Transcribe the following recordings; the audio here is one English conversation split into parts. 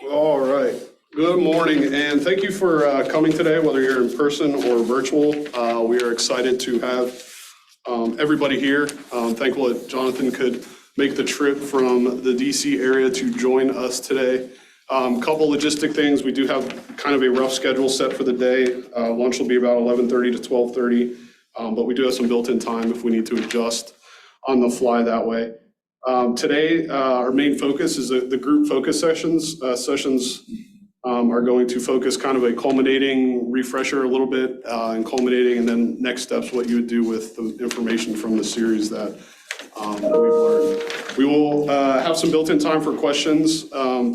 All right. Good morning, and thank you for coming today, whether you're in person or virtual. We are excited to have everybody here. Thankful that Jonathan could make the trip from the DC area to join us today. Couple logistic things. We do have kind of a rough schedule set for the day. Lunch will be about 11:30 to 12:30, but we do have some built-in time if we need to adjust on the fly that way. Today, our main focus is the group focus sessions. Sessions are going to focus kind of a culminating refresher a little bit and culminating, and then next steps, what you would do with the information from the series that we've learned. We will have some built-in time for questions.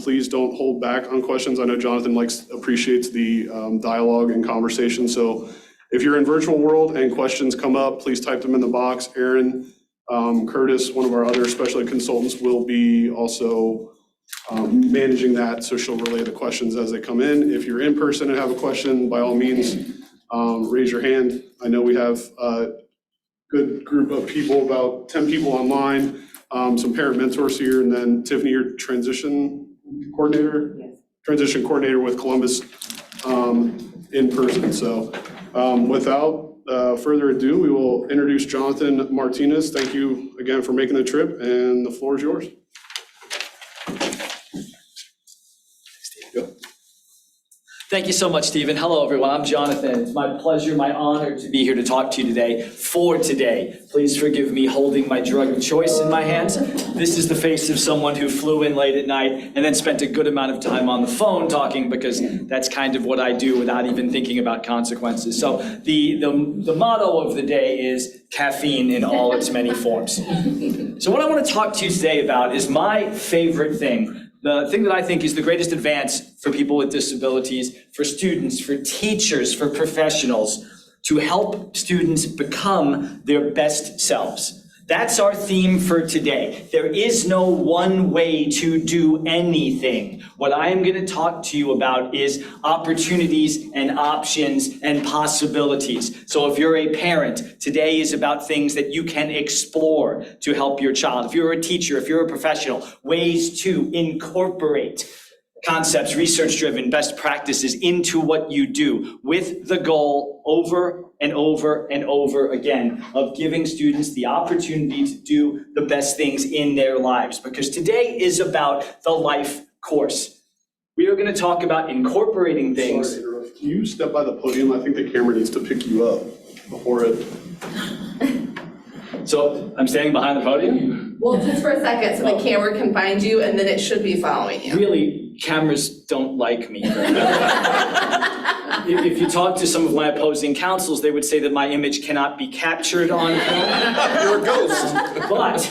Please don't hold back on questions. I know Jonathan appreciates the dialogue and conversation. So if you're in virtual world and questions come up, please type them in the box. Aaron, Curtis, one of our other special ed consultants, will be also managing that, so she'll relay the questions as they come in. If you're in person and have a question, by all means, raise your hand. I know we have a good group of people, about 10 people online, some parent mentors here, and then Tiffany, your transition coordinator? Yes. Transition coordinator with Columbus in person. So without further ado, we will introduce Jonathan Martinis. Thank you again for making the trip, and the floor is yours. Thank you so much, Stephen. Hello, everyone. I'm Jonathan. It's my pleasure, my honor to be here to talk to you today for today. Please forgive me holding my drug of choice in my hands. This is the face of someone who flew in late at night and then spent a good amount of time on the phone talking, because that's kind of what I do without even thinking about consequences. So the motto of the day is caffeine in all its many forms. So what I want to talk to you today about is my favorite thing. The thing that I think is the greatest advance for people with disabilities, for students, for teachers, for professionals, to help students become their best selves. That's our theme for today. There is no one way to do anything. What I am going to talk to you about is opportunities and options and possibilities. So if you're a parent, today is about things that you can explore to help your child. If you're a teacher, if you're a professional, ways to incorporate concepts, research-driven best practices into what you do, with the goal over and over and over again of giving students the opportunity to do the best things in their lives. Because today is about the life course. We are going to talk about incorporating things. Sorry, can you step by the podium? I think the camera needs to pick you up before it. So I'm standing behind the podium? Well, just for a second, so the camera can find you, and then it should be following you. Really, cameras don't like me. If you talk to some of my opposing counsels, they would say that my image cannot be captured on film. You're a ghost. But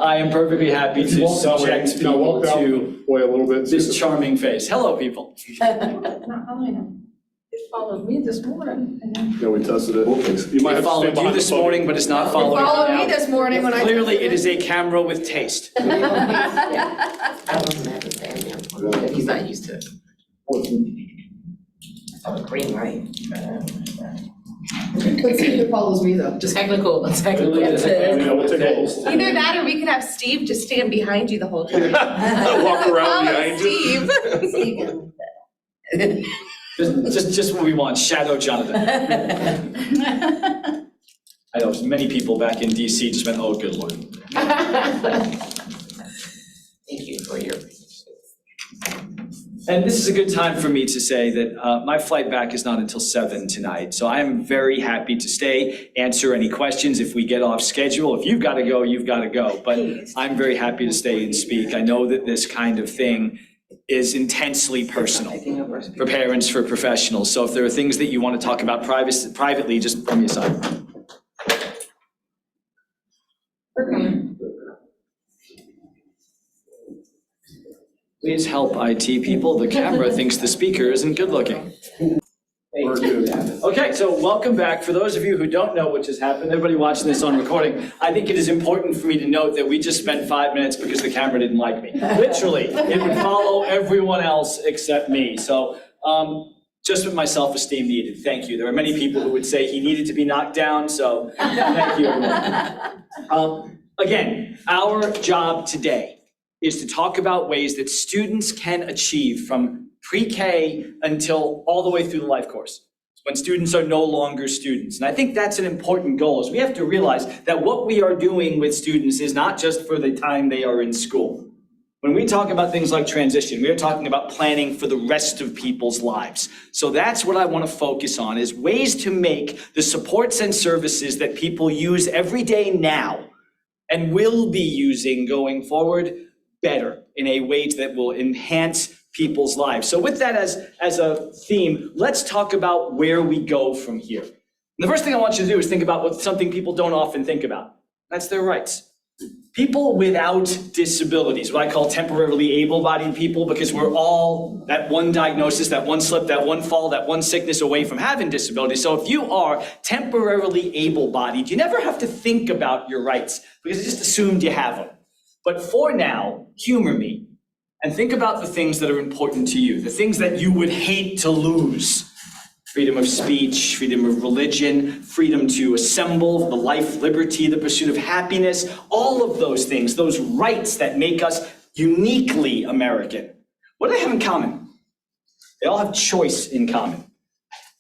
I am perfectly happy to subject people to a little bit. this charming face. Hello, people. It followed me this morning. Yeah, we tested it. You might It have to followed stay you behind this the podium. morning, but it's not following you Followed now. me this morning when I. Clearly, it is a camera with taste. I wasn't at the stand. He's not used to it. Oh, green light. Let's see if it follows me though. Just technical, that's technical. Clearly, it is a camera Yeah, we'll with take a taste. look. Either that, or we could have Steve just stand behind you the whole time. Walk around behind you. Steve. Just what we want, Shadow Jonathan. I know many people back in DC just went, oh, good Lord. Thank you for your. And this is a good time for me to say that my flight back is not until 7 tonight. So I am very happy to stay, answer any questions if we get off schedule. If you've got to go, you've got to go. But I'm very happy to stay and speak. I know that this kind of thing is intensely personal for parents, for professionals. So if there are things that you want to talk about privately, just pull me aside. Please help IT people. The camera thinks the speaker isn't good looking. Okay, so welcome back. For those of you who don't know what just happened, everybody watching this on recording, I think it is important for me to note that we just spent 5 minutes because the camera didn't like me. Literally, it would follow everyone else except me. So just with my self-esteem needed, thank you. There are many people who would say he needed to be knocked down, so thank you, everyone. Again, our job today is to talk about ways that students can achieve from pre-K until all the way through the life course, when students are no longer students. And I think that's an important goal, is we have to realize that what we are doing with students is not just for the time they are in school. When we talk about things like transition, we are talking about planning for the rest of people's lives. So that's what I want to focus on, is ways to make the supports and services that people use every day now and will be using going forward better in a way that will enhance people's lives. So with that as a theme, let's talk about where we go from here. And the first thing I want you to do is think about something people don't often think about. That's their rights. People without disabilities, what I call temporarily able-bodied people, because we're all that one diagnosis, that one slip, that one fall, that one sickness away from having disabilities. So if you are temporarily able-bodied, you never have to think about your rights because it's just assumed you have them. But for now, humor me and think about the things that are important to you, the things that you would hate to lose. Freedom of speech, freedom of religion, freedom to assemble, the life, liberty, the pursuit of happiness, all of those things, those rights that make us uniquely American. What do they have in common? They all have choice in common.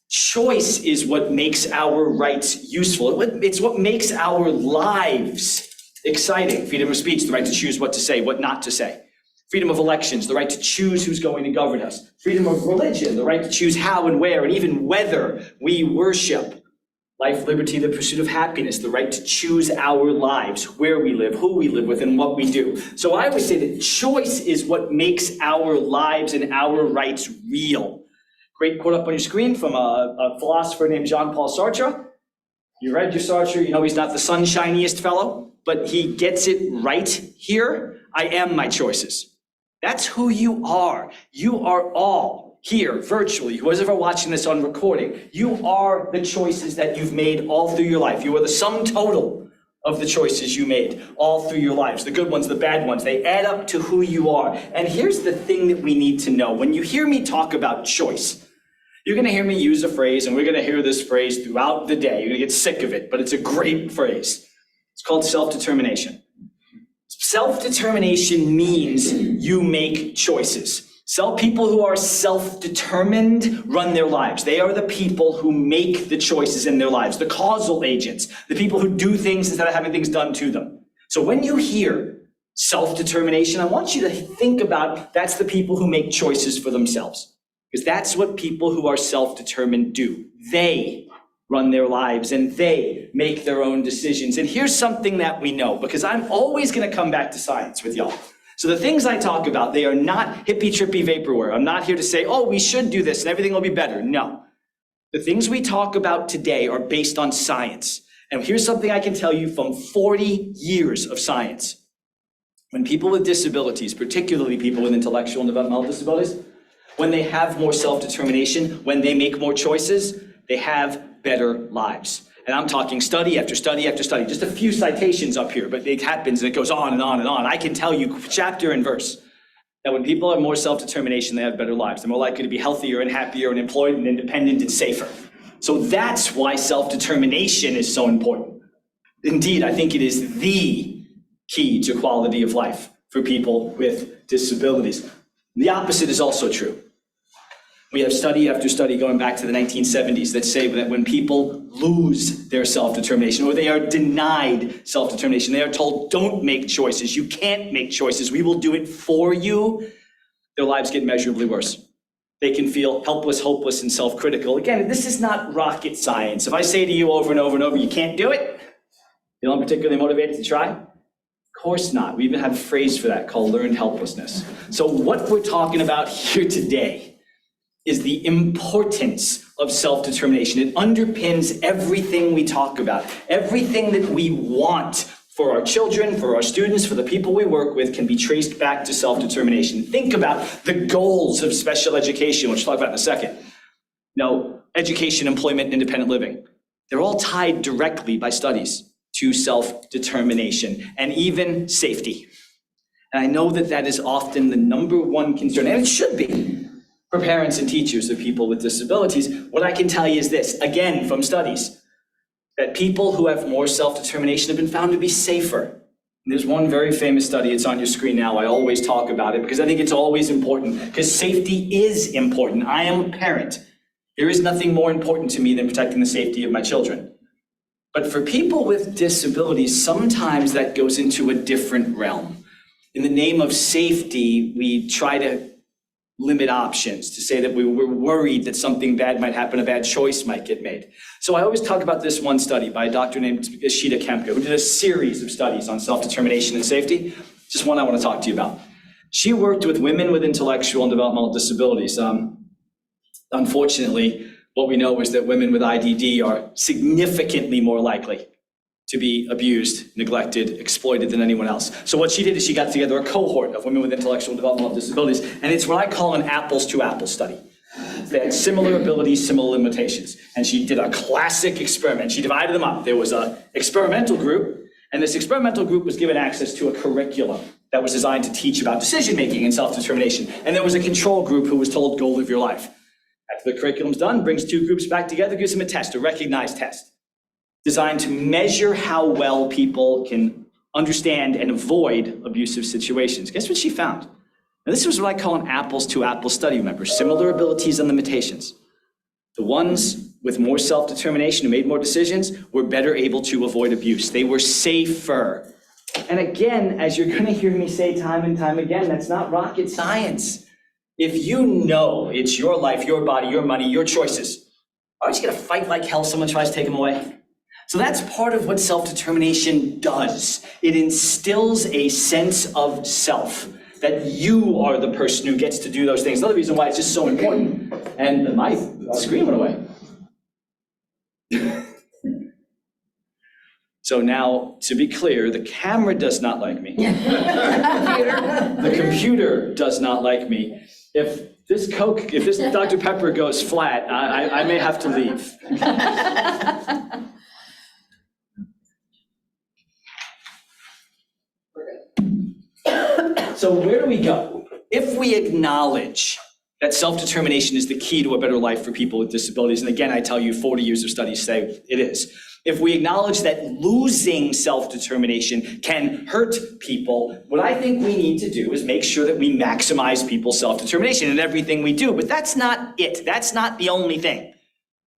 Choice is what makes our rights useful. It's what makes our lives exciting. Freedom of speech, the right to choose what to say, what not to say. Freedom of elections, the right to choose who's going to govern us. Freedom of religion, the right to choose how and where and even whether we worship. Life, liberty, the pursuit of happiness, the right to choose our lives, where we live, who we live with, and what we do. So I always say that choice is what makes our lives and our rights real. Great quote up on your screen from a philosopher named Jean-Paul Sartre. You read your Sartre, you know he's not the sunshiniest fellow, but he gets it right here. I am my choices. That's who you are. You are all here virtually. Whoever's ever watching this on recording, you are the choices that you've made all through your life. You are the sum total of the choices you made all through your lives. The good ones, the bad ones, they add up to who you are. And here's the thing that we need to know. When you hear me talk about choice, you're going to hear me use a phrase, and we're going to hear this phrase throughout the day. You're going to get sick of it, but it's a great phrase. It's called self-determination. Self-determination means you make choices. People who are self-determined run their lives. They are the people who make the choices in their lives, the causal agents, the people who do things instead of having things done to them. So when you hear self-determination, I want you to think about that's the people who make choices for themselves, because that's what people who are self-determined do. They run their lives and they make their own decisions. And here's something that we know, because I'm always going to come back to science with y'all. So the things I talk about, they are not hippy-trippy vaporware. I'm not here to say, oh, we should do this and everything will be better. No. The things we talk about today are based on science. And here's something I can tell you from 40 years of science. When people with disabilities, particularly people with intellectual and developmental disabilities, when they have more self-determination, when they make more choices, they have better lives. And I'm talking study after study after study, just a few citations up here, but it happens and it goes on and on and on. I can tell you chapter and verse that when people have more self-determination, they have better lives. They're more likely to be healthier and happier and employed and independent and safer. So that's why self-determination is so important. Indeed, I think it is the key to quality of life for people with disabilities. The opposite is also true. We have study after study going back to the 1970s that say that when people lose their self-determination or they are denied self-determination, they are told, don't make choices. You can't make choices. We will do it for you. Their lives get measurably worse. They can feel helpless, hopeless, and self-critical. Again, this is not rocket science. If I say to you over and over and over, you can't do it, you're not particularly motivated to try? Of course not. We even have a phrase for that called learned helplessness. So what we're talking about here today is the importance of self-determination. It underpins everything we talk about. Everything that we want for our children, for our students, for the people we work with can be traced back to self-determination. Think about the goals of special education, which we'll talk about in a second. No, education, employment, independent living. They're all tied directly by studies to self-determination and even safety. And I know that that is often the number one concern, and it should be, for parents and teachers of people with disabilities. What I can tell you is this, again, from studies, that people who have more self-determination have been found to be safer. There's one very famous study, it's on your screen now. I always talk about it because I think it's always important, because safety is important. I am a parent. There is nothing more important to me than protecting the safety of my children. But for people with disabilities, sometimes that goes into a different realm. In the name of safety, we try to limit options, to say that we were worried that something bad might happen, a bad choice might get made. So I always talk about this one study by a doctor named Ishita Kempka, who did a series of studies on self-determination and safety. Just one I want to talk to you about. She worked with women with intellectual and developmental disabilities. Unfortunately, what we know is that women with IDD are significantly more likely to be abused, neglected, exploited than anyone else. So what she did is she got together a cohort of women with intellectual and developmental disabilities, and it's what I call an apples to apples study. They had similar abilities, similar limitations. And she did a classic experiment. She divided them up. There was an experimental group, and this experimental group was given access to a curriculum that was designed to teach about decision-making and self-determination. And there was a control group who was told, go live your life. After the curriculum's done, brings two groups back together, gives them a test, a recognized test, designed to measure how well people can understand and avoid abusive situations. Guess what she found? Now, this was what I call an apples to apples study, remember, similar abilities and limitations. The ones with more self-determination who made more decisions were better able to avoid abuse. They were safer. And again, as you're gonna hear me say time and time again, that's not rocket science. If you know it's your life, your body, your money, your choices, aren't you gonna fight like hell if someone tries to take them away? So that's part of what self-determination does. It instills a sense of self, that you are the person who gets to do those things. Another reason why it's just so important. And my screen went away. So now, to be clear, the camera does not like me. The computer does not like me. If this Dr. Pepper goes flat, I may have to leave. So where do we go? If we acknowledge that self-determination is the key to a better life for people with disabilities, and again, I tell you, 40 years of studies say it is. If we acknowledge that losing self-determination can hurt people, what I think we need to do is make sure that we maximize people's self-determination in everything we do. But that's not it. That's not the only thing.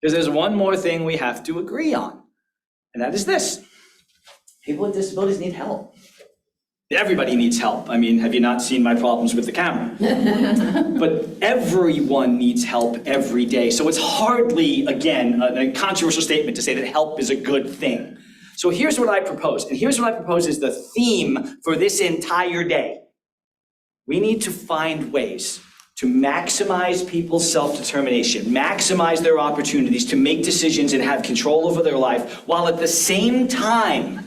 Because there's one more thing we have to agree on, and that is this. People with disabilities need help. Everybody needs help. I mean, have you not seen my problems with the camera? But everyone needs help every day. So it's hardly, again, a controversial statement to say that help is a good thing. So here's what I propose. And here's what I propose is the theme for this entire day. We need to find ways to maximize people's self-determination, maximize their opportunities to make decisions and have control over their life, while at the same time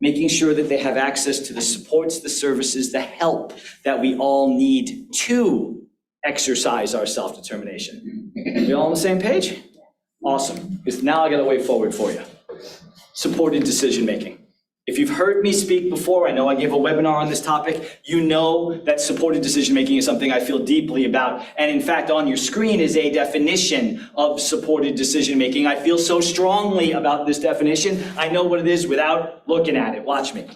making sure that they have access to the supports, the services, the help that we all need to exercise our self-determination. We all on the same page? Awesome, because now I got a way forward for you. Supported decision-making. If you've heard me speak before, I know I gave a webinar on this topic, you know that supported decision-making is something I feel deeply about. And in fact, on your screen is a definition of supported decision-making. I feel so strongly about this definition, I know what it is without looking at it. Watch me.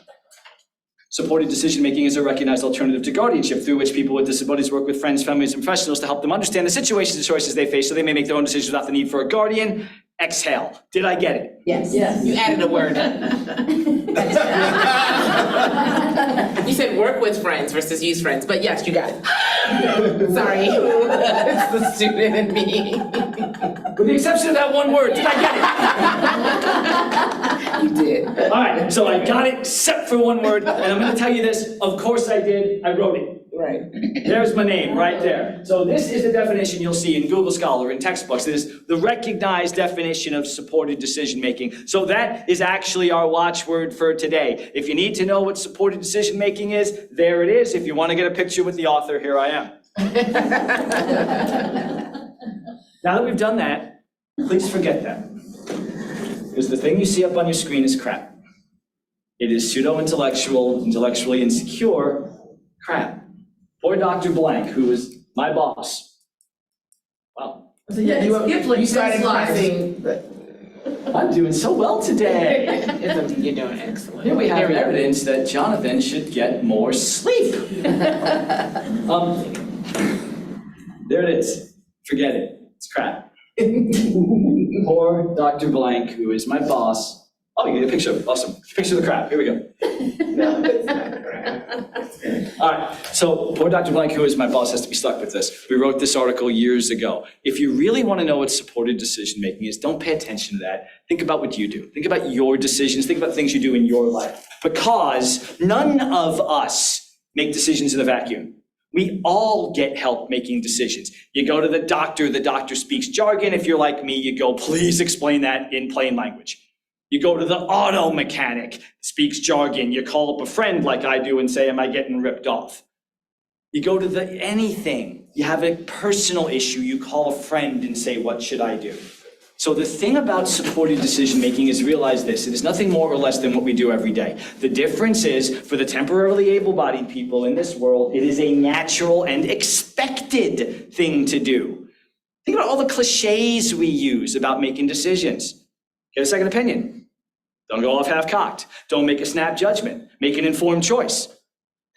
Supported decision-making is a recognized alternative to guardianship through which people with disabilities work with friends, families, and professionals to help them understand the situations and choices they face so they may make their own decisions without the need for a guardian. Exhale. Did I get it? Yes. You added a word. You said work with friends versus use friends, but yes, you got it. Sorry. It's the student in me. With the exception of that one word, did I get it? You did. All right, so I got it except for one word, and I'm gonna tell you this, of course I did, I wrote it. Right. There's my name right there. So this is the definition you'll see in Google Scholar, in textbooks. It is the recognized definition of supported decision-making. So that is actually our watchword for today. If you need to know what supported decision-making is, there it is. If you want to get a picture with the author, here I am. Now that we've done that, please forget that. Because the thing you see up on your screen is crap. It is pseudo-intellectual, intellectually insecure crap. Poor Dr. Blank, who was my boss. Wow. So yeah, you started pressing. I'm doing so well today. You're doing excellent. Here we have evidence that Jonathan should get more sleep. There it is. Forget it. It's crap. Poor Dr. Blank, who is my boss. Oh, you get a picture. Awesome. Picture of the crap. Here we go. No, it's not correct. All right, so poor Dr. Blank, who is my boss, has to be stuck with this. We wrote this article years ago. If you really want to know what supported decision-making is, don't pay attention to that. Think about what you do. Think about your decisions. Think about things you do in your life. Because none of us make decisions in a vacuum. We all get help making decisions. You go to the doctor speaks jargon. If you're like me, you go, please explain that in plain language. You go to the auto mechanic, speaks jargon. You call up a friend like I do and say, am I getting ripped off? You go to anything. You have a personal issue. You call a friend and say, what should I do? So the thing about supported decision-making is realize this. It is nothing more or less than what we do every day. The difference is for the temporarily able-bodied people in this world, it is a natural and expected thing to do. Think about all the cliches we use about making decisions. Get a second opinion. Don't go off half-cocked. Don't make a snap judgment. Make an informed choice.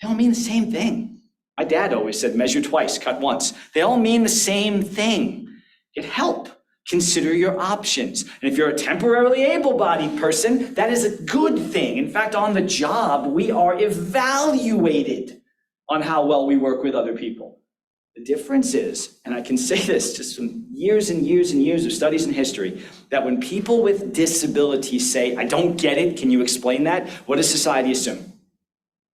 They all mean the same thing. My dad always said, measure twice, cut once. They all mean the same thing. Get help. Consider your options. And if you're a temporarily able-bodied person, that is a good thing. In fact, on the job, we are evaluated on how well we work with other people. The difference is, and I can say this just from years and years and years of studies in history, that when people with disabilities say, I don't get it, can you explain that? What does society assume?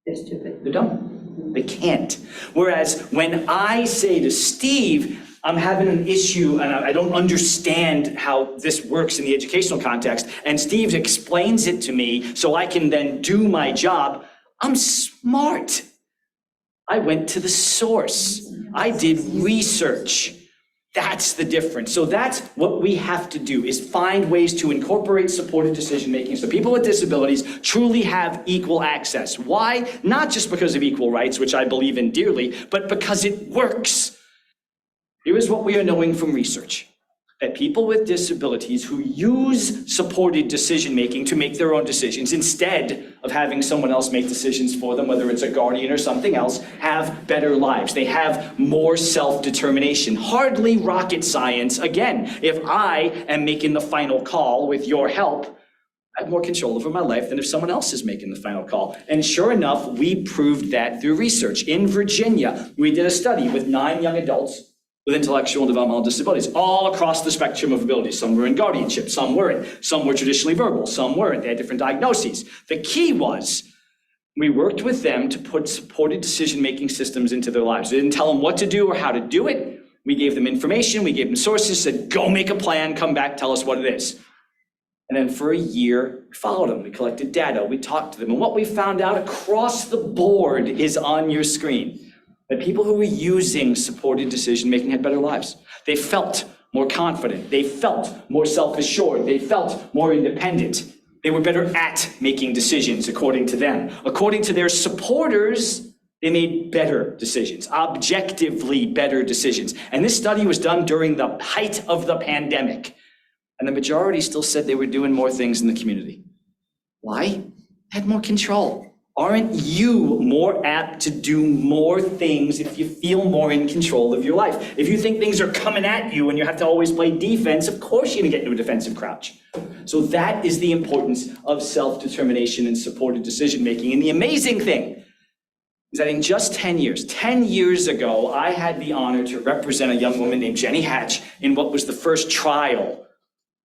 They're stupid. They're dumb. They can't. Whereas when I say to Steve, I'm having an issue and I don't understand how this works in the educational context, and Steve explains it to me so I can then do my job, I'm smart. I went to the source. I did research. That's the difference. So that's what we have to do, is find ways to incorporate supported decision-making so people with disabilities truly have equal access. Why? Not just because of equal rights, which I believe in dearly, but because it works. Here is what we are knowing from research, that people with disabilities who use supported decision-making to make their own decisions instead of having someone else make decisions for them, whether it's a guardian or something else, have better lives. They have more self-determination. Hardly rocket science. Again, if I am making the final call with your help, I have more control over my life than if someone else is making the final call. And sure enough, we proved that through research. In Virginia, we did a study with 9 young adults with intellectual and developmental disabilities, all across the spectrum of abilities. Some were in guardianship, some weren't. Some were traditionally verbal, some weren't. They had different diagnoses. The key was, we worked with them to put supported decision-making systems into their lives. We didn't tell them what to do or how to do it. We gave them information, we gave them sources, said, go make a plan, come back, tell us what it is. And then for a year, we followed them, we collected data, we talked to them, and what we found out across the board is on your screen. That people who were using supported decision-making had better lives. They felt more confident. They felt more self-assured. They felt more independent. They were better at making decisions, according to them. According to their supporters, they made better decisions, objectively better decisions. And this study was done during the height of the pandemic. And the majority still said they were doing more things in the community. Why? They had more control. Aren't you more apt to do more things if you feel more in control of your life? If you think things are coming at you and you have to always play defense, of course you're gonna get into a defensive crouch. So that is the importance of self-determination and supported decision-making. And the amazing thing is that in just 10 years ago, I had the honor to represent a young woman named Jenny Hatch in what was the first trial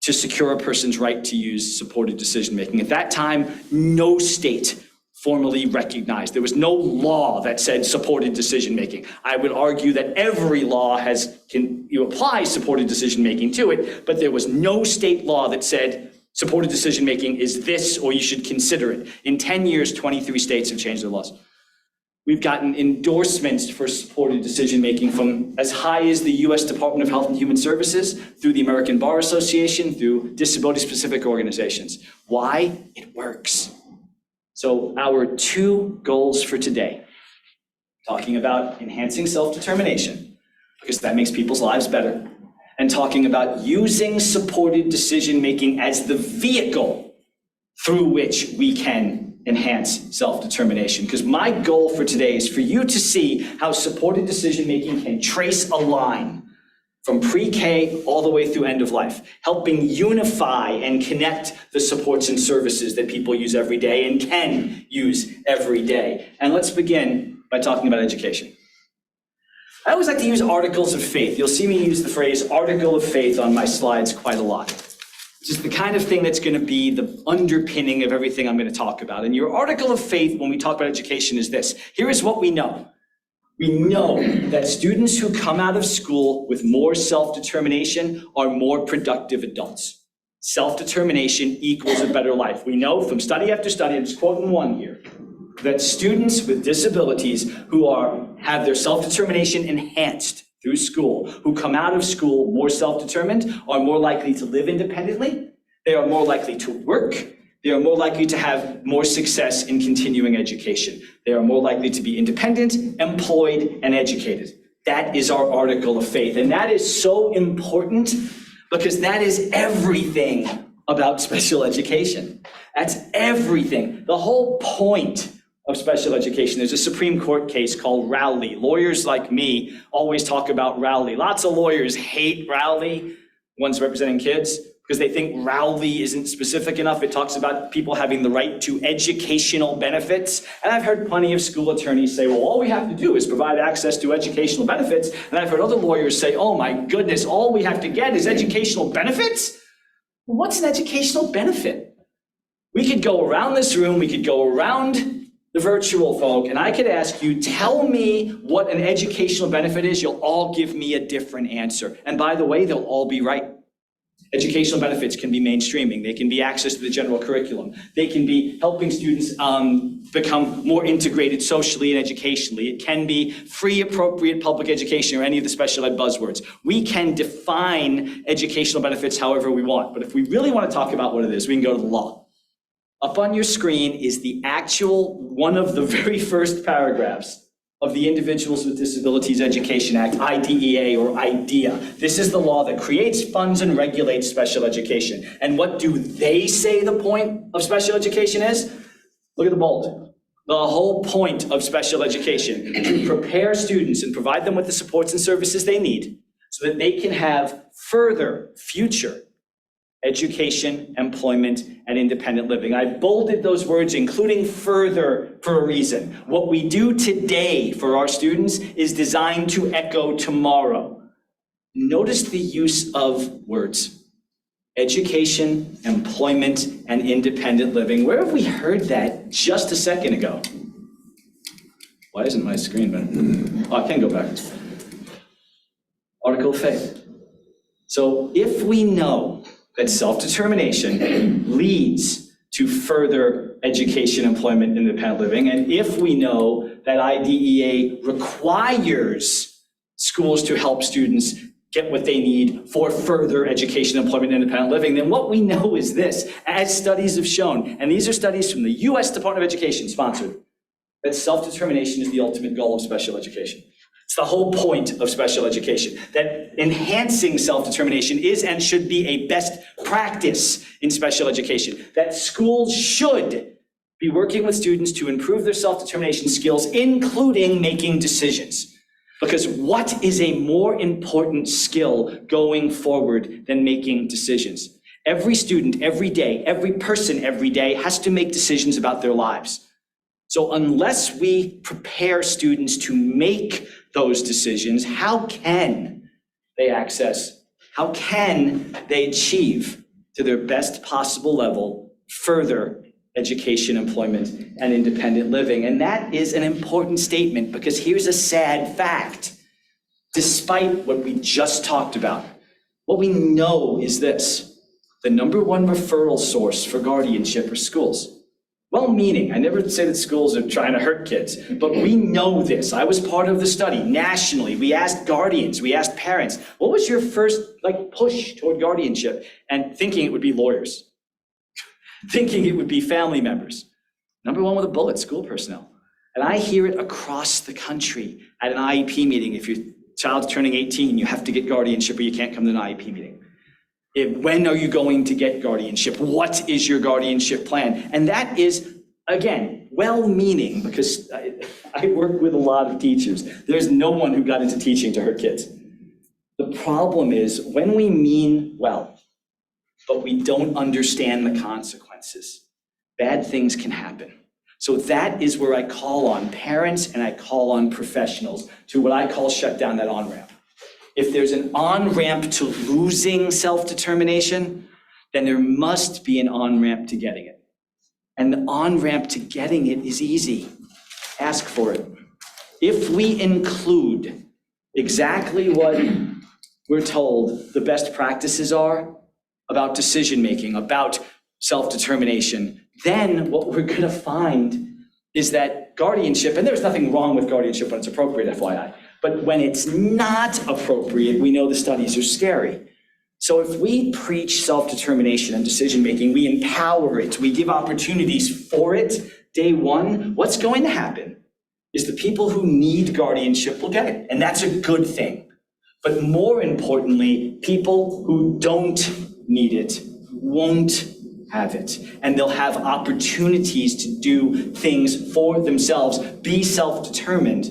to secure a person's right to use supported decision-making. At that time, no state formally recognized. There was no law that said supported decision-making. I would argue that every law applies supported decision-making to it, but there was no state law that said supported decision-making is this or you should consider it. In 10 years, 23 states have changed their laws. We've gotten endorsements for supported decision-making from as high as the US Department of Health and Human Services, through the American Bar Association, through disability-specific organizations. Why? It works. So our 2 goals for today, talking about enhancing self-determination, because that makes people's lives better, and talking about using supported decision-making as the vehicle through which we can enhance self-determination. Because my goal for today is for you to see how supported decision-making can trace a line from pre-K all the way through end of life, helping unify and connect the supports and services that people use every day and can use every day. And let's begin by talking about education. I always like to use articles of faith. You'll see me use the phrase article of faith on my slides quite a lot. It's just the kind of thing that's going to be the underpinning of everything I'm going to talk about. And your article of faith when we talk about education is this. Here is what we know. We know that students who come out of school with more self-determination are more productive adults. Self-determination equals a better life. We know from study after study, I'm just quoting one here, that students with disabilities who have their self-determination enhanced through school, who come out of school more self-determined, are more likely to live independently, they are more likely to work, they are more likely to have more success in continuing education. They are more likely to be independent, employed, and educated. That is our article of faith. And that is so important because that is everything about special education. That's everything. The whole point of special education. There's a Supreme Court case called Rowley. Lawyers like me always talk about Rowley. Lots of lawyers hate Rowley, ones representing kids, because they think Rowley isn't specific enough. It talks about people having the right to educational benefits. And I've heard plenty of school attorneys say, well, all we have to do is provide access to educational benefits. And I've heard other lawyers say, oh my goodness, all we have to get is educational benefits? Well, what's an educational benefit? We could go around this room, we could go around the virtual folk, and I could ask you, tell me what an educational benefit is. You'll all give me a different answer. And by the way, they'll all be right. Educational benefits can be mainstreaming. They can be access to the general curriculum. They can be helping students become more integrated socially and educationally. It can be free, appropriate public education or any of the special ed buzzwords. We can define educational benefits however we want. But if we really want to talk about what it is, we can go to the law. Up on your screen is the actual, one of the very first paragraphs of the Individuals with Disabilities Education Act, IDEA or IDEA. This is the law that creates, funds, and regulates special education. And what do they say the point of special education is? Look at the bold. The whole point of special education, to prepare students and provide them with the supports and services they need so that they can have further future education, employment, and independent living. I bolded those words, including further, for a reason. What we do today for our students is designed to echo tomorrow. Notice the use of words. Education, employment, and independent living. Where have we heard that just a second ago? Why isn't my screen better? Oh, I can go back. Article of Faith. So if we know that self-determination leads to further education, employment, and independent living, and if we know that IDEA requires schools to help students get what they need for further education, employment, and independent living, then what we know is this, as studies have shown, and these are studies from the US Department of Education sponsored, that self-determination is the ultimate goal of special education. It's the whole point of special education, that enhancing self-determination is and should be a best practice in special education, that schools should be working with students to improve their self-determination skills, including making decisions. Because what is a more important skill going forward than making decisions? Every student, every day, every person, every day has to make decisions about their lives. So unless we prepare students to make those decisions, how can they access, how can they achieve to their best possible level further education, employment, and independent living? And that is an important statement because here's a sad fact. Despite what we just talked about, what we know is this: the number one referral source for guardianship are schools. Well-meaning, I never say that schools are trying to hurt kids, but we know this. I was part of the study nationally. We asked guardians, we asked parents, what was your first push toward guardianship? And thinking it would be lawyers, thinking it would be family members. Number one with a bullet, school personnel. And I hear it across the country at an IEP meeting. If you're child's turning 18, you have to get guardianship or you can't come to an IEP meeting. When are you going to get guardianship? What is your guardianship plan? And that is, again, well-meaning, because I work with a lot of teachers. There's no one who got into teaching to hurt kids. The problem is when we mean well, but we don't understand the consequences, bad things can happen. So that is where I call on parents and I call on professionals to what I call shut down that on-ramp. If there's an on-ramp to losing self-determination, then there must be an on-ramp to getting it. And the on-ramp to getting it is easy. Ask for it. If we include exactly what we're told the best practices are about decision-making, about self-determination, then what we're gonna find is that guardianship, and there's nothing wrong with guardianship when it's appropriate, FYI, but when it's not appropriate, we know the studies are scary. So if we preach self-determination and decision-making, we empower it, we give opportunities for it, day one, what's going to happen is the people who need guardianship will get it, and that's a good thing. But more importantly, people who don't need it won't have it, and they'll have opportunities to do things for themselves, be self-determined,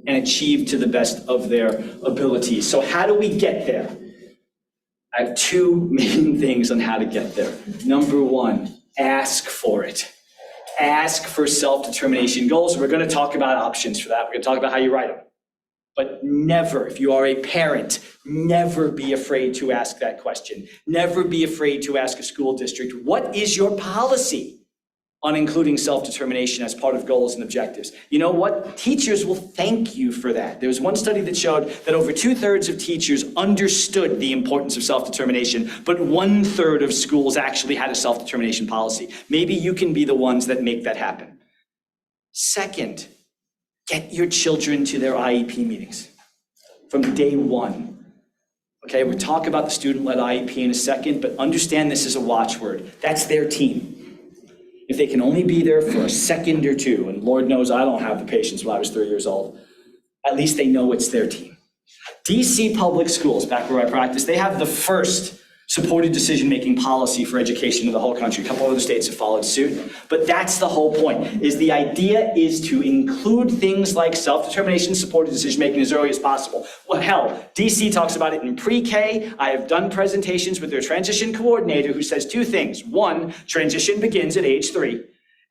and achieve to the best of their abilities. So how do we get there? I have two main things on how to get there. Number one, ask for it. Ask for self-determination goals. We're going to talk about options for that. We're going to talk about how you write them. But never, if you are a parent, never be afraid to ask that question. Never be afraid to ask a school district, what is your policy on including self-determination as part of goals and objectives? You know what? Teachers will thank you for that. There was one study that showed that over 2/3 of teachers understood the importance of self-determination, but 1/3 of schools actually had a self-determination policy. Maybe you can be the ones that make that happen. Second, get your children to their IEP meetings from day one. Okay, we'll talk about the student-led IEP in a second, but understand this is a watchword. That's their team. If they can only be there for a second or two, and Lord knows I don't have the patience when I was 3 years old, at least they know it's their team. DC public schools, back where I practice, they have the first supported decision-making policy for education in the whole country. A couple other states have followed suit, but that's the whole point, is the idea is to include things like self-determination, supported decision-making as early as possible. Well, hell, DC talks about it in pre-K. I have done presentations with their transition coordinator who says two things. One, transition begins at age 3.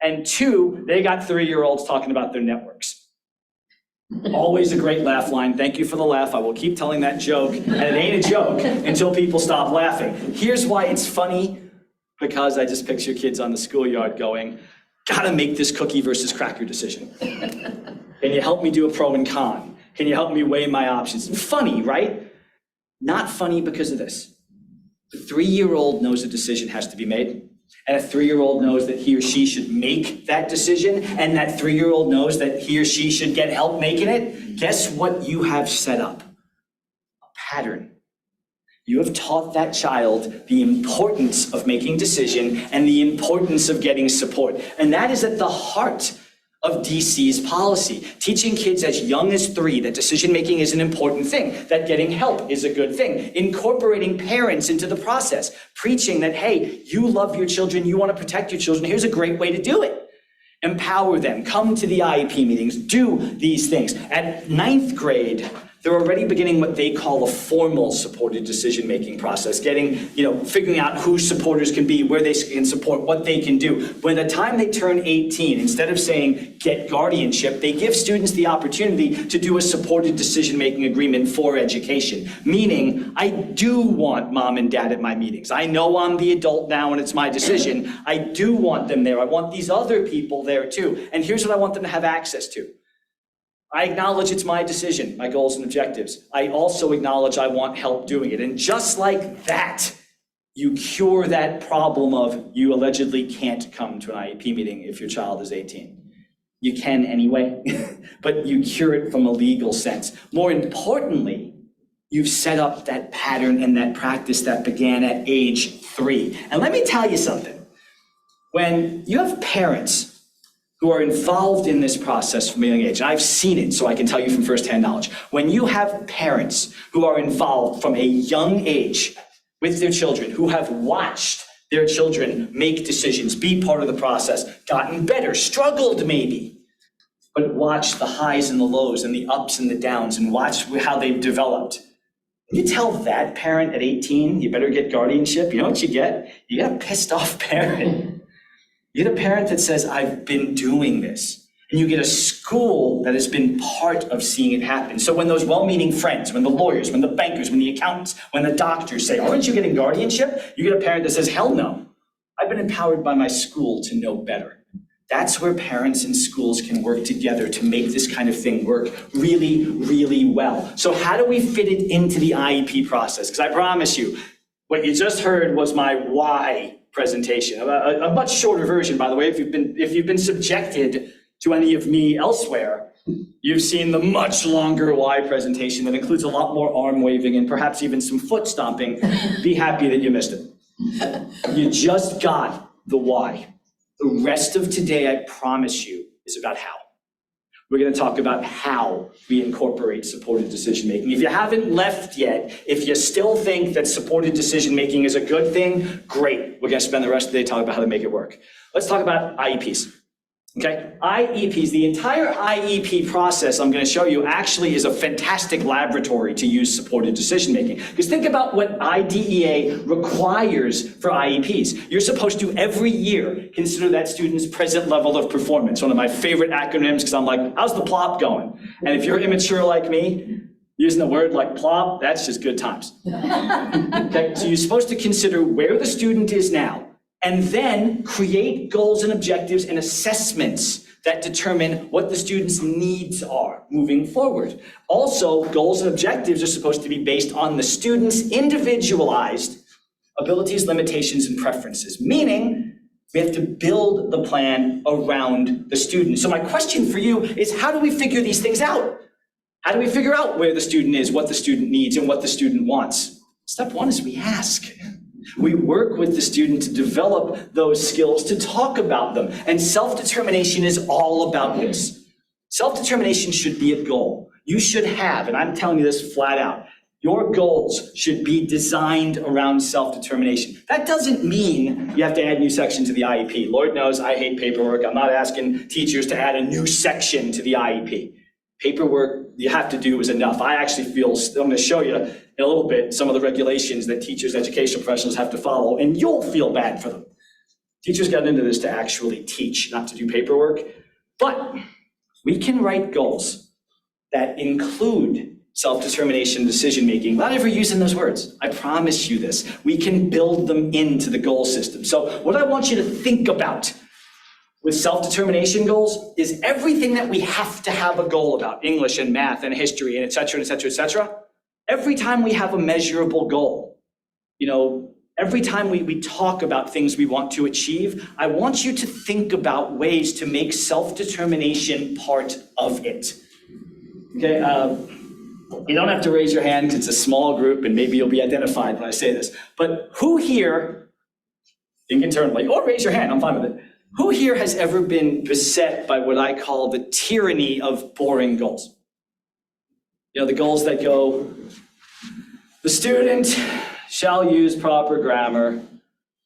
And 2, they got 3-year-olds talking about their networks. Always a great laugh line. Thank you for the laugh. I will keep telling that joke, and it ain't a joke until people stop laughing. Here's why it's funny, because I just picture kids on the schoolyard going, gotta make this cookie versus cracker decision. Can you help me do a pro and con? Can you help me weigh my options? Funny, right? Not funny because of this. The 3-year-old knows a decision has to be made. And a 3-year-old knows that he or she should make that decision, and that 3-year-old knows that he or she should get help making it. Guess what you have set up? A pattern. You have taught that child the importance of making decision and the importance of getting support. And that is at the heart of DC's policy, teaching kids as young as 3 that decision-making is an important thing, that getting help is a good thing, incorporating parents into the process, preaching that, hey, you love your children, you want to protect your children, here's a great way to do it. Empower them, come to the IEP meetings, do these things. At 9th grade, they're already beginning what they call a formal supported decision-making process, figuring out who supporters can be, where they can support, what they can do. By the time they turn 18, instead of saying get guardianship, they give students the opportunity to do a supported decision-making agreement for education. Meaning, I do want mom and dad at my meetings. I know I'm the adult now and it's my decision. I do want them there. I want these other people there too. And here's what I want them to have access to. I acknowledge it's my decision, my goals and objectives. I also acknowledge I want help doing it. And just like that, you cure that problem of you allegedly can't come to an IEP meeting if your child is 18. You can anyway, but you cure it from a legal sense. More importantly, you've set up that pattern and that practice that began at age 3. And let me tell you something. When you have parents who are involved in this process from a young age, and I've seen it, so I can tell you from firsthand knowledge. When you have parents who are involved from a young age with their children, who have watched their children make decisions, be part of the process, gotten better, struggled maybe, but watch the highs and the lows and the ups and the downs and watch how they've developed. You tell that parent at 18, you better get guardianship, you know what you get? You get a pissed off parent. You get a parent that says, I've been doing this. And you get a school that has been part of seeing it happen. So when those well-meaning friends, when the lawyers, when the bankers, when the accountants, when the doctors say, aren't you getting guardianship? You get a parent that says, hell no. I've been empowered by my school to know better. That's where parents and schools can work together to make this kind of thing work really, really well. So how do we fit it into the IEP process? Because I promise you, what you just heard was my why presentation, a much shorter version, by the way. If you've been subjected to any of me elsewhere, you've seen the much longer why presentation that includes a lot more arm waving and perhaps even some foot stomping. Be happy that you missed it. You just got the why. The rest of today, I promise you, is about how. We're going to talk about how we incorporate supported decision-making. If you haven't left yet, if you still think that supported decision-making is a good thing, great. We're going to spend the rest of the day talking about how to make it work. Let's talk about IEPs. Okay, IEPs, the entire IEP process I'm going to show you actually is a fantastic laboratory to use supported decision-making. Because think about what IDEA requires for IEPs. You're supposed to, every year, consider that student's present level of performance. One of my favorite acronyms, because I'm like, how's the plop going? And if you're immature like me, using a word like plop, that's just good times. Okay, so you're supposed to consider where the student is now, and then create goals and objectives and assessments that determine what the student's needs are moving forward. Also, goals and objectives are supposed to be based on the student's individualized abilities, limitations, and preferences, meaning we have to build the plan around the student. So my question for you is, how do we figure these things out? How do we figure out where the student is, what the student needs, and what the student wants? Step one is we ask. We work with the student to develop those skills, to talk about them. And self-determination is all about this. Self-determination should be a goal. You should have, and I'm telling you this flat out, your goals should be designed around self-determination. That doesn't mean you have to add new sections to the IEP. Lord knows I hate paperwork. I'm not asking teachers to add a new section to the IEP. Paperwork you have to do is enough. I actually feel, I'm going to show you in a little bit some of the regulations that teachers, educational professionals have to follow, and you'll feel bad for them. Teachers got into this to actually teach, not to do paperwork. But we can write goals that include self-determination, decision-making, without ever using those words. I promise you this. We can build them into the goal system. So what I want you to think about with self-determination goals is everything that we have to have a goal about, English and math and history and et cetera, et cetera, et cetera. Every time we have a measurable goal, every time we talk about things we want to achieve, I want you to think about ways to make self-determination part of it. Okay, you don't have to raise your hand because it's a small group and maybe you'll be identified when I say this, but who here, think internally, or raise your hand, I'm fine with it. Who here has ever been beset by what I call the tyranny of boring goals? The goals that go, the student shall use proper grammar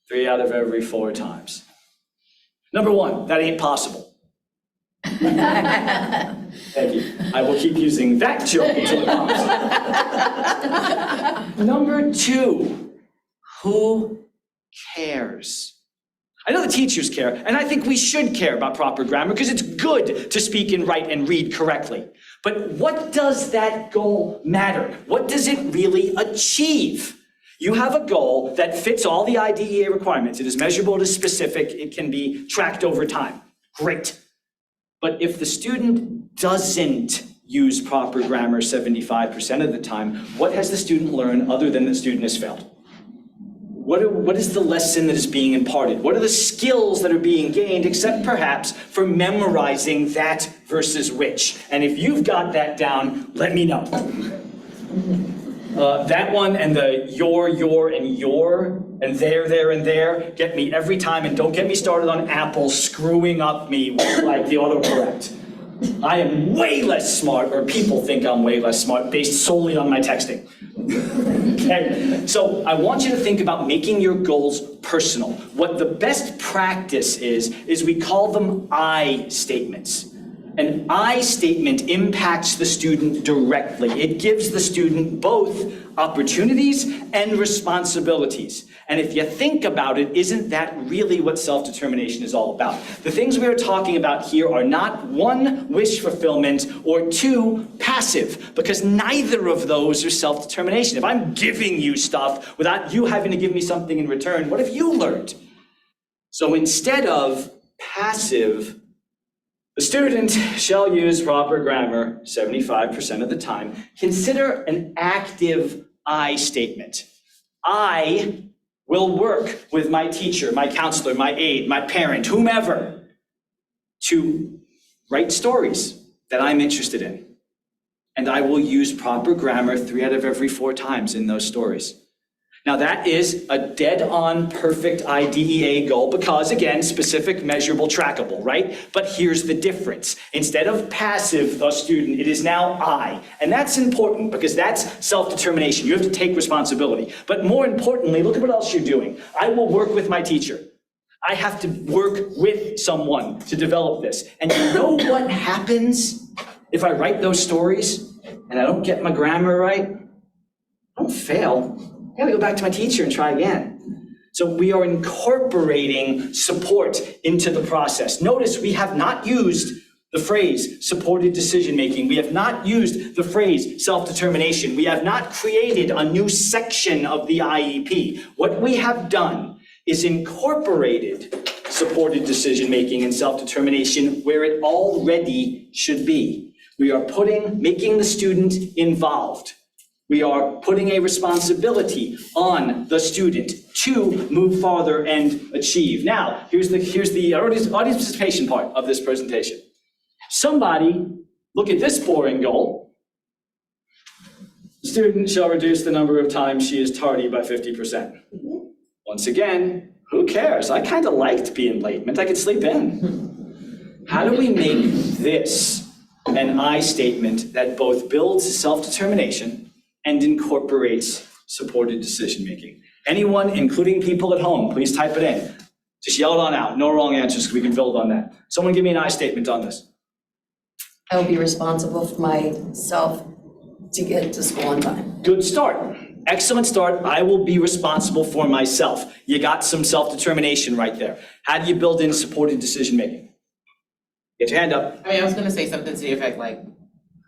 3 out of every 4 times. Number 1, that ain't possible. Thank you. I will keep using that joke until it comes. Number 2, who cares? I know the teachers care, and I think we should care about proper grammar because it's good to speak and write and read correctly. But what does that goal matter? What does it really achieve? You have a goal that fits all the IDEA requirements. It is measurable, it is specific, it can be tracked over time. Great. But if the student doesn't use proper grammar 75% of the time, what has the student learned other than the student has failed? What is the lesson that is being imparted? What are the skills that are being gained, except perhaps for memorizing that versus which? And if you've got that down, let me know. That one and the your, and there, and there get me every time, and don't get me started on Apple screwing up me with like the autocorrect. I am way less smart, or people think I'm way less smart, based solely on my texting. Okay, so I want you to think about making your goals personal. What the best practice is we call them I statements. An I statement impacts the student directly. It gives the student both opportunities and responsibilities. And if you think about it, isn't that really what self-determination is all about? The things we are talking about here are not one, wish fulfillment, or two, passive, because neither of those are self-determination. If I'm giving you stuff without you having to give me something in return, what have you learned? So instead of passive, the student shall use proper grammar 75% of the time. Consider an active I statement. I will work with my teacher, my counselor, my aide, my parent, whomever, to write stories that I'm interested in. And I will use proper grammar 3 out of every 4 times in those stories. Now that is a dead-on perfect IDEA goal because, again, specific, measurable, trackable, right? But here's the difference. Instead of passive, the student, it is now I. And that's important because that's self-determination. You have to take responsibility. But more importantly, look at what else you're doing. I will work with my teacher. I have to work with someone to develop this. And you know what happens if I write those stories and I don't get my grammar right? I don't fail. I gotta go back to my teacher and try again. So we are incorporating support into the process. Notice we have not used the phrase supported decision-making. We have not used the phrase self-determination. We have not created a new section of the IEP. What we have done is incorporated supported decision-making and self-determination where it already should be. We are making the student involved. We are putting a responsibility on the student to move farther and achieve. Now, here's the audience participation part of this presentation. Somebody, look at this boring goal. The student shall reduce the number of times she is tardy by 50%. Once again, who cares? I kind of liked being late, meant I could sleep in. How do we make this an I statement that both builds self-determination and incorporates supported decision-making? Anyone, including people at home, please type it in. Just yell it on out. No wrong answers, because we can build on that. Someone give me an I statement on this. I will be responsible for myself to get to school on time. Good start. Excellent start. I will be responsible for myself. You got some self-determination right there. How do you build in supported decision-making? Get your hand up. I mean, I was gonna say something to the effect like,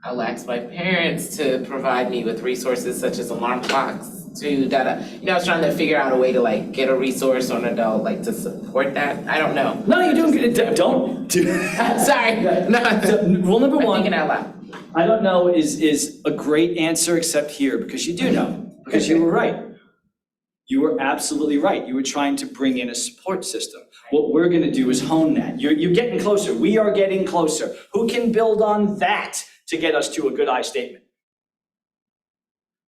I'll ask my parents to provide me with resources such as alarm clocks to data. You know, I was trying to figure out a way to like get a resource or an adult like to support that. I don't know. No, you're doing good. Don't do Sorry. No. Rule number I'm one, thinking out loud. I don't know is a great answer except here, because you do know, because you were right. You were absolutely right. You were trying to bring in a support system. What we're gonna do is hone that. You're getting closer. We are getting closer. Who can build on that to get us to a good I statement?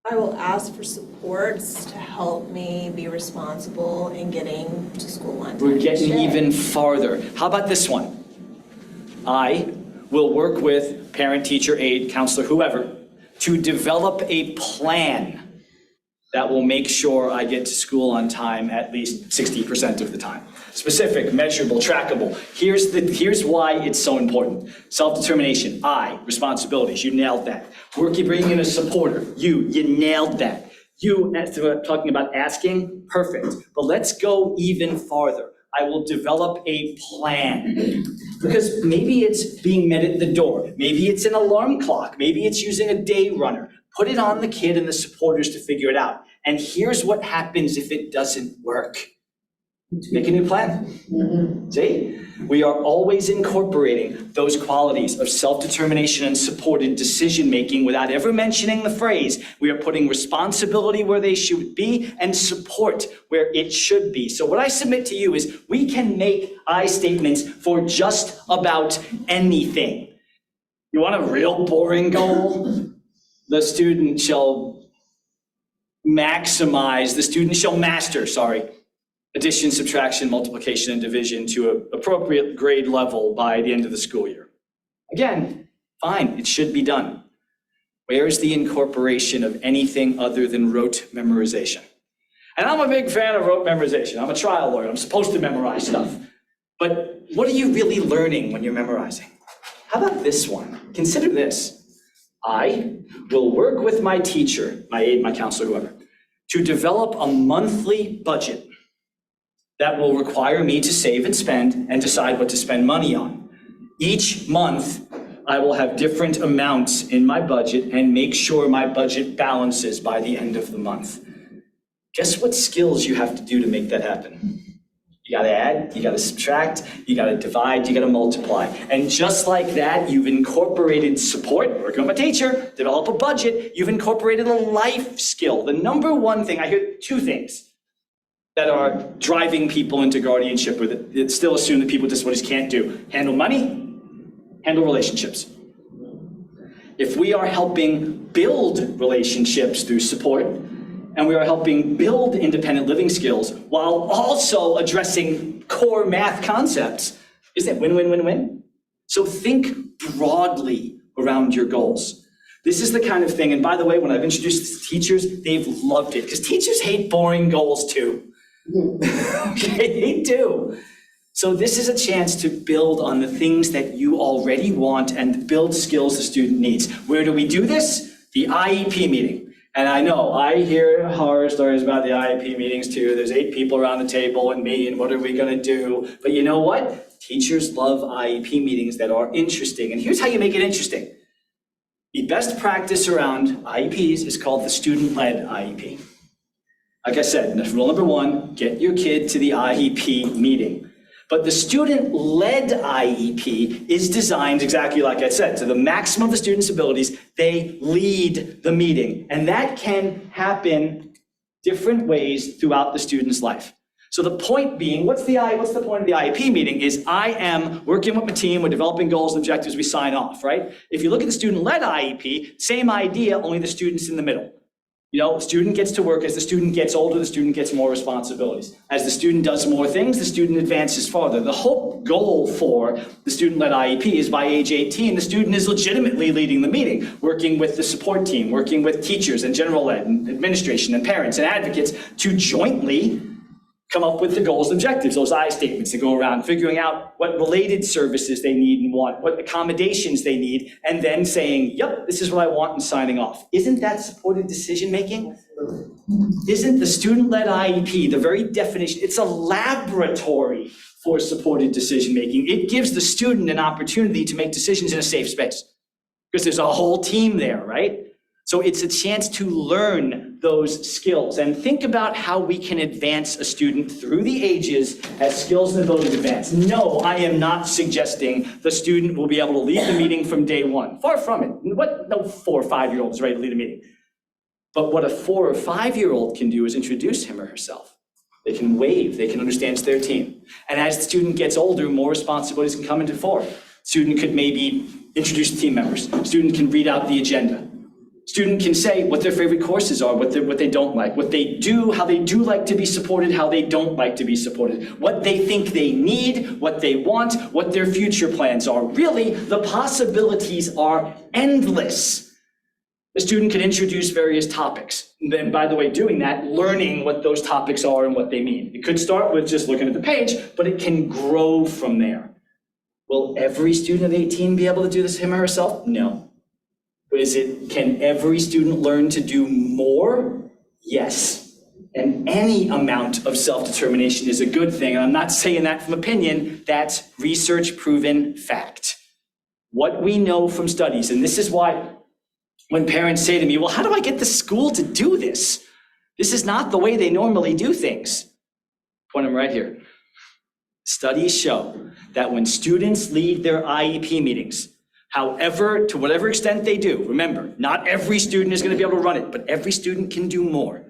I will ask for supports to help me be responsible in getting to school on time. We're getting even farther. How about this one? I will work with parent, teacher, aide, counselor, whoever, to develop a plan that will make sure I get to school on time at least 60% of the time. Specific, measurable, trackable. Here's why it's so important. Self-determination, I, responsibilities, you nailed that. Bringing in a supporter, you nailed that. You, talking about asking, perfect. But let's go even farther. I will develop a plan. Because maybe it's being met at the door. Maybe it's an alarm clock. Maybe it's using a day runner. Put it on the kid and the supporters to figure it out. And here's what happens if it doesn't work. Make a new plan. See? We are always incorporating those qualities of self-determination and supported decision-making without ever mentioning the phrase. We are putting responsibility where they should be and support where it should be. So what I submit to you is we can make I statements for just about anything. You want a real boring goal? The student shall maximize, the student shall master, addition, subtraction, multiplication, and division to an appropriate grade level by the end of the school year. Again, fine, it should be done. Where is the incorporation of anything other than rote memorization? And I'm a big fan of rote memorization. I'm a trial lawyer. I'm supposed to memorize stuff. But what are you really learning when you're memorizing? How about this one? Consider this. I will work with my teacher, my aide, my counselor, whoever, to develop a monthly budget that will require me to save and spend and decide what to spend money on. Each month, I will have different amounts in my budget and make sure my budget balances by the end of the month. Guess what skills you have to do to make that happen? You gotta add, you gotta subtract, you gotta divide, you gotta multiply. And just like that, you've incorporated support, working with a teacher, develop a budget, you've incorporated a life skill. The number one thing, I hear two things that are driving people into guardianship, or that still assume that people with disabilities can't do. Handle money, handle relationships. If we are helping build relationships through support, and we are helping build independent living skills while also addressing core math concepts, isn't it win-win-win-win? So think broadly around your goals. This is the kind of thing, and by the way, when I've introduced this to teachers, they've loved it, because teachers hate boring goals too. Okay, they do. So this is a chance to build on the things that you already want and build skills the student needs. Where do we do this? The IEP meeting. And I know, I hear horror stories about the IEP meetings too. There's 8 people around the table and me, and what are we gonna do? But you know what? Teachers love IEP meetings that are interesting. And here's how you make it interesting. The best practice around IEPs is called the student-led IEP. Like I said, that's rule number 1, get your kid to the IEP meeting. But the student-led IEP is designed exactly like I said, to the maximum of the student's abilities, they lead the meeting. And that can happen different ways throughout the student's life. So the point being, what's the point of the IEP meeting is I am working with my team, we're developing goals and objectives, we sign off, right? If you look at the student-led IEP, same idea, only the student's in the middle. You know, student gets to work. As the student gets older, the student gets more responsibilities. As the student does more things, the student advances farther. The whole goal for the student-led IEP is by age 18, the student is legitimately leading the meeting, working with the support team, working with teachers and general ed and administration and parents and advocates to jointly come up with the goals and objectives, those I statements that go around, figuring out what related services they need and want, what accommodations they need, and then saying, yep, this is what I want, and signing off. Isn't that supported decision-making? Isn't the student-led IEP, the very definition, it's a laboratory for supported decision-making. It gives the student an opportunity to make decisions in a safe space, because there's a whole team there, right? So it's a chance to learn those skills and think about how we can advance a student through the ages as skills and abilities advance. No, I am not suggesting the student will be able to lead the meeting from day one. Far from it. No 4 or 5-year-old is ready to lead a meeting. But what a 4 or 5-year-old can do is introduce him or herself. They can wave, they can understand it's their team. And as the student gets older, more responsibilities can come into fore. Student could maybe introduce team members. Student can read out the agenda. Student can say what their favorite courses are, what they don't like, what they do, how they do like to be supported, how they don't like to be supported, what they think they need, what they want, what their future plans are. Really, the possibilities are endless. The student can introduce various topics. And then, by the way, doing that, learning what those topics are and what they mean. It could start with just looking at the page, but it can grow from there. Will every student of 18 be able to do this him or herself? No. Can every student learn to do more? Yes. And any amount of self-determination is a good thing. And I'm not saying that from opinion, that's research-proven fact. What we know from studies, and this is why when parents say to me, well, how do I get the school to do this? This is not the way they normally do things. Point them right here. Studies show that when students lead their IEP meetings, however, to whatever extent they do, remember, not every student is going to be able to run it, but every student can do more.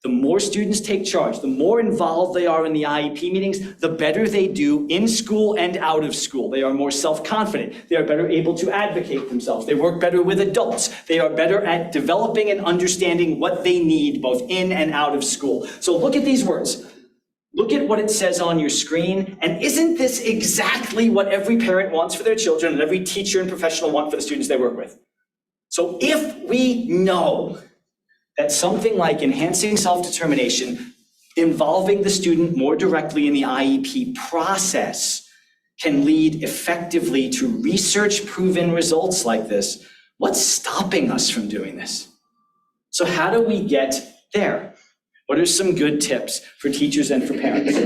The more students take charge, the more involved they are in the IEP meetings, the better they do in school and out of school. They are more self-confident. They are better able to advocate themselves. They work better with adults. They are better at developing and understanding what they need both in and out of school. So look at these words. Look at what it says on your screen. And isn't this exactly what every parent wants for their children and every teacher and professional want for the students they work with? So if we know that something like enhancing self-determination, involving the student more directly in the IEP process, can lead effectively to research-proven results like this, what's stopping us from doing this? So how do we get there? What are some good tips for teachers and for parents?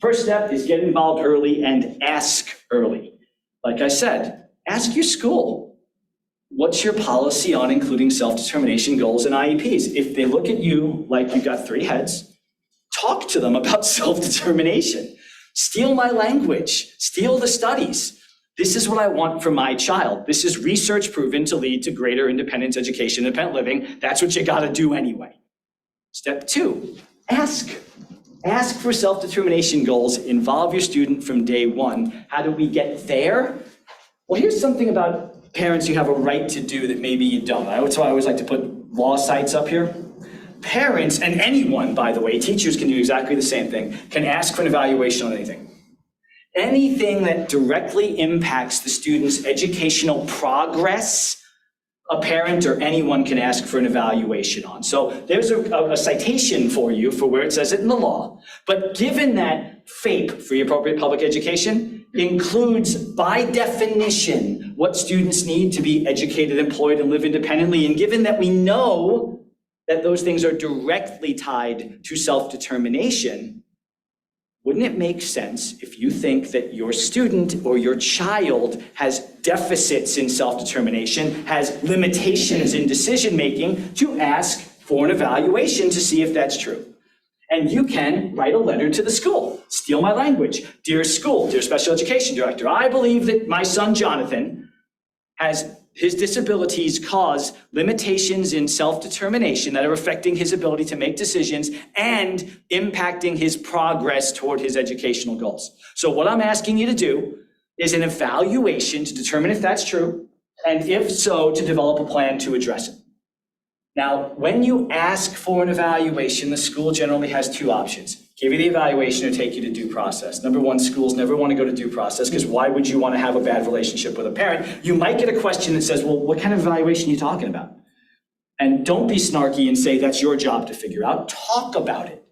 First step is get involved early and ask early. Like I said, ask your school. What's your policy on including self-determination goals in IEPs? If they look at you like you've got three heads, talk to them about self-determination. Steal my language, steal the studies. This is what I want for my child. This is research proven to lead to greater independence, education, independent living. That's what you gotta do anyway. Step two, ask. Ask for self-determination goals, involve your student from day one. How do we get there? Well, here's something about parents you have a right to do that maybe you don't. That's why I always like to put law sites up here. Parents, and anyone, by the way, teachers can do exactly the same thing, can ask for an evaluation on anything. Anything that directly impacts the student's educational progress, a parent or anyone can ask for an evaluation on. So there's a citation for you for where it says it in the law. But given that FAPE, free appropriate public education, includes by definition what students need to be educated, employed, and live independently, and given that we know that those things are directly tied to self-determination, wouldn't it make sense if you think that your student or your child has deficits in self-determination, has limitations in decision-making, to ask for an evaluation to see if that's true? And you can write a letter to the school. Steal my language. Dear school, dear special education director, I believe that my son Jonathan has his disabilities cause limitations in self-determination that are affecting his ability to make decisions and impacting his progress toward his educational goals. So what I'm asking you to do is an evaluation to determine if that's true, and if so, to develop a plan to address it. Now, when you ask for an evaluation, the school generally has two options. Give you the evaluation or take you to due process. Number one, schools never want to go to due process because why would you want to have a bad relationship with a parent? You might get a question that says, well, what kind of evaluation are you talking about? And don't be snarky and say that's your job to figure out. Talk about it.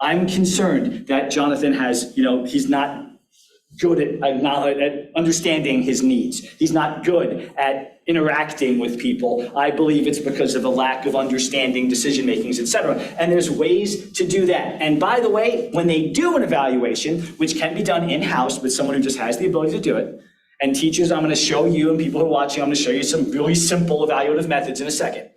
I'm concerned that Jonathan has, he's not good at understanding his needs. He's not good at interacting with people. I believe it's because of a lack of understanding decision makings, et cetera. And there's ways to do that. And by the way, when they do an evaluation, which can be done in-house with someone who just has the ability to do it, and teachers, I'm going to show you, and people who are watching, I'm going to show you some really simple evaluative methods in a second.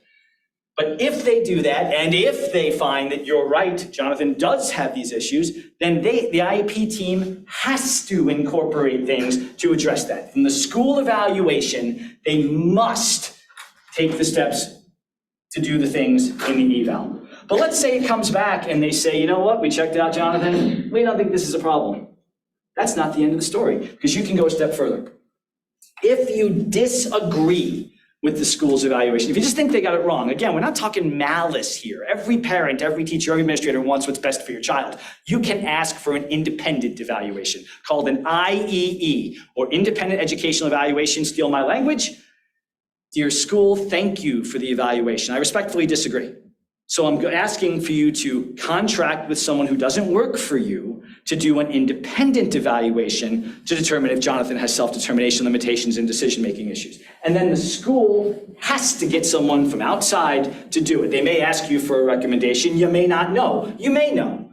But if they do that, and if they find that you're right, Jonathan does have these issues, then the IEP team has to incorporate things to address that. In the school evaluation, they must take the steps to do the things in the eval. But let's say it comes back and they say, you know what, we checked it out, Jonathan, we don't think this is a problem. That's not the end of the story, because you can go a step further. If you disagree with the school's evaluation, if you just think they got it wrong, again, we're not talking malice here. Every parent, every teacher, every administrator wants what's best for your child. You can ask for an independent evaluation called an IEE, or Independent Educational Evaluation. Steal my language. Dear school, thank you for the evaluation. I respectfully disagree. So I'm asking for you to contract with someone who doesn't work for you to do an independent evaluation to determine if Jonathan has self-determination limitations and decision-making issues. And then the school has to get someone from outside to do it. They may ask you for a recommendation. You may not know. You may know.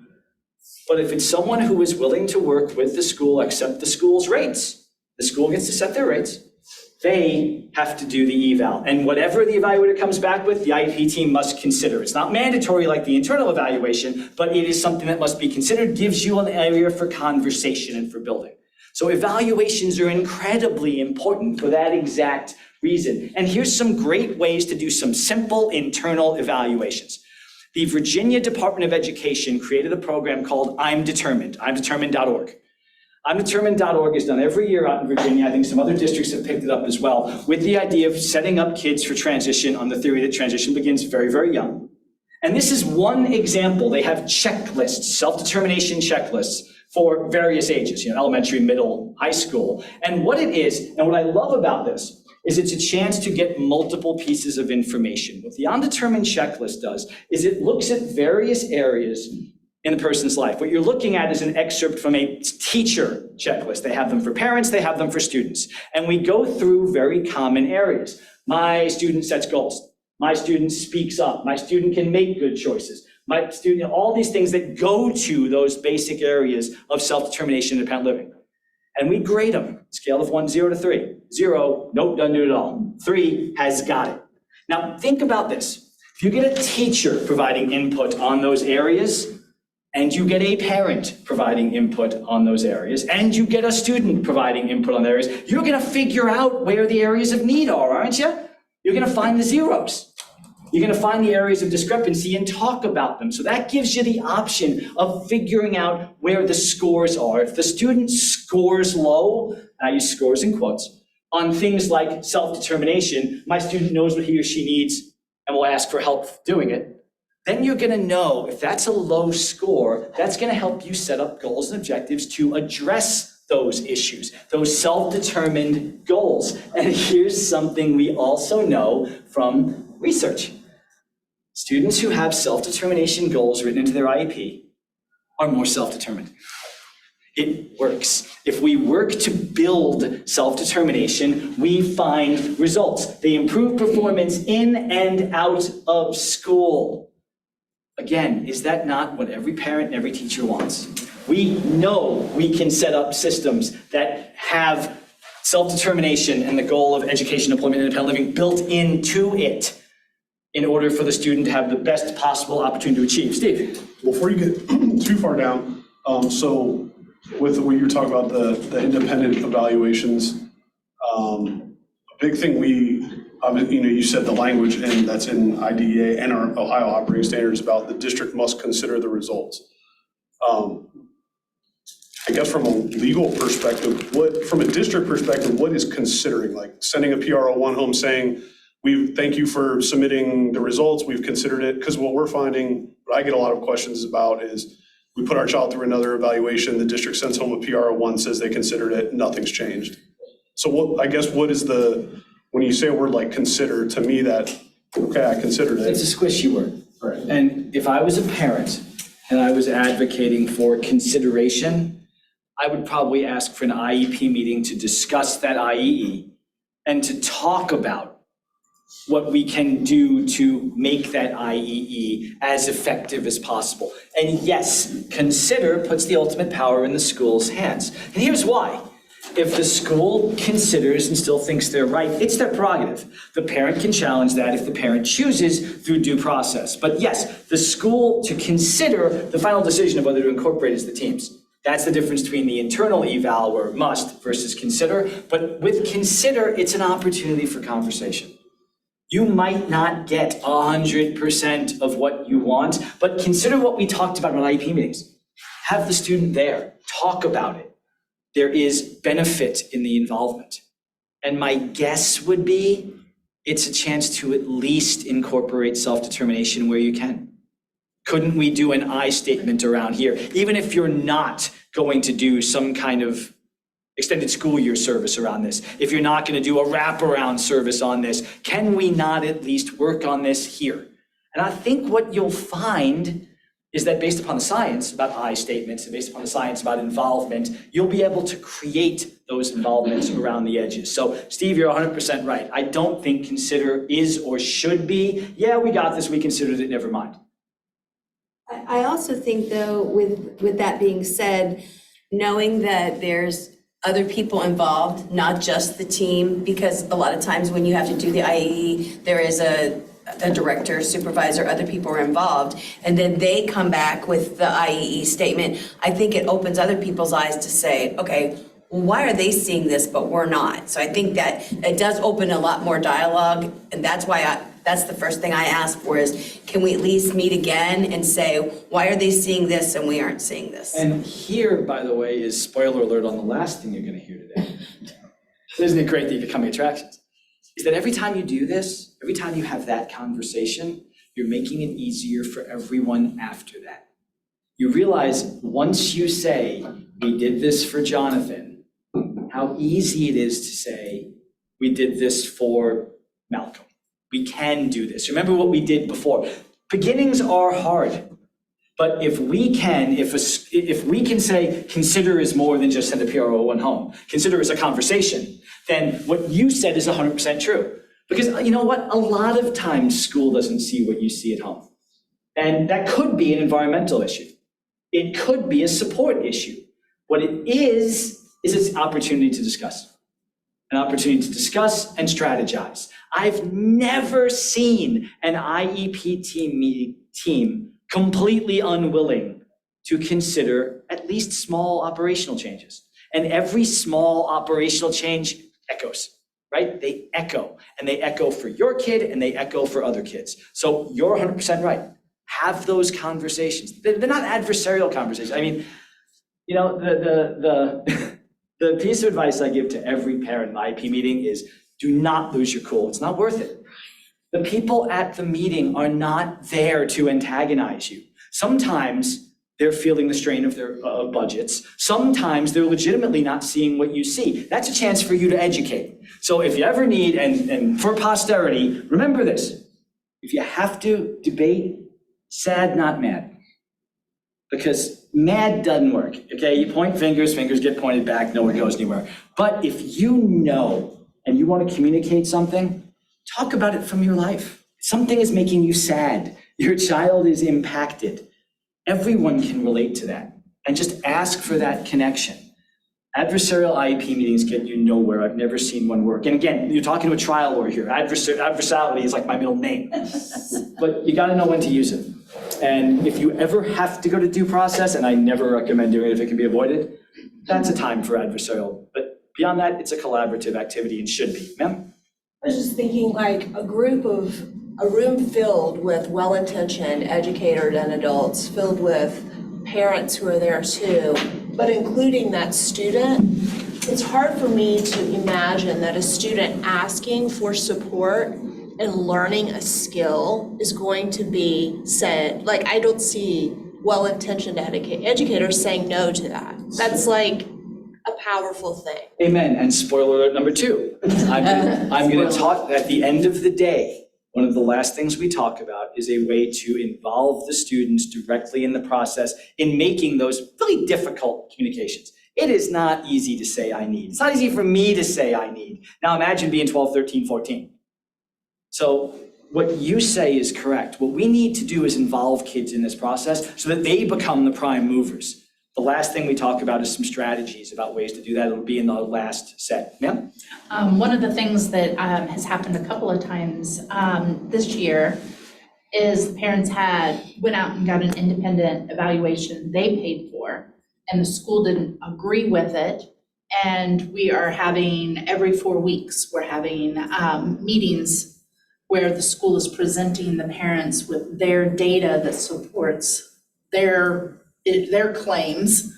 But if it's someone who is willing to work with the school, accept the school's rates, the school gets to set their rates, they have to do the eval. And whatever the evaluator comes back with, the IEP team must consider. It's not mandatory like the internal evaluation, but it is something that must be considered, gives you an area for conversation and for building. So evaluations are incredibly important for that exact reason. And here's some great ways to do some simple internal evaluations. the Virginia Department of Education created a program called I'm Determined, imdetermined.org. imdetermined.org is done every year out in Virginia. I think some other districts have picked it up as well, with the idea of setting up kids for transition on the theory that transition begins very, very young. And this is one example. They have checklists, self-determination checklists for various ages, elementary, middle, high school. And what it is, and what I love about this, is it's a chance to get multiple pieces of information. What the undetermined checklist does is it looks at various areas in a person's life. What you're looking at is an excerpt from a teacher checklist. They have them for parents, they have them for students. And we go through very common areas. My student sets goals. My student speaks up. My student can make good choices. My student, all these things that go to those basic areas of self-determination and independent living. And we grade them, scale of 1, 0 to 3. 0, nope, doesn't do it at all. 3 has got it. Now, think about this. If you get a teacher providing input on those areas, and you get a parent providing input on those areas, and you get a student providing input on areas, you're gonna figure out where the areas of need are, aren't you? You're gonna find the zeros. You're gonna find the areas of discrepancy and talk about them. So that gives you the option of figuring out where the scores are. If the student scores low, and I use scores in quotes, on things like self-determination, my student knows what he or she needs and will ask for help doing it, then you're gonna know if that's a low score, that's gonna help you set up goals and objectives to address those issues, those self-determined goals. And here's something we also know from research. Students who have self-determination goals written into their IEP are more self-determined. It works. If we work to build self-determination, we find results. They improve performance in and out of school. Again, is that not what every parent and every teacher wants? We know we can set up systems that have self-determination and the goal of education, employment, and independent living built into it in order for the student to have the best possible opportunity to achieve. Steve? Before you get too far down, so with what you're talking about, the independent evaluations, a big thing you said the language, and that's in IDEA and our Ohio operating standards about the district must consider the results. I guess from a legal perspective, from a district perspective, what is considering? Like sending a PRO1 home saying, thank you for submitting the results, we've considered it. Because what we're finding, what I get a lot of questions about is, we put our child through another evaluation, the district sends home a PRO1, says they considered it, nothing's changed. So what is when you say a word like consider, to me that, okay, I considered it. It's a squishy word. Right. And if I was a parent and I was advocating for consideration, I would probably ask for an IEP meeting to discuss that IEE and to talk about what we can do to make that IEE as effective as possible. And yes, consider puts the ultimate power in the school's hands. And here's why. If the school considers and still thinks they're right, it's their prerogative. The parent can challenge that if the parent chooses through due process. But yes, the school to consider the final decision of whether to incorporate is the team's. That's the difference between the internal eval where must versus consider. But with consider, it's an opportunity for conversation. You might not get 100% of what you want, but consider what we talked about in IEP meetings. Have the student there, talk about it. There is benefit in the involvement. And my guess would be it's a chance to at least incorporate self-determination where you can. Couldn't we do an I statement around here? Even if you're not going to do some kind of extended school year service around this, if you're not going to do a wraparound service on this, can we not at least work on this here? And I think what you'll find is that based upon the science about I statements and based upon the science about involvement, you'll be able to create those involvements around the edges. So Steve, you're 100% right. I don't think consider is or should be, yeah, we got this, we considered it, never mind. I also think though, with that being said, knowing that there's other people involved, not just the team, because a lot of times when you have to do the IAE, there is a director, supervisor, other people are involved, and then they come back with the IEE statement. I think it opens other people's eyes to say, okay, why are they seeing this but we're not? So I think that it does open a lot more dialogue, and that's why That's the first thing I ask for is, can we at least meet again and say, why are they seeing this and we aren't seeing this? And here, by the way, is spoiler alert on the last thing you're going to hear today. Isn't it great that you become attractions? Is that every time you do this, every time you have that conversation, you're making it easier for everyone after that. You realize once you say, we did this for Jonathan, how easy it is to say, we did this for Malcolm. We can do this. Remember what we did before. Beginnings are hard, but if we can say, consider is more than just send a PRO and home, consider is a conversation, then what you said is 100% true. Because you know what? A lot of times school doesn't see what you see at home. And that could be an environmental issue. It could be a support issue. What it is it's an opportunity to discuss. An opportunity to discuss and strategize. I've never seen an IEP team completely unwilling to consider at least small operational changes. And every small operational change echoes, right? They echo, and they echo for your kid and they echo for other kids. So you're 100% right. Have those conversations. They're not adversarial conversations. I mean, you know, the piece of advice I give to every parent in the IEP meeting is do not lose your cool. It's not worth it. The people at the meeting are not there to antagonize you. Sometimes they're feeling the strain of their budgets. Sometimes they're legitimately not seeing what you see. That's a chance for you to educate. So if you ever need, and for posterity, remember this. If you have to debate, sad, not mad. Because mad doesn't work, okay? You point fingers, fingers get pointed back, no one goes anywhere. But if you know and you want to communicate something, talk about it from your life. Something is making you sad. Your child is impacted. Everyone can relate to that. And just ask for that connection. Adversarial IEP meetings get you nowhere. I've never seen one work. And again, you're talking to a trial lawyer here. Adversariality is like my middle name. But you got to know when to use it. And if you ever have to go to due process, and I never recommend doing it if it can be avoided, that's a time for adversarial. But beyond that, it's a collaborative activity and should be. Ma'am? I was just thinking like a room filled with well-intentioned educators and adults, filled with parents who are there too, but including that student. It's hard for me to imagine that a student asking for support and learning a skill is going to be said, like I don't see well-intentioned educators saying no to that. That's like a powerful thing. Amen. And spoiler alert number 2. I'm going to talk at the end of the day. One of the last things we talk about is a way to involve the students directly in the process in making those really difficult communications. It is not easy to say I need. It's not easy for me to say I need. Now imagine being 12, 13, 14. So what you say is correct. What we need to do is involve kids in this process so that they become the prime movers. The last thing we talk about is some strategies about ways to do that. It'll be in the last set. Ma'am? One of the things that has happened a couple of times this year is the parents went out and got an independent evaluation they paid for, and the school didn't agree with it. And we are having, every 4 weeks, we're having meetings where the school is presenting the parents with their data that supports their claims,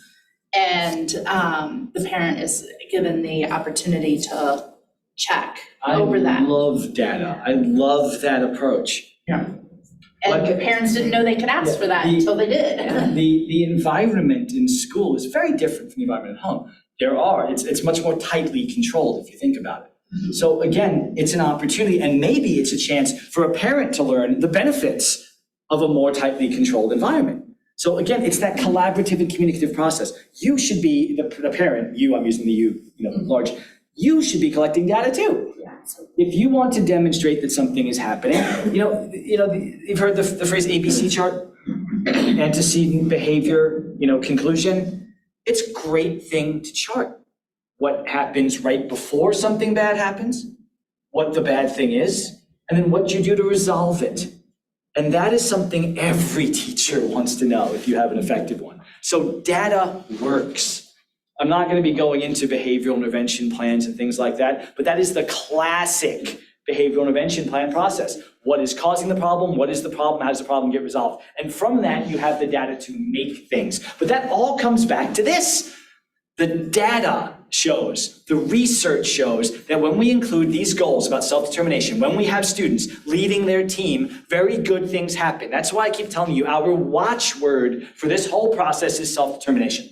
and the parent is given the opportunity to check over that. I love data. I love that approach. Yeah. And the parents didn't know they could ask for that until they did. The environment in school is very different from the environment at home. It's much more tightly controlled if you think about it. Mm-hmm. So again, it's an opportunity, and maybe it's a chance for a parent to learn the benefits of a more tightly controlled environment. So again, it's that collaborative and communicative process. You should be the parent, I'm using the you, large, you should be collecting data too. If you want to demonstrate that something is happening, you've heard the phrase ABC chart, antecedent behavior, conclusion. It's a great thing to chart. What happens right before something bad happens, what the bad thing is, and then what you do to resolve it. And that is something every teacher wants to know if you have an effective one. So data works. I'm not going to be going into behavioral intervention plans and things like that, but that is the classic behavioral intervention plan process. What is causing the problem? What is the problem? How does the problem get resolved? And from that, you have the data to make things. But that all comes back to this. The data shows, the research shows that when we include these goals about self-determination, when we have students leading their team, very good things happen. That's why I keep telling you, our watchword for this whole process is self-determination,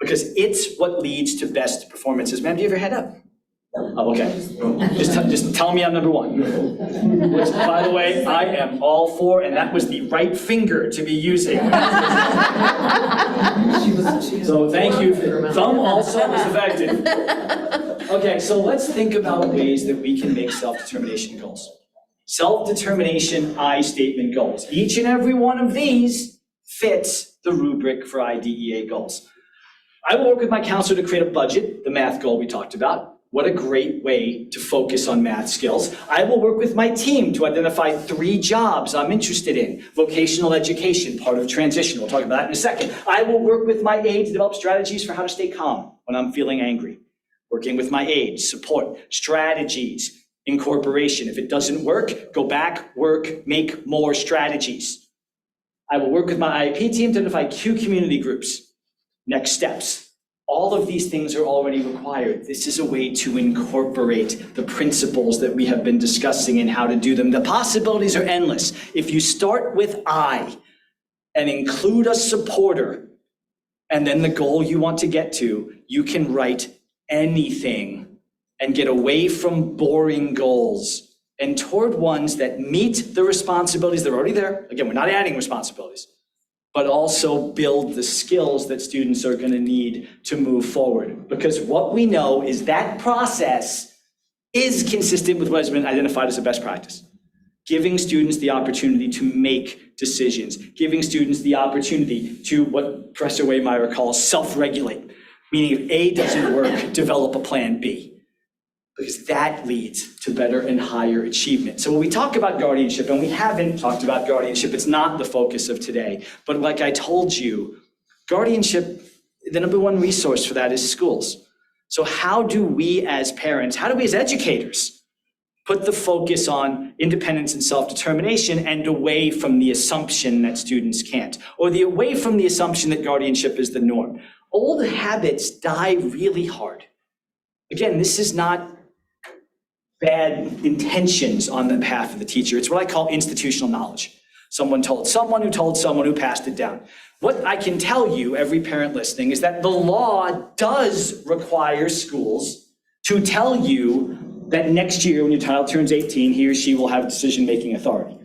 because it's what leads to best performances. Ma'am, do you have your head up? Oh, okay. Just tell me I'm number one. Which, by the way, I am all for, and that was the right finger to be using. So thank you. Thumb also was effective. Okay, so let's think about ways that we can make self-determination goals. Self-determination I statement goals. Each and every one of these fits the rubric for IDEA goals. I will work with my counselor to create a budget, the math goal we talked about. What a great way to focus on math skills. I will work with my team to identify 3 jobs I'm interested in. Vocational education, part of transition. We'll talk about that in a second. I will work with my aide to develop strategies for how to stay calm when I'm feeling angry. Working with my aide, support, strategies, incorporation. If it doesn't work, go back, work, make more strategies. I will work with my IEP team to identify key community groups. Next steps. All of these things are already required. This is a way to incorporate the principles that we have been discussing and how to do them. The possibilities are endless. If you start with I and include a supporter and then the goal you want to get to, you can write anything and get away from boring goals and toward ones that meet the responsibilities that are already there. Again, we're not adding responsibilities, but also build the skills that students are going to need to move forward. Because what we know is that process is consistent with what has been identified as a best practice. Giving students the opportunity to make decisions, giving students the opportunity to what Professor Waymeyer calls self-regulate, meaning if A doesn't work, develop a plan B. Because that leads to better and higher achievement. So when we talk about guardianship, and we haven't talked about guardianship, it's not the focus of today. But like I told you, guardianship, the number one resource for that is schools. So how do we as parents, how do we as educators put the focus on independence and self-determination and away from the assumption that students can't, or the away from the assumption that guardianship is the norm? Old habits die really hard. Again, this is not bad intentions on the behalf of the teacher. It's what I call institutional knowledge. Someone told someone who passed it down. What I can tell you, every parent listening, is that the law does require schools to tell you that next year when your child turns 18, he or she will have decision-making authority.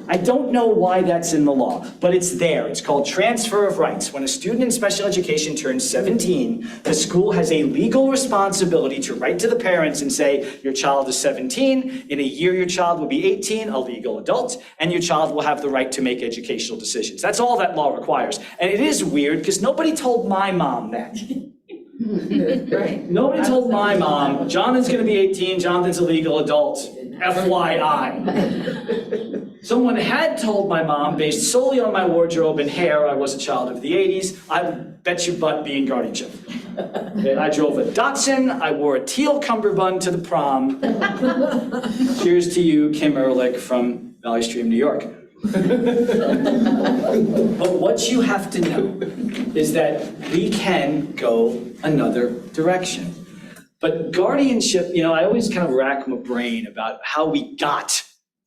I don't know why that's in the law, but it's there. It's called transfer of rights. When a student in special education turns 17, the school has a legal responsibility to write to the parents and say, your child is 17, in a year your child will be 18, a legal adult, and your child will have the right to make educational decisions. That's all that law requires. And it is weird because nobody told my mom that. Right. Nobody told my mom, Jonathan's gonna be 18, Jonathan's a legal adult, FYI. Someone had told my mom, based solely on my wardrobe and hair, I was a child of the 80s, I would bet your butt be in guardianship. Okay, I drove a Datsun, I wore a teal cummerbund to the prom. Cheers to you, Kim Ehrlich from Valley Stream, New York. But what you have to know is that we can go another direction. But guardianship, I always kind of rack my brain about how we got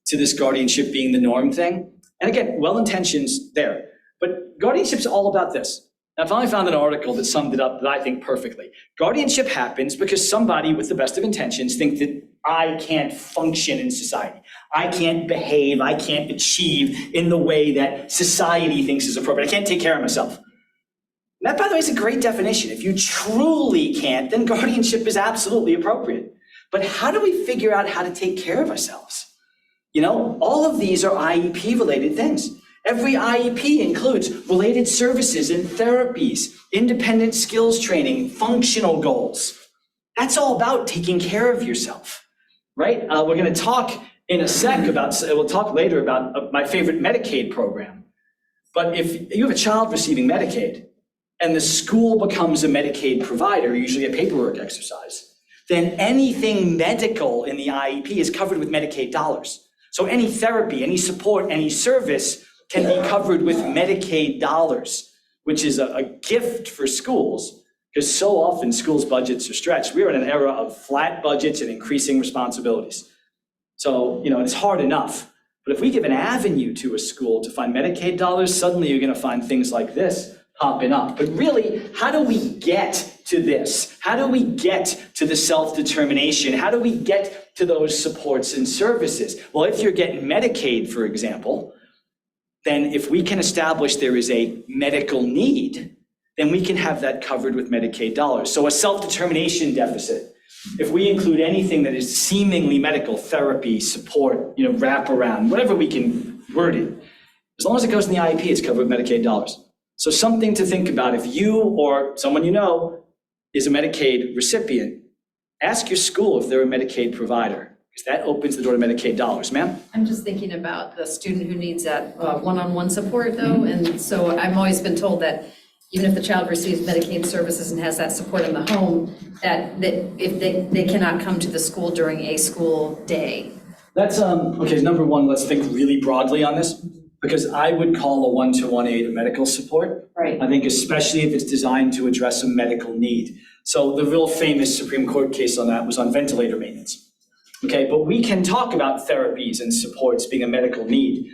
to this guardianship being the norm thing. And again, well-intentions there. But guardianship's all about this. I finally found an article that summed it up that I think perfectly. Guardianship happens because somebody with the best of intentions thinks that I can't function in society. I can't behave, I can't achieve in the way that society thinks is appropriate. I can't take care of myself. And that, by the way, is a great definition. If you truly can't, then guardianship is absolutely appropriate. But how do we figure out how to take care of ourselves? All of these are IEP-related things. Every IEP includes related services and therapies, independent skills training, functional goals. That's all about taking care of yourself, right? We're going to talk in a sec we'll talk later about my favorite Medicaid program. But if you have a child receiving Medicaid and the school becomes a Medicaid provider, usually a paperwork exercise, then anything medical in the IEP is covered with Medicaid dollars. So any therapy, any support, any service can be covered with Medicaid dollars, which is a gift for schools, because so often schools' budgets are stretched. We're in an era of flat budgets and increasing responsibilities. So, it's hard enough. But if we give an avenue to a school to find Medicaid dollars, suddenly you're going to find things like this popping up. But really, how do we get to this? How do we get to the self-determination? How do we get to those supports and services? Well, if you're getting Medicaid, for example, then if we can establish there is a medical need, then we can have that covered with Medicaid dollars. So a self-determination deficit, if we include anything that is seemingly medical, therapy, support, wraparound, whatever we can word it, as long as it goes in the IEP, it's covered with Medicaid dollars. So something to think about. If you or someone you know is a Medicaid recipient, ask your school if they're a Medicaid provider, because that opens the door to Medicaid dollars. Ma'am? I'm just thinking about the student who needs that one-on-one support though, and so I've always been told that even if the child receives Medicaid services and has that support in the home, that if they cannot come to the school during a school day. That's, okay, number one, let's think really broadly on this, because I would call a one-to-one aid a medical support. Right. I think especially if it's designed to address a medical need. So the real famous Supreme Court case on that was on ventilator maintenance. Okay, but we can talk about therapies and supports being a medical need.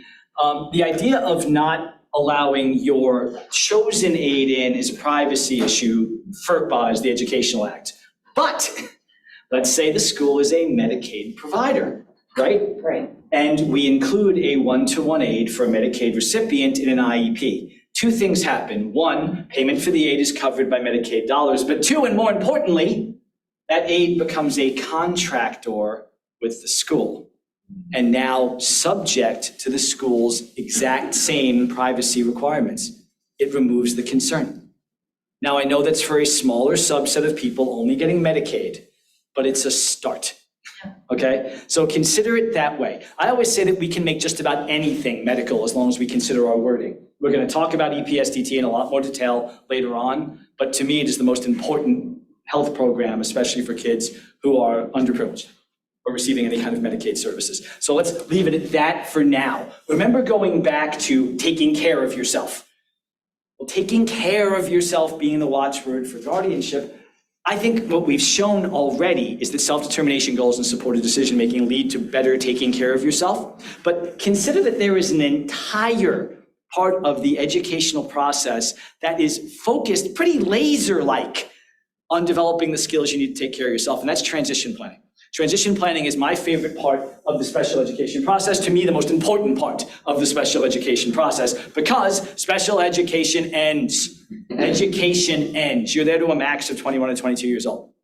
The idea of not allowing your chosen aid in is a privacy issue. FERPA is the Educational Act. But let's say the school is a Medicaid provider, right? Right. And we include a one-to-one aid for a Medicaid recipient in an IEP. Two things happen. One, payment for the aid is covered by Medicaid dollars. But two, and more importantly, that aid becomes a contractor with the school, and now subject to the school's exact same privacy requirements. It removes the concern. Now, I know that's for a smaller subset of people only getting Medicaid, but it's a start. Okay, so consider it that way. I always say that we can make just about anything medical as long as we consider our wording. We're going to talk about EPSDT in a lot more detail later on, but to me, it is the most important health program, especially for kids who are underprivileged or receiving any kind of Medicaid services. So let's leave it at that for now. Remember going back to taking care of yourself. Well, taking care of yourself being the watchword for guardianship, I think what we've shown already is that self-determination goals and supported decision-making lead to better taking care of yourself. But consider that there is an entire part of the educational process that is focused pretty laser-like on developing the skills you need to take care of yourself, and that's transition planning. Transition planning is my favorite part of the special education process. To me, the most important part of the special education process, because special education ends. Education ends. You're there to a max of 21 to 22 years old.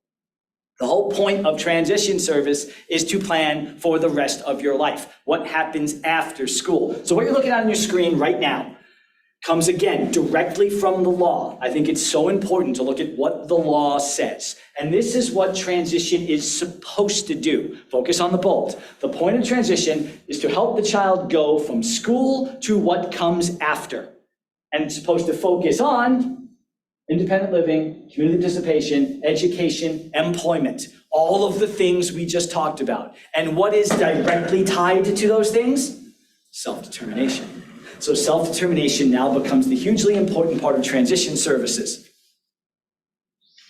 The whole point of transition service is to plan for the rest of your life. What happens after school? So what you're looking at on your screen right now comes again directly from the law. I think it's so important to look at what the law says. And this is what transition is supposed to do. Focus on the bold. The point of transition is to help the child go from school to what comes after. And it's supposed to focus on independent living, community participation, education, employment, all of the things we just talked about. And what is directly tied to those things? Self-determination. So self-determination now becomes the hugely important part of transition services.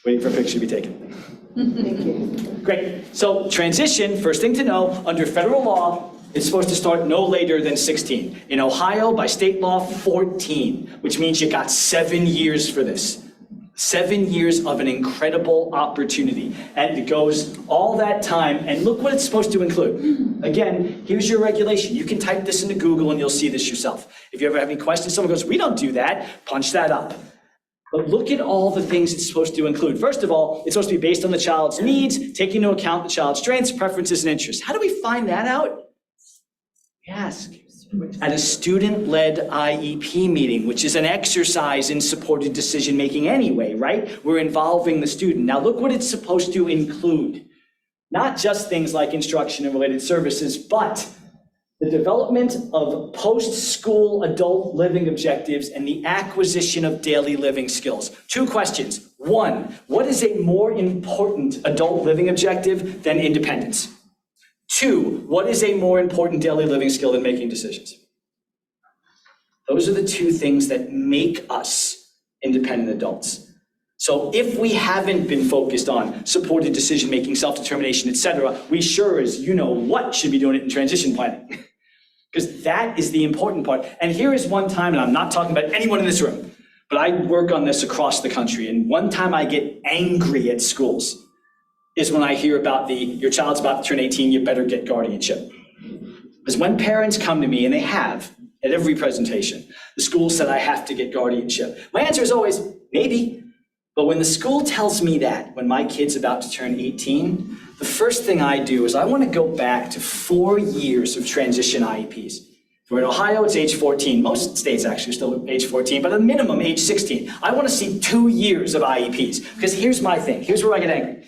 Waiting for a picture to be taken. Thank you. Great. So transition, first thing to know, under federal law, it's supposed to start no later than 16. In Ohio, by state law, 14, which means you got 7 years for this. 7 years of an incredible opportunity. And it goes all that time, and look what it's supposed to include. Again, here's your regulation. You can type this into Google and you'll see this yourself. If you ever have any questions, someone goes, we don't do that, punch that up. But look at all the things it's supposed to include. First of all, it's supposed to be based on the child's needs, taking into account the child's strengths, preferences, and interests. How do we find that out? We ask. At a student-led IEP meeting, which is an exercise in supported decision-making anyway, right? We're involving the student. Now look what it's supposed to include. Not just things like instruction and related services, but the development of post-school adult living objectives and the acquisition of daily living skills. 2 questions. 1, what is a more important adult living objective than independence? 2, what is a more important daily living skill than making decisions? Those are the 2 things that make us independent adults. So if we haven't been focused on supported decision-making, self-determination, etc., we sure as you know what should be doing it in transition planning. Because that is the important part. And here is one time, and I'm not talking about anyone in this room, but I work on this across the country, and one time I get angry at schools is when I hear about your child's about to turn 18, you better get guardianship. Because when parents come to me, and they have, at every presentation, the school said I have to get guardianship. My answer is always, maybe. But when the school tells me that, when my kid's about to turn 18, the first thing I do is I want to go back to 4 years of transition IEPs. If we're in Ohio, it's age 14. Most states actually are still age 14, but at a minimum, age 16. I want to see 2 years of IEPs, because here's my thing. Here's where I get angry.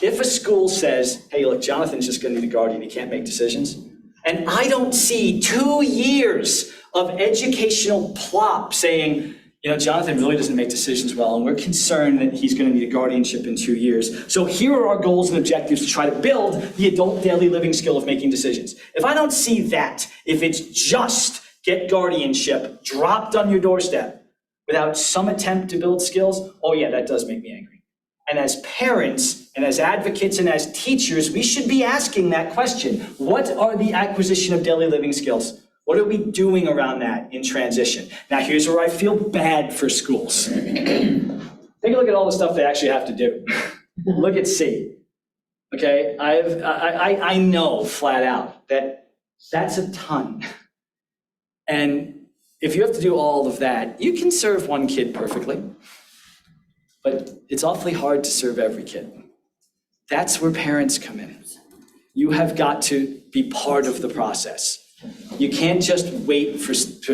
If a school says, hey, look, Jonathan's just going to need a guardian, he can't make decisions, and I don't see 2 years of educational plop saying, you know, Jonathan really doesn't make decisions well, and we're concerned that he's going to need a guardianship in 2 years. So here are our goals and objectives to try to build the adult daily living skill of making decisions. If I don't see that, if it's just get guardianship dropped on your doorstep without some attempt to build skills, oh yeah, that does make me angry. And as parents and as advocates and as teachers, we should be asking that question. What are the acquisition of daily living skills? What are we doing around that in transition? Now, here's where I feel bad for schools. Take a look at all the stuff they actually have to do. Look at C. Okay, I know flat out that that's a ton. And if you have to do all of that, you can serve one kid perfectly, but it's awfully hard to serve every kid. That's where parents come in. You have got to be part of the process. You can't just wait for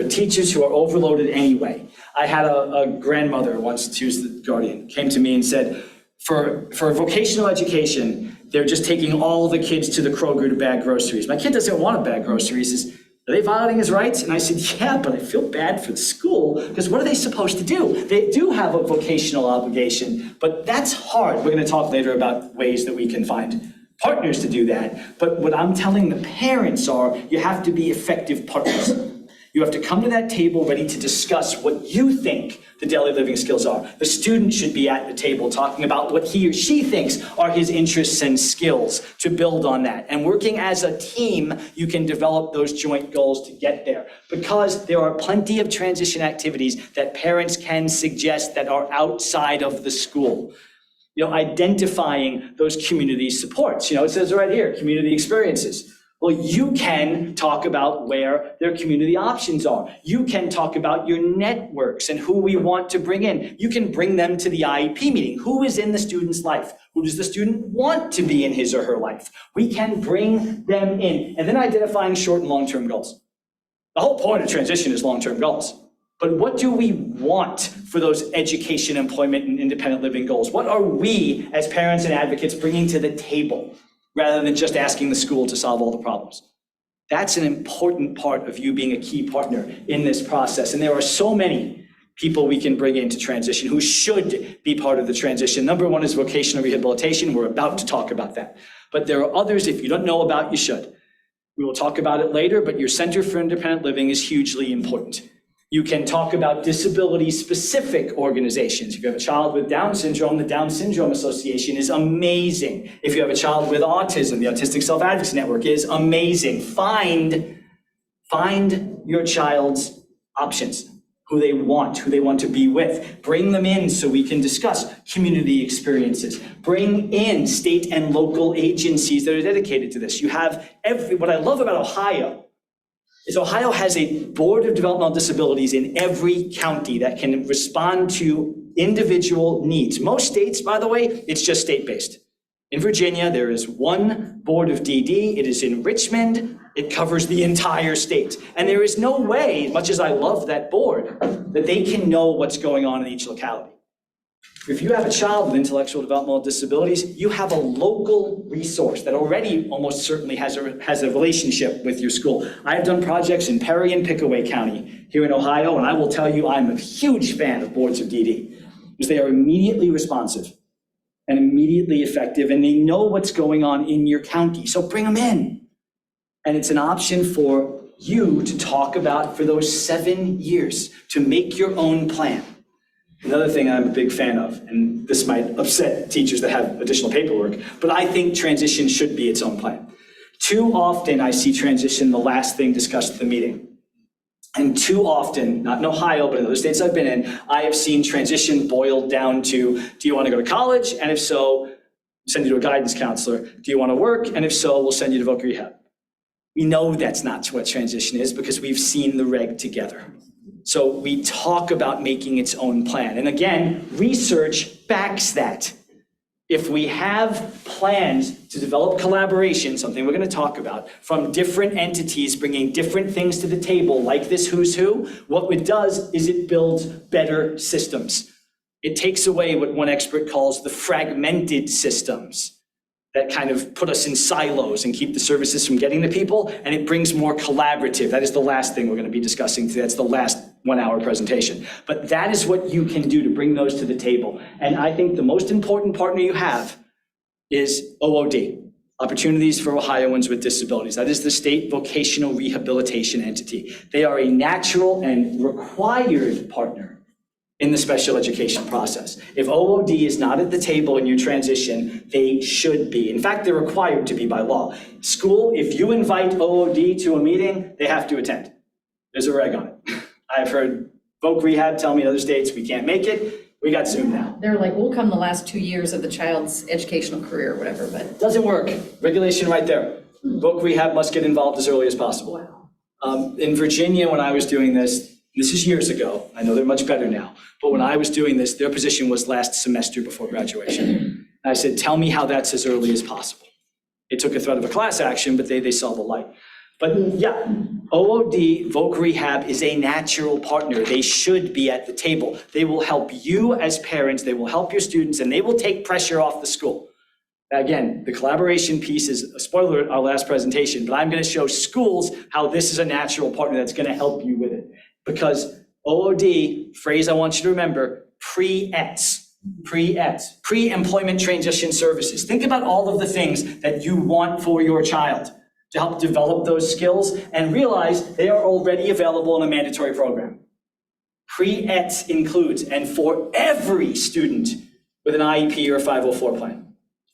teachers who are overloaded anyway. I had a grandmother once, she was the guardian, came to me and said, for vocational education, they're just taking all the kids to the Kroger to bag groceries. My kid doesn't want to bag groceries. Are they violating his rights? And I said, yeah, but I feel bad for the school, because what are they supposed to do? They do have a vocational obligation, but that's hard. We're going to talk later about ways that we can find partners to do that. But what I'm telling the parents are, you have to be effective partners. You have to come to that table ready to discuss what you think the daily living skills are. The student should be at the table talking about what he or she thinks are his interests and skills to build on that. And working as a team, you can develop those joint goals to get there. Because there are plenty of transition activities that parents can suggest that are outside of the school. You know, identifying those community supports. You know, it says right here, community experiences. Well, you can talk about where their community options are. You can talk about your networks and who we want to bring in. You can bring them to the IEP meeting. Who is in the student's life? Who does the student want to be in his or her life? We can bring them in. And then identifying short and long-term goals. The whole point of transition is long-term goals. But what do we want for those education, employment, and independent living goals? What are we, as parents and advocates, bringing to the table, rather than just asking the school to solve all the problems? That's an important part of you being a key partner in this process. And there are so many people we can bring into transition who should be part of the transition. Number one is vocational rehabilitation. We're about to talk about that. But there are others, if you don't know about, you should. We will talk about it later, but your Center for Independent Living is hugely important. You can talk about disability-specific organizations. If you have a child with Down syndrome, the Down Syndrome Association is amazing. If you have a child with autism, the Autistic Self-Advocacy Network is amazing. Find your child's options, who they want to be with. Bring them in so we can discuss community experiences. Bring in state and local agencies that are dedicated to this. You have what I love about Ohio is Ohio has a Board of Developmental Disabilities in every county that can respond to individual needs. Most states, by the way, it's just state-based. In Virginia, there is one Board of DD. It is in Richmond. It covers the entire state. And there is no way, much as I love that board, that they can know what's going on in each locality. If you have a child with intellectual developmental disabilities, you have a local resource that already almost certainly has a relationship with your school. I've done projects in Perry and Pickaway County here in Ohio, and I will tell you I'm a huge fan of boards of DD because they are immediately responsive and immediately effective, and they know what's going on in your county. So bring them in. And it's an option for you to talk about for those 7 years, to make your own plan. Another thing I'm a big fan of, and this might upset teachers that have additional paperwork, but I think transition should be its own plan. Too often I see transition the last thing discussed at the meeting. And too often, not in Ohio, but in other states I've been in, I have seen transition boiled down to, do you want to go to college? And if so, send you to a guidance counselor. Do you want to work? And if so, we'll send you to voc rehab. We know that's not what transition is because we've seen the reg together. So we talk about making its own plan. And again, research backs that. If we have plans to develop collaboration, something we're going to talk about, from different entities bringing different things to the table, like this who's who, what it does is it builds better systems. It takes away what one expert calls the fragmented systems that kind of put us in silos and keep the services from getting to people, and it brings more collaborative. That is the last thing we're going to be discussing today. That's the last 1 hour presentation. But that is what you can do to bring those to the table. And I think the most important partner you have is OOD, Opportunities for Ohioans with Disabilities. That is the state vocational rehabilitation entity. They are a natural and required partner in the special education process. If OOD is not at the table in your transition, they should be. In fact, they're required to be by law. School, if you invite OOD to a meeting, they have to attend. There's a reg on it. I've heard voc rehab tell me in other states, we can't make it. We got Zoom now. They're like, we'll come the last 2 years of the child's educational career or whatever, but. Doesn't work. Regulation right there. Voc rehab must get involved as early as possible. In Virginia, when I was doing this is years ago. I know they're much better now. But when I was doing this, their position was last semester before graduation. And I said, tell me how that's as early as possible. It took a threat of a class action, but they saw the light. But yeah, OOD, voc rehab is a natural partner. They should be at the table. They will help you as parents, they will help your students, and they will take pressure off the school. Again, the collaboration piece is a spoiler at our last presentation, but I'm going to show schools how this is a natural partner that's going to help you with it. Because OOD, phrase I want you to remember, pre-ETS, pre-employment transition services. Think about all of the things that you want for your child to help develop those skills and realize they are already available in a mandatory program. Pre-ETS includes, and for every student with an IEP or a 504 plan.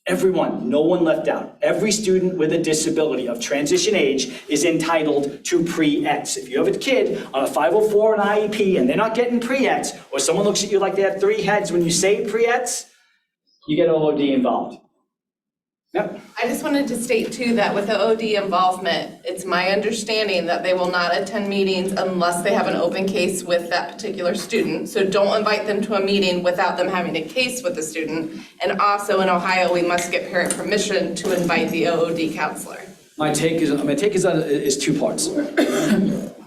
Everyone, no one left out. Every student with a disability of transition age is entitled to pre-ETS. If you have a kid on a 504 and IEP and they're not getting pre-ETS, or someone looks at you like they have 3 heads when you say pre-ETS, you get OOD involved. Yep. I just wanted to state too that with the OD involvement, it's my understanding that they will not attend meetings unless they have an open case with that particular student. So don't invite them to a meeting without them having a case with the student. And also in Ohio, we must get parent permission to invite the OOD counselor. My take is 2 parts.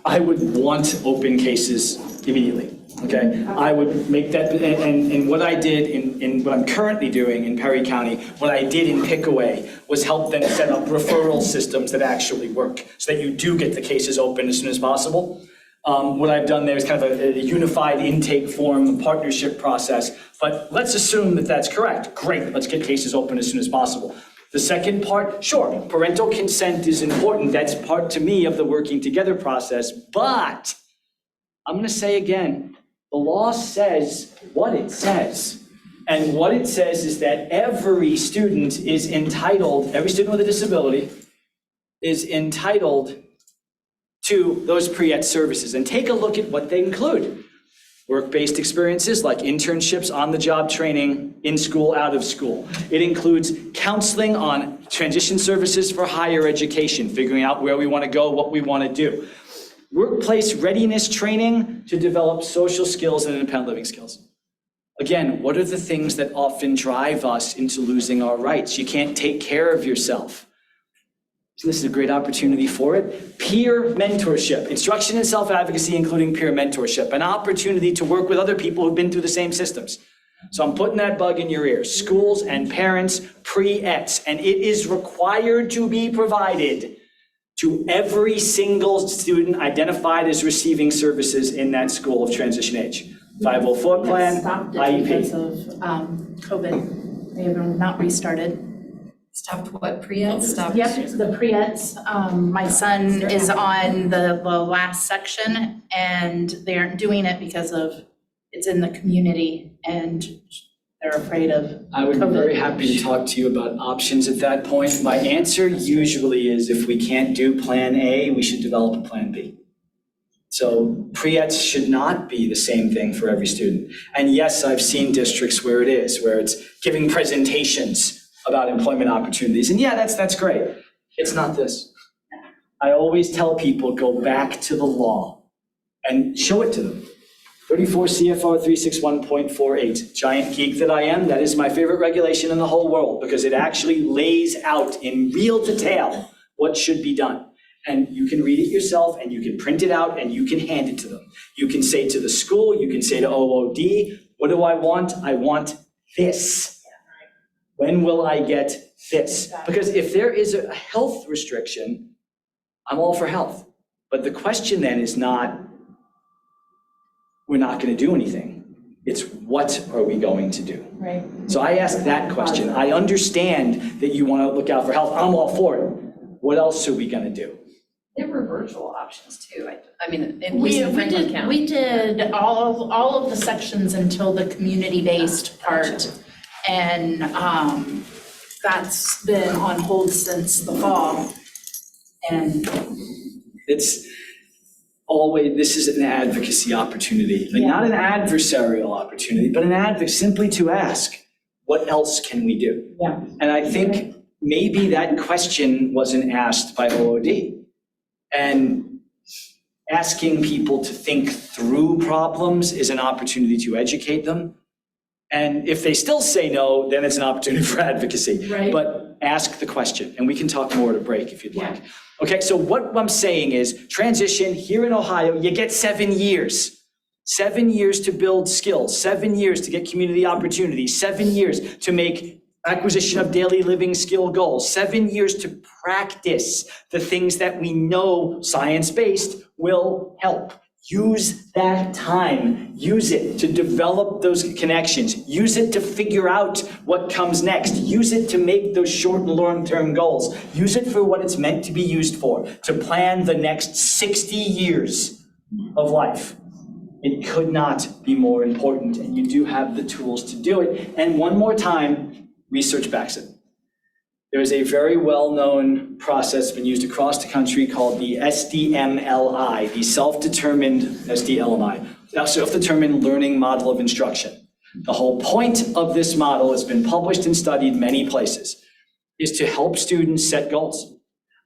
I would want open cases immediately. Okay, I would make that, and what I did in what I'm currently doing in Perry County, what I did in Pickaway was help them set up referral systems that actually work so that you do get the cases open as soon as possible. What I've done there is kind of a unified intake form, a partnership process, but let's assume that that's correct. Great, let's get cases open as soon as possible. The second part, sure, parental consent is important. That's part to me of the working together process, but I'm gonna say again, the law says what it says. And what it says is that every student is entitled, every student with a disability is entitled to those pre-ETS services. And take a look at what they include. Work-based experiences like internships, on-the-job training, in school, out of school. It includes counseling on transition services for higher education, figuring out where we want to go, what we want to do. Workplace readiness training to develop social skills and independent living skills. Again, what are the things that often drive us into losing our rights? You can't take care of yourself. So this is a great opportunity for it. Peer mentorship, instruction and self-advocacy, including peer mentorship, an opportunity to work with other people who've been through the same systems. So I'm putting that bug in your ear. Schools and parents, pre-ETS, and it is required to be provided to every single student identified as receiving services in that school of transition age. 504 plan, Stopped it because IEP. of COVID. They have not restarted. Stopped what, pre-ed? Stopped? Yep, the pre-eds. My son is on the last section and they aren't doing it because of, it's in the community and they're afraid of I would be COVID. very happy to talk to you about options at that point. My answer usually is if we can't do plan A, we should develop a plan B. So pre-ETS should not be the same thing for every student. And yes, I've seen districts where it is, where it's giving presentations about employment opportunities. And yeah, that's great. It's not this. I always tell people, go back to the law and show it to them. 34 CFR 361.48, giant geek that I am, that is my favorite regulation in the whole world because it actually lays out in real detail what should be done. And you can read it yourself and you can print it out and you can hand it to them. You can say to the school, you can say to OOD, what do I want? I want this. When will I get this? Because if there is a health restriction, I'm all for health. But the question then is not, we're not going to do anything. It's what are we going to do? Right. So I ask that question. I understand that you want to look out for health. I'm all for it. What else are we going to do? There were virtual options too. I mean, at We least in Franklin did, County. we did all of the sections until the community-based part. And that's been on hold since the fall. And It's always, this is an advocacy opportunity, like not an adversarial opportunity, but an advocate simply to ask, what else can we do? yeah, And I think maybe that question wasn't asked by OOD. And asking people to think through problems is an opportunity to educate them. And if they still say no, then it's an opportunity for advocacy. Right. But ask the question, and we can talk more at a break if you'd like. Okay, so what I'm saying is transition here in Ohio, you get 7 years. 7 years to build skills, 7 years to get community opportunities, 7 years to make acquisition of daily living skill goals, 7 years to practice the things that we know science-based will help. Use that time, use it to develop those connections, use it to figure out what comes next, use it to make those short and long-term goals, use it for what it's meant to be used for, to plan the next 60 years of life. It could not be more important, and you do have the tools to do it. And one more time, research backs it. There is a very well-known process been used across the country called the SDMLI, the self-determined SDLMI, self-determined learning model of instruction. The whole point of this model has been published and studied many places, is to help students set goals,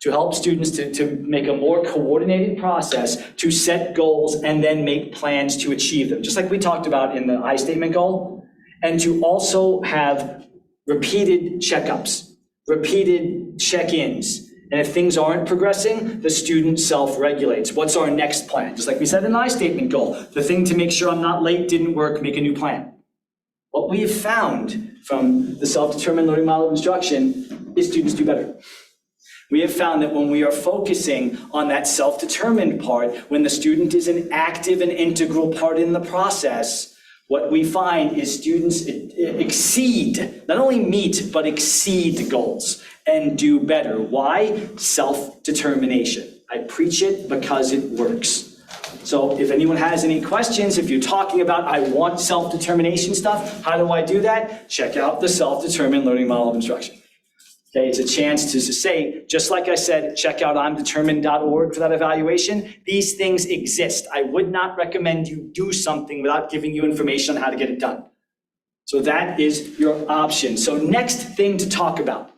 to help students to make a more coordinated process to set goals and then make plans to achieve them, just like we talked about in the I statement goal, and to also have repeated checkups, repeated check-ins. And if things aren't progressing, the student self-regulates. What's our next plan? Just like we said in the I statement goal, the thing to make sure I'm not late didn't work, make a new plan. What we have found from the self-determined learning model of instruction is students do better. We have found that when we are focusing on that self-determined part, when the student is an active and integral part in the process, what we find is students exceed, not only meet, but exceed goals and do better. Why? Self-determination. I preach it because it works. So if anyone has any questions, if you're talking about, I want self-determination stuff, how do I do that? Check out the self-determined learning model of instruction. Okay, it's a chance to say, just like I said, check out I'mDetermined.org for that evaluation. These things exist. I would not recommend you do something without giving you information on how to get it done. So that is your option. So next thing to talk about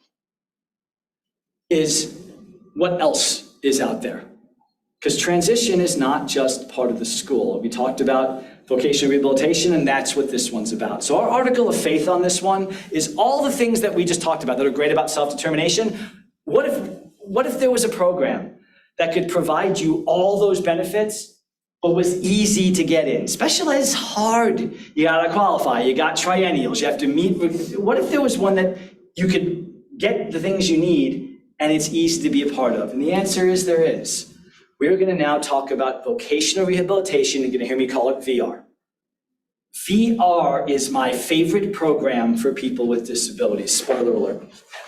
is what else is out there. Because transition is not just part of the school. We talked about vocational rehabilitation, and that's what this one's about. So our article of faith on this one is all the things that we just talked about that are great about self-determination. What if there was a program that could provide you all those benefits but was easy to get in. Special ed is hard. You gotta qualify, you got triennials, you have to meet with, what if there was one that you could get the things you need and it's easy to be a part of? And the answer is there is. We're gonna now talk about vocational rehabilitation. You're gonna hear me call it VR. VR is my favorite program for people with disabilities, spoiler alert.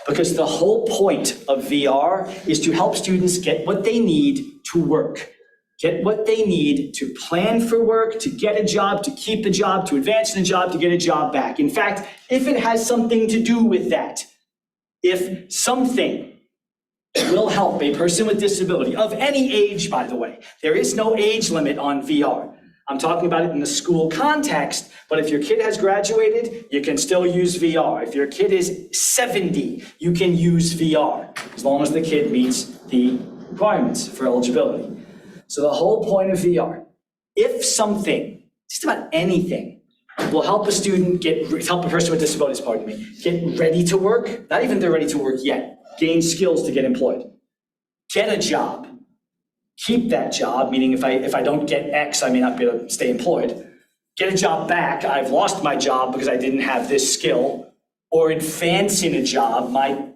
Because the whole point of VR is to help students get what they need to work. Get what they need to plan for work, to get a job, to keep a job, to advance in a job, to get a job back. In fact, if it has something to do with that, if something will help a person with disability, of any age, by the way, there is no age limit on VR. I'm talking about it in the school context, but if your kid has graduated, you can still use VR. If your kid is 70, you can use VR, as long as the kid meets the requirements for eligibility. So the whole point of VR, if something, just about anything, will help a student help a person with disabilities, get ready to work, not even they're ready to work yet, gain skills to get employed, get a job, keep that job, meaning if I don't get X, I may not be able to stay employed, get a job back, I've lost my job because I didn't have this skill, or advance in a job, my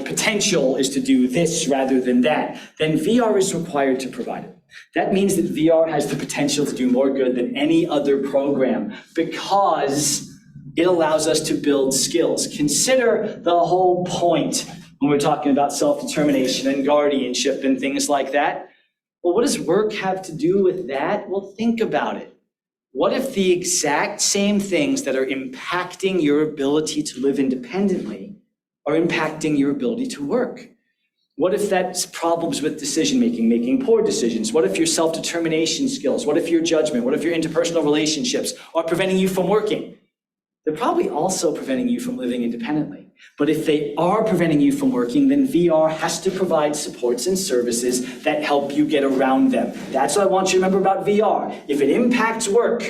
potential is to do this rather than that, then VR is required to provide it. That means that VR has the potential to do more good than any other program because it allows us to build skills. Consider the whole point when we're talking about self-determination and guardianship and things like that. Well, what does work have to do with that? Well, think about it. What if the exact same things that are impacting your ability to live independently are impacting your ability to work? What if that's problems with decision-making, making poor decisions? What if your self-determination skills? What if your judgment? What if your interpersonal relationships are preventing you from working? They're probably also preventing you from living independently. But if they are preventing you from working, then VR has to provide supports and services that help you get around them. That's what I want you to remember about VR. If it impacts work,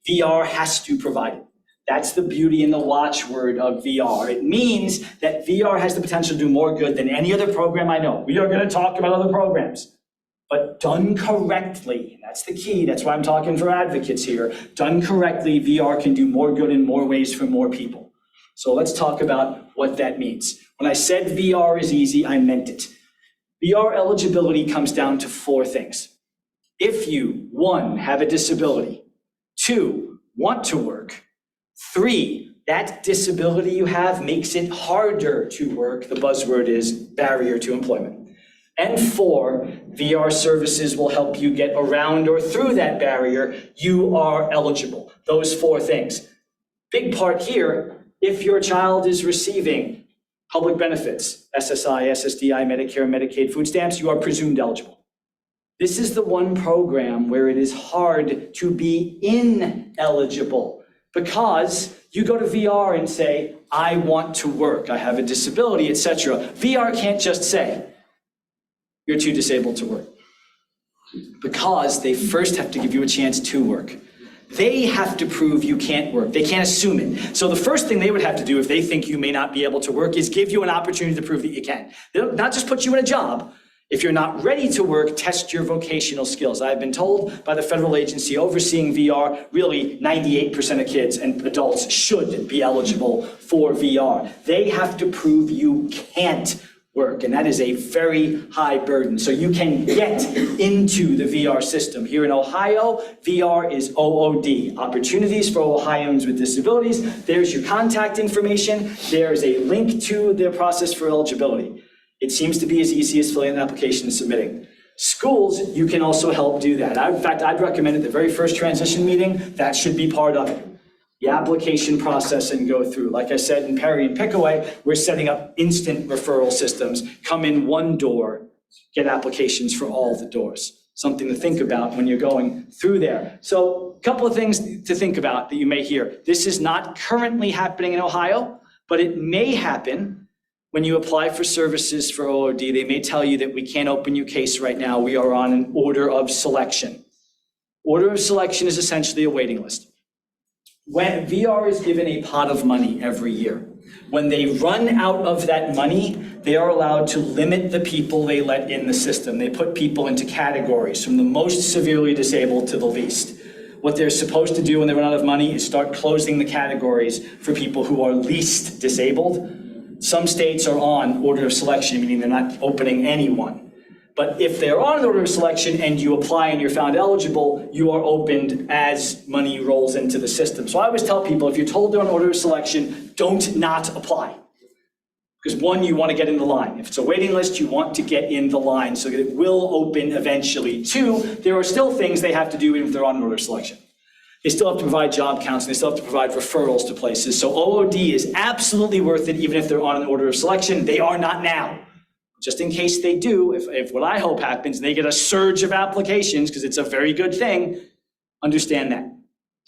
VR has to provide it. That's the beauty and the watchword of VR. It means that VR has the potential to do more good than any other program I know. We are going to talk about other programs, but done correctly, and that's the key, that's why I'm talking for advocates here, done correctly, VR can do more good in more ways for more people. So let's talk about what that means. When I said VR is easy, I meant it. VR eligibility comes down to 4 things. If you, 1, have a disability, 2, want to work, 3, that disability you have makes it harder to work. The buzzword is barrier to employment. And 4, VR services will help you get around or through that barrier. You are eligible. Those 4 things. Big part here, if your child is receiving public benefits, SSI, SSDI, Medicare, Medicaid, food stamps, you are presumed eligible. This is the one program where it is hard to be ineligible. Because you go to VR and say, I want to work, I have a disability, etc. VR can't just say, you're too disabled to work. Because they first have to give you a chance to work. They have to prove you can't work. They can't assume it. So the first thing they would have to do if they think you may not be able to work is give you an opportunity to prove that you can. They'll not just put you in a job. If you're not ready to work, test your vocational skills. I've been told by the federal agency overseeing VR, really 98% of kids and adults should be eligible for VR. They have to prove you can't work, and that is a very high burden. So you can get into the VR system. Here in Ohio, VR is OOD, Opportunities for Ohioans with Disabilities. There's your contact information. There's a link to the process for eligibility. It seems to be as easy as filling an application and submitting. Schools, you can also help do that. In fact, I'd recommend at the very first transition meeting, that should be part of it. The application process and go through. Like I said, in Perry and Pickaway, we're setting up instant referral systems. Come in one door, get applications for all the doors. Something to think about when you're going through there. So a couple of things to think about that you may hear. This is not currently happening in Ohio, but it may happen. When you apply for services for OOD, they may tell you that we can't open your case right now. We are on an order of selection. Order of selection is essentially a waiting list. When VR is given a pot of money every year, When they run out of that money, they are allowed to limit the people they let in the system. They put people into categories from the most severely disabled to the least. What they're supposed to do when they run out of money is start closing the categories for people who are least disabled. Some states are on order of selection, meaning they're not opening anyone. But if they're on order of selection and you apply and you're found eligible, you are opened as money rolls into the system. So I always tell people, if you're told they're on order of selection, don't not apply. Because one, you want to get in the line. If it's a waiting list, you want to get in the line so that it will open eventually. Two, there are still things they have to do even if they're on order of selection. They still have to provide job counseling, they still have to provide referrals to places. So OOD is absolutely worth it even if they're on an order of selection. They are not now. Just in case they do, if what I hope happens, they get a surge of applications, because it's a very good thing, understand that.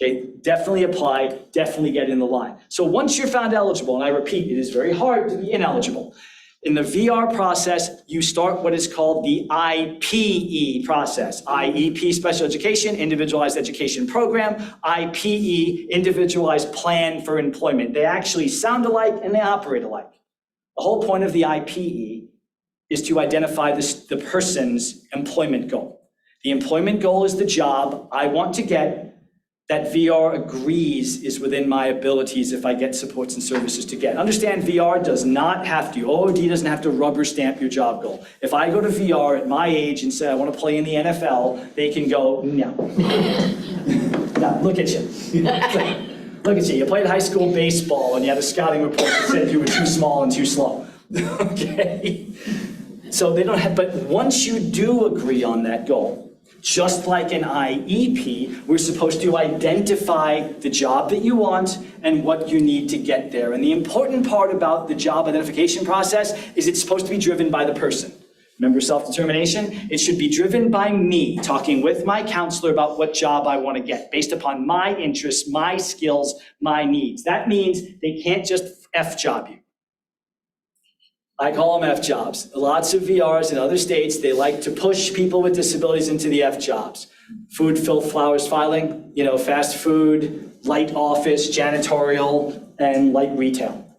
Okay, definitely apply, definitely get in the line. So once you're found eligible, and I repeat, it is very hard to be ineligible. In the VR process, you start what is called the IPE process. IEP, Special Education, Individualized Education Program. IPE, Individualized Plan for Employment. They actually sound alike and they operate alike. The whole point of the IPE is to identify the person's employment goal. The employment goal is the job I want to get that VR agrees is within my abilities if I get supports and services to get. Understand, VR does not have to, OOD doesn't have to rubber stamp your job goal. If I go to VR at my age and say I want to play in the NFL, they can go, no. No, look at you. Look at you. You played high school baseball and you had a scouting report that said you were too small and too slow. Okay? So they don't have, but once you do agree on that goal, just like an IEP, we're supposed to identify the job that you want and what you need to get there. And the important part about the job identification process is it's supposed to be driven by the person. Remember self-determination? It should be driven by me, talking with my counselor about what job I want to get, based upon my interests, my skills, my needs. That means they can't just F-job you. I call them F jobs. Lots of VRs in other states, they like to push people with disabilities into the F jobs. Food, filth, flowers, filing, fast food, light office, janitorial, and light retail.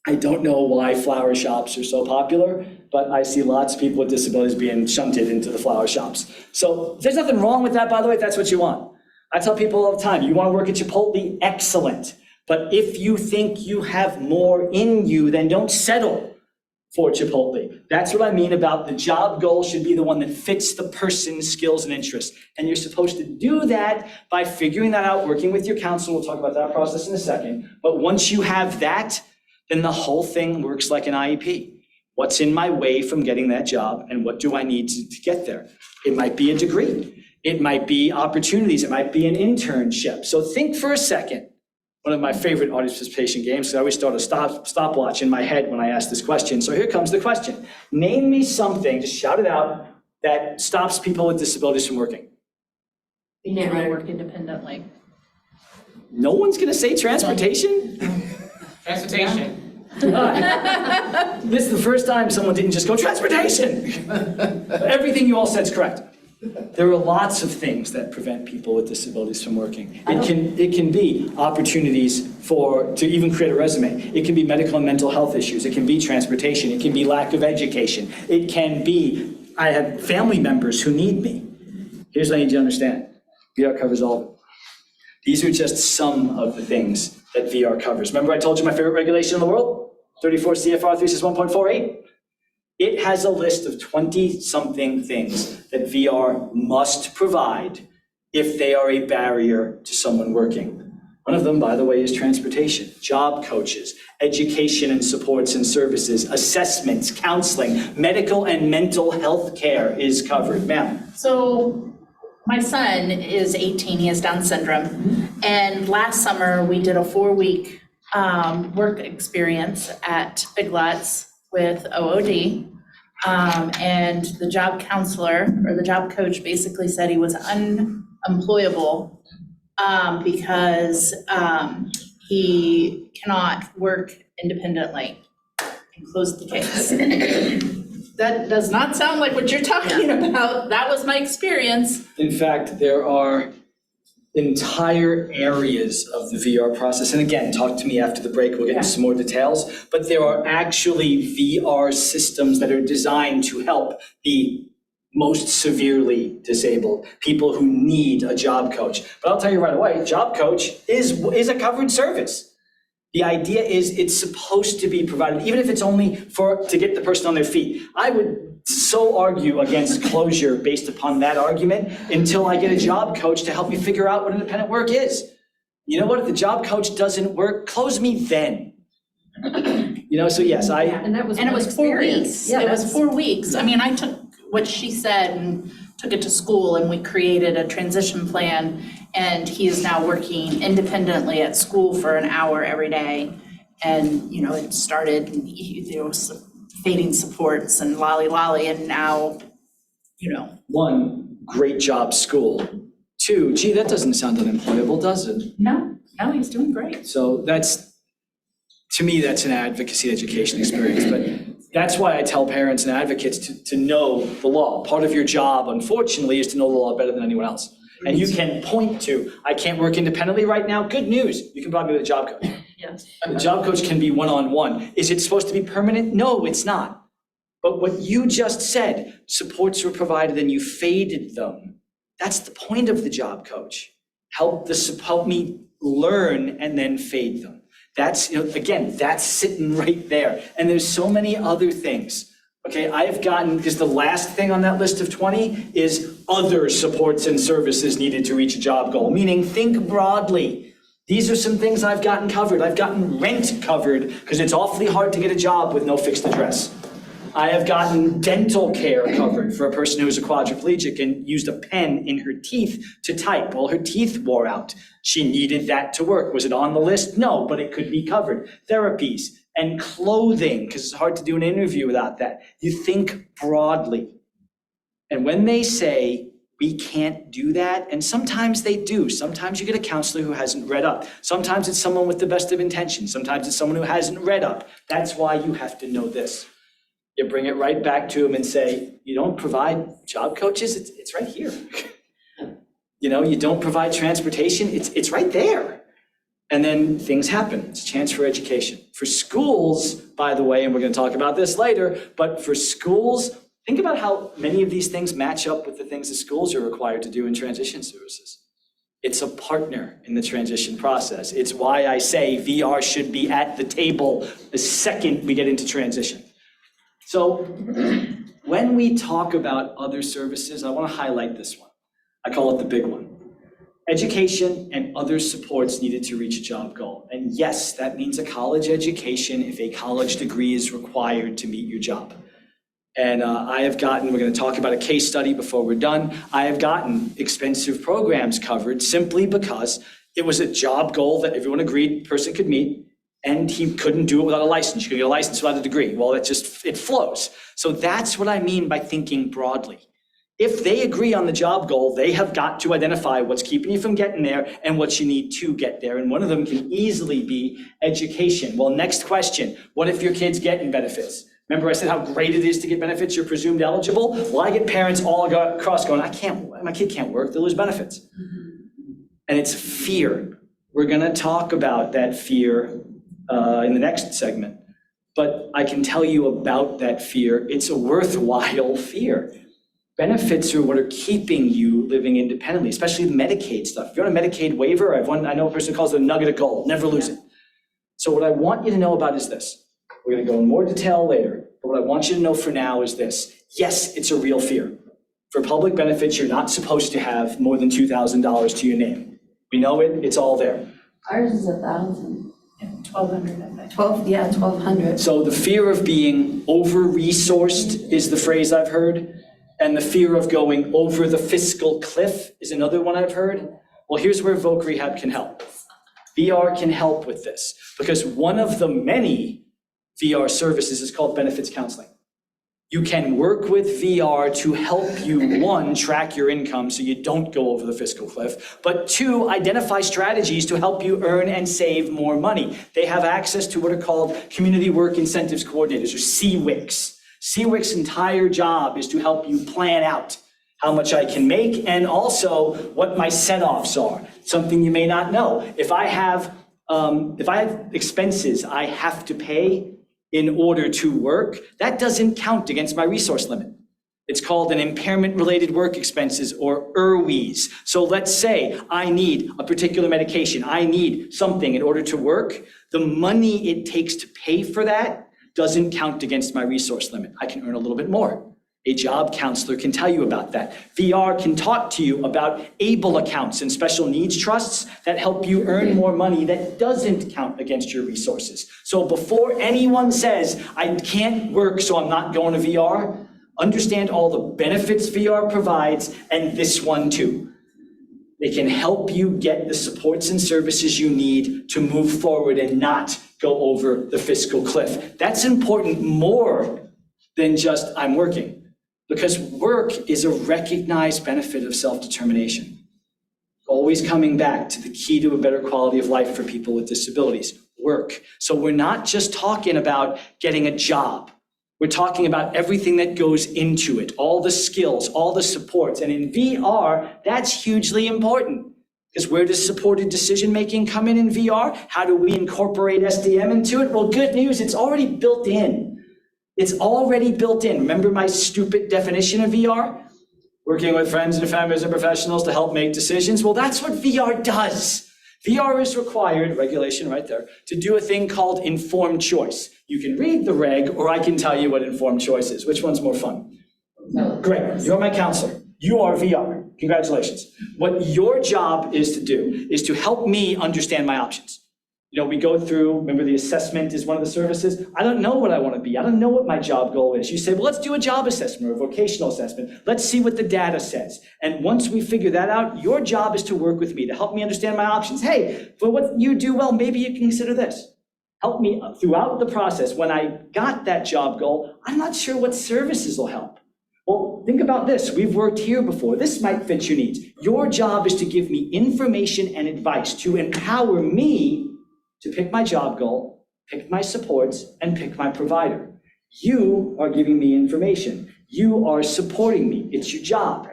I don't know why flower shops are so popular, but I see lots of people with disabilities being shunted into the flower shops. So there's nothing wrong with that, by the way, if that's what you want. I tell people all the time, you want to work at Chipotle? Excellent. But if you think you have more in you, then don't settle for Chipotle. That's what I mean about the job goal should be the one that fits the person's skills and interests. And you're supposed to do that by figuring that out, working with your counselor. We'll talk about that process in a second. But once you have that, then the whole thing works like an IEP. What's in my way from getting that job and what do I need to get there? It might be a degree. It might be opportunities. It might be an internship. So think for a second. One of my favorite audience participation games, so I always start a stopwatch in my head when I ask this question. So here comes the question. Name me something, just shout it out, that stops people with disabilities from working. Being able to work independently. No one's gonna say transportation? Transportation. This is the first time someone didn't just go, transportation! Everything you all said is correct. There are lots of things that prevent people with disabilities from working. It can be opportunities to even create a resume. It can be medical and mental health issues. It can be transportation. It can be lack of education. It can be, I have family members who need me. Here's what I need you to understand. VR covers all of it. These are just some of the things that VR covers. Remember I told you my favorite regulation in the world? 34 CFR 361.48? It has a list of 20-something things that VR must provide if they are a barrier to someone working. One of them, by the way, is transportation, job coaches, education and supports and services, assessments, counseling, medical and mental health care is covered. Ma'am. So my son is 18, he has Down syndrome. And last summer, we did a 4-week work experience at Big Lots with OOD. And the job counselor or the job coach basically said he was unemployable because he cannot work independently, and closed the case. That does not sound like what you're talking about. That was my experience. In fact, there are entire areas of the VR process. And again, talk to me after the break, we'll get into some more details. But there are actually VR systems that are designed to help the most severely disabled, people who need a job coach. But I'll tell you right away, job coach is a covered service. The idea is it's supposed to be provided, even if it's only to get the person on their feet. I would so argue against closure based upon that argument until I get a job coach to help me figure out what independent work is. You know what, if the job coach doesn't work, close me then. So yes, And that was And it one was 4 experience. weeks. Yeah, It was that's- 4 weeks. I mean, I took what she said and took it to school, and we created a transition plan, and he is now working independently at school for an hour every day. And, it started, there was fading supports and lolly, and now, one, great job, school. Two, gee, that doesn't sound unemployable, does it? no, he's doing great. So to me, that's an advocacy education experience. But that's why I tell parents and advocates to know the law. Part of your job, unfortunately, is to know the law better than anyone else. And you can point to, I can't work independently right now. Good news, you can probably be the job coach. Yes. The job coach can be one-on-one. Is it supposed to be permanent? No, it's not. But what you just said, supports were provided and you faded them. That's the point of the job coach. Help me learn and then fade them. That's, again, that's sitting right there. And there's so many other things. Okay, because the last thing on that list of 20 is other supports and services needed to reach a job goal, meaning think broadly. These are some things I've gotten covered. I've gotten rent covered because it's awfully hard to get a job with no fixed address. I have gotten dental care covered for a person who is a quadriplegic and used a pen in her teeth to type. Well, her teeth wore out. She needed that to work. Was it on the list? No, but it could be covered. Therapies and clothing, because it's hard to do an interview without that. You think broadly. And when they say, we can't do that, and sometimes they do. Sometimes you get a counselor who hasn't read up. Sometimes it's someone with the best of intentions. Sometimes it's someone who hasn't read up. That's why you have to know this. You bring it right back to them and say, you don't provide job coaches, it's right here. You don't provide transportation, it's right there. And then things happen. It's a chance for education. For schools, by the way, and we're going to talk about this later, but for schools, think about how many of these things match up with the things that schools are required to do in transition services. It's a partner in the transition process. It's why I say VR should be at the table the second we get into transition. So when we talk about other services, I want to highlight this one. I call it the big one. Education and other supports needed to reach a job goal. And yes, that means a college education if a college degree is required to meet your job. And we're going to talk about a case study before we're done. I have gotten expensive programs covered simply because it was a job goal that everyone agreed person could meet. And he couldn't do it without a license. You could get a license without a degree. Well, it flows. So that's what I mean by thinking broadly. If they agree on the job goal, they have got to identify what's keeping you from getting there and what you need to get there. And one of them can easily be education. Well, next question, what if your kid's getting benefits? Remember I said how great it is to get benefits, you're presumed eligible? Well, I get parents all across going, my kid can't work, they'll lose benefits. And it's fear. We're gonna talk about that fear in the next segment. But I can tell you about that fear. It's a worthwhile fear. Benefits are what are keeping you living independently, especially the Medicaid stuff. If you're on a Medicaid waiver, I know a person who calls it a nugget of gold, never lose it. So what I want you to know about is this. We're gonna go in more detail later, but what I want you to know for now is this. Yes, it's a real fear. For public benefits, you're not supposed to have more than $2,000 to your name. We know it, it's all there. Ours is 1,000. 1,200, I think. 1,200. So the fear of being over-resourced is the phrase I've heard. And the fear of going over the fiscal cliff is another one I've heard. Well, here's where Voc Rehab can help. VR can help with this because one of the many VR services is called benefits counseling. You can work with VR to help you, one, track your income so you don't go over the fiscal cliff, but two, identify strategies to help you earn and save more money. They have access to what are called Community Work Incentives Coordinators, or CWICs. CWIC's entire job is to help you plan out how much I can make, and also what my set-offs are, something you may not know. If I have expenses I have to pay in order to work, that doesn't count against my resource limit. It's called an impairment-related work expenses, or IRWEs. So let's say I need a particular medication, I need something in order to work. The money it takes to pay for that doesn't count against my resource limit. I can earn a little bit more. A job counselor can tell you about that. VR can talk to you about ABLE accounts and special needs trusts that help you earn more money that doesn't count against your resources. So before anyone says, I can't work, so I'm not going to VR, understand all the benefits VR provides, and this one too. They can help you get the supports and services you need to move forward and not go over the fiscal cliff. That's important more than just I'm working. Because work is a recognized benefit of self-determination. Always coming back to the key to a better quality of life for people with disabilities, work. So we're not just talking about getting a job. We're talking about everything that goes into it, all the skills, all the supports. And in VR, that's hugely important. Because where does supported decision-making come in VR? How do we incorporate SDM into it? Well, good news, it's already built in. It's already built in. Remember my stupid definition of VR? Working with friends and families and professionals to help make decisions? Well, that's what VR does. VR is required, regulation right there, to do a thing called informed choice. You can read the reg, or I can tell you what informed choice is. Which one's more fun? Great, you're my counselor. You are VR. Congratulations. What your job is to do is to help me understand my options. You know, we go through, remember the assessment is one of the services. I don't know what I want to be. I don't know what my job goal is. You say, well, let's do a job assessment or a vocational assessment. Let's see what the data says. And once we figure that out, your job is to work with me to help me understand my options. Hey, for what you do well, maybe you can consider this. Help me throughout the process. When I got that job goal, I'm not sure what services will help. Well, think about this. We've worked here before. This might fit your needs. Your job is to give me information and advice to empower me to pick my job goal, pick my supports, and pick my provider. You are giving me information. You are supporting me. It's your job.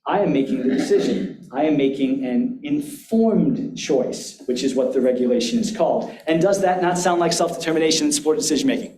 I am making the decision. I am making an informed choice, which is what the regulation is called. And does that not sound like self-determination and supported decision-making?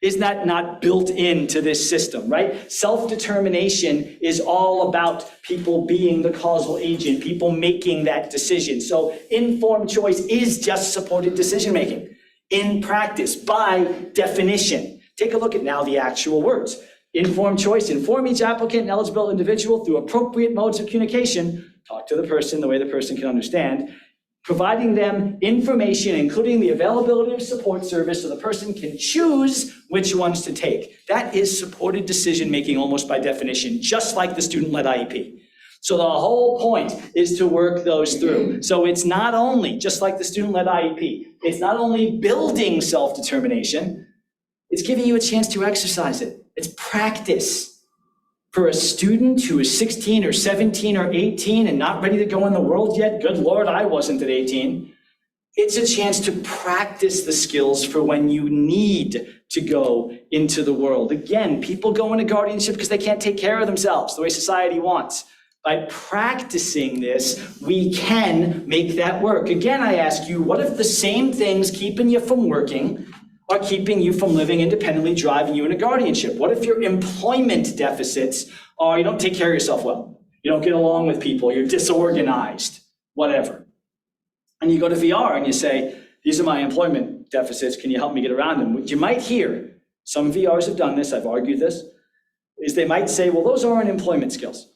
Is that not built into this system, right? Self-determination is all about people being the causal agent, people making that decision. So informed choice is just supported decision-making in practice, by definition. Take a look at now the actual words. Informed choice, inform each applicant and eligible individual through appropriate modes of communication, talk to the person the way the person can understand, providing them information, including the availability of support service so the person can choose which ones to take. That is supported decision-making almost by definition, just like the student-led IEP. So the whole point is to work those through. So it's not only, just like the student-led IEP, it's not only building self-determination, it's giving you a chance to exercise it. It's practice. For a student who is 16 or 17 or 18 and not ready to go in the world yet, good Lord, I wasn't at 18, it's a chance to practice the skills for when you need to go into the world. Again, people go into guardianship because they can't take care of themselves the way society wants. By practicing this, we can make that work. Again, I ask you, what if the same things keeping you from working are keeping you from living independently, driving you into guardianship? What if your employment deficits are you don't take care of yourself well, you don't get along with people, you're disorganized, whatever. And you go to VR and you say, these are my employment deficits, can you help me get around them? What you might hear, some VRs have done this, I've argued this, is they might say, well, those aren't employment skills.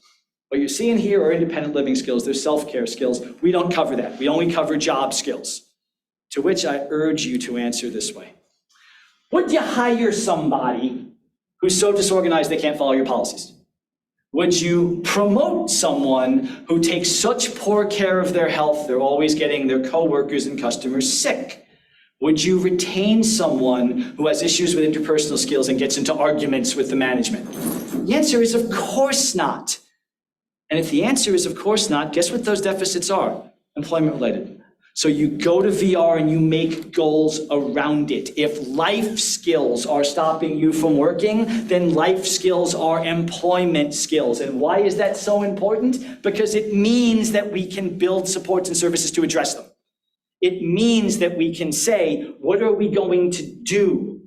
What you're seeing here are independent living skills, they're self-care skills. We don't cover that, we only cover job skills. To which I urge you to answer this way. Would you hire somebody who's so disorganized they can't follow your policies? Would you promote someone who takes such poor care of their health, they're always getting their coworkers and customers sick? Would you retain someone who has issues with interpersonal skills and gets into arguments with the management? The answer is of course not. And if the answer is of course not, guess what those deficits are? Employment related. So you go to VR and you make goals around it. If life skills are stopping you from working, then life skills are employment skills. And why is that so important? Because it means that we can build supports and services to address them. It means that we can say, what are we going to do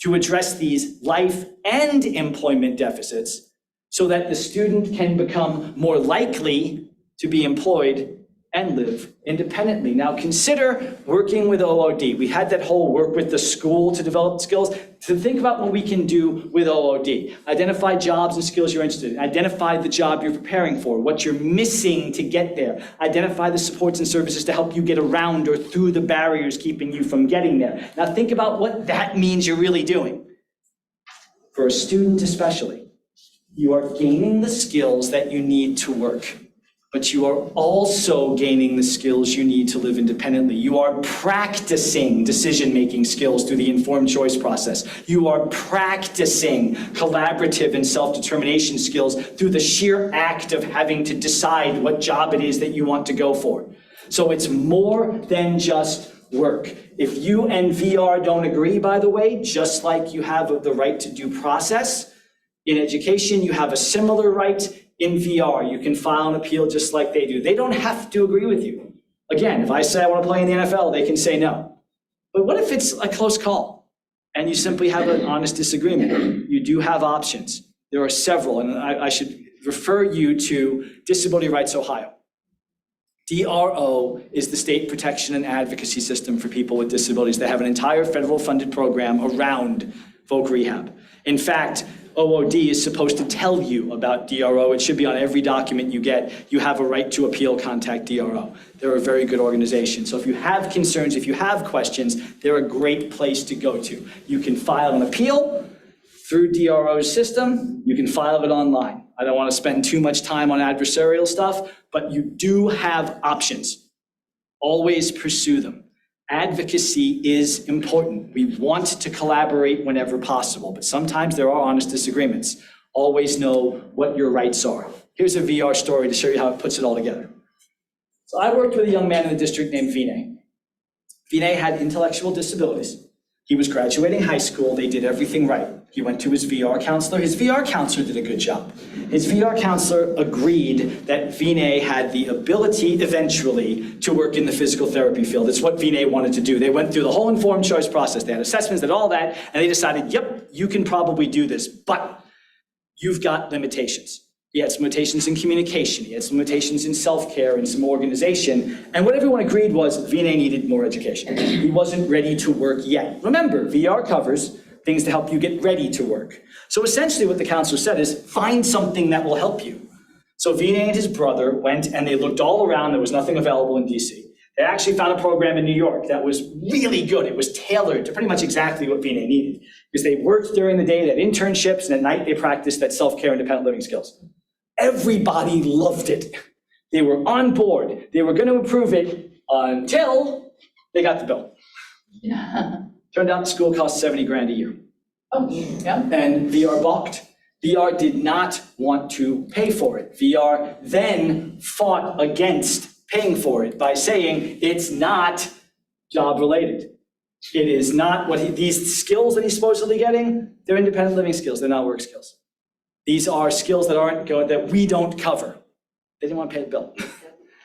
to address these life and employment deficits so that the student can become more likely to be employed and live independently. Now consider working with OOD. We had that whole work with the school to develop skills. To think about what we can do with OOD. Identify jobs and skills you're interested in. Identify the job you're preparing for, what you're missing to get there. Identify the supports and services to help you get around or through the barriers keeping you from getting there. Now think about what that means you're really doing. For a student especially, you are gaining the skills that you need to work. But you are also gaining the skills you need to live independently. You are practicing decision-making skills through the informed choice process. You are practicing collaborative and self-determination skills through the sheer act of having to decide what job it is that you want to go for. So it's more than just work. If you and VR don't agree, by the way, just like you have the right to due process, in education, you have a similar right. In VR, you can file an appeal just like they do. They don't have to agree with you. Again, if I say I want to play in the NFL, they can say no. But what if it's a close call and you simply have an honest disagreement? You do have options. There are several, and I should refer you to Disability Rights Ohio. DRO is the state protection and advocacy system for people with disabilities. They have an entire federal funded program around voc rehab. In fact, OOD is supposed to tell you about DRO. It should be on every document you get. You have a right to appeal, contact DRO. They're a very good organization. So if you have concerns, if you have questions, they're a great place to go to. You can file an appeal through DRO's system. You can file it online. I don't want to spend too much time on adversarial stuff, but you do have options. Always pursue them. Advocacy is important. We want to collaborate whenever possible, but sometimes there are honest disagreements. Always know what your rights are. Here's a VR story to show you how it puts it all together. So I worked with a young man in the district named Vinay. Vinay had intellectual disabilities. He was graduating high school. They did everything right. He went to his VR counselor. His VR counselor did a good job. His VR counselor agreed that Vinay had the ability eventually to work in the physical therapy field. It's what Vinay wanted to do. They went through the whole informed choice process. They had assessments, did all that, and they decided, yep, you can probably do this, but you've got limitations. He had some limitations in communication. He had some limitations in self-care and some organization. And what everyone agreed was Vinay needed more education. He wasn't ready to work yet. Remember, VR covers things to help you get ready to work. So essentially what the counselor said is find something that will help you. So Vinay and his brother went and they looked all around. There was nothing available in DC. They actually found a program in New York that was really good. It was tailored to pretty much exactly what Vinay needed. Because they worked during the day, they had internships, and at night they practiced that self-care, independent living skills. Everybody loved it. They were on board. They were going to improve it until they got the bill. Yeah. Turned out the school cost 70 grand a year. Oh, yeah. And VR balked. VR did not want to pay for it. VR then fought against paying for it by saying it's not job related. It is not what these skills that he's supposedly getting, they're independent living skills, they're not work skills. These are skills that we don't cover. They didn't want to pay the bill.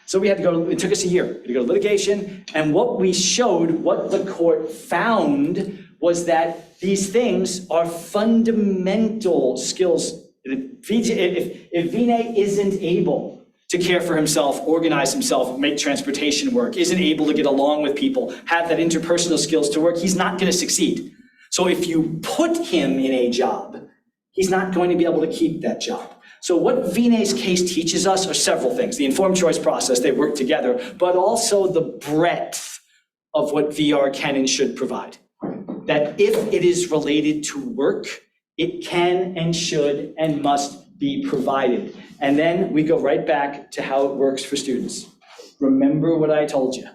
So we had to go, it took us a year. We had to go to litigation, and what we showed, what the court found was that these things are fundamental skills. If Vinay isn't able to care for himself, organize himself, make transportation work, isn't able to get along with people, have that interpersonal skills to work, he's not going to succeed. So if you put him in a job, he's not going to be able to keep that job. So what Vinay's case teaches us are several things. The informed choice process, they work together, but also the breadth of what VR can and should provide. That if it is related to work, it can and should and must be provided. And then we go right back to how it works for students. Remember what I told you.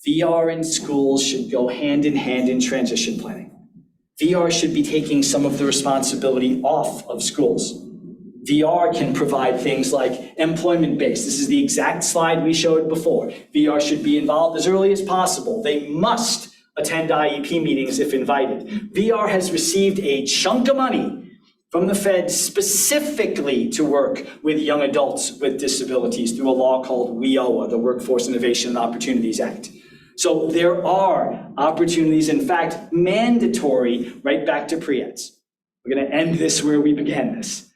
VR and schools should go hand in hand in transition planning. VR should be taking some of the responsibility off of schools. VR can provide things like employment-based. This is the exact slide we showed before. VR should be involved as early as possible. They must attend IEP meetings if invited. VR has received a chunk of money from the Fed specifically to work with young adults with disabilities through a law called WIOA, the Workforce Innovation and Opportunities Act. So there are opportunities, in fact, mandatory, right back to pre-eds. We're going to end this where we began this.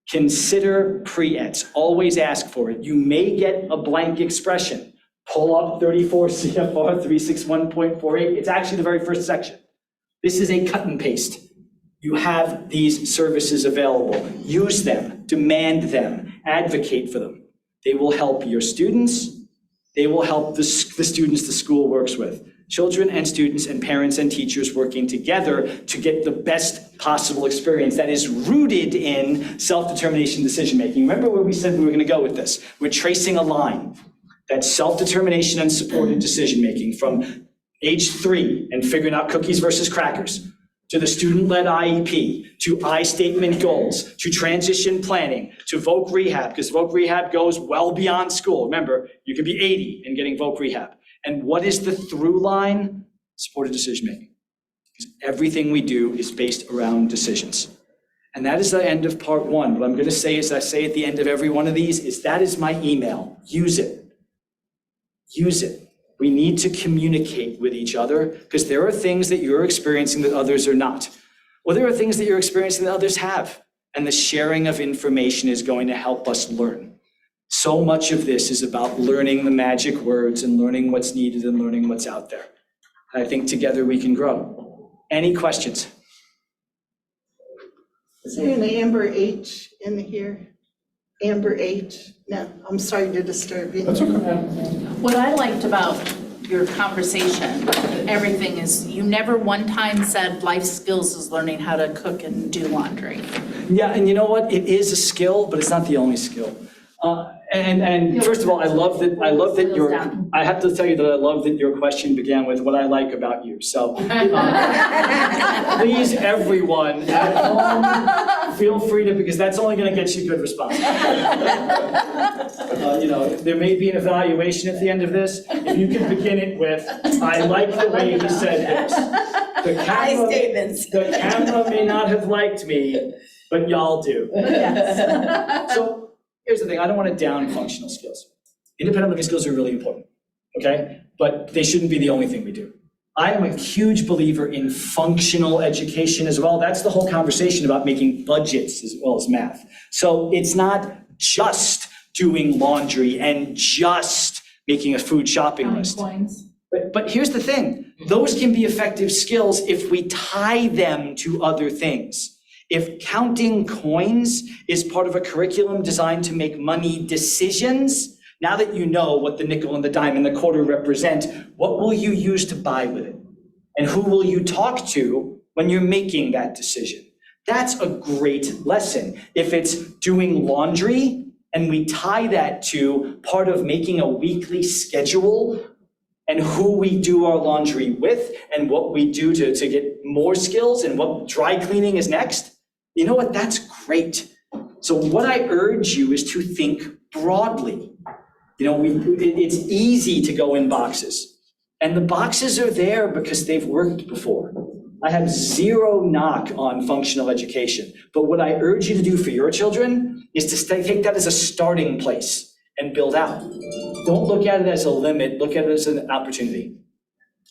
Consider pre-eds. Always ask for it. You may get a blank expression. Pull up 34 CFR 361.48. It's actually the very first section. This is a cut and paste. You have these services available. Use them, demand them, advocate for them. They will help your students. They will help the students the school works with. Children and students and parents and teachers working together to get the best possible experience that is rooted in self-determination decision-making. Remember where we said we were going to go with this? We're tracing a line. That's self-determination and supported decision-making from age 3 and figuring out cookies versus crackers, to the student-led IEP, to I-statement goals, to transition planning, to Voc Rehab, because Voc Rehab goes well beyond school. Remember, you could be 80 and getting Voc Rehab. And what is the through line? Supported decision-making. Because everything we do is based around decisions. And that is the end of part 1. What I'm going to say is, I say at the end of every one of these, is that is my email. Use it. Use it. We need to communicate with each other because there are things that you're experiencing that others are not. Or there are things that you're experiencing that others have. And the sharing of information is going to help us learn. So much of this is about learning the magic words and learning what's needed and learning what's out there. I think together we can grow. Any questions? Is there an Amber H in here? Amber H? No, I'm sorry to disturb you. That's okay. What I liked about your conversation, everything is, you never one time said life skills is learning how to cook and do laundry. Yeah, and you know what? It is a skill, but it's not the only skill. And first of all, I love that I have to tell you that I love that your question began with what I like about you. So please, everyone at home, feel free to, because that's only going to get you good response. There may be an evaluation at the end of this. If you can begin it with, I like the way he said this. The camera may not have liked me, but y'all do. Yes. So here's the thing, I don't want to down functional skills. Independent living skills are really important, okay? But they shouldn't be the only thing we do. I am a huge believer in functional education as well. That's the whole conversation about making budgets as well as math. So it's not just doing laundry and just making a food shopping list. Coins. But here's the thing, those can be effective skills if we tie them to other things. If counting coins is part of a curriculum designed to make money decisions, now that you know what the nickel and the dime and the quarter represent, what will you use to buy with it? And who will you talk to when you're making that decision? That's a great lesson. If it's doing laundry and we tie that to part of making a weekly schedule and who we do our laundry with and what we do to get more skills and what dry cleaning is next, you know what, that's great. So what I urge you is to think broadly. It's easy to go in boxes. And the boxes are there because they've worked before. I have zero knock on functional education. But what I urge you to do for your children is to take that as a starting place and build out. Don't look at it as a limit, look at it as an opportunity.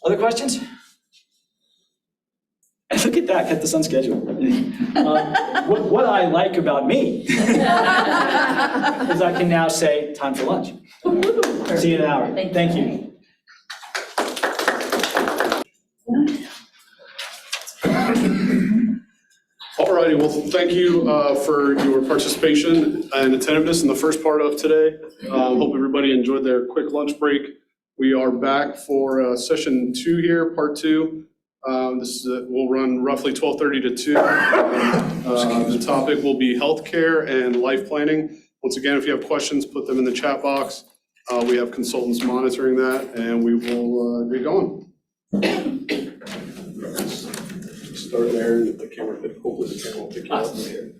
Other questions? And look at that, kept this on schedule. What I like about me is I can now say, time for lunch. See you in an hour. Thank you. All righty, well, thank you for your participation and attentiveness in the first part of today. Hope everybody enjoyed their quick lunch break. We are back for session 2 here, part 2. Will run roughly 12:30 to 2. The topic will be healthcare and life planning. Once again, if you have questions, put them in the chat box. We have consultants monitoring that, and we will get going. Start there, and the camera, hopefully the camera will pick you up here.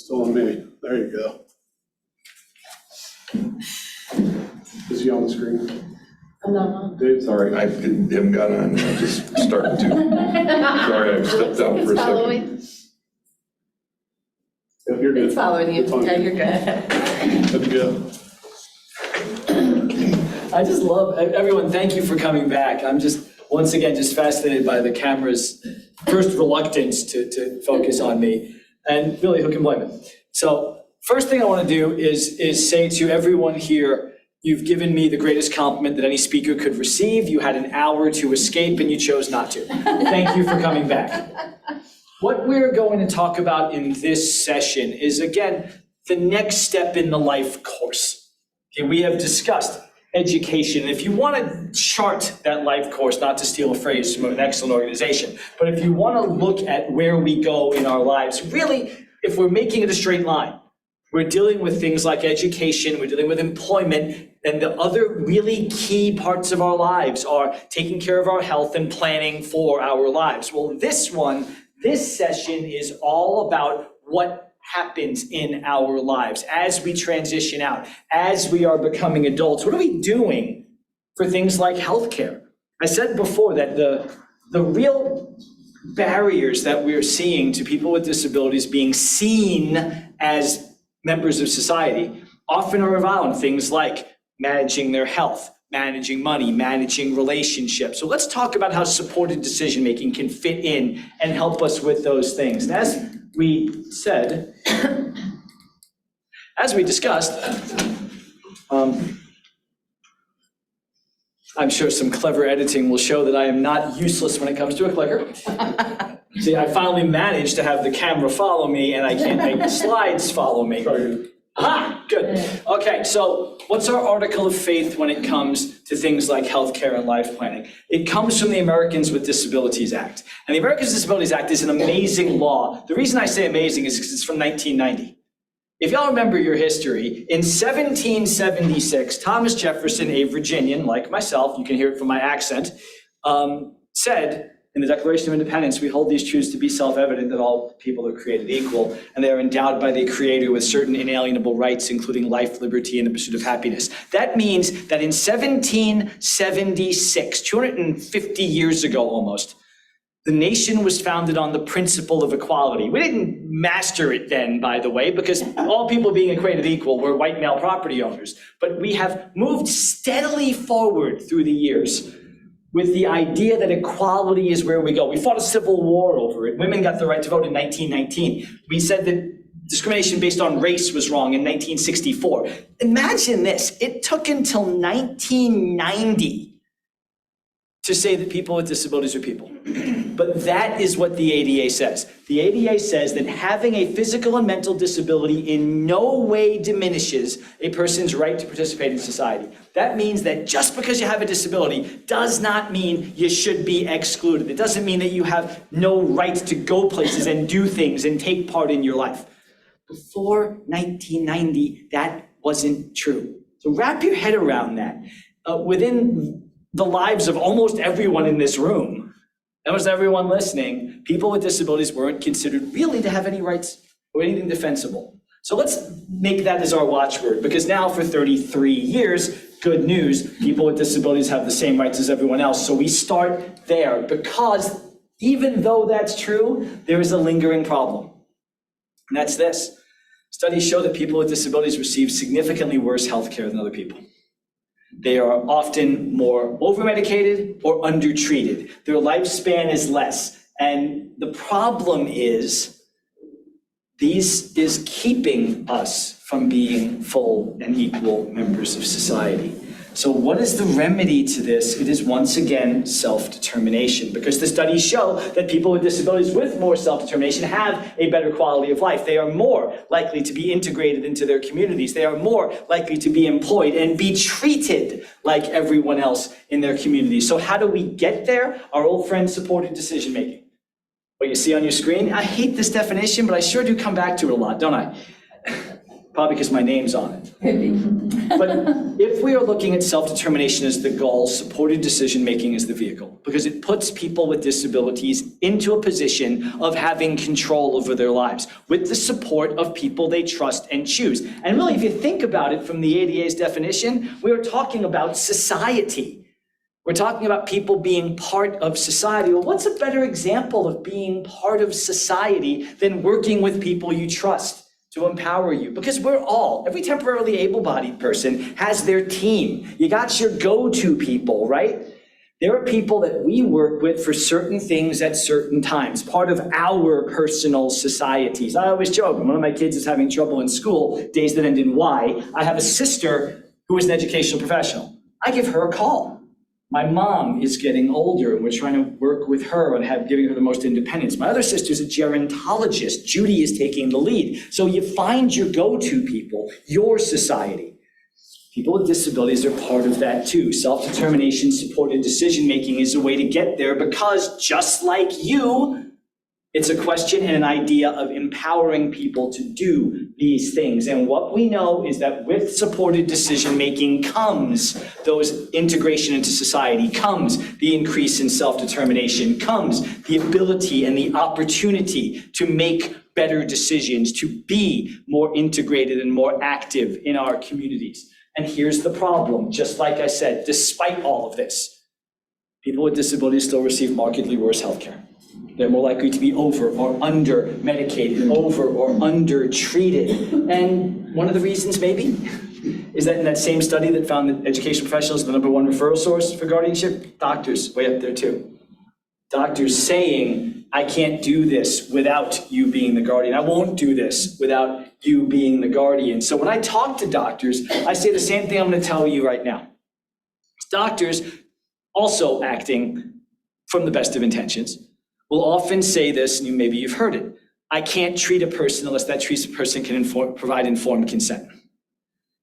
Still on me. There you go. Is he on the screen? No. Dave? Sorry, I haven't got on, I just started to. Sorry, I stepped out for a second. Yep, you're good. It's following you. It's on. Yeah, you're good. Good to go. I just love, everyone, thank you for coming back. I'm just, once again, just fascinated by the camera's first reluctance to focus on me. And really, who can blame it? So first thing I want to do is say to everyone here, you've given me the greatest compliment that any speaker could receive. You had an hour to escape and you chose not to. Thank you for coming back. What we're going to talk about in this session is, again, the next step in the life course. Okay, we have discussed education. If you want to chart that life course, not to steal a phrase from an excellent organization, but if you want to look at where we go in our lives, really, if we're making it a straight line, we're dealing with things like education, we're dealing with employment, and the other really key parts of our lives are taking care of our health and planning for our lives. Well, this session is all about what happens in our lives as we transition out, as we are becoming adults. What are we doing for things like healthcare? I said before that the real barriers that we're seeing to people with disabilities being seen as members of society often are around things like managing their health, managing money, managing relationships. So let's talk about how supported decision-making can fit in and help us with those things. And as we said, as we discussed, I'm sure some clever editing will show that I am not useless when it comes to a clicker. See, I finally managed to have the camera follow me and I can't make the slides follow me. Ah, good. Okay, so what's our article of faith when it comes to things like healthcare and life planning? It comes from the Americans with Disabilities Act. And the Americans with Disabilities Act is an amazing law. The reason I say amazing is because it's from 1990. If y'all remember your history, in 1776, Thomas Jefferson, a Virginian like myself, you can hear it from my accent, said, in the Declaration of Independence, we hold these truths to be self-evident that all people are created equal, and they are endowed by the Creator with certain inalienable rights, including life, liberty, and the pursuit of happiness. That means that in 1776, 250 years ago almost, the nation was founded on the principle of equality. We didn't master it then, by the way, because all people being created equal were white male property owners. But we have moved steadily forward through the years with the idea that equality is where we go. We fought a civil war over it. Women got the right to vote in 1919. We said that discrimination based on race was wrong in 1964. Imagine this, it took until 1990 to say that people with disabilities are people. But that is what the ADA says. The ADA says that having a physical and mental disability in no way diminishes a person's right to participate in society. That means that just because you have a disability does not mean you should be excluded. It doesn't mean that you have no right to go places and do things and take part in your life. Before 1990, that wasn't true. So wrap your head around that. Within the lives of almost everyone in this room, almost everyone listening, people with disabilities weren't considered really to have any rights or anything defensible. So let's make that as our watchword, because now for 33 years, good news, people with disabilities have the same rights as everyone else. So we start there, because even though that's true, there is a lingering problem. And that's this. Studies show that people with disabilities receive significantly worse health care than other people. They are often more over-medicated or undertreated. Their lifespan is less. And the problem is, this is keeping us from being full and equal members of society. So what is the remedy to this? It is once again self-determination, because the studies show that people with disabilities with more self-determination have a better quality of life. They are more likely to be integrated into their communities. They are more likely to be employed and be treated like everyone else in their community. So how do we get there? Our old friend supported decision-making. What you see on your screen, I hate this definition, but I sure do come back to it a lot, don't I? Probably because my name's on it. But if we are looking at self-determination as the goal, supported decision-making is the vehicle, because it puts people with disabilities into a position of having control over their lives with the support of people they trust and choose. And really, if you think about it from the ADA's definition, we are talking about society. We're talking about people being part of society. Well, what's a better example of being part of society than working with people you trust to empower you? Because every temporarily able-bodied person has their team. You got your go-to people, right? There are people that we work with for certain things at certain times, part of our personal societies. I always joke, when one of my kids is having trouble in school, days that end in Y, I have a sister who is an educational professional. I give her a call. My mom is getting older, and we're trying to work with her and giving her the most independence. My other sister's a gerontologist. Judy is taking the lead. So you find your go-to people, your society. People with disabilities are part of that too. Self-determination, supported decision-making is a way to get there because just like you, it's a question and an idea of empowering people to do these things. And what we know is that with supported decision-making comes those integration into society, comes the increase in self-determination, comes the ability and the opportunity to make better decisions, to be more integrated and more active in our communities. And here's the problem, just like I said, despite all of this, people with disabilities still receive markedly worse healthcare. They're more likely to be over or under medicated, over or under treated. And one of the reasons maybe is that in that same study that found that education professionals are the #1 referral source for guardianship, doctors way up there too. Doctors saying, I can't do this without you being the guardian. I won't do this without you being the guardian. So when I talk to doctors, I say the same thing I'm going to tell you right now. Doctors, also acting from the best of intentions, will often say this, and maybe you've heard it: I can't treat a person unless that person can provide informed consent.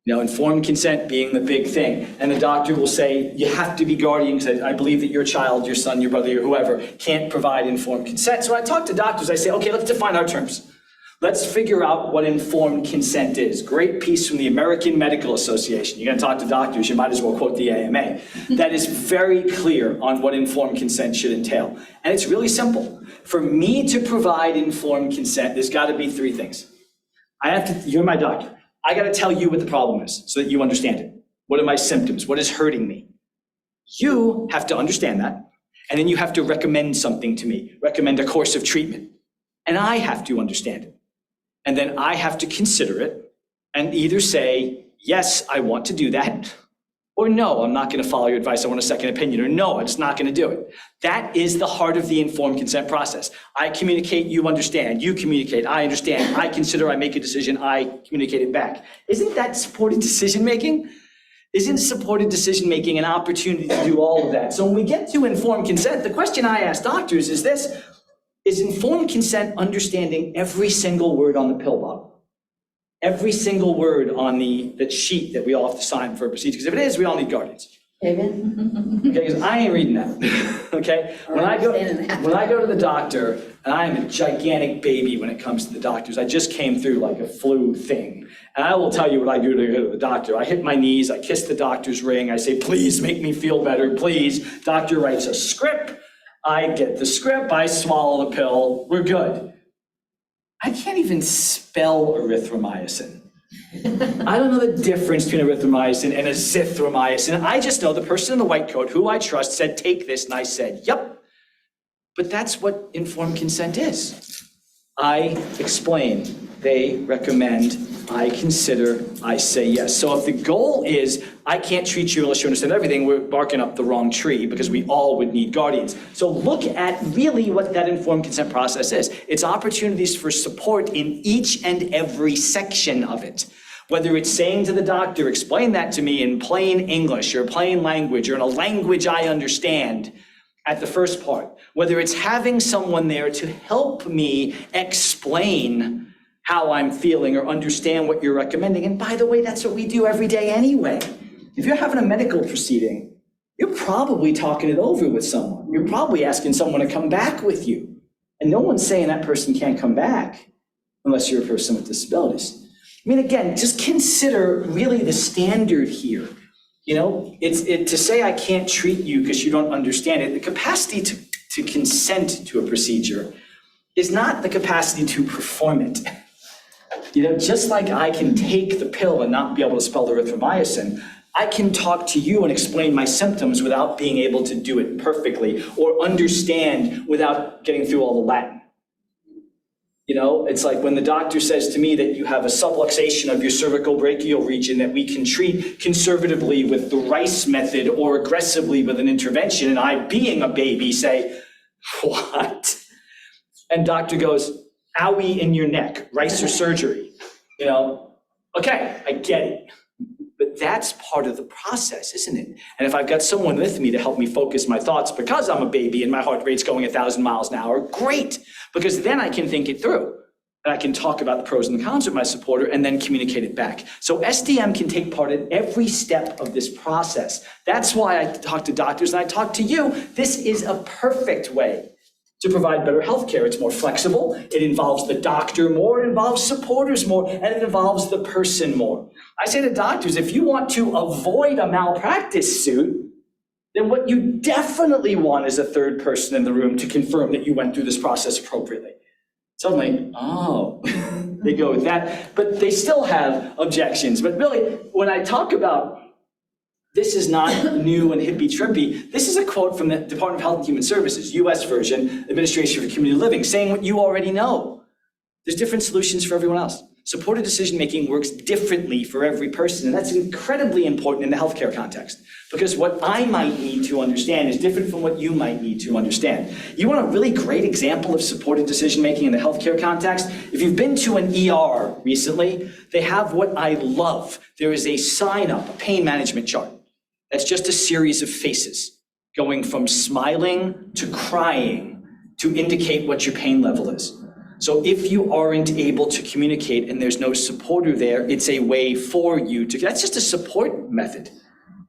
Informed consent being the big thing. And the doctor will say, you have to be guardian because I believe that your child, your son, your brother, or whoever can't provide informed consent. So when I talk to doctors, I say, okay, let's define our terms. Let's figure out what informed consent is. Great piece from the American Medical Association. You're going to talk to doctors, you might as well quote the AMA. That is very clear on what informed consent should entail. And it's really simple. For me to provide informed consent, there's got to be 3 things. You're my doctor. I got to tell you what the problem is so that you understand it. What are my symptoms? What is hurting me? You have to understand that. And then you have to recommend something to me, recommend a course of treatment. And I have to understand it. And then I have to consider it and either say, yes, I want to do that, or no, I'm not going to follow your advice, I want a second opinion, or no, I'm just not going to do it. That is the heart of the informed consent process. I communicate, you understand, you communicate, I understand, I consider, I make a decision, I communicate it back. Isn't that supported decision-making? Isn't supported decision-making an opportunity to do all of that? So when we get to informed consent, the question I ask doctors is this: is informed consent understanding every single word on the pill bottle? Every single word on that sheet that we all have to sign for a procedure? Because if it is, we all need guardians. David? Okay, because I ain't reading that, okay? When I go to the doctor, and I am a gigantic baby when it comes to the doctors. I just came through like a flu thing. And I will tell you what I do to go to the doctor. I hit my knees, I kiss the doctor's ring, I say, please make me feel better, please. Doctor writes a script. I get the script, I swallow the pill, we're good. I can't even spell erythromycin. I don't know the difference between erythromycin and azithromycin. I just know the person in the white coat who I trust said, take this, and I said, yep. But that's what informed consent is. I explain, they recommend, I consider, I say yes. So if the goal is, I can't treat you unless you understand everything, we're barking up the wrong tree because we all would need guardians. So look at really what that informed consent process is. It's opportunities for support in each and every section of it. Whether it's saying to the doctor, explain that to me in plain English or plain language or in a language I understand at the first part. Whether it's having someone there to help me explain how I'm feeling or understand what you're recommending. And by the way, that's what we do every day anyway. If you're having a medical proceeding, you're probably talking it over with someone. You're probably asking someone to come back with you. And no one's saying that person can't come back unless you're a person with disabilities. I mean, again, just consider really the standard here. You know, to say I can't treat you because you don't understand it, the capacity to consent to a procedure is not the capacity to perform it. You know, just like I can take the pill and not be able to spell erythromycin, I can talk to you and explain my symptoms without being able to do it perfectly or understand without getting through all the Latin. You know, it's like when the doctor says to me that you have a subluxation of your cervical brachial region that we can treat conservatively with the Rice method or aggressively with an intervention, and I, being a baby, say, what? And doctor goes, owie in your neck, Rice or surgery. You know, okay, I get it. But that's part of the process, isn't it? And if I've got someone with me to help me focus my thoughts because I'm a baby and my heart rate's going 1,000 miles an hour, great, because then I can think it through. And I can talk about the pros and the cons with my supporter and then communicate it back. So SDM can take part in every step of this process. That's why I talk to doctors and I talk to you. This is a perfect way to provide better healthcare. It's more flexible, it involves the doctor more, it involves supporters more, and it involves the person more. I say to doctors, if you want to avoid a malpractice suit, then what you definitely want is a third person in the room to confirm that you went through this process appropriately. Suddenly, oh, they go with that, but they still have objections. But really, when I talk about this is not new and hippy-trippy, this is a quote from the Department of Health and Human Services, US version, Administration for Community Living, saying what you already know. There's different solutions for everyone else. Supported decision-making works differently for every person, and that's incredibly important in the healthcare context, because what I might need to understand is different from what you might need to understand. You want a really great example of supported decision-making in the healthcare context? If you've been to an ER recently, they have what I love. There is a sign-up, a pain management chart. That's just a series of faces going from smiling to crying to indicate what your pain level is. So if you aren't able to communicate and there's no supporter there, it's a way for you to, that's just a support method.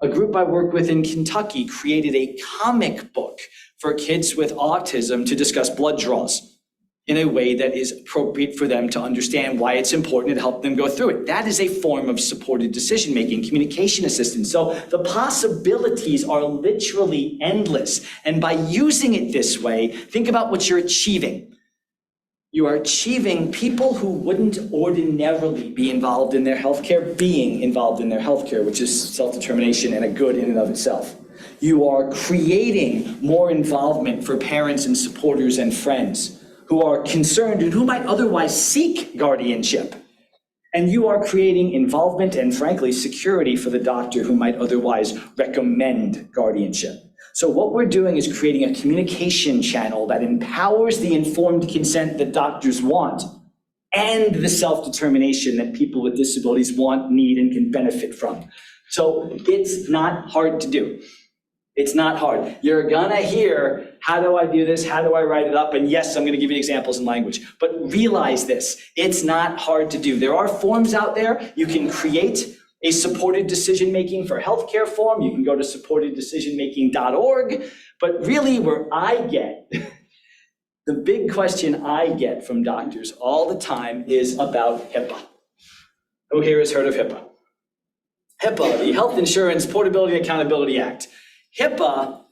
A group I work with in Kentucky created a comic book for kids with autism to discuss blood draws in a way that is appropriate for them to understand why it's important to help them go through it. That is a form of supported decision-making, communication assistance. So the possibilities are literally endless. And by using it this way, think about what you're achieving. You are achieving people who wouldn't ordinarily be involved in their healthcare being involved in their healthcare, which is self-determination and a good in and of itself. You are creating more involvement for parents and supporters and friends who are concerned and who might otherwise seek guardianship. And you are creating involvement and, frankly, security for the doctor who might otherwise recommend guardianship. So what we're doing is creating a communication channel that empowers the informed consent that doctors want and the self-determination that people with disabilities want, need, and can benefit from. So it's not hard to do. It's not hard. You're gonna hear, how do I do this? How do I write it up? And yes, I'm gonna give you examples in language, but realize this, it's not hard to do. There are forms out there. You can create a supported decision-making for healthcare form. You can go to supporteddecisionmaking.org, but really where I get, the big question I get from doctors all the time is about HIPAA. Who here has heard of HIPAA? HIPAA, the Health Insurance Portability and Accountability Act. HIPAA,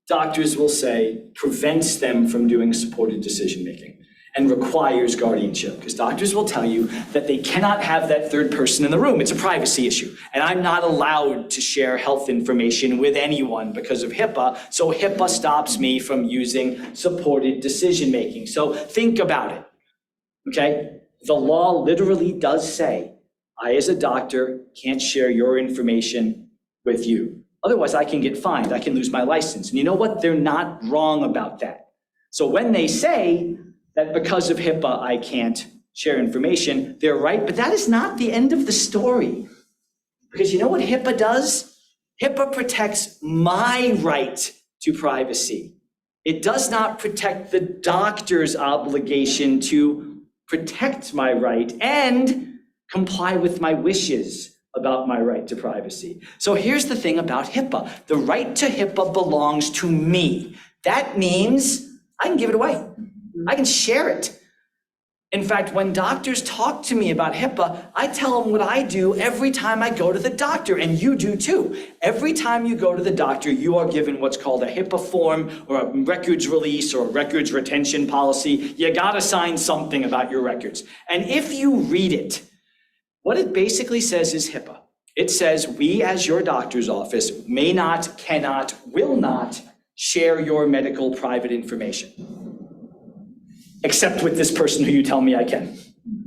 doctors will say, prevents them from doing supported decision-making and requires guardianship, because doctors will tell you that they cannot have that third person in the room. It's a privacy issue, and I'm not allowed to share health information with anyone because of HIPAA, so HIPAA stops me from using supported decision-making. So think about it, okay? The law literally does say, I as a doctor can't share your information with you. Otherwise, I can get fined, I can lose my license. And you know what? They're not wrong about that. So when they say that because of HIPAA, I can't share information, they're right, but that is not the end of the story. Because you know what HIPAA does? HIPAA protects my right to privacy. It does not protect the doctor's obligation to protect my right and comply with my wishes about my right to privacy. So here's the thing about HIPAA. The right to HIPAA belongs to me. That means I can give it away. I can share it. In fact, when doctors talk to me about HIPAA, I tell them what I do every time I go to the doctor, and you do too. Every time you go to the doctor, you are given what's called a HIPAA form or a records release or a records retention policy. You gotta sign something about your records. And if you read it, what it basically says is HIPAA. It says we as your doctor's office may not, cannot, will not share your medical private information. Except with this person who you tell me I can.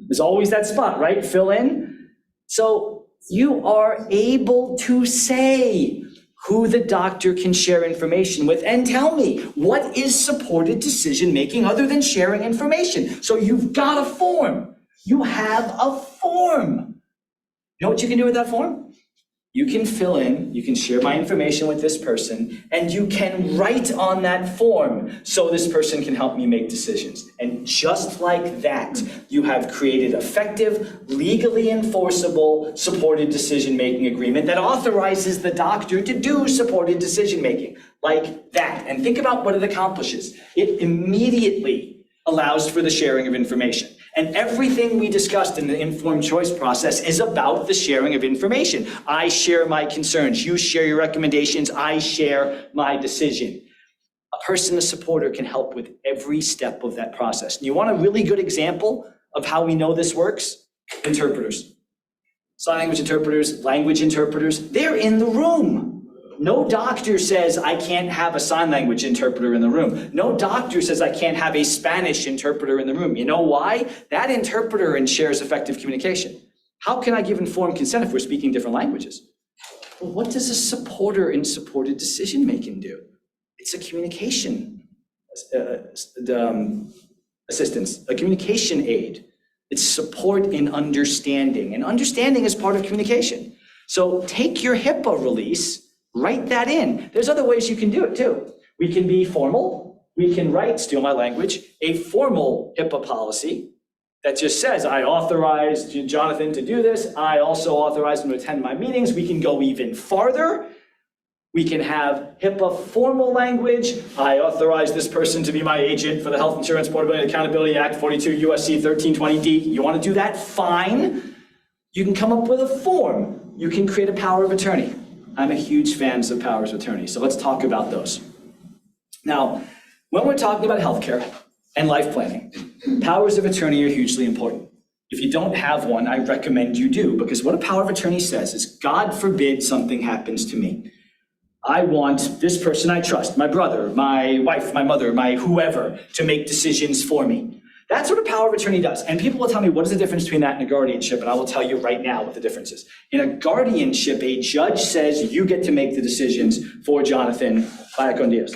There's always that spot, right? Fill in. So you are able to say who the doctor can share information with and tell me what is supported decision-making other than sharing information. So you've got a form. You have a form. You know what you can do with that form? You can fill in, you can share my information with this person, and you can write on that form so this person can help me make decisions. And just like that, you have created effective, legally enforceable, supported decision-making agreement that authorizes the doctor to do supported decision-making, like that. And think about what it accomplishes. It immediately allows for the sharing of information. And everything we discussed in the informed choice process is about the sharing of information. I share my concerns, you share your recommendations, I share my decision. A person, a supporter, can help with every step of that process. And you want a really good example of how we know this works? Interpreters. Sign language interpreters, they're in the room. No doctor says I can't have a sign language interpreter in the room. No doctor says I can't have a Spanish interpreter in the room. You know why? That interpreter ensures effective communication. How can I give informed consent if we're speaking different languages? Well, what does a supporter in supported decision-making do? It's a communication assistance, a communication aid. It's support in understanding, and understanding is part of communication. So take your HIPAA release, write that in. There's other ways you can do it too. We can be formal. We can write, steal my language, a formal HIPAA policy that just says, I authorize Jonathan to do this. I also authorize him to attend my meetings. We can go even farther. We can have HIPAA formal language. I authorize this person to be my agent for the Health Insurance Portability and Accountability Act 42 USC 1320D. You want to do that? Fine. You can come up with a form. You can create a power of attorney. I'm a huge fan of powers of attorney, so let's talk about those. Now, when we're talking about healthcare and life planning, powers of attorney are hugely important. If you don't have one, I recommend you do, because what a power of attorney says is, God forbid something happens to me. I want this person I trust, my brother, my wife, my mother, my whoever, to make decisions for me. That's what a power of attorney does. And people will tell me, what is the difference between that and a guardianship? And I will tell you right now what the difference is. In a guardianship, a judge says you get to make the decisions for Jonathan via con Dios.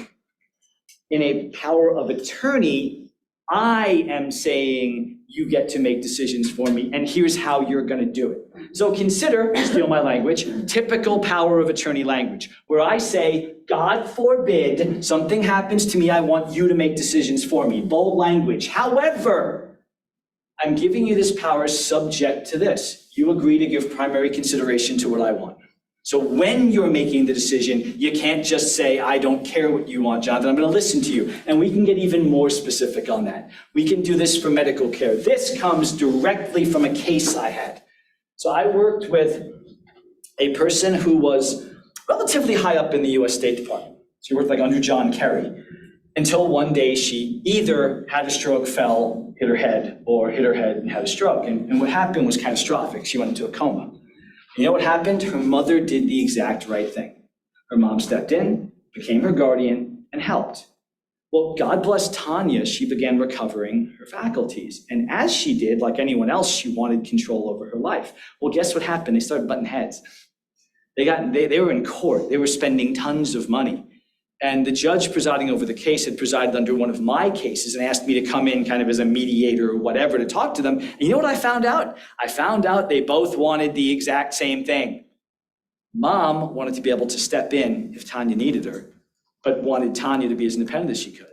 In a power of attorney, I am saying you get to make decisions for me, and here's how you're going to do it. So consider, steal my language, typical power of attorney language, where I say, God forbid something happens to me, I want you to make decisions for me. Bold language. However, I'm giving you this power subject to this. You agree to give primary consideration to what I want. So when you're making the decision, you can't just say, I don't care what you want, Jonathan, I'm going to listen to you. And we can get even more specific on that. We can do this for medical care. This comes directly from a case I had. So I worked with a person who was relatively high up in the US State Department. She worked like under John Kerry, until one day she either had a stroke, fell, hit her head, or hit her head and had a stroke. And what happened was catastrophic. She went into a coma. You know what happened? Her mother did the exact right thing. Her mom stepped in, became her guardian, and helped. Well, God bless Tanya, she began recovering her faculties. And as she did, like anyone else, she wanted control over her life. Well, guess what happened? They started butting heads. They were in court. They were spending tons of money. And the judge presiding over the case had presided under one of my cases and asked me to come in kind of as a mediator or whatever to talk to them. And you know what I found out? I found out they both wanted the exact same thing. Mom wanted to be able to step in if Tanya needed her, but wanted Tanya to be as independent as she could.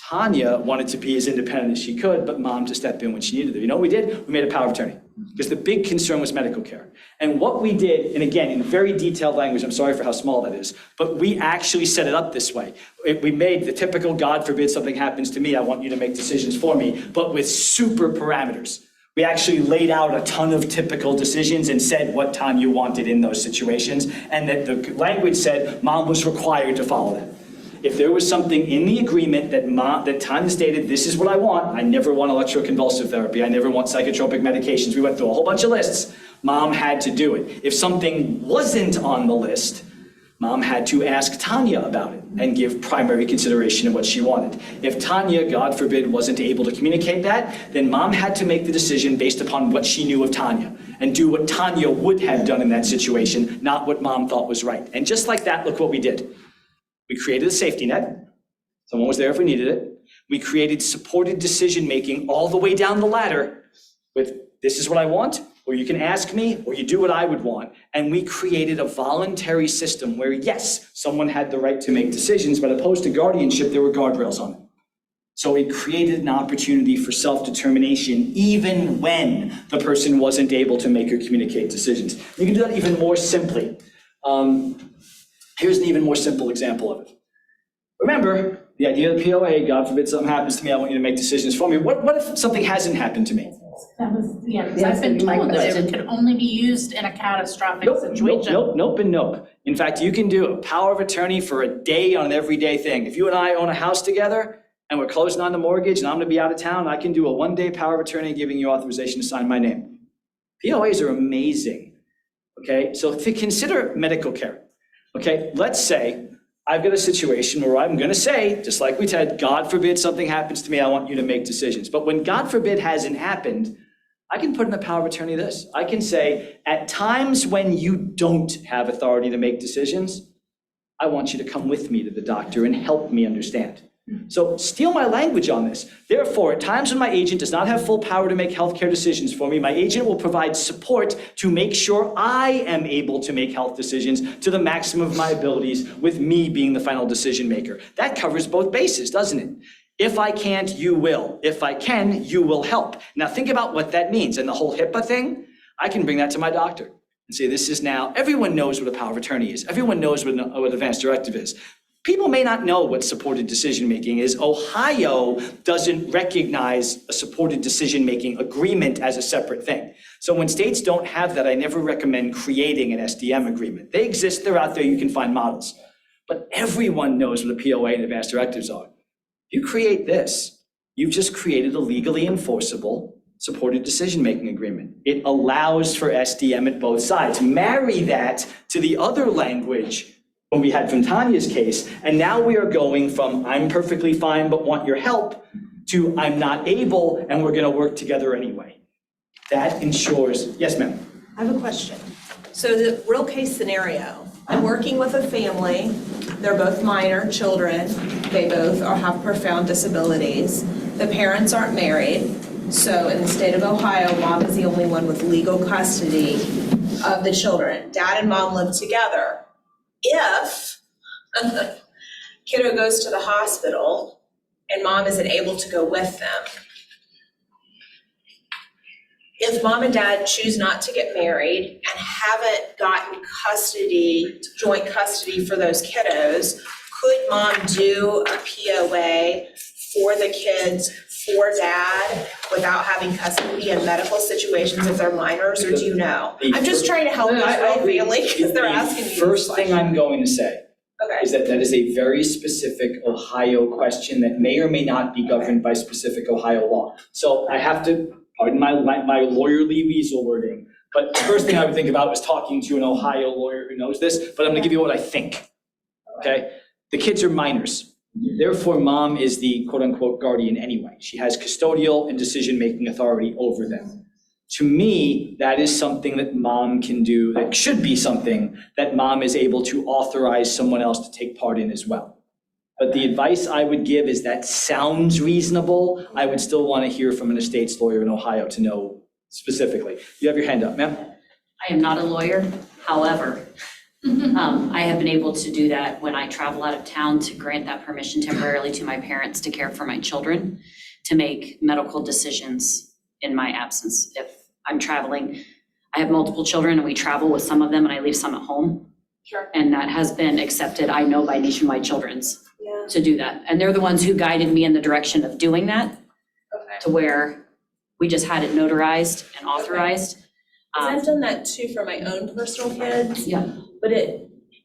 Tanya wanted to be as independent as she could, but mom to step in when she needed it. You know what we did? We made a power of attorney, because the big concern was medical care. And what we did, and again, in very detailed language, I'm sorry for how small that is, but we actually set it up this way. We made the typical, God forbid something happens to me, I want you to make decisions for me, but with super parameters. We actually laid out a ton of typical decisions and said what time you wanted in those situations, and that the language said mom was required to follow that. If there was something in the agreement that Tanya stated, this is what I want, I never want electroconvulsive therapy, I never want psychotropic medications, we went through a whole bunch of lists, mom had to do it. If something wasn't on the list, mom had to ask Tanya about it and give primary consideration of what she wanted. If Tanya, God forbid, wasn't able to communicate that, then mom had to make the decision based upon what she knew of Tanya and do what Tanya would have done in that situation, not what mom thought was right. And just like that, look what we did. We created a safety net. Someone was there if we needed it. We created supported decision-making all the way down the ladder with, this is what I want, or you can ask me, or you do what I would want. And we created a voluntary system where, yes, someone had the right to make decisions, but opposed to guardianship, there were guardrails on it. So it created an opportunity for self-determination even when the person wasn't able to make or communicate decisions. You can do that even more simply. Here's an even more simple example of it. Remember, the idea of the POA, God forbid something happens to me, I want you to make decisions for me. What if something hasn't happened to me? That was, yeah, because I've been told that it could only be used in a catastrophic situation. Nope, and nope. In fact, you can do a power of attorney for a day on an everyday thing. If you and I own a house together and we're closing on the mortgage and I'm gonna be out of town, I can do a one-day power of attorney giving you authorization to sign my name. POAs are amazing, okay? So to consider medical care, okay? Let's say I've got a situation where I'm gonna say, just like we said, God forbid something happens to me, I want you to make decisions. But when God forbid hasn't happened, I can put in a power of attorney this. I can say, at times when you don't have authority to make decisions, I want you to come with me to the doctor and help me understand. So steal my language on this. Therefore, at times when my agent does not have full power to make healthcare decisions for me, my agent will provide support to make sure I am able to make health decisions to the maximum of my abilities, with me being the final decision maker. That covers both bases, doesn't it? If I can't, you will. If I can, you will help. Now think about what that means. And the whole HIPAA thing, I can bring that to my doctor and say, this is now, everyone knows what a power of attorney is. Everyone knows what an advance directive is. People may not know what supported decision-making is. Ohio doesn't recognize a supported decision-making agreement as a separate thing. So when states don't have that, I never recommend creating an SDM agreement. They exist, they're out there, you can find models. But everyone knows what a POA and advanced directives are. You create this, you've just created a legally enforceable supported decision-making agreement. It allows for SDM at both sides. Marry that to the other language when we had from Tanya's case, and now we are going from I'm perfectly fine but want your help to I'm not able and we're gonna work together anyway. That ensures, yes ma'am. I have a question. So the real case scenario, I'm working with a family, they're both minor children, they both have profound disabilities. The parents aren't married, so in the state of Ohio, mom is the only one with legal custody of the children. Dad and mom live together. If kiddo goes to the hospital and mom isn't able to go with them, if mom and dad choose not to get married and haven't gotten custody, joint custody for those kiddos, could mom do a POA for the kids for dad without having custody in medical situations if they're minors, or do you know? I'm just trying to help this whole family because they're asking me. First thing I'm going to say is that is a very specific Ohio question that may or may not be governed by specific Ohio law. So I have to, pardon my lawyerly weasel wording, but the first thing I would think about was talking to an Ohio lawyer who knows this, but I'm gonna give you what I think, okay? The kids are minors. Therefore, mom is the quote unquote guardian anyway. She has custodial and decision-making authority over them. To me, that is something that mom can do, that should be something that mom is able to authorize someone else to take part in as well. But the advice I would give is that sounds reasonable. I would still want to hear from an estates lawyer in Ohio to know specifically. You have your hand up, ma'am? I am not a lawyer. However, I have been able to do that when I travel out of town, to grant that permission temporarily to my parents to care for my children, to make medical decisions in my absence. If I'm traveling, I have multiple children and we travel with some of them and I leave some at home. Sure. And that has been accepted, I know, by Nationwide Children's Yeah. to do that. And they're the ones who guided me in the direction of doing that, Okay. to where we just had it notarized and authorized. 'Cause I've done that too for my own personal kids. Yeah. But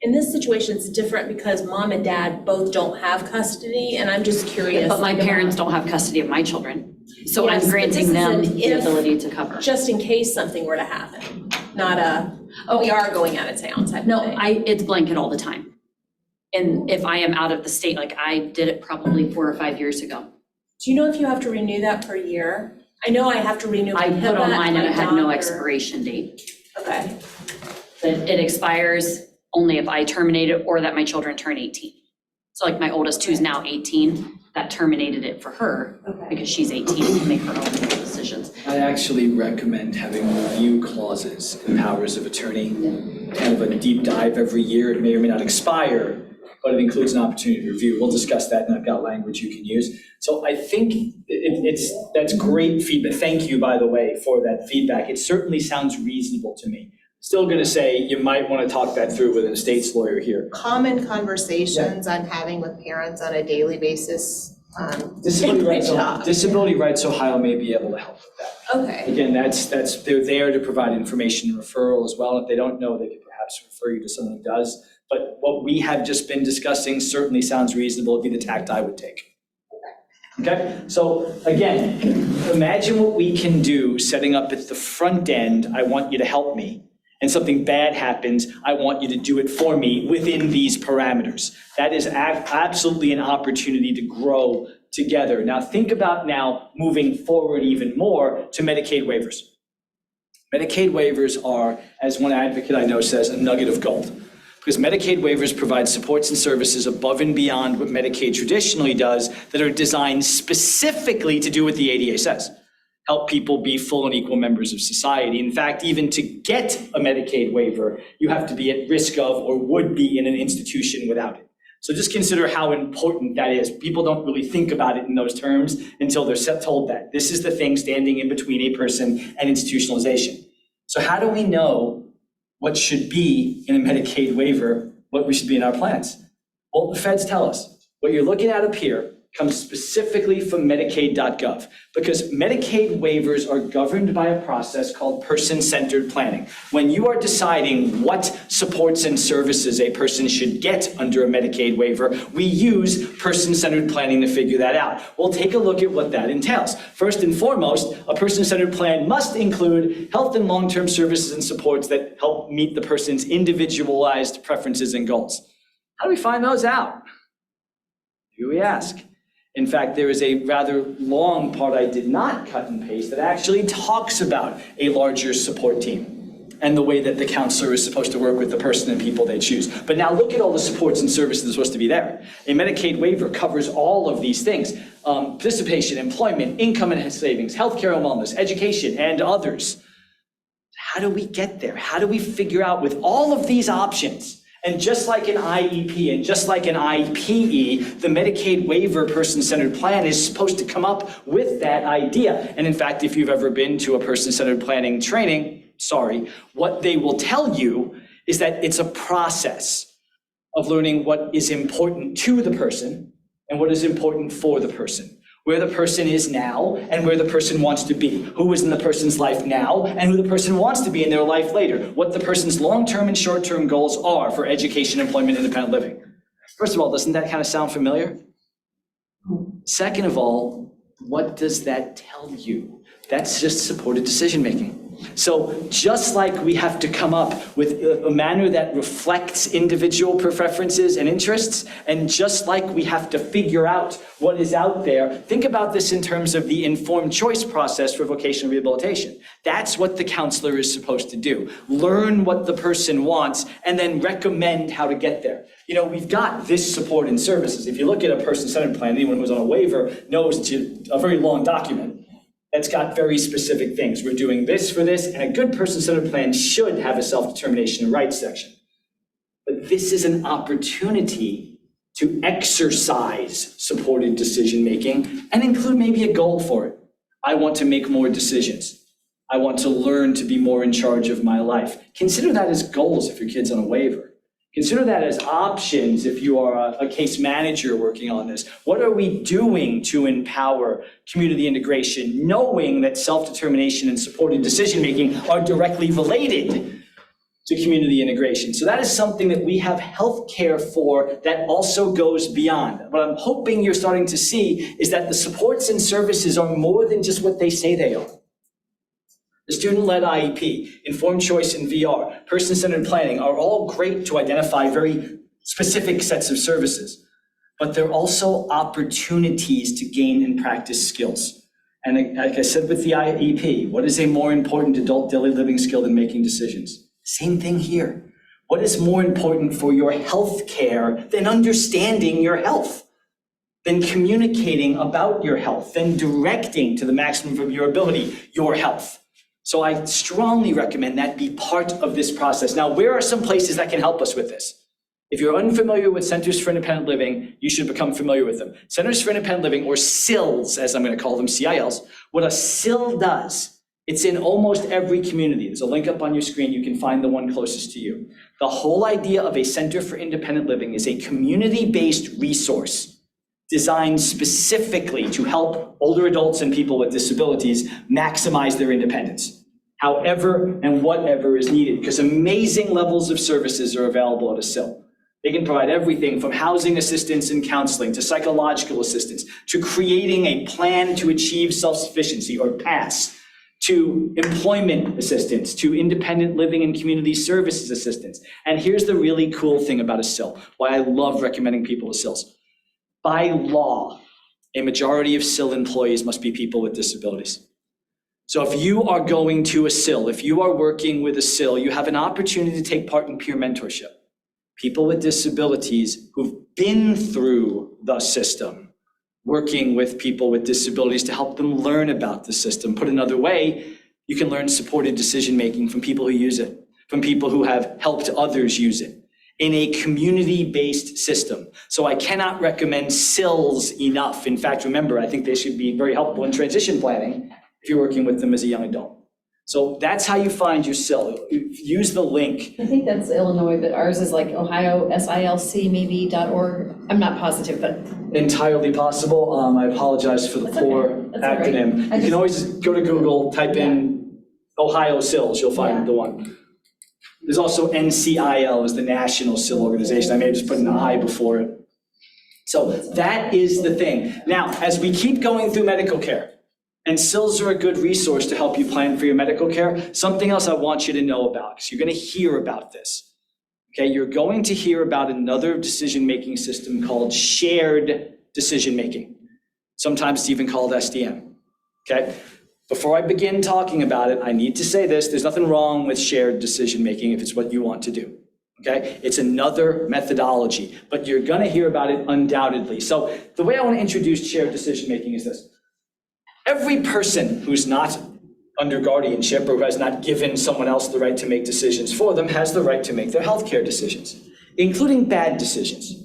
in this situation, it's different because mom and dad both don't have custody, and I'm just curious. But my like, parents don't have custody of my children. So Yes, I'm but granting this is them an the if- ability to cover. Just in case something were to happen, not we are going out of town type of No, thing. it's blanket all the time. And if I am out of the state, like I did it probably 4 or 5 years ago. Do you know if you have to renew that per year? I know I have to renew my I HIPAA put on mine and my it had no doctor. expiration date. Okay, It expires only if I terminate it or that my children turn 18. So like my oldest, who's now 18, that terminated it for her okay. because she's 18 to make her own decisions. I actually recommend having review clauses in powers of attorney, kind of a deep dive every year. It may or may not expire, but it includes an opportunity to review. We'll discuss that, and I've got language you can use. So I think that's great feedback. Thank you, by the way, for that feedback. It certainly sounds reasonable to me. Still gonna say you might want to talk that through with an estate's lawyer here. Common conversations I'm having with parents on a daily basis. Disability Rights Ohio may be able to help with that. Okay, Again, they're there to provide information and referral as well. If they don't know, they could perhaps refer you to someone who does. But what we have just been discussing certainly sounds reasonable, it'd be the tact I would take. Okay, so again, imagine what we can do setting up at the front end. I want you to help me. And something bad happens, I want you to do it for me within these parameters. That is absolutely an opportunity to grow together. Now think about now moving forward even more to Medicaid waivers. Medicaid waivers are, as one advocate I know says, a nugget of gold. Because Medicaid waivers provide supports and services above and beyond what Medicaid traditionally does that are designed specifically to do what the ADA says. Help people be full and equal members of society. In fact, even to get a Medicaid waiver, you have to be at risk of or would be in an institution without it. So just consider how important that is. People don't really think about it in those terms until they're told that. This is the thing standing in between a person and institutionalization. So how do we know what should be in a Medicaid waiver, what we should be in our plans? Well, the feds tell us. What you're looking at up here comes specifically from Medicaid.gov, because Medicaid waivers are governed by a process called person-centered planning. When you are deciding what supports and services a person should get under a Medicaid waiver, we use person-centered planning to figure that out. We'll take a look at what that entails. First and foremost, a person-centered plan must include health and long-term services and supports that help meet the person's individualized preferences and goals. How do we find those out? Here we ask. In fact, there is a rather long part I did not cut and paste that actually talks about a larger support team and the way that the counselor is supposed to work with the person and people they choose. But now look at all the supports and services that are supposed to be there. A Medicaid waiver covers all of these things: participation, employment, income and savings, healthcare and wellness, education, and others. How do we get there? How do we figure out with all of these options? And just like an IEP and just like an IPE, the Medicaid waiver person-centered plan is supposed to come up with that idea. And in fact, if you've ever been to a person-centered planning training, what they will tell you is that it's a process of learning what is important to the person and what is important for the person. Where the person is now and where the person wants to be, who is in the person's life now and who the person wants to be in their life later, what the person's long-term and short-term goals are for education, employment, independent living. First of all, doesn't that kind of sound familiar? Second of all, what does that tell you? That's just supported decision-making. So just like we have to come up with a manner that reflects individual preferences and interests, and just like we have to figure out what is out there, think about this in terms of the informed choice process for vocational rehabilitation. That's what the counselor is supposed to do. Learn what the person wants and then recommend how to get there. You know, we've got this support and services. If you look at a person-centered plan, anyone who's on a waiver knows it's a very long document that's got very specific things. We're doing this for this, and a good person-centered plan should have a self-determination rights section. but this is an opportunity to exercise supported decision-making and include maybe a goal for it. I want to make more decisions. I want to learn to be more in charge of my life. Consider that as goals if your kid's on a waiver. Consider that as options if you are a case manager working on this. What are we doing to empower community integration, knowing that self-determination and supported decision-making are directly related to community integration? So that is something that we have healthcare for that also goes beyond. What I'm hoping you're starting to see is that the supports and services are more than just what they say they are. The student-led IEP, informed choice in VR, person-centered planning are all great to identify very specific sets of services, but they're also opportunities to gain and practice skills. And like I said with the IEP, what is a more important adult daily living skill than making decisions? Same thing here. What is more important for your health care than understanding your health, than communicating about your health, than directing to the maximum of your ability your health? So I strongly recommend that be part of this process. Now, where are some places that can help us with this? If you're unfamiliar with Centers for Independent Living, you should become familiar with them. Centers for Independent Living, or CILs, as I'm going to call them, CILs, what a CIL does, it's in almost every community. There's a link up on your screen. You can find the one closest to you. The whole idea of a Center for Independent Living is a community-based resource designed specifically to help older adults and people with disabilities maximize their independence, however and whatever is needed, because amazing levels of services are available at a CIL. They can provide everything from housing assistance and counseling to psychological assistance to creating a plan to achieve self-sufficiency, or PASS, to employment assistance, to independent living and community services assistance. And here's the really cool thing about a CIL, why I love recommending people to CILs. By law, a majority of CIL employees must be people with disabilities. So if you are going to a CIL, if you are working with a CIL, you have an opportunity to take part in peer mentorship. People with disabilities who've been through the system, working with people with disabilities to help them learn about the system. Put another way, you can learn supported decision-making from people who use it, from people who have helped others use it, in a community-based system. So I cannot recommend CILs enough. In fact, remember, I think they should be very helpful in transition planning if you're working with them as a young adult. So that's how you find your CIL. Use the link. I think that's Illinois, but ours is like Ohio, SILC maybe .org. I'm not positive, but. Entirely possible. I apologize for the poor acronym. You can always go to Google, type in Ohio CILs, you'll find the one. There's also NCIL, is the National CIL organization. I may have just put an I before it. So that is the thing. Now, as we keep going through medical care, and CILs are a good resource to help you plan for your medical care, something else I want you to know about, because you're going to hear about this. Okay, you're going to hear about another decision-making system called shared decision-making. Sometimes it's even called SDM. Okay? Before I begin talking about it, I need to say this. There's nothing wrong with shared decision-making if it's what you want to do, okay? It's another methodology, but you're gonna hear about it undoubtedly. So the way I want to introduce shared decision-making is this. Every person who's not under guardianship or who has not given someone else the right to make decisions for them has the right to make their healthcare decisions, including bad decisions.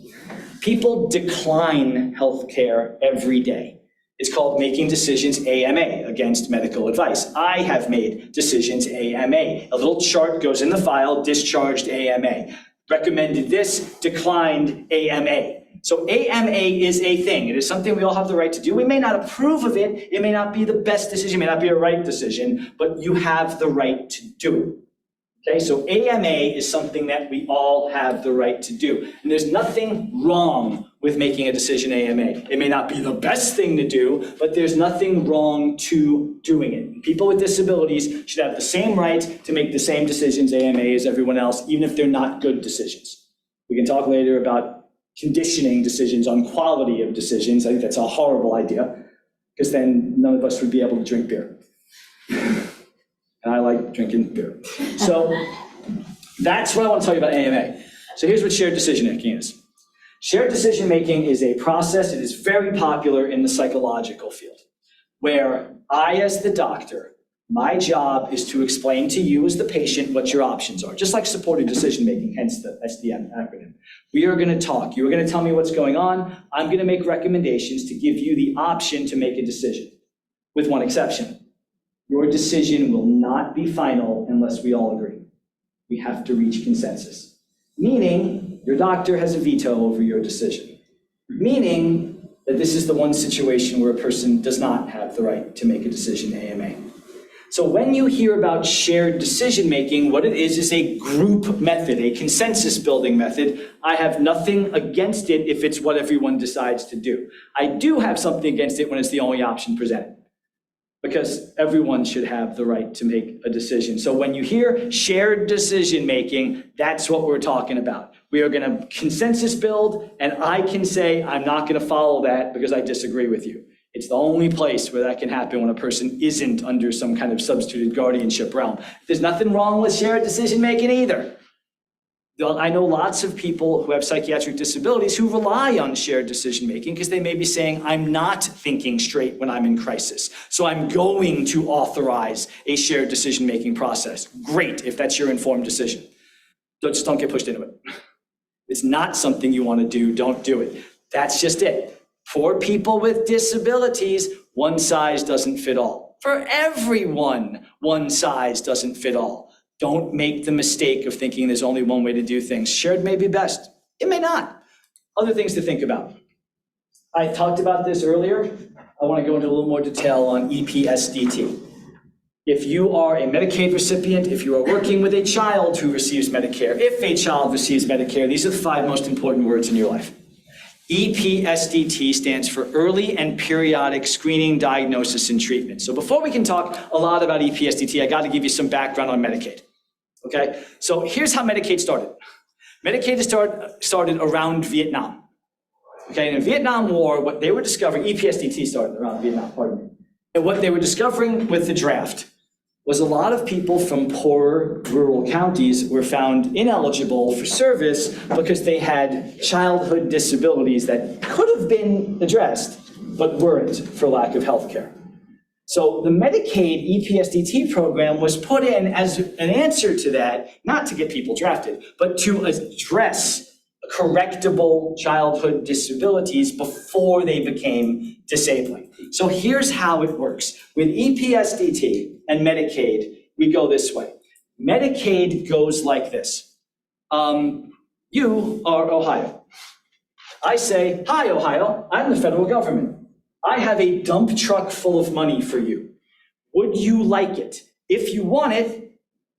People decline healthcare every day. It's called making decisions AMA, against medical advice. I have made decisions AMA. A little chart goes in the file, discharged AMA. Recommended this, declined AMA. So AMA is a thing. It is something we all have the right to do. We may not approve of it. It may not be the best decision, it may not be a right decision, but you have the right to do it. Okay, so AMA is something that we all have the right to do. And there's nothing wrong with making a decision AMA. It may not be the best thing to do, but there's nothing wrong to doing it. People with disabilities should have the same right to make the same decisions AMA as everyone else, even if they're not good decisions. We can talk later about conditioning decisions on quality of decisions. I think that's a horrible idea, because then none of us would be able to drink beer. And I like drinking beer. So that's what I want to tell you about AMA. So here's what shared decision-making is. Shared decision-making is a process, it is very popular in the psychological field, where I, as the doctor, My job is to explain to you as the patient what your options are, just like supported decision-making, hence the SDM acronym. We are going to talk. You're going to tell me what's going on. I'm going to make recommendations to give you the option to make a decision, with one exception. Your decision will not be final unless we all agree. We have to reach consensus, meaning your doctor has a veto over your decision, meaning that this is the one situation where a person does not have the right to make a decision, AMA. So when you hear about shared decision-making, what it is a group method, a consensus-building method. I have nothing against it if it's what everyone decides to do. I do have something against it when it's the only option presented, because everyone should have the right to make a decision. So when you hear shared decision-making, that's what we're talking about. We are going to consensus build, and I can say I'm not going to follow that because I disagree with you. It's the only place where that can happen when a person isn't under some kind of substituted guardianship realm. There's nothing wrong with shared decision-making either. I know lots of people who have psychiatric disabilities who rely on shared decision-making because they may be saying, I'm not thinking straight when I'm in crisis, so I'm going to authorize a shared decision-making process. Great, if that's your informed decision. Just don't get pushed into it. It's not something you want to do, don't do it. That's just it. For people with disabilities, one size doesn't fit all. For everyone, one size doesn't fit all. Don't make the mistake of thinking there's only one way to do things. Shared may be best. It may not. Other things to think about. I talked about this earlier. I want to go into a little more detail on EPSDT. If you are a Medicaid recipient, if you are working with a child who receives Medicare, if a child receives Medicare, these are the 5 most important words in your life. EPSDT stands for Early and Periodic Screening, Diagnosis, and Treatment. So before we can talk a lot about EPSDT, I got to give you some background on Medicaid. Okay, so here's how Medicaid started. Medicaid started around Vietnam. Okay, in the Vietnam War, what they were discovering, EPSDT started around Vietnam, pardon me. And what they were discovering with the draft was a lot of people from poorer rural counties were found ineligible for service because they had childhood disabilities that could have been addressed, but weren't for lack of health care. So the Medicaid EPSDT program was put in as an answer to that, not to get people drafted, but to address correctable childhood disabilities before they became disabling. So here's how it works. With EPSDT and Medicaid, we go this way. Medicaid goes like this. You are Ohio. I say, hi, Ohio, I'm the federal government. I have a dump truck full of money for you. Would you like it? If you want it,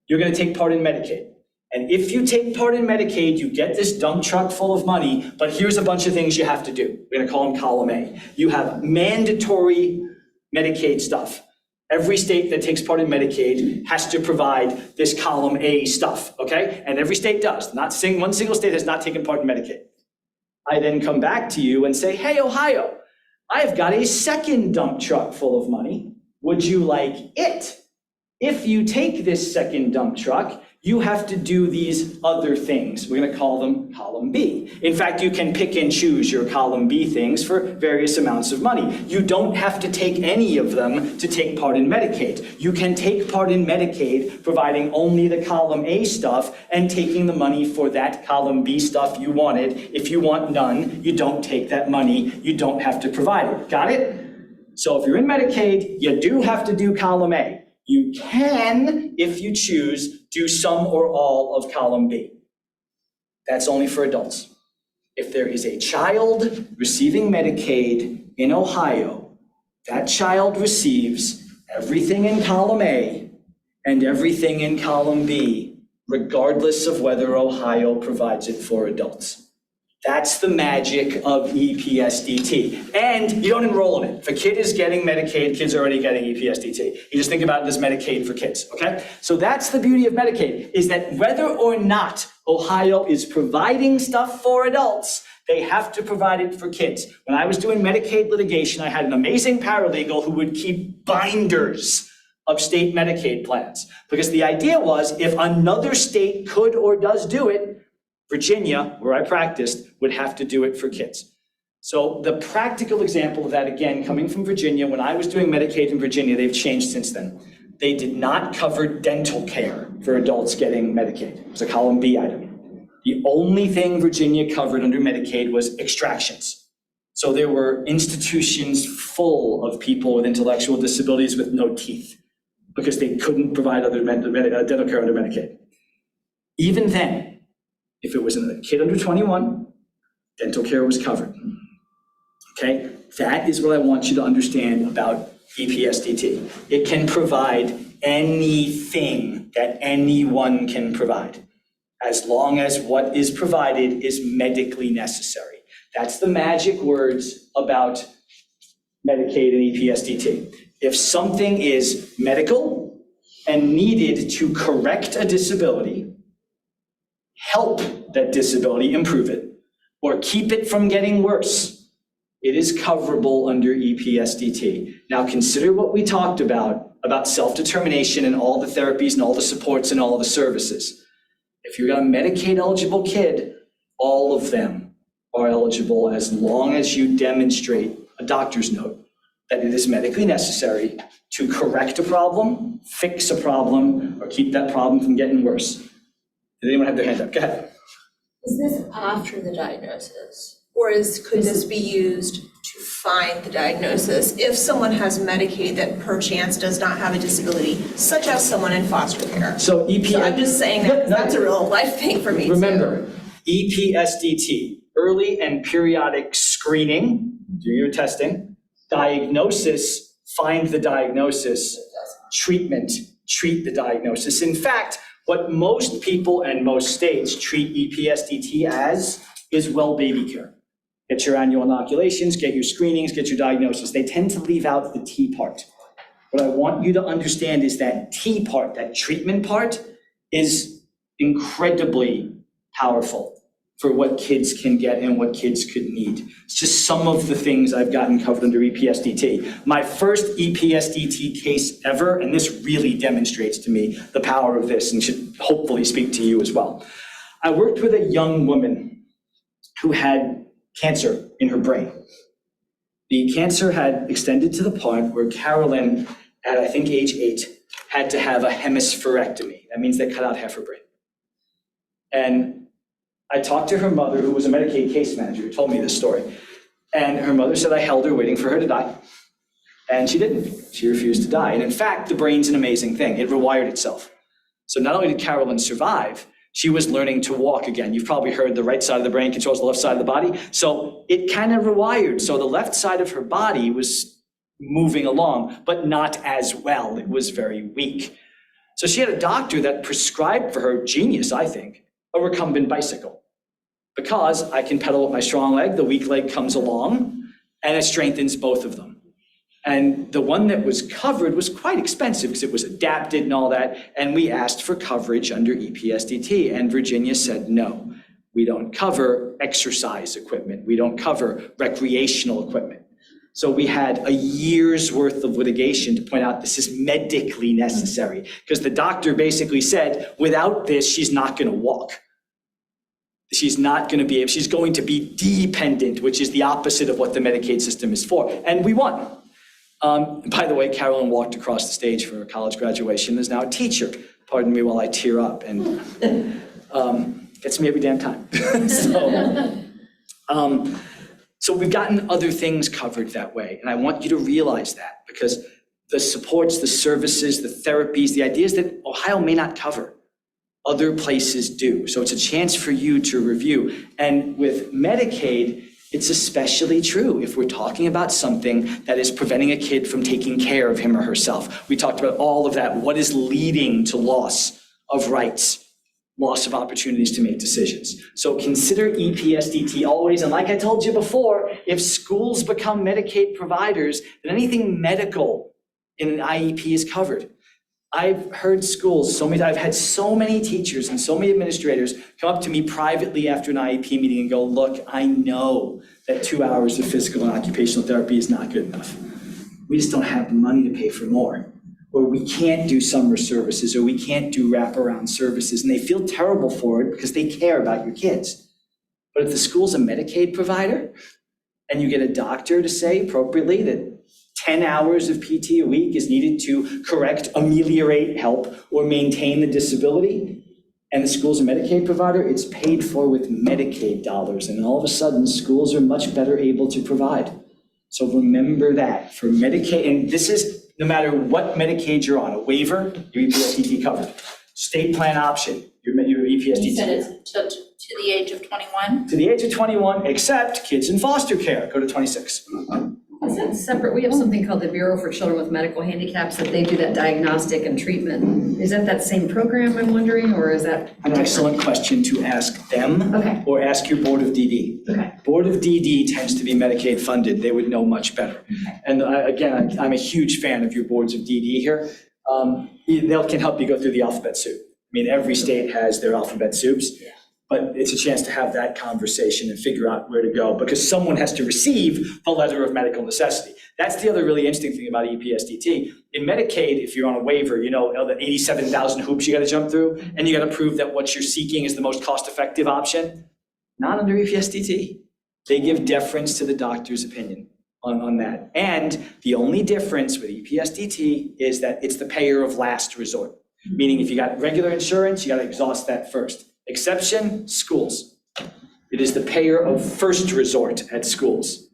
you're going to take part in Medicaid. And if you take part in Medicaid, you get this dump truck full of money, but here's a bunch of things you have to do. We're going to call them column A. You have mandatory Medicaid stuff. Every state that takes part in Medicaid has to provide this column A stuff, okay? And every state does. One single state has not taken part in Medicaid. I then come back to you and say, hey, Ohio, I've got a second dump truck full of money. Would you like it? If you take this second dump truck, you have to do these other things. We're going to call them column B. In fact, you can pick and choose your column B things for various amounts of money. You don't have to take any of them to take part in Medicaid. You can take part in Medicaid providing only the column A stuff and taking the money for that column B stuff you wanted. If you want none, you don't take that money. You don't have to provide it. Got it? So if you're in Medicaid, you do have to do column A. You can, if you choose, do some or all of column B. That's only for adults. If there is a child receiving Medicaid in Ohio, that child receives everything in column A and everything in column B, regardless of whether Ohio provides it for adults. That's the magic of EPSDT. And you don't enroll in it. If a kid is getting Medicaid, kids are already getting EPSDT. You just think about it as Medicaid for kids, okay? So that's the beauty of Medicaid, is that whether or not Ohio is providing stuff for adults, they have to provide it for kids. When I was doing Medicaid litigation, I had an amazing paralegal who would keep binders of state Medicaid plans. Because the idea was, if another state could or does do it, Virginia, where I practiced, would have to do it for kids. So the practical example of that, again, coming from Virginia, when I was doing Medicaid in Virginia, they've changed since then. they did not cover dental care for adults getting Medicaid. It was a column B item. The only thing Virginia covered under Medicaid was extractions. So there were institutions full of people with intellectual disabilities with no teeth because they couldn't provide other dental care under Medicaid. Even then, if it was a kid under 21, dental care was covered. Okay, that is what I want you to understand about EPSDT. It can provide anything that anyone can provide, as long as what is provided is medically necessary. That's the magic words about Medicaid and EPSDT. If something is medical and needed to correct a disability, help that disability improve it, or keep it from getting worse, it is coverable under EPSDT. Now consider what we talked about self-determination and all the therapies and all the supports and all the services. If you're a Medicaid eligible kid, all of them are eligible as long as you demonstrate a doctor's note that it is medically necessary to correct a problem, fix a problem, or keep that problem from getting worse. Did anyone have their hand up? Go ahead. Is this after the diagnosis? Or could this be used to find the diagnosis if someone has Medicaid that perchance does not have a disability, such as someone in foster care? So I'm just saying that 'cause that's a real life thing for me too. Remember, EPSDT, early and periodic screening, do your testing, diagnosis, find the diagnosis, treatment, treat the diagnosis. In fact, what most people and most states treat EPSDT as is well baby care. Get your annual inoculations, get your screenings, get your diagnosis. They tend to leave out the T part. What I want you to understand is that T part, that treatment part, is incredibly powerful for what kids can get and what kids could need. It's just some of the things I've gotten covered under EPSDT. My first EPSDT case ever, and this really demonstrates to me the power of this and should hopefully speak to you as well. I worked with a young woman who had cancer in her brain. The cancer had extended to the point where Carolyn, at I think age 8, had to have a hemispherectomy. That means they cut out half her brain. And I talked to her mother, who was a Medicaid case manager, who told me this story. And her mother said I held her waiting for her to die. And she didn't. She refused to die. And in fact, the brain's an amazing thing. It rewired itself. So not only did Carolyn survive, she was learning to walk again. You've probably heard the right side of the brain controls the left side of the body. So it kind of rewired. So the left side of her body was moving along, but not as well. It was very weak. So she had a doctor that prescribed for her, genius, I think, a recumbent bicycle. Because I can pedal with my strong leg, the weak leg comes along, and it strengthens both of them. And the one that was covered was quite expensive because it was adapted and all that, and we asked for coverage under EPSDT, and Virginia said, no, we don't cover exercise equipment. We don't cover recreational equipment. So we had a year's worth of litigation to point out this is medically necessary, because the doctor basically said, without this, she's not going to walk. She's not going to be able, she's going to be dependent, which is the opposite of what the Medicaid system is for. And we won. By the way, Carolyn walked across the stage for her college graduation, is now a teacher. Pardon me while I tear up, and gets me every damn time. So we've gotten other things covered that way. And I want you to realize that, because the supports, the services, the therapies, the ideas that Ohio may not cover, other places do. So it's a chance for you to review. And with Medicaid, it's especially true if we're talking about something that is preventing a kid from taking care of him or herself. We talked about all of that. What is leading to loss of rights, loss of opportunities to make decisions? So consider EPSDT always. And like I told you before, if schools become Medicaid providers, then anything medical in an IEP is covered. I've heard schools, I've had so many teachers and so many administrators come up to me privately after an IEP meeting and go, look, I know that 2 hours of physical and occupational therapy is not good enough. We just don't have the money to pay for more. Or we can't do summer services, or we can't do wraparound services. And they feel terrible for it because they care about your kids. But if the school's a Medicaid provider and you get a doctor to say appropriately that 10 hours of PT a week is needed to correct, ameliorate, help, or maintain the disability, and the school's a Medicaid provider, it's paid for with Medicaid dollars. And all of a sudden, schools are much better able to provide. So remember that for Medicaid, and this is no matter what Medicaid you're on, a waiver, your EPSDT covered. State plan option, your EPSDT. You said it's to the age of 21? To the age of 21, except kids in foster care, go to 26. Is that separate? We have something called the Bureau for Children with Medical Handicaps that they do that diagnostic and treatment. Is that same program, I'm wondering, or is that? An excellent question to ask them. Okay. Or ask your Board of DD. Okay. Board of DD tends to be Medicaid funded. They would know much better. And again, I'm a huge fan of your boards of DD here. They can help you go through the alphabet soup. I mean, every state has their alphabet soups. But it's a chance to have that conversation and figure out where to go, because someone has to receive the letter of medical necessity. That's the other really interesting thing about EPSDT. In Medicaid, if you're on a waiver, you know, the 87,000 hoops you got to jump through, and you got to prove that what you're seeking is the most cost-effective option. Not under EPSDT. They give deference to the doctor's opinion on that. And the only difference with EPSDT is that it's the payer of last resort. Meaning if you got regular insurance, you got to exhaust that first. Exception, schools. It is the payer of first resort at schools.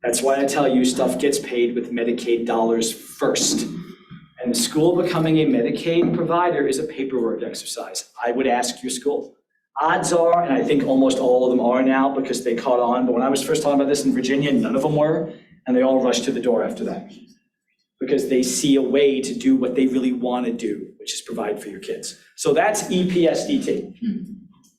That's why I tell you stuff gets paid with Medicaid dollars first. And the school becoming a Medicaid provider is a paperwork exercise. I would ask your school. Odds are, and I think almost all of them are now because they caught on, but when I was first talking about this in Virginia, none of them were, and they all rushed to the door after that. Because they see a way to do what they really want to do, which is provide for your kids. So that's EPSDT.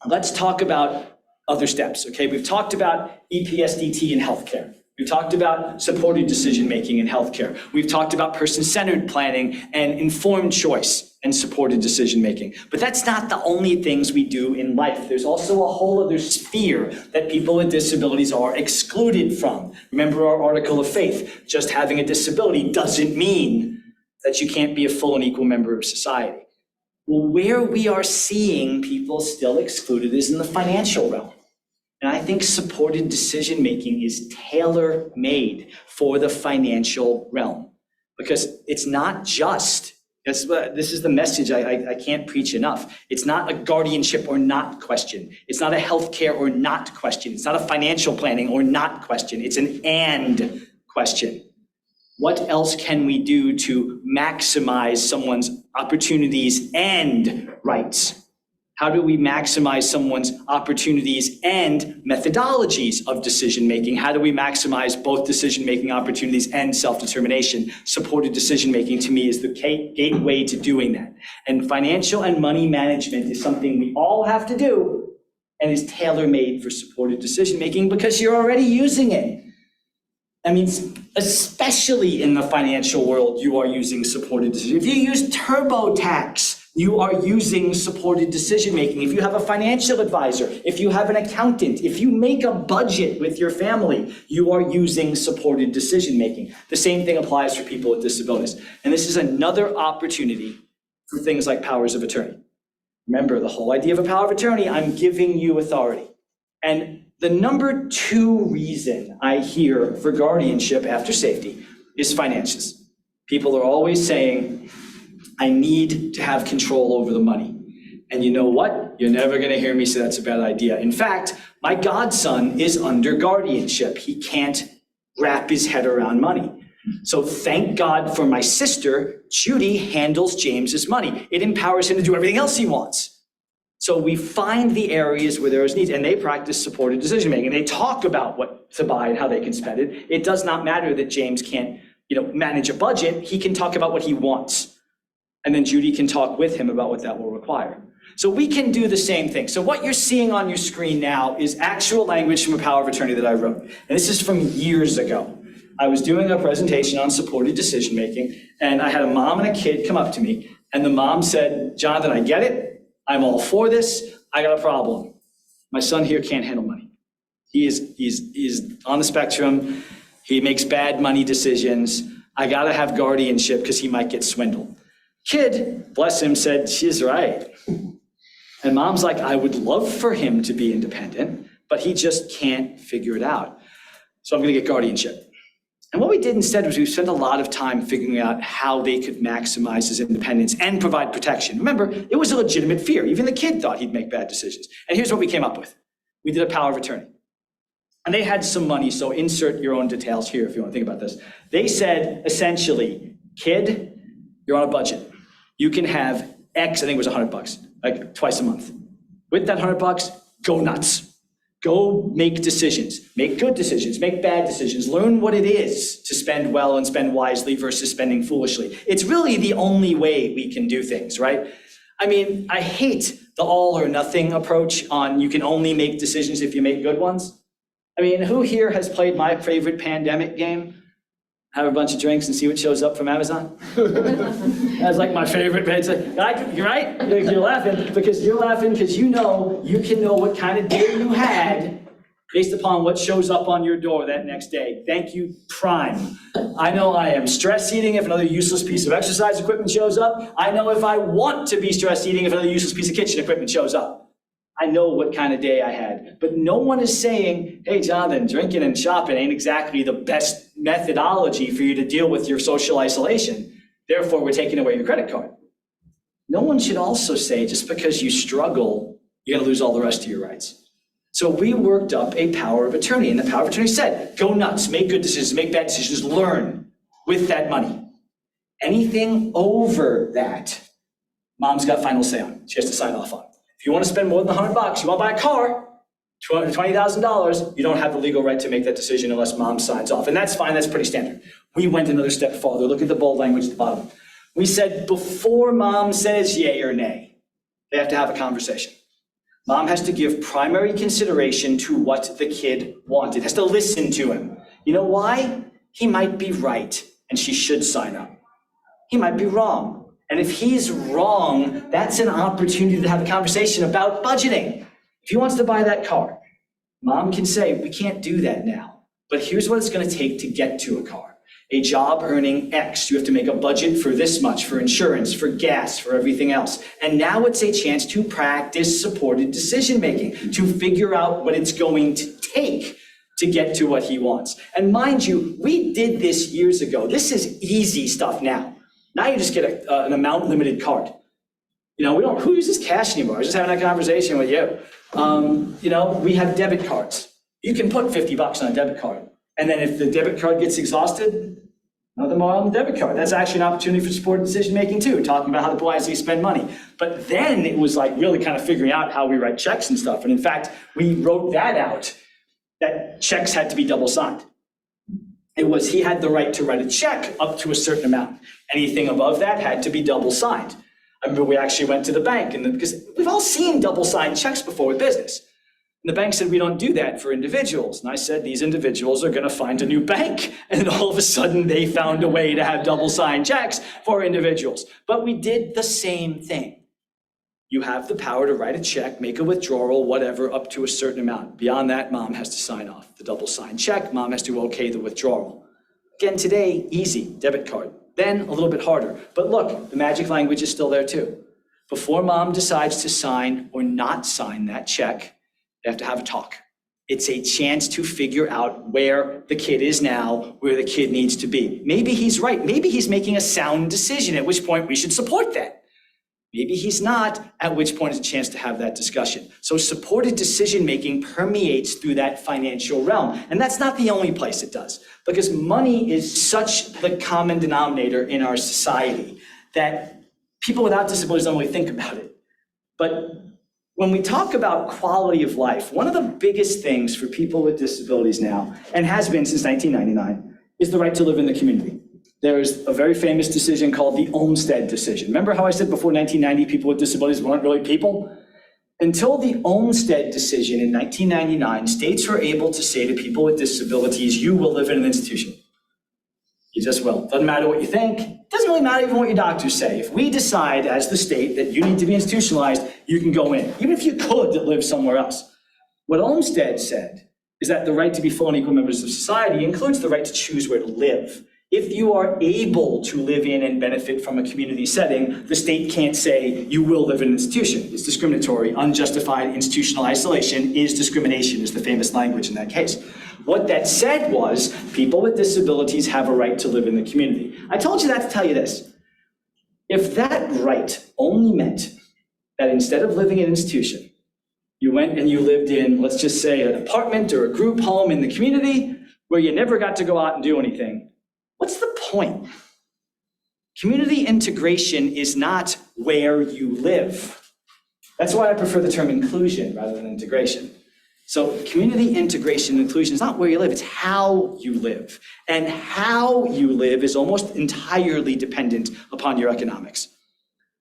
Let's talk about other steps, okay? We've talked about EPSDT in healthcare. We've talked about supported decision-making in healthcare. We've talked about person-centered planning and informed choice and supported decision-making. But that's not the only things we do in life. There's also a whole other sphere that people with disabilities are excluded from. Remember our article of faith, just having a disability doesn't mean that you can't be a full and equal member of society. Well, where we are seeing people still excluded is in the financial realm. And I think supported decision-making is tailor-made for the financial realm. Because it's not just, this is the message I can't preach enough. It's not a guardianship or not question. It's not a healthcare or not question. It's not a financial planning or not question. It's an and question. What else can we do to maximize someone's opportunities and rights? How do we maximize someone's opportunities and methodologies of decision-making? How do we maximize both decision-making opportunities and self-determination? Supported decision-making to me is the gateway to doing that. And financial and money management is something we all have to do and is tailor-made for supported decision-making because you're already using it. I mean, especially in the financial world, you are using supported decision. If you use TurboTax, you are using supported decision-making. If you have a financial advisor, if you have an accountant, if you make a budget with your family, you are using supported decision-making. The same thing applies for people with disabilities. And this is another opportunity for things like powers of attorney. Remember, the whole idea of a power of attorney, I'm giving you authority. And the number 2 reason I hear for guardianship after safety is finances. People are always saying, I need to have control over the money. And you know what? You're never going to hear me say that's a bad idea. In fact, my godson is under guardianship. He can't wrap his head around money. So thank God for my sister, Judy handles James's money. It empowers him to do everything else he wants. So we find the areas where there is needs, and they practice supported decision-making. They talk about what to buy and how they can spend it. It does not matter that James can't, manage a budget. He can talk about what he wants. And then Judy can talk with him about what that will require. So we can do the same thing. So what you're seeing on your screen now is actual language from a power of attorney that I wrote. And this is from years ago. I was doing a presentation on supported decision-making, and I had a mom and a kid come up to me, and the mom said, Jonathan, I get it. I'm all for this. I got a problem. My son here can't handle money. He's on the spectrum. He makes bad money decisions. I got to have guardianship because he might get swindled. Kid, bless him, said, she's right. And mom's like, I would love for him to be independent, but he just can't figure it out. So I'm going to get guardianship. And what we did instead was we spent a lot of time figuring out how they could maximize his independence and provide protection. Remember, it was a legitimate fear. Even the kid thought he'd make bad decisions. And here's what we came up with. We did a power of attorney. And they had some money, so insert your own details here if you want to think about this. They said, essentially, kid, you're on a budget. You can have X, I think it was $100, like twice a month. With that $100, go nuts. Go make decisions, make good decisions, make bad decisions, learn what it is to spend well and spend wisely versus spending foolishly. It's really the only way we can do things, right? I mean, I hate the all or nothing approach on you can only make decisions if you make good ones. I mean, who here has played my favorite pandemic game? Have a bunch of drinks and see what shows up from Amazon? That's like my favorite. It's like, you're right, you're laughing because you know you can know what kind of day you had based upon what shows up on your door that next day. Thank you, Prime. I know I am stress eating if another useless piece of exercise equipment shows up. I know if I want to be stress eating if another useless piece of kitchen equipment shows up. I know what kind of day I had. But no one is saying, hey, Jonathan, drinking and shopping ain't exactly the best methodology for you to deal with your social isolation. Therefore, we're taking away your credit card. No one should also say, just because you struggle, you're gonna lose all the rest of your rights. So we worked up a power of attorney, and the power of attorney said, go nuts, make good decisions, make bad decisions, learn with that money. Anything over that, mom's got final say on. She has to sign off on. If you want to spend more than $100, you want to buy a car, $20,000, you don't have the legal right to make that decision unless mom signs off. And that's fine, that's pretty standard. We went another step farther. Look at the bold language at the bottom. We said before mom says yay or nay, they have to have a conversation. Mom has to give primary consideration to what the kid wanted, has to listen to him. You know why? He might be right and she should sign up. He might be wrong. And if he's wrong, that's an opportunity to have a conversation about budgeting. If he wants to buy that car, mom can say, we can't do that now, but here's what it's going to take to get to a car. A job earning X, you have to make a budget for this much, for insurance, for gas, for everything else. And now it's a chance to practice supported decision-making, to figure out what it's going to take to get to what he wants. And mind you, we did this years ago. This is easy stuff now. Now you just get an amount limited card. You know, who uses cash anymore? I was just having that conversation with you. You know, we have debit cards. You can put $50 on a debit card. And then if the debit card gets exhausted, another more on the debit card. That's actually an opportunity for supported decision-making too, talking about how to wisely spend money. But then it was like really kind of figuring out how we write checks and stuff. And in fact, we wrote that out, that checks had to be double signed. It was he had the right to write a check up to a certain amount. Anything above that had to be double signed. I remember we actually went to the bank because we've all seen double signed checks before with business. And the bank said, we don't do that for individuals. And I said, these individuals are gonna find a new bank. And then all of a sudden they found a way to have double signed checks for individuals. But we did the same thing. You have the power to write a check, make a withdrawal, whatever, up to a certain amount. Beyond that, mom has to sign off. The double signed check, mom has to okay the withdrawal. Again, today, easy, debit card. Then a little bit harder. But look, the magic language is still there too. Before mom decides to sign or not sign that check, they have to have a talk. It's a chance to figure out where the kid is now, where the kid needs to be. Maybe he's right. Maybe he's making a sound decision, at which point we should support that. Maybe he's not, at which point it's a chance to have that discussion. So supported decision-making permeates through that financial realm. And that's not the only place it does, because money is such the common denominator in our society that people without disabilities don't really think about it. But when we talk about quality of life, one of the biggest things for people with disabilities now, and has been since 1999, is the right to live in the community. There's a very famous decision called the Olmsted decision. Remember how I said before 1990 people with disabilities weren't really people? Until the Olmsted decision in 1999, states were able to say to people with disabilities, you will live in an institution. You just will. Doesn't matter what you think. Doesn't really matter even what your doctors say. If we decide as the state that you need to be institutionalized, you can go in, even if you could live somewhere else. What Olmsted said is that the right to be full and equal members of society includes the right to choose where to live. If you are able to live in and benefit from a community setting, the state can't say you will live in an institution. It's discriminatory. Unjustified institutional isolation is discrimination, is the famous language in that case. What that said was, people with disabilities have a right to live in the community. I told you that to tell you this. If that right only meant that instead of living in an institution, you went and you lived in, let's just say, an apartment or a group home in the community where you never got to go out and do anything, what's the point? Community integration is not where you live. That's why I prefer the term inclusion rather than integration. So community integration and inclusion is not where you live, it's how you live. And how you live is almost entirely dependent upon your economics.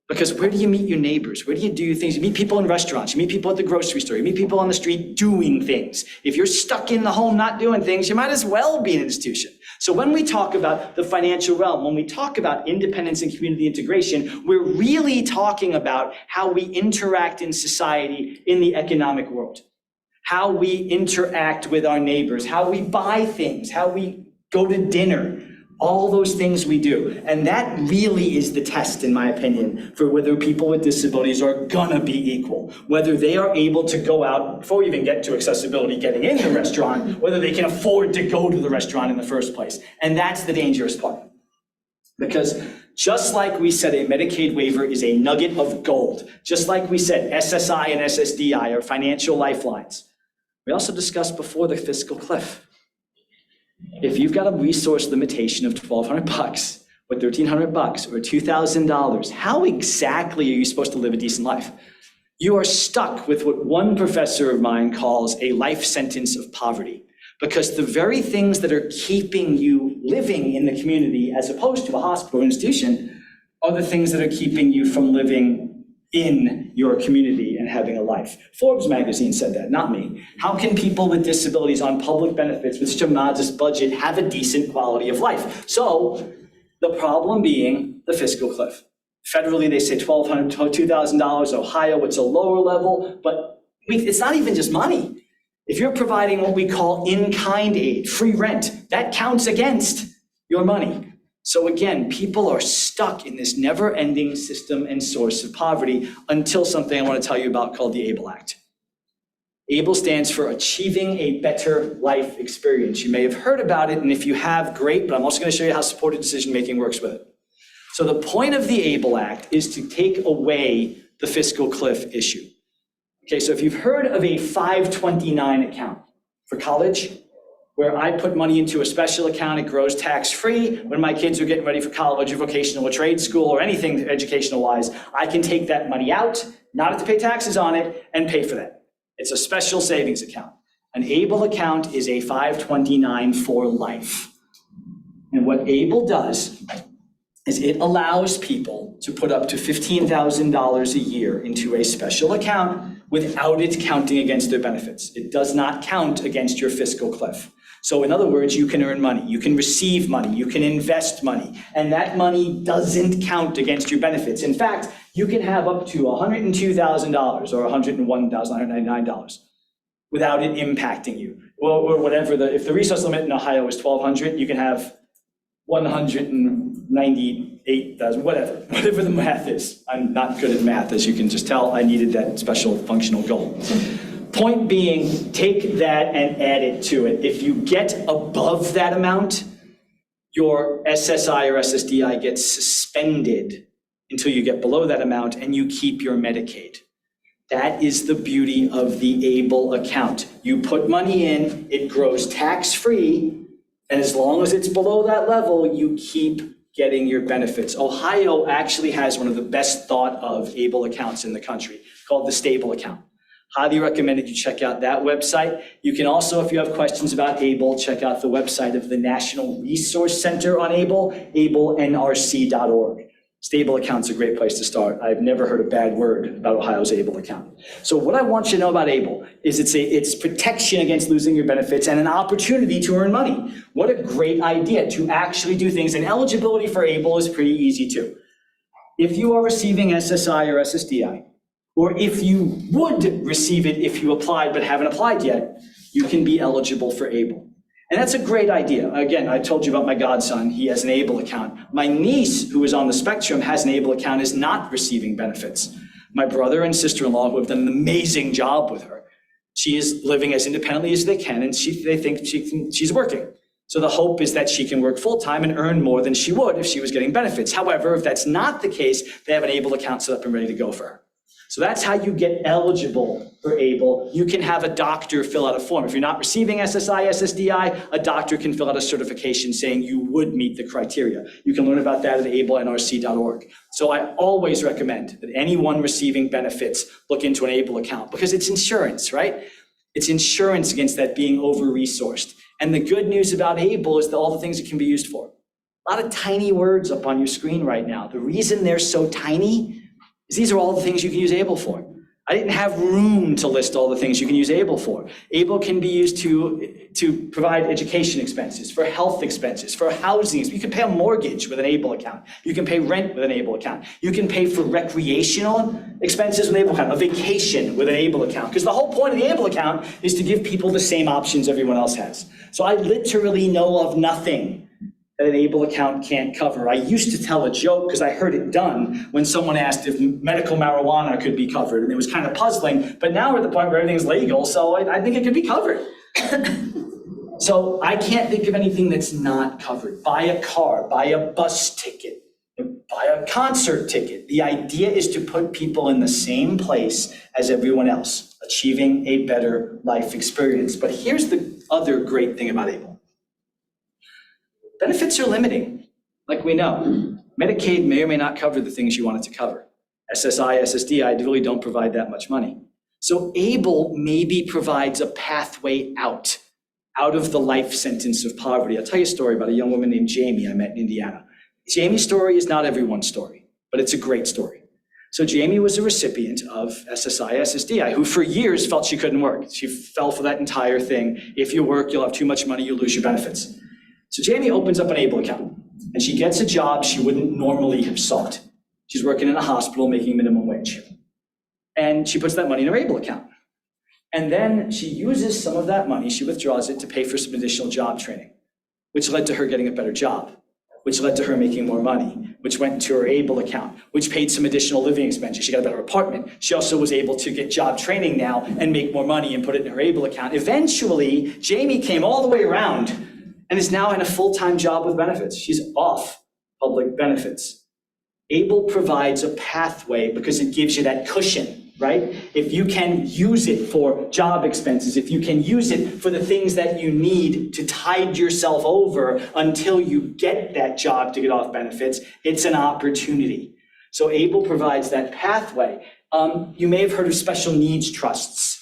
Because where do you meet your neighbors? Where do you do things? You meet people in restaurants, you meet people at the grocery store, you meet people on the street doing things. If you're stuck in the home not doing things, you might as well be in an institution. So when we talk about the financial realm, when we talk about independence and community integration, we're really talking about how we interact in society in the economic world, how we interact with our neighbors, how we buy things, how we go to dinner. All those things we do. And that really is the test, in my opinion, for whether people with disabilities are gonna be equal. Whether they are able to go out, before we even get to accessibility, getting in the restaurant, whether they can afford to go to the restaurant in the first place. And that's the dangerous part. Because just like we said, a Medicaid waiver is a nugget of gold. Just like we said, SSI and SSDI are financial lifelines. We also discussed before the fiscal cliff. If you've got a resource limitation of $1,200 or $1,300 or $2,000, how exactly are you supposed to live a decent life? You are stuck with what one professor of mine calls a life sentence of poverty, because the very things that are keeping you living in the community as opposed to a hospital or institution are the things that are keeping you from living in your community and having a life. Forbes magazine said that, not me. How can people with disabilities on public benefits with such a modest budget have a decent quality of life? So the problem being the fiscal cliff. Federally, they say $1,200 to $2,000. Ohio, it's a lower level, but it's not even just money. If you're providing what we call in-kind aid, free rent, that counts against your money. So again, people are stuck in this never-ending system and source of poverty until something I want to tell you about called the ABLE Act. ABLE stands for Achieving a Better Life Experience. You may have heard about it, and if you have, great, but I'm also going to show you how supported decision-making works with it. So the point of the ABLE Act is to take away the fiscal cliff issue. Okay, so if you've heard of a 529 account for college, where I put money into a special account, it grows tax-free. When my kids are getting ready for college or vocational or trade school or anything educational-wise, I can take that money out, not have to pay taxes on it, and pay for that. It's a special savings account. An ABLE account is a 529 for life. And what ABLE does is it allows people to put up to $15,000 a year into a special account without it counting against their benefits. It does not count against your fiscal cliff. So in other words, you can earn money, you can receive money, you can invest money, and that money doesn't count against your benefits. In fact, you can have up to $102,000 or $101,999 without it impacting you. Or whatever, if the resource limit in Ohio is $1,200, you can have $198,000, whatever the math is. I'm not good at math, as you can just tell. I needed that special functional goal. Point being, take that and add it to it. If you get above that amount, your SSI or SSDI gets suspended until you get below that amount, and you keep your Medicaid. That is the beauty of the ABLE account. You put money in, it grows tax-free, and as long as it's below that level, you keep getting your benefits. Ohio actually has one of the best thought of ABLE accounts in the country, called the Stable account. Highly recommended you check out that website. You can also, if you have questions about ABLE, check out the website of the National Resource Center on ABLE, ablenrc.org. Stable account's a great place to start. I've never heard a bad word about Ohio's ABLE account. So what I want you to know about ABLE is it's protection against losing your benefits and an opportunity to earn money. What a great idea to actually do things. And eligibility for ABLE is pretty easy too. If you are receiving SSI or SSDI, or if you would receive it if you applied but haven't applied yet, you can be eligible for ABLE. And that's a great idea. Again, I told you about my godson. He has an ABLE account. My niece, who is on the spectrum, has an ABLE account, is not receiving benefits. My brother and sister-in-law, who have done an amazing job with her, She is living as independently as they can, and they think she's working. So the hope is that she can work full-time and earn more than she would if she was getting benefits. However, if that's not the case, they have an ABLE account set up and ready to go for her. So that's how you get eligible for ABLE. You can have a doctor fill out a form. If you're not receiving SSI, SSDI, a doctor can fill out a certification saying you would meet the criteria. You can learn about that at ablenrc.org. So I always recommend that anyone receiving benefits look into an ABLE account because it's insurance, right? It's insurance against that being over-resourced. And the good news about ABLE is that all the things it can be used for. A lot of tiny words up on your screen right now. The reason they're so tiny is these are all the things you can use ABLE for. I didn't have room to list all the things you can use ABLE for. ABLE can be used to provide education expenses, for health expenses, for housing. You can pay a mortgage with an ABLE account. You can pay rent with an ABLE account. You can pay for recreational expenses with an ABLE account, a vacation with an ABLE account. Because the whole point of the ABLE account is to give people the same options everyone else has. So I literally know of nothing that an ABLE account can't cover. I used to tell a joke because I heard it done when someone asked if medical marijuana could be covered, and it was kind of puzzling, but now we're at the point where everything's legal, so I think it could be covered. So I can't think of anything that's not covered. Buy a car, buy a bus ticket, buy a concert ticket. The idea is to put people in the same place as everyone else, achieving a better life experience. But here's the other great thing about ABLE. Benefits are limiting, like we know. Medicaid may or may not cover the things you want it to cover. SSI, SSDI really don't provide that much money. So ABLE maybe provides a pathway out of the life sentence of poverty. I'll tell you a story about a young woman named Jamie I met in Indiana. Jamie's story is not everyone's story, but it's a great story. So Jamie was a recipient of SSI, SSDI, who for years felt she couldn't work. She fell for that entire thing. If you work, you'll have too much money, you'll lose your benefits. So Jamie opens up an ABLE account, and she gets a job she wouldn't normally have sought. She's working in a hospital making minimum wage. And she puts that money in her ABLE account. And then she uses some of that money, she withdraws it to pay for some additional job training, which led to her getting a better job, which led to her making more money, which went into her ABLE account, which paid some additional living expenses. She got a better apartment. She also was able to get job training now and make more money and put it in her ABLE account. Eventually, Jamie came all the way around and is now in a full-time job with benefits. She's off public benefits. ABLE provides a pathway because it gives you that cushion, right? If you can use it for job expenses, if you can use it for the things that you need to tide yourself over until you get that job to get off benefits, it's an opportunity. So ABLE provides that pathway. You may have heard of special needs trusts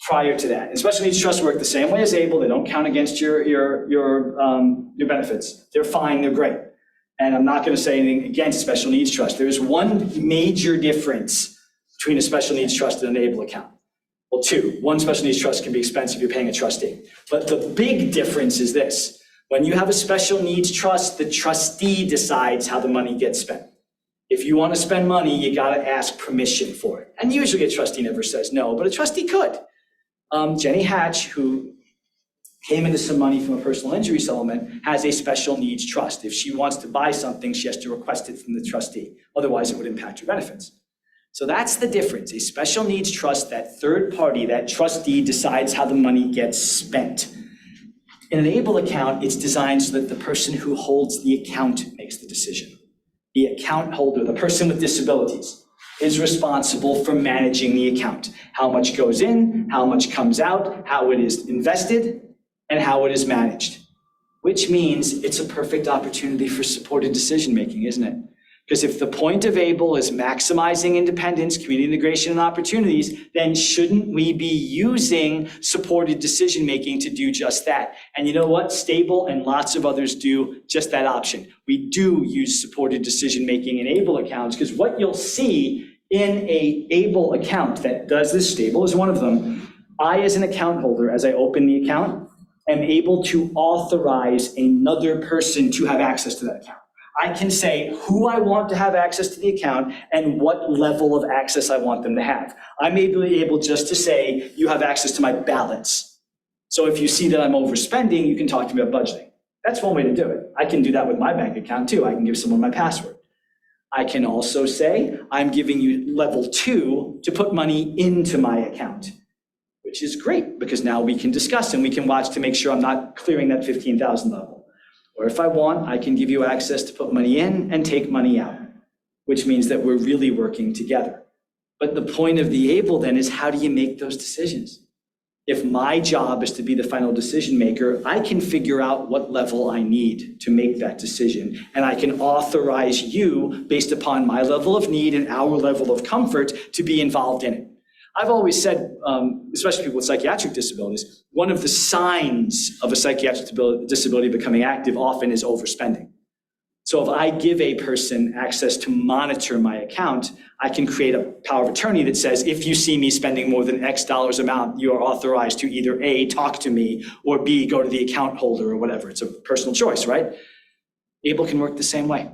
prior to that. And special needs trusts work the same way as ABLE. They don't count against your benefits. They're fine, they're great. And I'm not going to say anything against special needs trust. There's one major difference between a special needs trust and an ABLE account. Well, two. One, special needs trust can be expensive, you're paying a trustee. But the big difference is this. When you have a special needs trust, the trustee decides how the money gets spent. If you want to spend money, you got to ask permission for it. And usually a trustee never says no, but a trustee could. Jenny Hatch, who came into some money from a personal injury settlement, has a special needs trust. If she wants to buy something, she has to request it from the trustee. Otherwise, it would impact your benefits. So that's the difference. A special needs trust, that third party, that trustee decides how the money gets spent. In an ABLE account, it's designed so that the person who holds the account makes the decision. The account holder, the person with disabilities, is responsible for managing the account. How much goes in, how much comes out, how it is invested, and how it is managed. Which means it's a perfect opportunity for supported decision-making, isn't it? Because if the point of ABLE is maximizing independence, community integration, and opportunities, then shouldn't we be using supported decision-making to do just that? And you know what? Stable and lots of others do just that option. We do use supported decision-making in ABLE accounts, because what you'll see in a ABLE account that does this, Stable is one of them, I as an account holder, as I open the account, am able to authorize another person to have access to that account. I can say who I want to have access to the account and what level of access I want them to have. I may be able just to say, you have access to my balance. So if you see that I'm overspending, you can talk to me about budgeting. That's one way to do it. I can do that with my bank account too. I can give someone my password. I can also say, I'm giving you level 2 to put money into my account, which is great because now we can discuss and we can watch to make sure I'm not clearing that 15,000 level. Or if I want, I can give you access to put money in and take money out, which means that we're really working together. But the point of the ABLE then is, how do you make those decisions? If my job is to be the final decision maker, I can figure out what level I need to make that decision. And I can authorize you based upon my level of need and our level of comfort to be involved in it. I've always said, especially people with psychiatric disabilities, one of the signs of a psychiatric disability becoming active often is overspending. So if I give a person access to monitor my account, I can create a power of attorney that says, if you see me spending more than X dollars amount, you are authorized to either A, talk to me, or B, go to the account holder or whatever. It's a personal choice, right? ABLE can work the same way.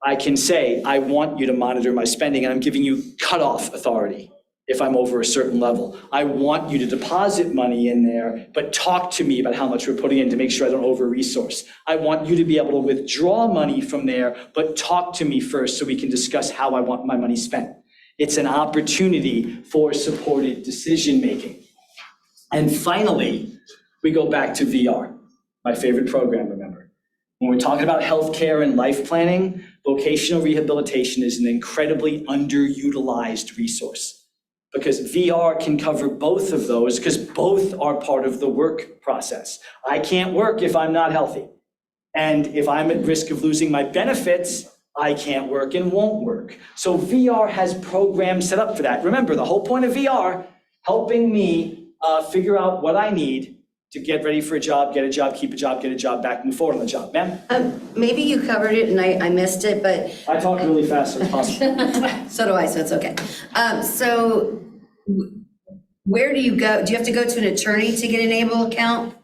I can say, I want you to monitor my spending, and I'm giving you cutoff authority if I'm over a certain level. I want you to deposit money in there, but talk to me about how much we're putting in to make sure I don't over-resource. I want you to be able to withdraw money from there, but talk to me first so we can discuss how I want my money spent. It's an opportunity for supported decision-making. And finally, we go back to VR, my favorite program, remember. When we're talking about healthcare and life planning, vocational rehabilitation is an incredibly underutilized resource, because VR can cover both of those, because both are part of the work process. I can't work if I'm not healthy. And if I'm at risk of losing my benefits, I can't work and won't work. So VR has programs set up for that. Remember, the whole point of VR, helping me figure out what I need to get ready for a job, get a job, keep a job, get a job, back, move forward on the job. Ma'am? Maybe you covered it and I missed it, but. I talk really fast, so it's possible. So do I, so it's okay. So where do you go? Do you have to go to an attorney to get an ABLE account?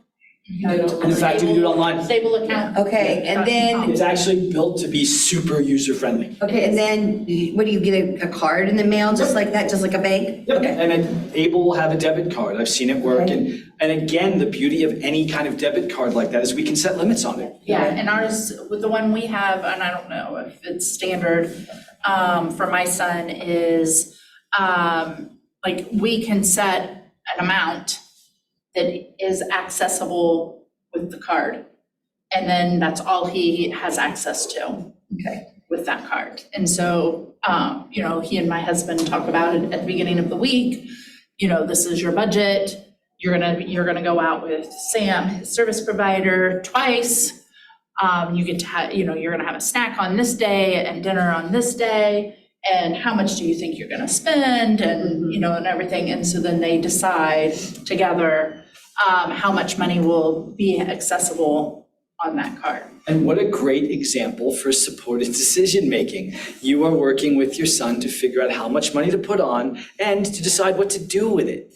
In fact, you can do it online. Stable account. Okay, and then, It's actually built to be super user-friendly. okay, and then what do you get, a card in the mail, just like that, just like a bank? Yep, Okay. and then ABLE will have a debit card. I've seen it work. And again, the beauty of any kind of debit card like that is we can set limits on it. Yeah, and ours, with the one we have, and I don't know if it's standard, for my son is, like, we can set an amount that is accessible with the card. And then that's all he has access to. Okay. With that card. And so, you know, he and my husband talk about it at the beginning of the week. You know, this is your budget. You're gonna go out with Sam, his service provider, twice. You get to you're gonna have a snack on this day and dinner on this day. And how much do you think you're gonna spend, and and everything. And so then they decide together how much money will be accessible on that card. And what a great example for supported decision-making. You are working with your son to figure out how much money to put on and to decide what to do with it.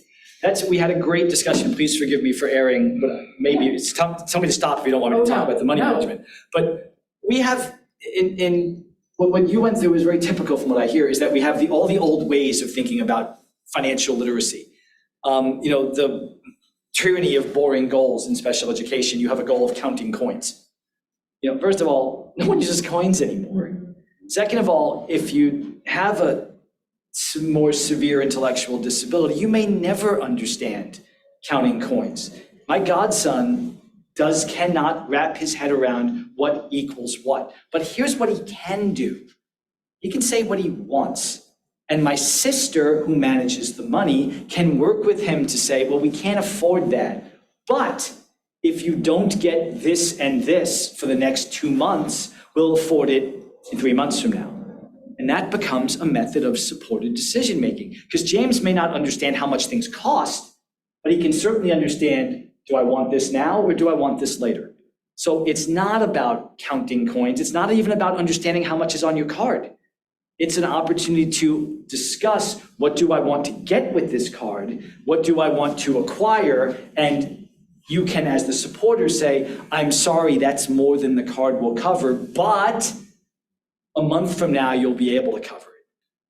We had a great discussion. Please forgive me for airing, but maybe it's tell me to stop if you don't want me to talk about the money management. But we have what you went through is very typical from what I hear, is that we have all the old ways of thinking about financial literacy. The tyranny of boring goals in special education. You have a goal of counting coins. First of all, no one uses coins anymore. Second of all, if you have a more severe intellectual disability, you may never understand counting coins. My godson cannot wrap his head around what equals what. But here's what he can do. He can say what he wants. And my sister, who manages the money, can work with him to say, well, we can't afford that. But if you don't get this and this for the next 2 months, we'll afford it in 3 months from now. And that becomes a method of supported decision-making. Because James may not understand how much things cost, but he can certainly understand, do I want this now or do I want this later? So it's not about counting coins. It's not even about understanding how much is on your card. It's an opportunity to discuss, what do I want to get with this card? What do I want to acquire? And you can, as the supporter, say, I'm sorry, that's more than the card will cover, but a month from now, you'll be able to cover it.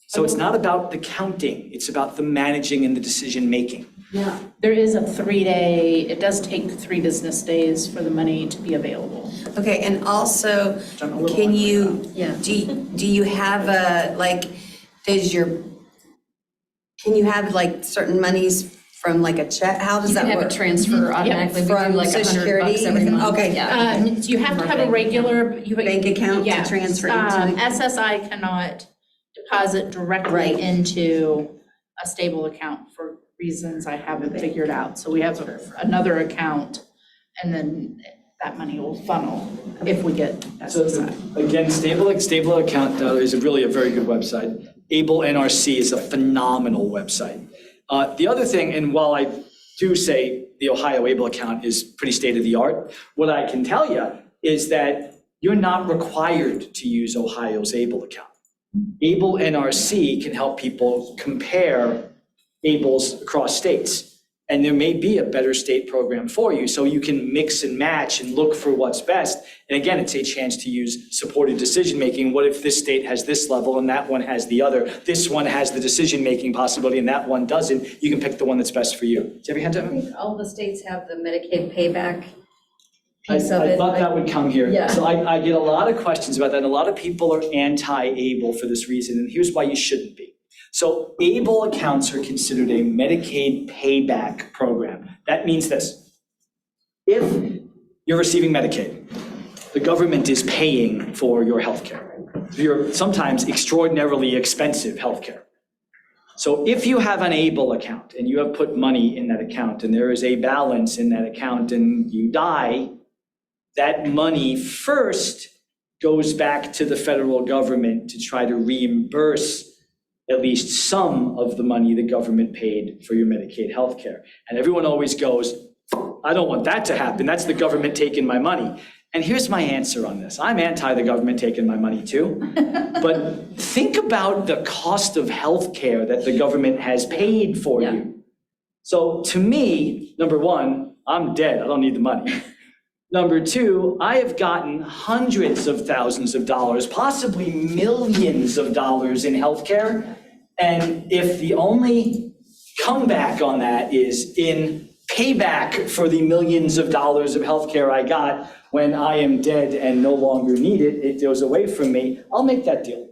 So it's not about the counting, it's about the managing and the decision-making. Yeah. There is a 3-day, it does take 3 business days for the money to be available. Okay, and also, can you, do you have can you have like certain monies from like a check? How does You that can have work? it transfer automatically. We do From like Social $100 Security? every month. Okay. Yeah. So you have to have a regular. Bank account to Yes. transfer into the- SSI cannot deposit directly Right. into a stable account for reasons I haven't figured out. So we have another account, and then that money will funnel if we get So SSI. again, stable account is really a very good website. Able NRC is a phenomenal website. The other thing, and while I do say the Ohio Able account is pretty state of the art, what I can tell you is that you're not required to use Ohio's Able account. Able NRC can help people compare Ables across states. And there may be a better state program for you, so you can mix and match and look for what's best. And again, it's a chance to use supported decision-making. What if this state has this level and that one has the other? This one has the decision-making possibility and that one doesn't. You can pick the one that's best for you. Do you have your hand up? I think all the states have the Medicaid payback I piece of it. thought that would come here. Yeah. So I get a lot of questions about that, and a lot of people are anti-ABLE for this reason, and here's why you shouldn't be. So ABLE accounts are considered a Medicaid payback program. That means this: if you're receiving Medicaid, the government is paying for your healthcare, your sometimes extraordinarily expensive healthcare. So if you have an ABLE account and you have put money in that account and there is a balance in that account and you die, that money first goes back to the federal government to try to reimburse at least some of the money the government paid for your Medicaid healthcare. And everyone always goes, I don't want that to happen. That's the government taking my money. And here's my answer on this. I'm anti the government taking my money too. But think about the cost of healthcare that the government has paid for you. So to me, number one, I'm dead. I don't need the money. Number two, I have gotten hundreds of thousands of dollars, possibly millions of dollars in healthcare. And if the only comeback on that is in payback for the millions of dollars of healthcare I got when I am dead and no longer need it, it goes away from me, I'll make that deal.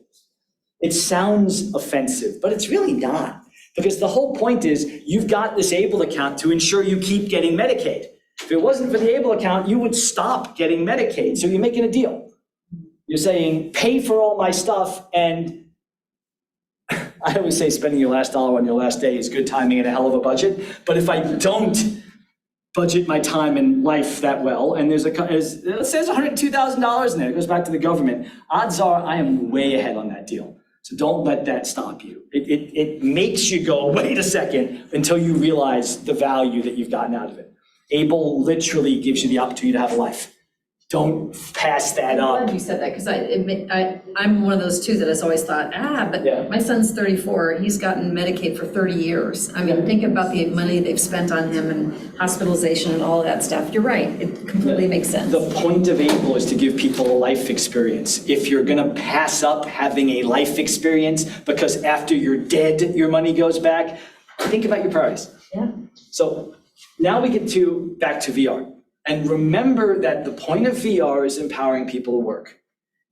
It sounds offensive, but it's really not. Because the whole point is you've got this ABLE account to ensure you keep getting Medicaid. If it wasn't for the ABLE account, you would stop getting Medicaid. So you're making a deal. You're saying, pay for all my stuff, and I always say spending your last dollar on your last day is good timing and a hell of a budget. But if I don't budget my time and life that well, and let's say there's $102,000 in there, it goes back to the government, odds are I am way ahead on that deal. So don't let that stop you. It makes you go, wait a second, until you realize the value that you've gotten out of it. ABLE literally gives you the opportunity to have a life. Don't pass that I'm up. glad you said that, because I'm one of those too that has always thought, but Yeah. my son's 34, he's gotten Medicaid for 30 years. I mean, think about the money they've spent on him and hospitalization and all of that stuff. You're right, it completely makes sense. The point of ABLE is to give people a life experience. If you're gonna pass up having a life experience because after you're dead, your money goes back, think about your priorities. Yeah. So now we get back to VR. And remember that the point of VR is empowering people to work.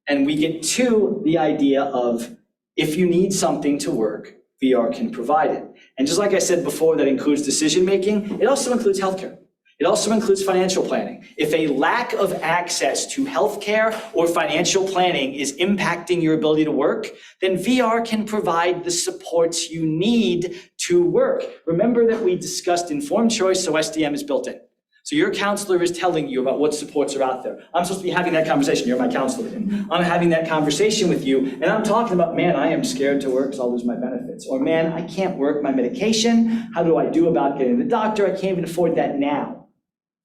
And we get to the idea of if you need something to work, VR can provide it. And just like I said before, that includes decision-making, it also includes healthcare. It also includes financial planning. If a lack of access to healthcare or financial planning is impacting your ability to work, then VR can provide the supports you need to work. Remember that we discussed informed choice, so SDM is built in. So your counselor is telling you about what supports are out there. I'm supposed to be having that conversation. You're my counselor. I'm having that conversation with you, and I'm talking about, man, I am scared to work because I'll lose my benefits. Or, man, I can't work my medication. How do I do about getting to the doctor? I can't even afford that now.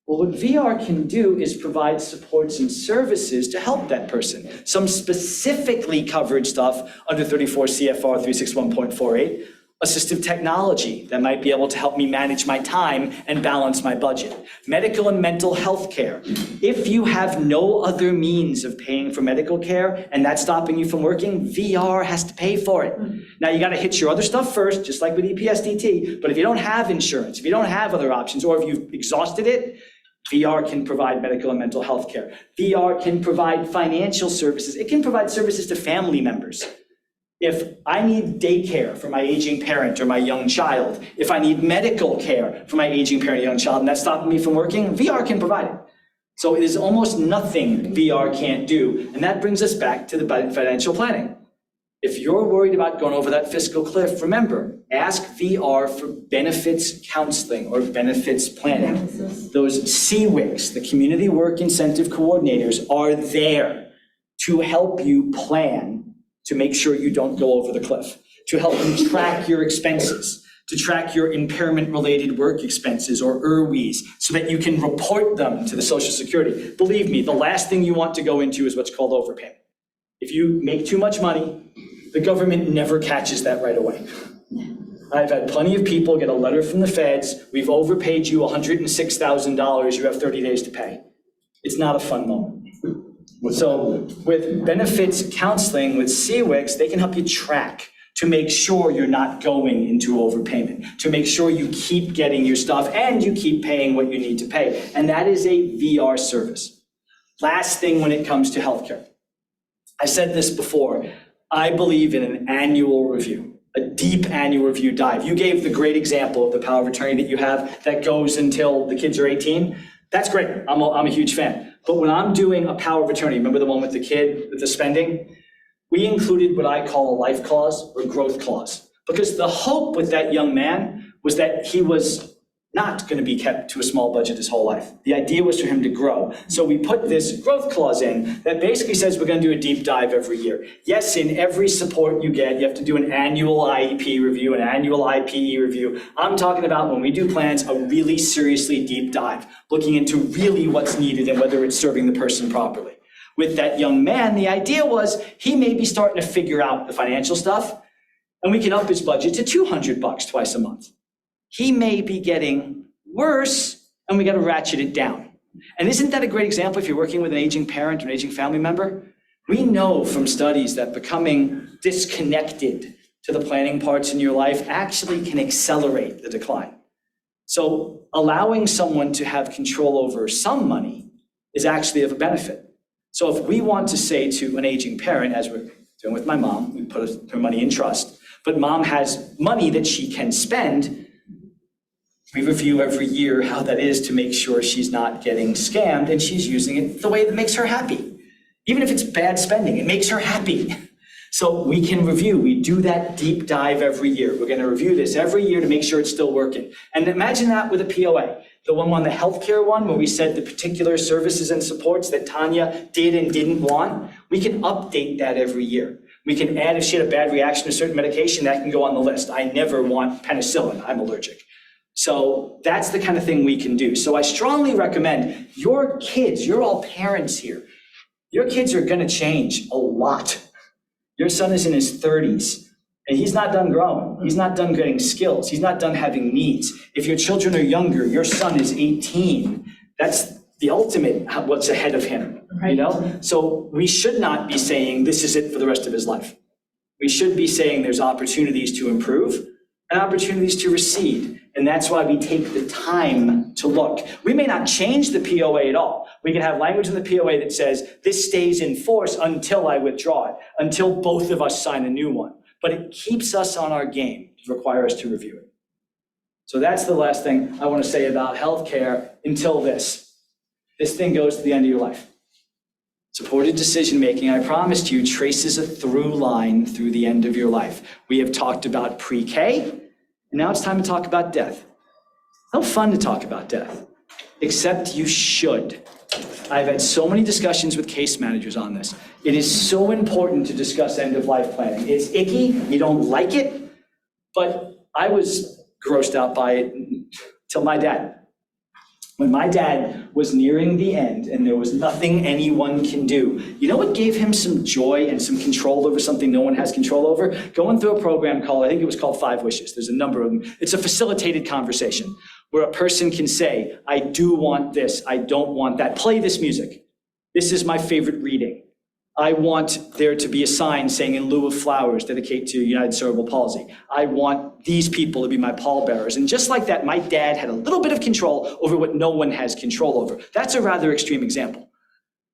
Well, what VR can do is provide supports and services to help that person. Some specifically covered stuff under 34 CFR 361.48. Assistive technology that might be able to help me manage my time and balance my budget. Medical and mental health care. If you have no other means of paying for medical care and that's stopping you from working, VR has to pay for it. Now you gotta hit your other stuff first, just like with EPSDT, but if you don't have insurance, if you don't have other options, or if you've exhausted it, VR can provide medical and mental health care. VR can provide financial services. It can provide services to family members. If I need daycare for my aging parent or my young child, if I need medical care for my aging parent or young child, and that's stopping me from working, VR can provide it. So it is almost nothing VR can't do. And that brings us back to the financial planning. If you're worried about going over that fiscal cliff, remember, ask VR for benefits counseling or benefits planning. Those CWICs, the Community Work Incentive Coordinators, are there to help you plan to make sure you don't go over the cliff, to help you track your expenses, to track your impairment-related work expenses or IRWEs so that you can report them to the Social Security. Believe me, the last thing you want to go into is what's called overpayment. If you make too much money, the government never catches that right away. I've had plenty of people get a letter from the feds, we've overpaid you $106,000, you have 30 days to pay. It's not a fun moment. So with benefits counseling, with CWICs, they can help you track to make sure you're not going into overpayment, to make sure you keep getting your stuff and you keep paying what you need to pay. And that is a VR service. Last thing when it comes to healthcare. I said this before, I believe in an annual review, a deep annual review dive. You gave the great example of the power of attorney that you have that goes until the kids are 18. That's great, I'm a huge fan. But when I'm doing a power of attorney, remember the one with the kid with the spending? We included what I call a life clause or growth clause. Because the hope with that young man was that he was not going to be kept to a small budget his whole life. The idea was for him to grow. So we put this growth clause in that basically says we're going to do a deep dive every year. Yes, in every support you get, you have to do an annual IEP review, an annual IPE review. I'm talking about when we do plans, a really seriously deep dive, looking into really what's needed and whether it's serving the person properly. With that young man, the idea was he may be starting to figure out the financial stuff, and we can up his budget to $200 twice a month. He may be getting worse, and we got to ratchet it down. And isn't that a great example if you're working with an aging parent or an aging family member? We know from studies that becoming disconnected to the planning parts in your life actually can accelerate the decline. So allowing someone to have control over some money is actually of a benefit. So if we want to say to an aging parent, as we're doing with my mom, we put her money in trust, but mom has money that she can spend, we review every year how that is to make sure she's not getting scammed and she's using it the way that makes her happy. Even if it's bad spending, it makes her happy. So we can review, we do that deep dive every year. We're gonna review this every year to make sure it's still working. And imagine that with a POA. The one, the healthcare one, where we said the particular services and supports that Tanya did and didn't want, we can update that every year. We can add, if she had a bad reaction to certain medication, that can go on the list. I never want penicillin, I'm allergic. So that's the kind of thing we can do. So I strongly recommend your kids, you're all parents here, your kids are gonna change a lot. Your son is in his 30s and he's not done growing. He's not done getting skills. He's not done having needs. If your children are younger, your son is 18, that's the ultimate what's ahead of him, you know? So we should not be saying this is it for the rest of his life. We should be saying there's opportunities to improve and opportunities to recede. And that's why we take the time to look. We may not change the POA at all. We can have language in the POA that says this stays in force until I withdraw it, until both of us sign a new one. But it keeps us on our game to require us to review it. So that's the last thing I want to say about healthcare until this. This thing goes to the end of your life. Supported decision-making, I promised you, traces a through line through the end of your life. We have talked about pre-K, and now it's time to talk about death. It's no fun to talk about death, except you should. I've had so many discussions with case managers on this. It is so important to discuss end-of-life planning. It's icky, you don't like it, but I was grossed out by it till my dad. When my dad was nearing the end and there was nothing anyone can do, you know what gave him some joy and some control over something no one has control over? Going through a program called, I think it was called 5 Wishes. There's a number of them. It's a facilitated conversation where a person can say, I do want this, I don't want that. Play this music. This is my favorite reading. I want there to be a sign saying in lieu of flowers, dedicate to United Cerebral Palsy. I want these people to be my pallbearers. And just like that, my dad had a little bit of control over what no one has control over. That's a rather extreme example.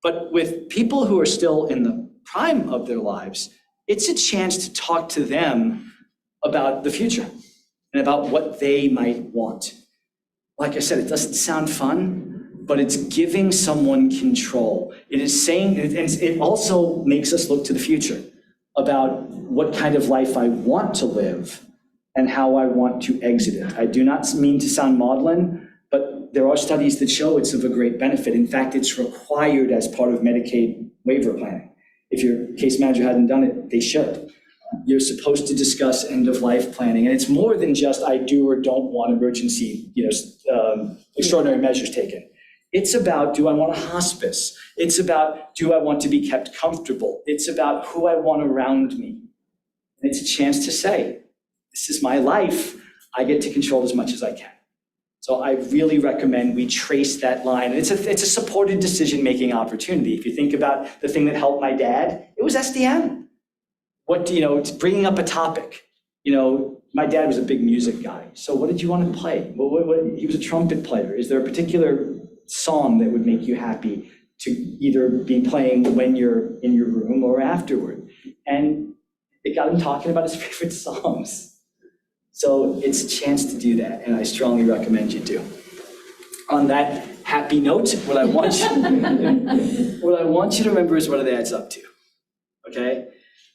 But with people who are still in the prime of their lives, it's a chance to talk to them about the future and about what they might want. Like I said, it doesn't sound fun, but it's giving someone control. It is saying, and it also makes us look to the future about what kind of life I want to live and how I want to exit it. I do not mean to sound maudlin, but there are studies that show it's of a great benefit. In fact, it's required as part of Medicaid waiver planning. If your case manager hadn't done it, they should. You're supposed to discuss end-of-life planning, and it's more than just I do or don't want emergency, extraordinary measures taken. It's about, do I want a hospice? It's about, do I want to be kept comfortable? It's about who I want around me. And it's a chance to say, this is my life. I get to control as much as I can. So I really recommend we trace that line. It's a supported decision-making opportunity. If you think about the thing that helped my dad, it was SDM. It's bringing up a topic. My dad was a big music guy. So what did you want to play? He was a trumpet player. Is there a particular song that would make you happy to either be playing when you're in your room or afterward? And it got him talking about his favorite songs. So it's a chance to do that, and I strongly recommend you do. On that happy note, what I want you to remember is what it adds up to, okay?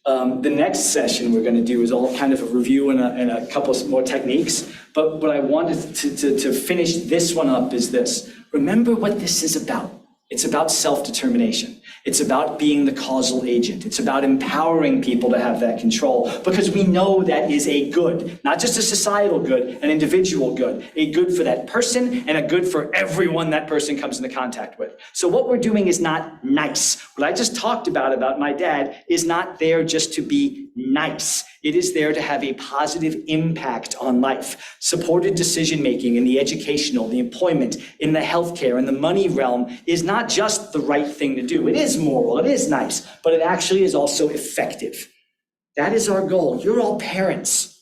The next session we're going to do is all kind of a review and a couple more techniques. But what I wanted to finish this one up is this. Remember what this is about. It's about self-determination. It's about being the causal agent. It's about empowering people to have that control, because we know that is a good, not just a societal good, an individual good, a good for that person and a good for everyone that person comes into contact with. So what we're doing is not nice. What I just talked about my dad is not there just to be nice. It is there to have a positive impact on life. Supported decision-making in the educational, the employment, in the healthcare, in the money realm is not just the right thing to do. It is moral, it is nice, but it actually is also effective. That is our goal. You're all parents.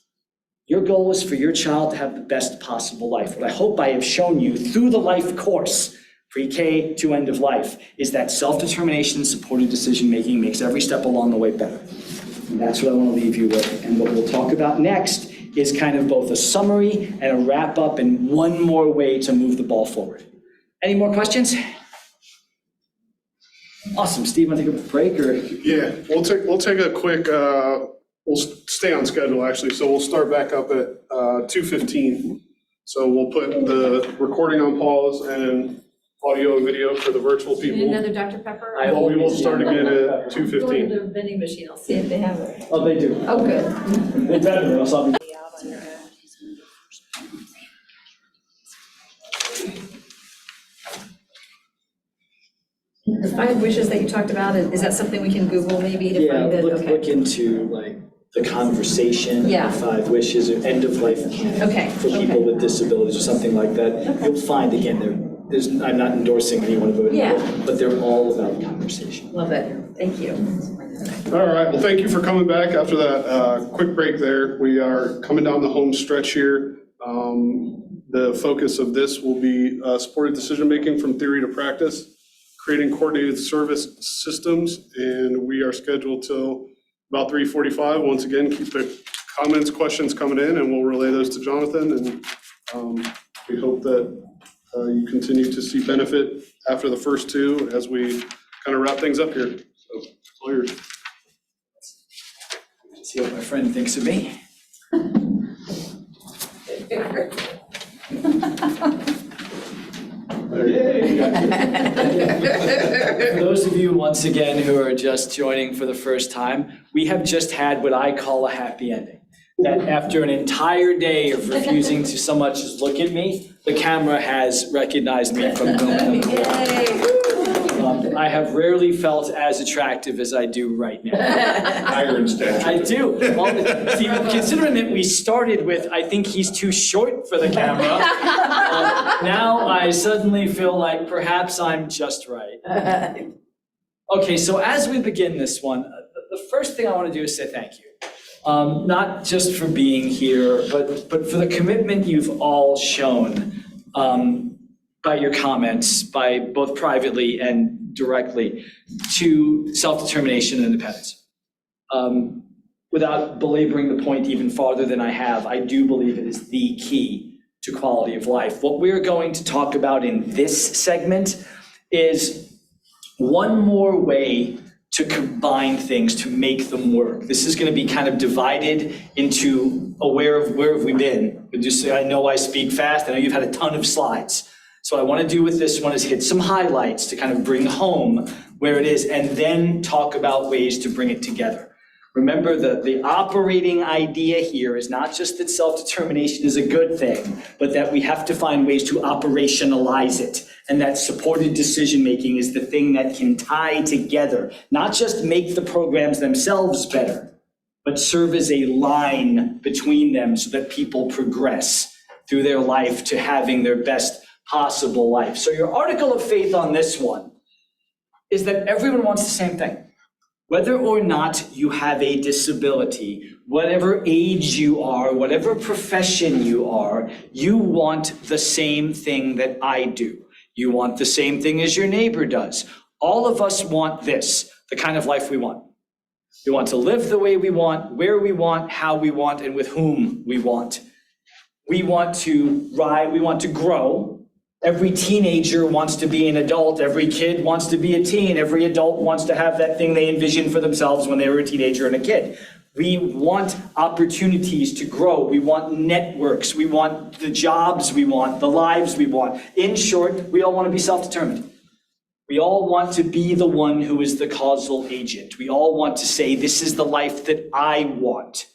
Your goal is for your child to have the best possible life. What I hope I have shown you through the life course, pre-K to end of life, is that self-determination and supported decision-making makes every step along the way better. And that's what I want to leave you with. And what we'll talk about next is kind of both a summary and a wrap-up and one more way to move the ball forward. Any more questions? Awesome. Steve, want to take a break or? Yeah, we'll take a quick, we'll stay on schedule actually. So we'll start back up at 2:15. So we'll put the recording on pause and audio and video for the virtual people. Another Dr. Pepper? Well, we will start again at Go to 2:15. the vending machine, I'll see if they have it. Oh, they do. Oh, good. They better, or else I'll be. The 5 wishes that you talked about, is that something we can Google maybe to Yeah, find it? look Okay. into like the conversation, Yeah. the 5 wishes, or end of life Okay, for people with disabilities or something like that. You'll find, again, I'm not endorsing any one of them, Yeah. but they're all about conversation. Love it, thank you. All right, well, thank you for coming back after that quick break there. We are coming down the home stretch here. The focus of this will be supported decision-making from theory to practice, creating coordinated service systems, and we are scheduled till about 3:45. Once again, keep the comments, questions coming in, and we'll relay those to Jonathan, and we hope that you continue to see benefit after the first 2 as we kind of wrap things up here. So, all yours. See what my friend thinks of me. For those of you, once again, who are just joining for the first time, we have just had what I call a happy ending. That after an entire day of refusing to so much as look at me, the camera has recognized me from I have rarely felt as attractive as I do right now. Iron statue. I do. Well, see, considering that we started with, I think he's too short for the camera, now I suddenly feel like perhaps I'm just right. Okay, so as we begin this one, the first thing I want to do is say thank you. Not just for being here, but for the commitment you've all shown by your comments, by both privately and directly, to self-determination and independence. Without belaboring the point even farther than I have, I do believe it is the key to quality of life. What we're going to talk about in this segment is one more way to combine things to make them work. This is going to be kind of divided into where have we been. Just I know I speak fast. I know you've had a ton of slides. So what I want to do with this one is hit some highlights to kind of bring home where it is and then talk about ways to bring it together. Remember, the operating idea here is not just that self-determination is a good thing, but that we have to find ways to operationalize it. And that supported decision-making is the thing that can tie together, not just make the programs themselves better, but serve as a line between them so that people progress through their life to having their best possible life. So your article of faith on this one is that everyone wants the same thing. Whether or not you have a disability, whatever age you are, whatever profession you are, you want the same thing that I do. You want the same thing as your neighbor does. All of us want this, the kind of life we want. We want to live the way we want, where we want, how we want, and with whom we want. We want to grow. Every teenager wants to be an adult. Every kid wants to be a teen. Every adult wants to have that thing they envisioned for themselves when they were a teenager and a kid. We want opportunities to grow. We want networks. We want the jobs we want, the lives we want. In short, we all want to be self-determined. We all want to be the one who is the causal agent. We all want to say, this is the life that I want.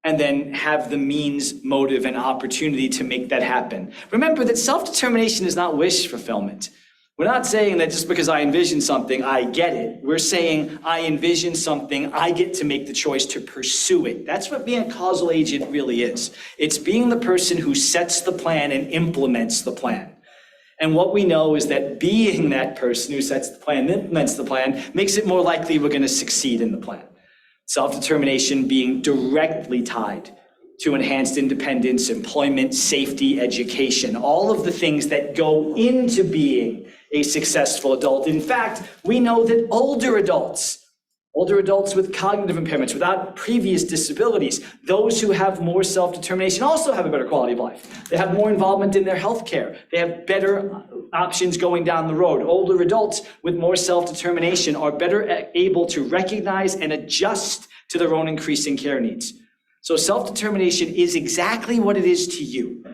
And then have the means, motive, and opportunity to make that happen. Remember that self-determination is not wish fulfillment. We're not saying that just because I envision something, I get it. We're saying I envision something, I get to make the choice to pursue it. That's what being a causal agent really is. It's being the person who sets the plan and implements the plan. And what we know is that being that person who sets the plan and implements the plan makes it more likely we're going to succeed in the plan. Self-determination being directly tied to enhanced independence, employment, safety, education, all of the things that go into being a successful adult. In fact, we know that older adults with cognitive impairments, without previous disabilities, those who have more self-determination also have a better quality of life. They have more involvement in their health care. They have better options going down the road. Older adults with more self-determination are better able to recognize and adjust to their own increasing care needs. So self-determination is exactly what it is to you.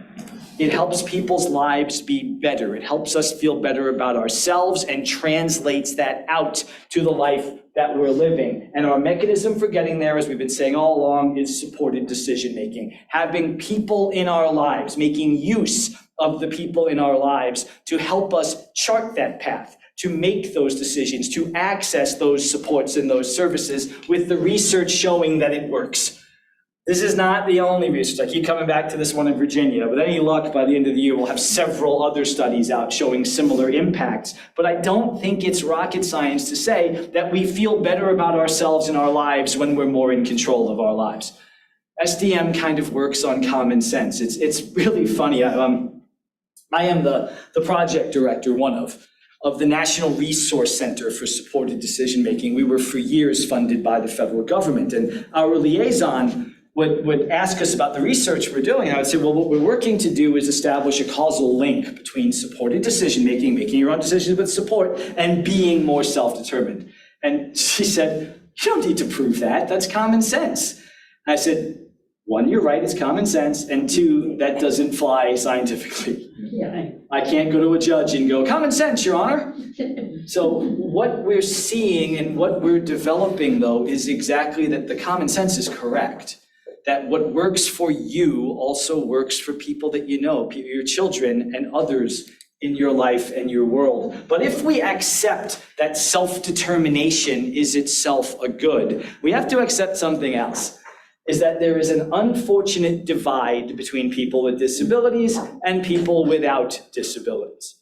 It helps people's lives be better. It helps us feel better about ourselves and translates that out to the life that we're living. And our mechanism for getting there, as we've been saying all along, is supported decision-making. Having people in our lives, making use of the people in our lives to help us chart that path, to make those decisions, to access those supports and those services with the research showing that it works. This is not the only research. I keep coming back to this one in Virginia. With any luck, by the end of the year, we'll have several other studies out showing similar impacts. But I don't think it's rocket science to say that we feel better about ourselves and our lives when we're more in control of our lives. SDM kind of works on common sense. It's really funny. I am the project director, one of the National Resource Center for Supported Decision-Making. We were for years funded by the federal government, and our liaison would ask us about the research we're doing. And I would say, well, what we're working to do is establish a causal link between supported decision-making, making your own decisions with support, and being more self-determined. And she said, you don't need to prove that. That's common sense. And I said, one, you're right, it's common sense. And two, that doesn't fly scientifically. Yeah. I can't go to a judge and go, common sense, Your Honor. So what we're seeing and what we're developing, though, is exactly that the common sense is correct. That what works for you also works for people that you know, your children and others in your life and your world. But if we accept that self-determination is itself a good, we have to accept something else, is that there is an unfortunate divide between people with disabilities and people without disabilities.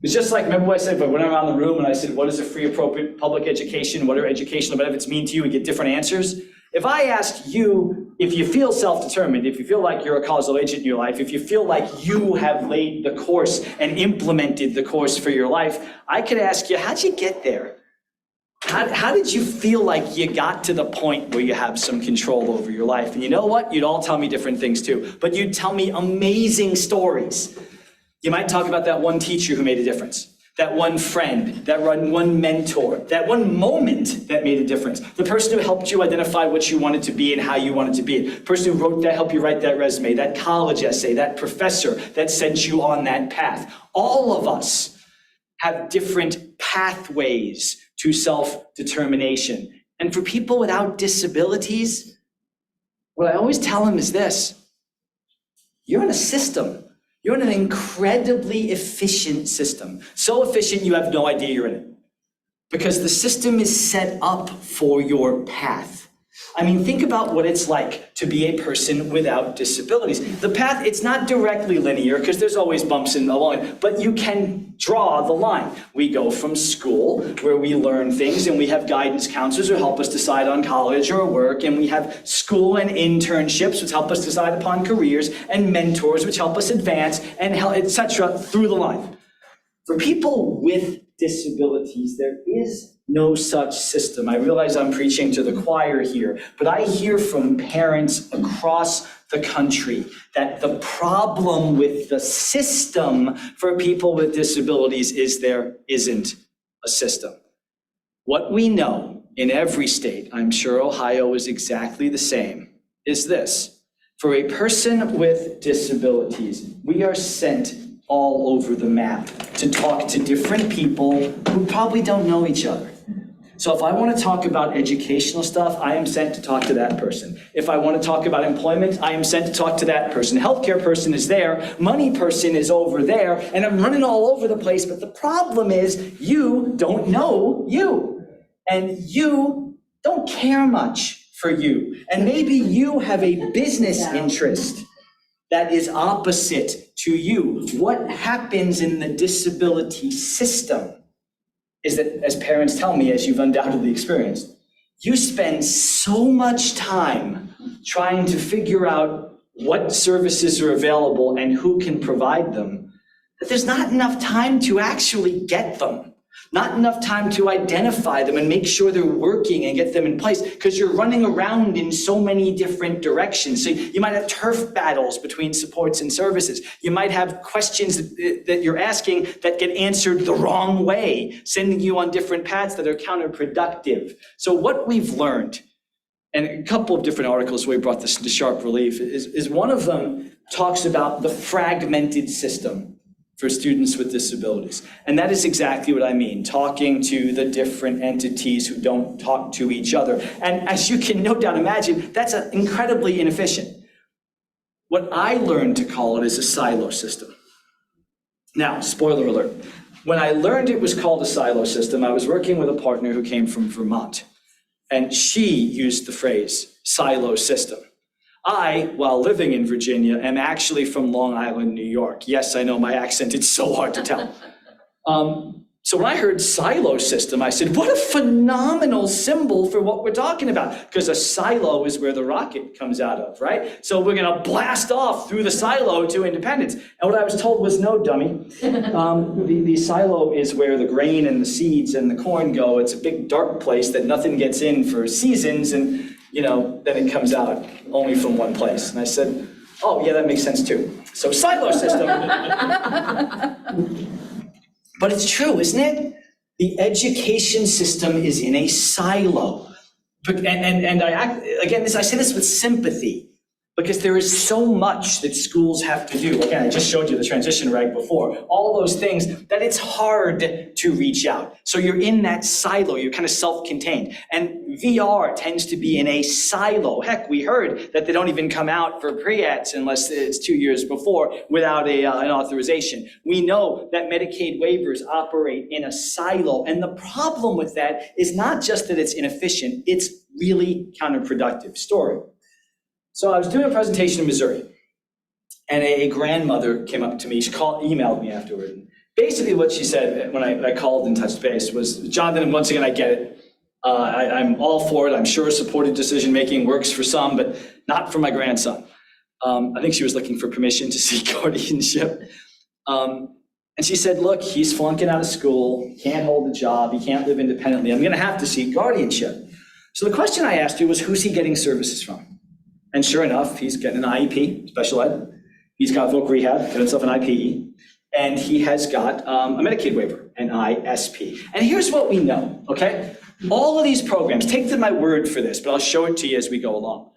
It's just like, remember what I said, but when I'm around the room and I said, what is a free, appropriate public education? What do educational benefits mean to you? We get different answers. If I asked you, if you feel self-determined, if you feel like you're a causal agent in your life, if you feel like you have laid the course and implemented the course for your life, I could ask you, how'd you get there? How did you feel like you got to the point where you have some control over your life? And you know what? You'd all tell me different things too, but you'd tell me amazing stories. You might talk about that one teacher who made a difference, that one friend, that one mentor, that one moment that made a difference, the person who helped you identify what you wanted to be and how you wanted to be it, the person who helped you write that resume, that college essay, that professor that sent you on that path. All of us have different pathways to self-determination. And for people without disabilities, what I always tell them is this: you're in a system. You're in an incredibly efficient system. So efficient you have no idea you're in it. Because the system is set up for your path. I mean, think about what it's like to be a person without disabilities. The path, it's not directly linear because there's always bumps in the line, but you can draw the line. We go from school where we learn things and we have guidance counselors who help us decide on college or work, and we have school and internships which help us decide upon careers, and mentors which help us advance, and etc. through the line. For people with disabilities, there is no such system. I realize I'm preaching to the choir here, but I hear from parents across the country that the problem with the system for people with disabilities is there isn't a system. What we know in every state, I'm sure Ohio is exactly the same, is this: for a person with disabilities, we are sent all over the map to talk to different people who probably don't know each other. So if I want to talk about educational stuff, I am sent to talk to that person. If I want to talk about employment, I am sent to talk to that person. Healthcare person is there, money person is over there, and I'm running all over the place. But the problem is you don't know you, and you don't care much for you. And maybe you have a business interest that is opposite to you. What happens in the disability system is that, as parents tell me, as you've undoubtedly experienced, you spend so much time trying to figure out what services are available and who can provide them, that there's not enough time to actually get them, not enough time to identify them and make sure they're working and get them in place, because you're running around in so many different directions. So you might have turf battles between supports and services. You might have questions that you're asking that get answered the wrong way, sending you on different paths that are counterproductive. So what we've learned, and a couple of different articles we brought this to sharp relief, is one of them talks about the fragmented system for students with disabilities. And that is exactly what I mean, talking to the different entities who don't talk to each other. And as you can no doubt imagine, that's incredibly inefficient. What I learned to call it is a silo system. Now, spoiler alert, when I learned it was called a silo system, I was working with a partner who came from Vermont, and she used the phrase silo system. I, while living in Virginia, am actually from Long Island, New York. Yes, I know my accent, it's so hard to tell. So when I heard silo system, I said, what a phenomenal symbol for what we're talking about. Because a silo is where the rocket comes out of, right? So we're gonna blast off through the silo to independence. And what I was told was, no, dummy. The silo is where the grain and the seeds and the corn go. It's a big dark place that nothing gets in for seasons, and then it comes out only from one place. And I said, oh, yeah, that makes sense too. So silo system. But it's true, isn't it? The education system is in a silo. And I say this with sympathy, because there is so much that schools have to do. Again, I just showed you the transition reg before. All those things that it's hard to reach out. So you're in that silo, you're kind of self-contained. And VR tends to be in a silo. Heck, we heard that they don't even come out for pre-eds unless it's 2 years before without an authorization. We know that Medicaid waivers operate in a silo. And the problem with that is not just that it's inefficient, it's really counterproductive. Story. So I was doing a presentation in Missouri, and a grandmother came up to me. She emailed me afterward. And basically what she said when I called and touched base was, Jonathan, once again, I get it. I'm all for it. I'm sure supported decision-making works for some, but not for my grandson. I think she was looking for permission to seek guardianship. And she said, look, he's flunking out of school, he can't hold a job, he can't live independently. I'm gonna have to seek guardianship. So the question I asked her was, who's he getting services from? And sure enough, he's getting an IEP, special ed. He's got voc rehab, got himself an IPE. And he has got a Medicaid waiver, an ISP. And here's what we know, okay? All of these programs, take my word for this, but I'll show it to you as we go along.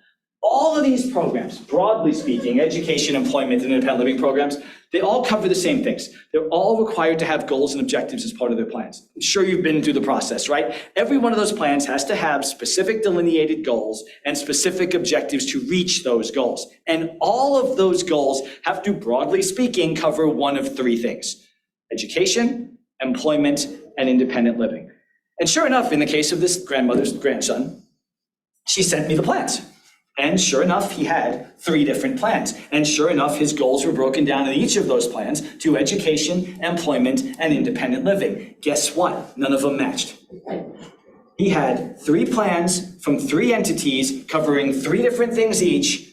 All of these programs, broadly speaking, education, employment, and independent living programs, they all cover the same things. They're all required to have goals and objectives as part of their plans. I'm sure you've been through the process, right? Every one of those plans has to have specific delineated goals and specific objectives to reach those goals. And all of those goals have to, broadly speaking, cover one of three things: education, employment, and independent living. And sure enough, in the case of this grandmother's grandson, she sent me the plans. And sure enough, he had 3 different plans. And sure enough, his goals were broken down in each of those plans to education, employment, and independent living. Guess what? None of them matched. He had 3 plans from 3 entities covering 3 different things each.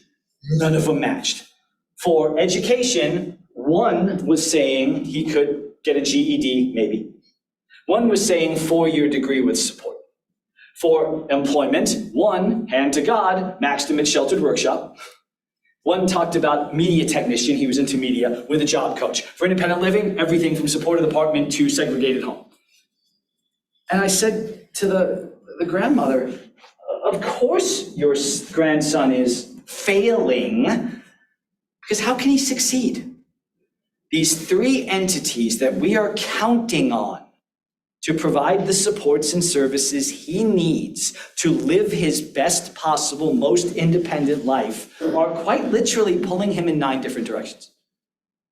None of them matched. For education, one was saying he could get a GED, maybe. One was saying 4-year degree with support. For employment, one, hand to God, maxed him at sheltered workshop. One talked about media technician, he was into media, with a job coach. For independent living, everything from supported apartment to segregated home. And I said to the grandmother, of course your grandson is failing, because how can he succeed? These 3 entities that we are counting on to provide the supports and services he needs to live his best possible, most independent life are quite literally pulling him in 9 different directions.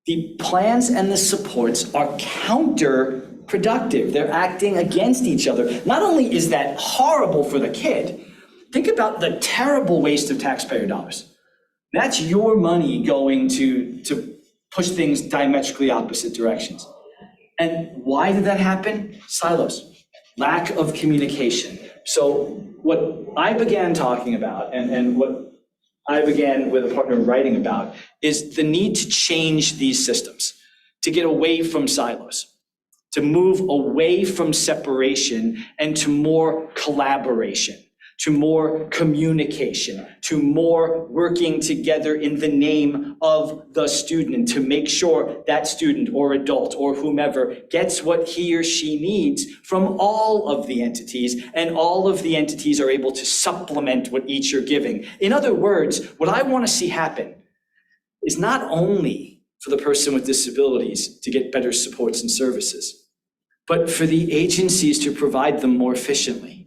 The plans and the supports are counterproductive. They're acting against each other. Not only is that horrible for the kid, think about the terrible waste of taxpayer dollars. That's your money going to push things diametrically opposite directions. And why did that happen? Silos, lack of communication. So what I began talking about and what I began with a partner writing about is the need to change these systems, to get away from silos, to move away from separation and to more collaboration, to more communication, to more working together in the name of the student to make sure that student or adult or whomever gets what he or she needs from all of the entities, and all of the entities are able to supplement what each are giving. In other words, what I want to see happen is not only for the person with disabilities to get better supports and services, but for the agencies to provide them more efficiently.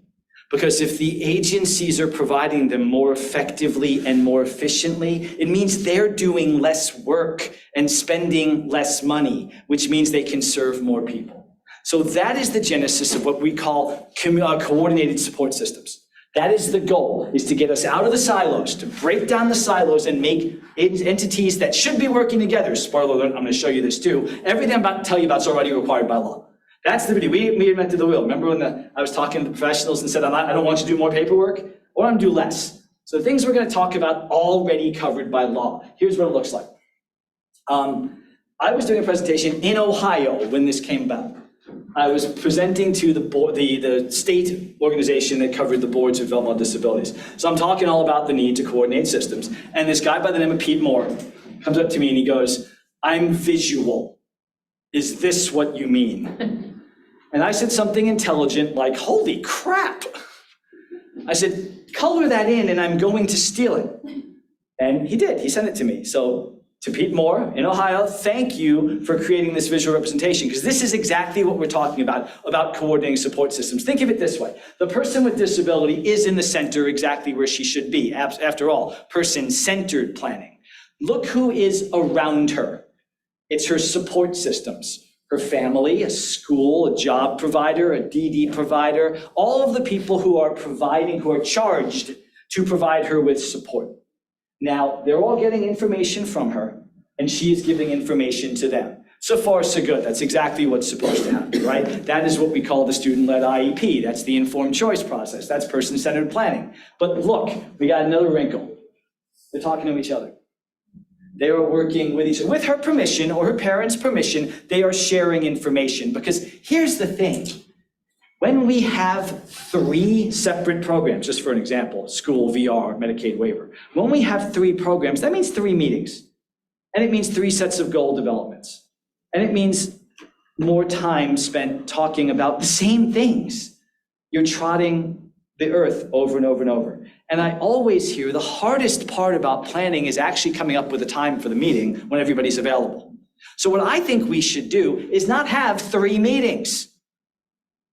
Because if the agencies are providing them more effectively and more efficiently, it means they're doing less work and spending less money, which means they can serve more people. So that is the genesis of what we call coordinated support systems. That is the goal, is to get us out of the silos, to break down the silos and make entities that should be working together. Spoiler alert, I'm going to show you this too. Everything I'm about to tell you about is already required by law. That's the video. We invented the wheel. Remember when I was talking to professionals and said, I don't want you to do more paperwork, or I'm do less. So the things we're going to talk about already covered by law. Here's what it looks like. I was doing a presentation in Ohio when this came about. I was presenting to the board, the state organization that covered the boards of developmental disabilities. So I'm talking all about the need to coordinate systems. And this guy by the name of Pete Moore comes up to me and he goes, "I'm visual. Is this what you mean?" And I said something intelligent like, "Holy crap." I said, "Color that in and I'm going to steal it." And he did, he sent it to me. So to Pete Moore in Ohio, thank you for creating this visual representation, because this is exactly what we're talking about coordinating support systems. Think of it this way. The person with disability is in the center exactly where she should be. After all, person-centered planning. Look who is around her. It's her support systems. Her family, a school, a job provider, a DD provider, all of the people who are charged to provide her with support. Now, they're all getting information from her, and she is giving information to them. So far, so good. That's exactly what's supposed to happen, right? That is what we call the student-led IEP. That's the informed choice process. That's person-centered planning. But look, we got another wrinkle. They're talking to each other. They are working with each other. With her permission or her parents' permission, they are sharing information. Because here's the thing. When we have 3 separate programs, just for an example, school, VR, Medicaid waiver. When we have 3 programs, that means 3 meetings. And it means 3 sets of goal developments. And it means more time spent talking about the same things. You're trotting the earth over and over and over. And I always hear the hardest part about planning is actually coming up with a time for the meeting when everybody's available. So what I think we should do is not have 3 meetings.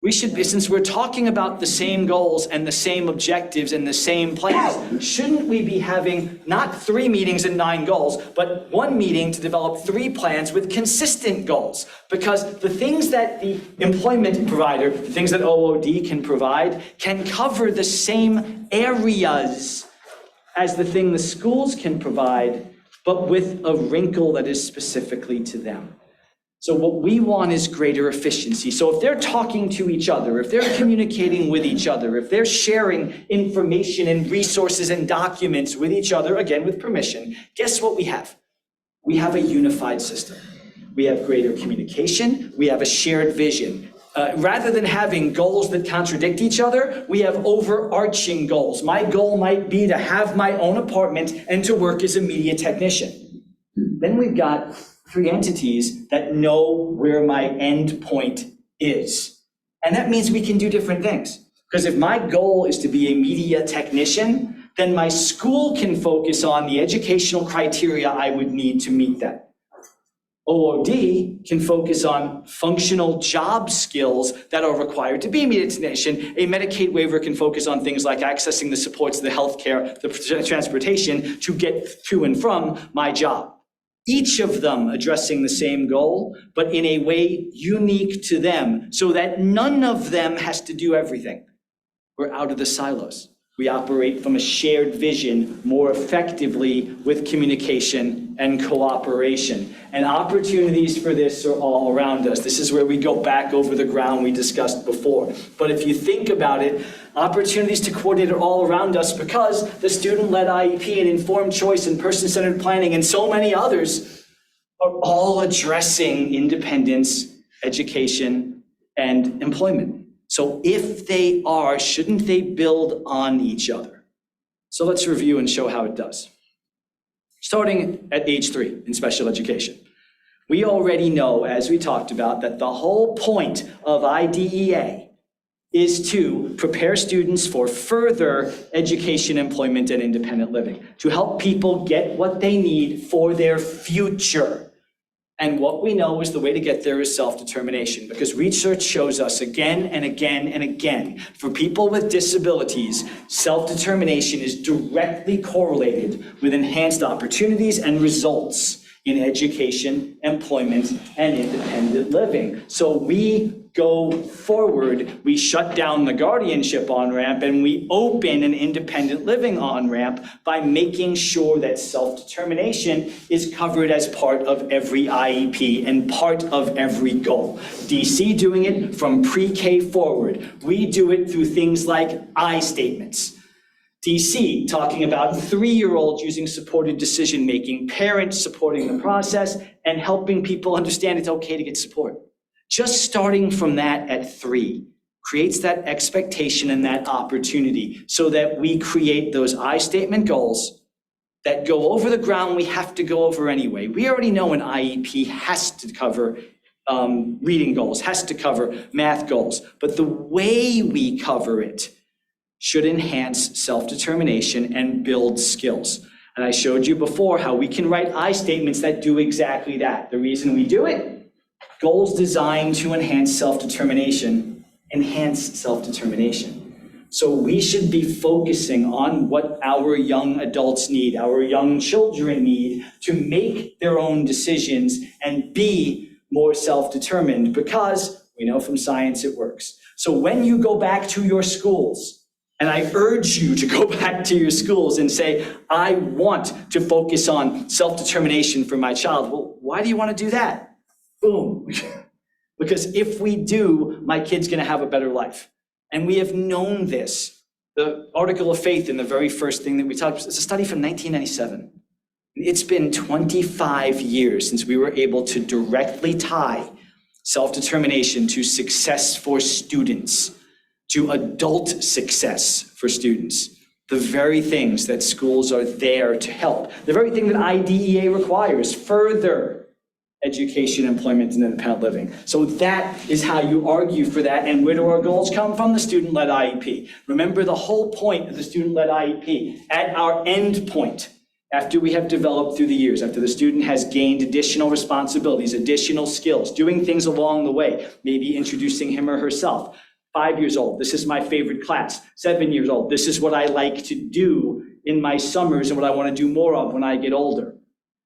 We should, since we're talking about the same goals and the same objectives and the same plans, shouldn't we be having not 3 meetings and 9 goals, but 1 meeting to develop 3 plans with consistent goals? Because the things that the employment provider, the things that OOD can provide, can cover the same areas as the thing the schools can provide, but with a wrinkle that is specifically to them. So what we want is greater efficiency. So if they're talking to each other, if they're communicating with each other, if they're sharing information and resources and documents with each other, again, with permission, guess what we have? We have a unified system. We have greater communication. We have a shared vision. Rather than having goals that contradict each other, we have overarching goals. My goal might be to have my own apartment and to work as a media technician. Then we've got 3 entities that know where my end point is. And that means we can do different things. Because if my goal is to be a media technician, then my school can focus on the educational criteria I would need to meet that. OOD can focus on functional job skills that are required to be a media technician. A Medicaid waiver can focus on things like accessing the supports, the healthcare, the transportation to get to and from my job. Each of them addressing the same goal, but in a way unique to them, so that none of them has to do everything. We're out of the silos. We operate from a shared vision more effectively with communication and cooperation. And opportunities for this are all around us. This is where we go back over the ground we discussed before. But if you think about it, opportunities to coordinate are all around us because the student-led IEP and informed choice and person-centered planning and so many others are all addressing independence, education, and employment. So if they are, shouldn't they build on each other? So let's review and show how it does. Starting at age 3 in special education. We already know, as we talked about, that the whole point of IDEA is to prepare students for further education, employment, and independent living, to help people get what they need for their future. And what we know is the way to get there is self-determination, because research shows us again and again and again, for people with disabilities, self-determination is directly correlated with enhanced opportunities and results in education, employment, and independent living. So we go forward, we shut down the guardianship on-ramp, and we open an independent living on-ramp by making sure that self-determination is covered as part of every IEP and part of every goal. DC doing it from pre-K forward. We do it through things like I statements. DC talking about 3-year-olds using supported decision-making, parents supporting the process, and helping people understand it's okay to get support. Just starting from that at 3 creates that expectation and that opportunity so that we create those I statement goals that go over the ground we have to go over anyway. We already know an IEP has to cover reading goals, has to cover math goals, but the way we cover it should enhance self-determination and build skills. And I showed you before how we can write I statements that do exactly that. The reason we do it, goals designed to enhance self-determination. So we should be focusing on what our young adults need, our young children need to make their own decisions and be more self-determined, because we know from science it works. So when you go back to your schools, and I urge you to go back to your schools and say, I want to focus on self-determination for my child. Well, why do you want to do that? Boom. Because if we do, my kid's going to have a better life. And we have known this. The article of faith in the very first thing that we talked about, it's a study from 1997. It's been 25 years since we were able to directly tie self-determination to success for students, to adult success for students. The very things that schools are there to help. The very thing that IDEA requires, further education, employment, and independent living. So that is how you argue for that. And where do our goals come from? The student-led IEP. Remember the whole point of the student-led IEP. At our end point, after we have developed through the years, after the student has gained additional responsibilities, additional skills, doing things along the way, maybe introducing him or herself. 5 years old, this is my favorite class. 7 years old, this is what I like to do in my summers and what I want to do more of when I get older.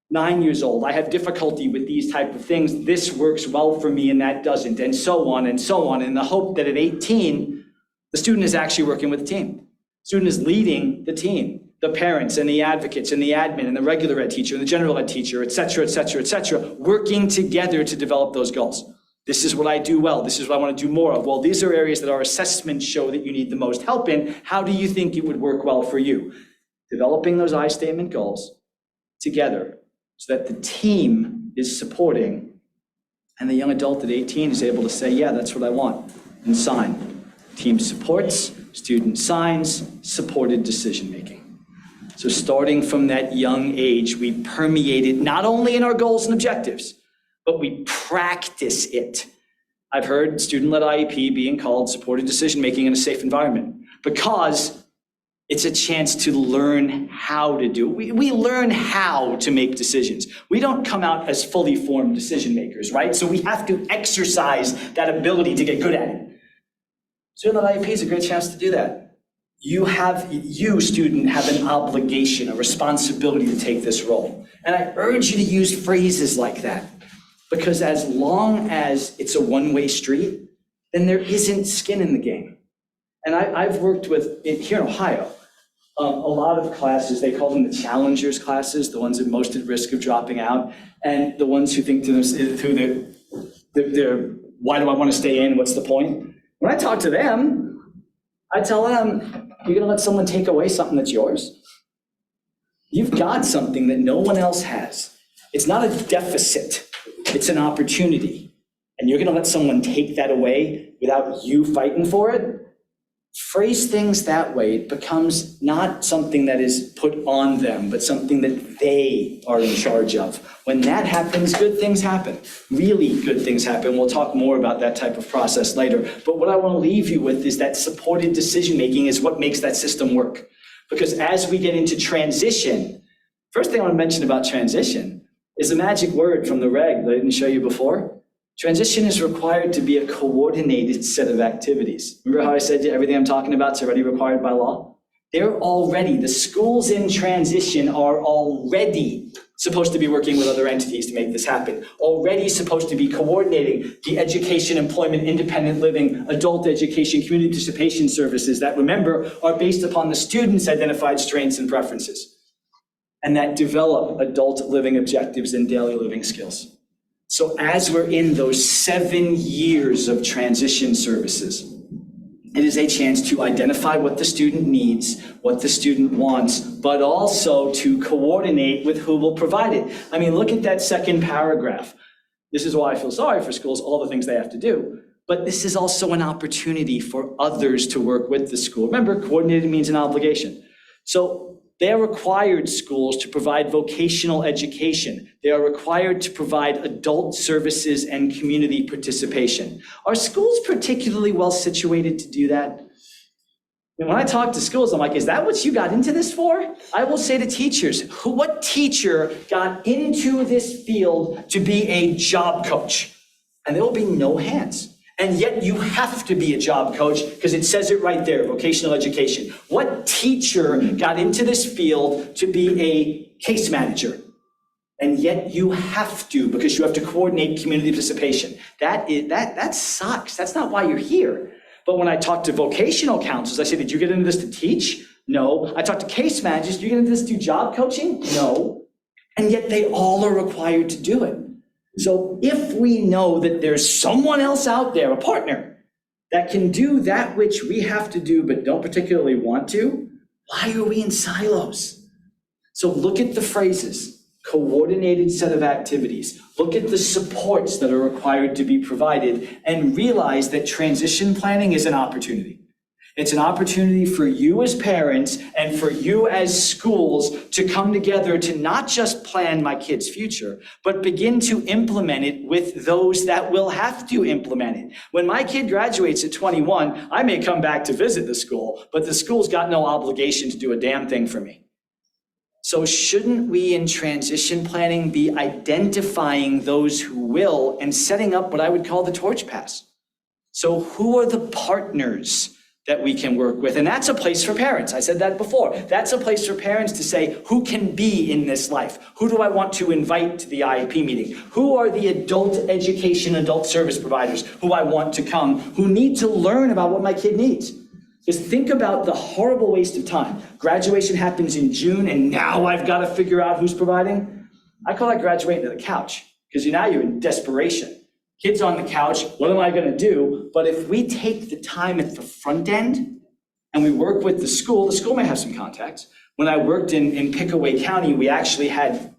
9 years old, I have difficulty with these type of things. This works well for me and that doesn't, and so on and so on. In the hope that at 18, the student is actually working with the team. The student is leading the team, the parents and the advocates and the admin and the regular ed teacher and the general ed teacher, et cetera, working together to develop those goals. This is what I do well. This is what I want to do more of. Well, these are areas that our assessments show that you need the most help in. How do you think it would work well for you? Developing those I statement goals together so that the team is supporting and the young adult at 18 is able to say, yeah, that's what I want, and sign. Team supports, student signs, supported decision-making. So starting from that young age, we permeate it not only in our goals and objectives, but we practice it. I've heard student-led IEP being called supported decision-making in a safe environment because it's a chance to learn how to do it. We learn how to make decisions. We don't come out as fully formed decision makers, right? So we have to exercise that ability to get good at it. Student-led IEP is a great chance to do that. You, student, have an obligation, a responsibility to take this role. And I urge you to use phrases like that. Because as long as it's a one-way street, then there isn't skin in the game. And I've worked with, here in Ohio, a lot of classes, they call them the challengers classes, the ones that most at risk of dropping out, and the ones who think to themselves, why do I want to stay in, what's the point? When I talk to them, I tell them, you're gonna let someone take away something that's yours? You've got something that no one else has. It's not a deficit. It's an opportunity. And you're gonna let someone take that away without you fighting for it? Phrase things that way, it becomes not something that is put on them, but something that they are in charge of. When that happens, good things happen. Really good things happen. We'll talk more about that type of process later. But what I want to leave you with is that supported decision-making is what makes that system work. Because as we get into transition, first thing I want to mention about transition is a magic word from the reg that I didn't show you before. Transition is required to be a coordinated set of activities. Remember how I said everything I'm talking about is already required by law? The schools in transition are already supposed to be working with other entities to make this happen. Already supposed to be coordinating the education, employment, independent living, adult education, community participation services that, remember, are based upon the students' identified strengths and preferences, and that develop adult living objectives and daily living skills. So as we're in those 7 years of transition services, it is a chance to identify what the student needs, what the student wants, but also to coordinate with who will provide it. I mean, look at that second paragraph. This is why I feel sorry for schools, all the things they have to do. But this is also an opportunity for others to work with the school. Remember, coordinated means an obligation. So they are required, schools, to provide vocational education. They are required to provide adult services and community participation. Are schools particularly well situated to do that? And when I talk to schools, I'm like, is that what you got into this for? I will say to teachers, what teacher got into this field to be a job coach? And there will be no hands. And yet you have to be a job coach because it says it right there, vocational education. What teacher got into this field to be a case manager? And yet you have to, because you have to coordinate community participation. That sucks. That's not why you're here. But when I talk to vocational counselors, I say, did you get into this to teach? No. I talk to case managers, did you get into this to do job coaching? No. And yet they all are required to do it. So if we know that there's someone else out there, a partner, that can do that which we have to do but don't particularly want to, why are we in silos? So look at the phrases. coordinated set of activities. Look at the supports that are required to be provided and realize that transition planning is an opportunity. It's an opportunity for you as parents and for you as schools to come together to not just plan my kid's future, but begin to implement it with those that will have to implement it. When my kid graduates at 21, I may come back to visit the school, but the school's got no obligation to do a damn thing for me. So shouldn't we in transition planning be identifying those who will and setting up what I would call the torch pass? So who are the partners that we can work with? And that's a place for parents. I said that before. That's a place for parents to say, who can be in this life? Who do I want to invite to the IEP meeting? Who are the adult education, adult service providers who I want to come, who need to learn about what my kid needs? Just think about the horrible waste of time. Graduation happens in June, and now I've got to figure out who's providing. I call that graduating to the couch, because now you're in desperation. Kids on the couch, what am I going to do? But if we take the time at the front end and we work with the school may have some contacts. When I worked in Pickaway County, we actually had,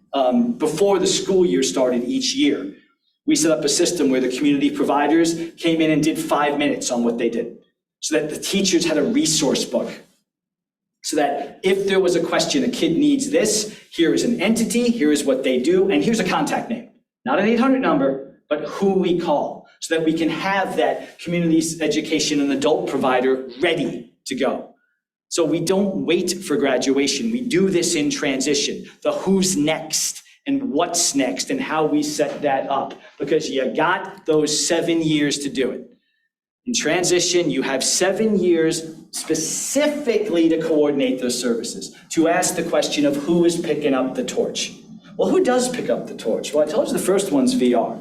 before the school year started each year, we set up a system where the community providers came in and did 5 minutes on what they did, so that the teachers had a resource book. So that if there was a question, a kid needs this, here is an entity, here is what they do, and here's a contact name. Not an 800 number, but who we call, so that we can have that community education and adult provider ready to go. So we don't wait for graduation. We do this in transition, the who's next and what's next and how we set that up, because you got those 7 years to do it. In transition, you have 7 years specifically to coordinate those services, to ask the question of who is picking up the torch. Well, who does pick up the torch? Well, I told you the first one's VR.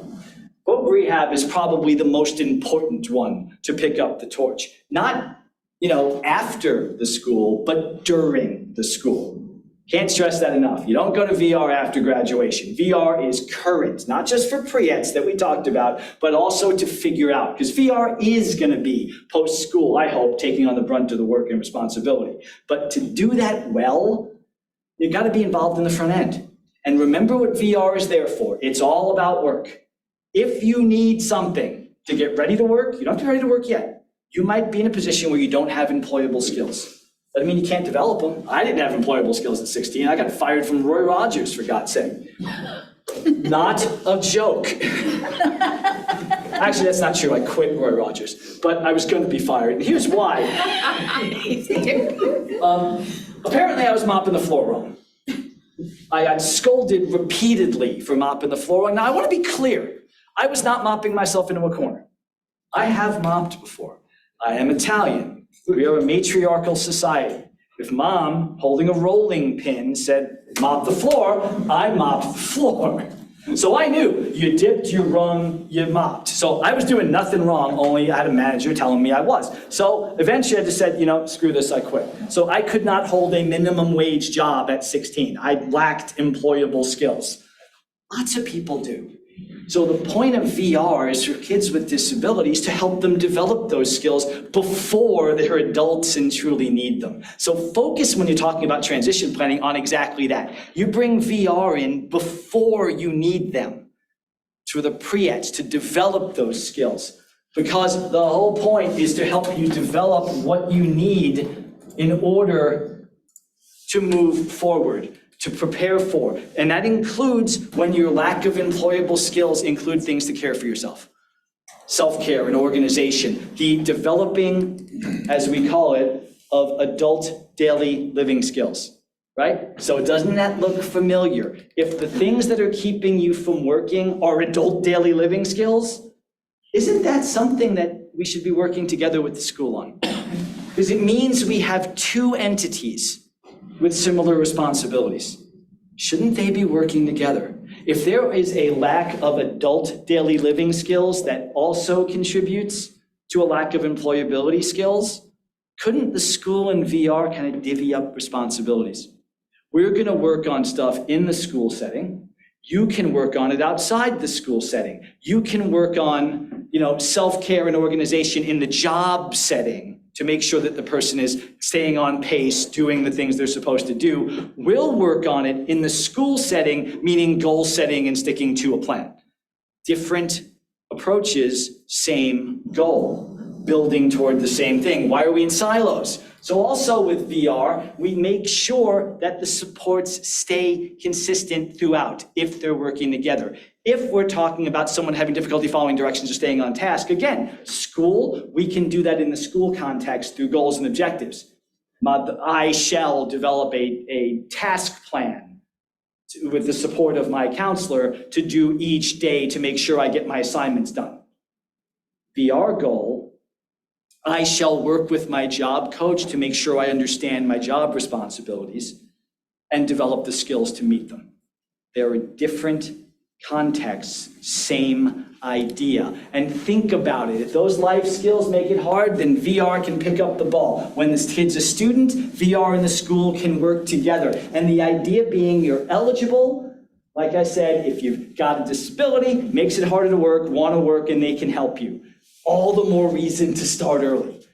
Voc Rehab is probably the most important one to pick up the torch. Not, after the school, but during the school. Can't stress that enough. You don't go to VR after graduation. VR is current, not just for pre-eds that we talked about, but also to figure out, because VR is going to be post-school, I hope, taking on the brunt of the work and responsibility. But to do that well, you've got to be involved in the front end. And remember what VR is there for. It's all about work. If you need something to get ready to work, you don't have to be ready to work yet. You might be in a position where you don't have employable skills. Doesn't mean you can't develop them. I didn't have employable skills at 16. I got fired from Roy Rogers, for God's sake. Not a joke. Actually, that's not true. I quit Roy Rogers, but I was going to be fired. And here's why. Apparently, I was mopping the floor wrong. I got scolded repeatedly for mopping the floor wrong. Now, I want to be clear. I was not mopping myself into a corner. I have mopped before. I am Italian. We are a matriarchal society. If mom, holding a rolling pin, said, mop the floor, I mopped the floor. So I knew you dipped, you wrung, you mopped. So I was doing nothing wrong, only I had a manager telling me I was. So eventually I just said, screw this, I quit. So I could not hold a minimum wage job at 16. I lacked employable skills. Lots of people do. So the point of VR is for kids with disabilities to help them develop those skills before they're adults and truly need them. So focus when you're talking about transition planning on exactly that. You bring VR in before you need them to the pre-eds to develop those skills, because the whole point is to help you develop what you need in order to move forward, to prepare for. And that includes when your lack of employable skills include things to care for yourself. Self-care and organization, the developing, as we call it, of adult daily living skills, right? So doesn't that look familiar? If the things that are keeping you from working are adult daily living skills, isn't that something that we should be working together with the school on? Because it means we have two entities with similar responsibilities. Shouldn't they be working together? If there is a lack of adult daily living skills that also contributes to a lack of employability skills, couldn't the school and VR kind of divvy up responsibilities? We're going to work on stuff in the school setting. You can work on it outside the school setting. You can work on, self-care and organization in the job setting. to make sure that the person is staying on pace, doing the things they're supposed to do. We'll work on it in the school setting, meaning goal setting and sticking to a plan. Different approaches, same goal, building toward the same thing. Why are we in silos? So also with VR, we make sure that the supports stay consistent throughout if they're working together. If we're talking about someone having difficulty following directions or staying on task, again, school, we can do that in the school context through goals and objectives. I shall develop a task plan with the support of my counselor to do each day to make sure I get my assignments done. VR goal, I shall work with my job coach to make sure I understand my job responsibilities and develop the skills to meet them. There are different contexts, same idea. And think about it. If those life skills make it hard, then VR can pick up the ball. When this kid's a student, VR and the school can work together. And the idea being you're eligible, like I said, if you've got a disability, makes it harder to work, want to work, and they can help you. All the more reason to start early.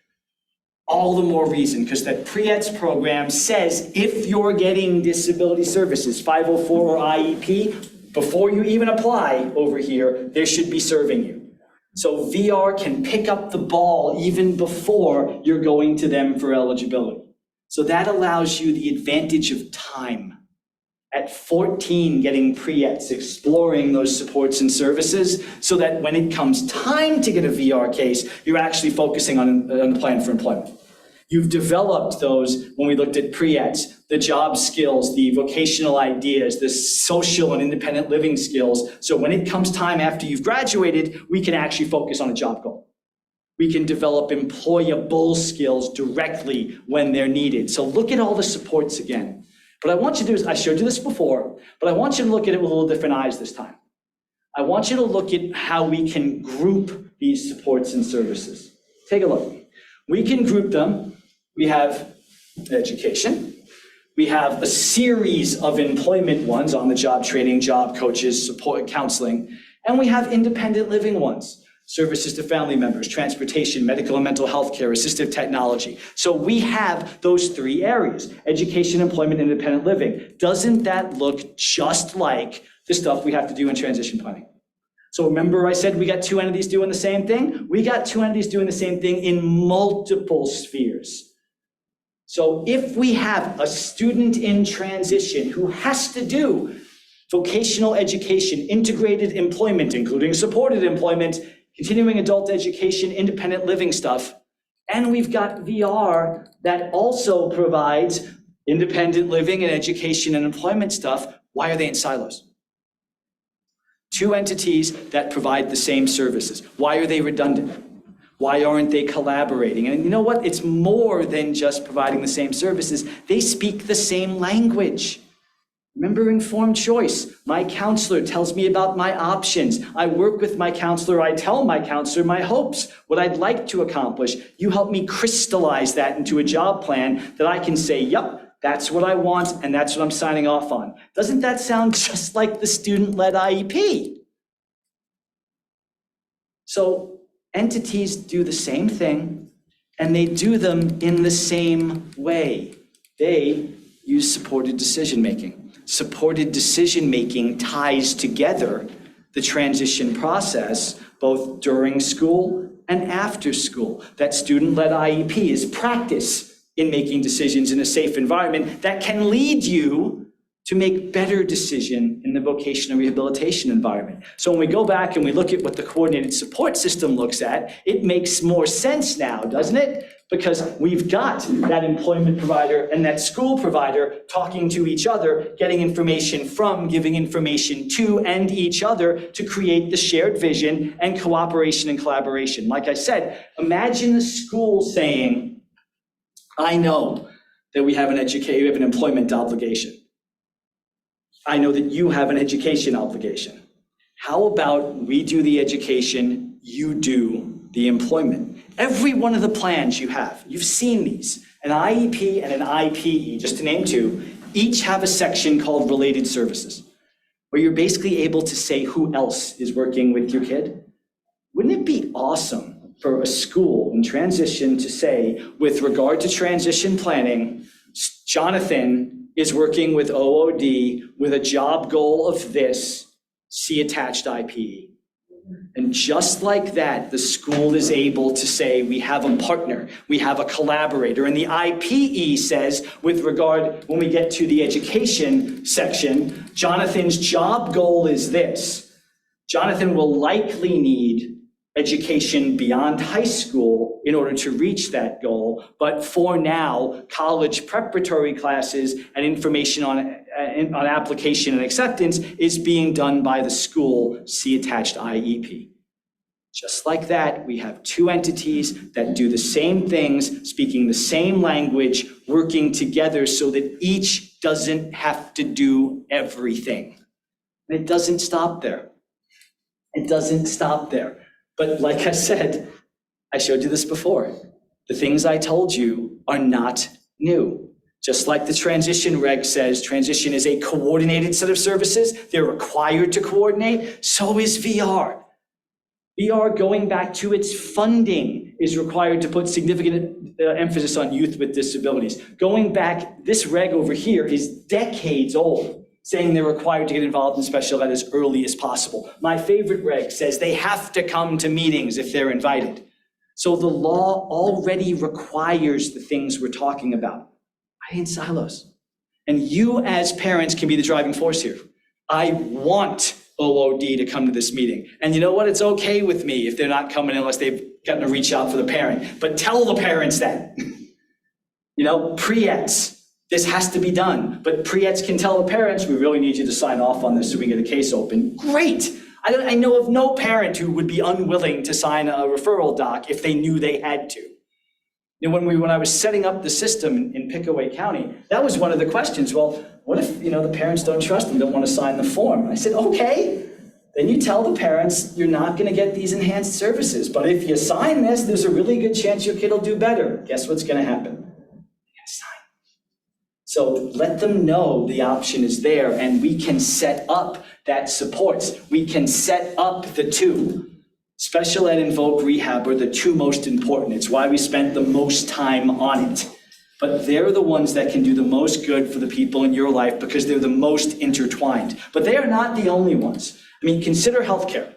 All the more reason, because that pre-ETS program says if you're getting disability services, 504 or IEP, before you even apply over here, they should be serving you. So VR can pick up the ball even before you're going to them for eligibility. So that allows you the advantage of time. At 14, getting pre-ETS, exploring those supports and services, so that when it comes time to get a VR case, you're actually focusing on a plan for employment. You've developed those, when we looked at pre-ETS, the job skills, the vocational ideas, the social and independent living skills. So when it comes time after you've graduated, we can actually focus on a job goal. We can develop employable skills directly when they're needed. So look at all the supports again. What I want you to do is, I showed you this before, but I want you to look at it with a little different eyes this time. I want you to look at how we can group these supports and services. Take a look. We can group them. We have education. We have a series of employment ones on the job training, job coaches, support, counseling, and we have independent living ones. Services to family members, transportation, medical and mental health care, assistive technology. So we have those three areas, education, employment, independent living. Doesn't that look just like the stuff we have to do in transition planning? So remember I said we got two entities doing the same thing? We got two entities doing the same thing in multiple spheres. So if we have a student in transition who has to do vocational education, integrated employment, including supported employment, continuing adult education, independent living stuff, and we've got VR that also provides independent living and education and employment stuff, why are they in silos? Two entities that provide the same services. Why are they redundant? Why aren't they collaborating? And you know what? It's more than just providing the same services. They speak the same language. Remember informed choice. My counselor tells me about my options. I work with my counselor. I tell my counselor my hopes, what I'd like to accomplish. You help me crystallize that into a job plan that I can say, yep, that's what I want, and that's what I'm signing off on. Doesn't that sound just like the student-led IEP? So entities do the same thing, and they do them in the same way. They use supported decision-making. Supported decision-making ties together the transition process, both during school and after school. That student-led IEP is practice in making decisions in a safe environment that can lead you to make better decision in the vocational rehabilitation environment. So when we go back and we look at what the coordinated support system looks at, it makes more sense now, doesn't it? Because we've got that employment provider and that school provider talking to each other, getting information from, giving information to, and each other to create the shared vision and cooperation and collaboration. Like I said, imagine the school saying, I know that we have an employment obligation. I know that you have an education obligation. How about we do the education, you do the employment? Every one of the plans you have, you've seen these, an IEP and an IPE, just to name two, each have a section called related services, where you're basically able to say who else is working with your kid. Wouldn't it be awesome for a school in transition to say, with regard to transition planning, Jonathan is working with OOD with a job goal of this, see attached IPE. And just like that, the school is able to say, we have a partner, we have a collaborator. And the IPE says, with regard, when we get to the education section, Jonathan's job goal is this. Jonathan will likely need education beyond high school in order to reach that goal. But for now, college preparatory classes and information on application and acceptance is being done by the school, see attached IEP. Just like that, we have two entities that do the same things, speaking the same language, working together so that each doesn't have to do everything. And it doesn't stop there. It doesn't stop there. But like I said, I showed you this before. The things I told you are not new. Just like the transition reg says, transition is a coordinated set of services. They're required to coordinate. So is VR. VR, going back to its funding, is required to put significant emphasis on youth with disabilities. Going back, this reg over here is decades old, saying they're required to get involved in special ed as early as possible. My favorite reg says they have to come to meetings if they're invited. So the law already requires the things we're talking about. I in silos. And you as parents can be the driving force here. I want OOD to come to this meeting. And you know what? It's okay with me if they're not coming unless they've gotten to reach out for the parent. But tell the parents that. You know, pre-eds, this has to be done. But pre-eds can tell the parents, we really need you to sign off on this so we can get a case open. Great. I know of no parent who would be unwilling to sign a referral doc if they knew they had to. You know, when I was setting up the system in Pickaway County, that was one of the questions. Well, what if, you know, the parents don't trust them, don't want to sign the form? And I said, okay, then you tell the parents you're not going to get these enhanced services. But if you sign this, there's a really good chance your kid will do better. Guess what's going to happen? They're going to sign. So let them know the option is there, and we can set up that supports. We can set up the two. Special ed and voc rehab are the two most important. It's why we spent the most time on it. But they're the ones that can do the most good for the people in your life because they're the most intertwined. But they are not the only ones. I mean, consider healthcare,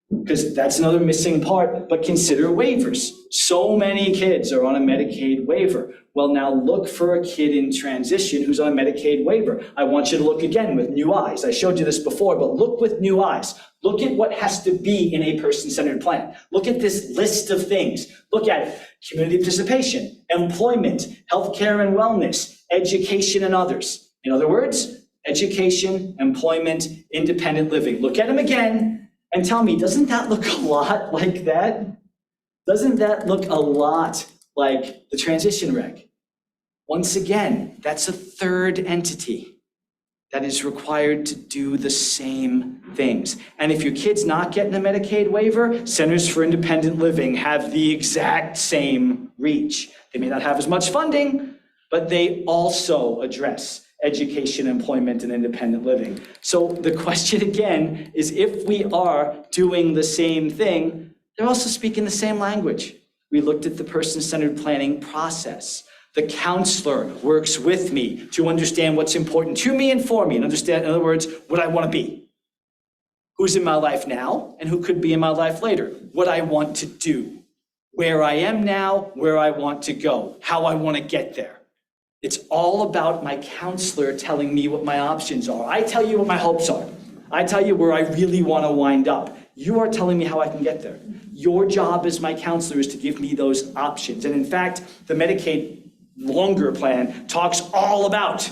because that's another missing part, but consider waivers. So many kids are on a Medicaid waiver. Well, now look for a kid in transition who's on a Medicaid waiver. I want you to look again with new eyes. I showed you this before, but look with new eyes. Look at what has to be in a person-centered plan. Look at this list of things. Look at it. Community participation, employment, healthcare and wellness, education and others. In other words, education, employment, independent living. Look at them again and tell me, doesn't that look a lot like that? Doesn't that look a lot like the transition reg? Once again, that's a third entity that is required to do the same things. And if your kid's not getting a Medicaid waiver, Centers for Independent Living have the exact same reach. They may not have as much funding, but they also address education, employment, and independent living. So the question again is, if we are doing the same thing, they're also speaking the same language. We looked at the person-centered planning process. The counselor works with me to understand what's important to me and for me, and understand, in other words, what I want to be. Who's in my life now and who could be in my life later. What I want to do. Where I am now, where I want to go, how I want to get there. It's all about my counselor telling me what my options are. I tell you what my hopes are. I tell you where I really want to wind up. You are telling me how I can get there. Your job as my counselor is to give me those options. And in fact, the Medicaid longer plan talks all about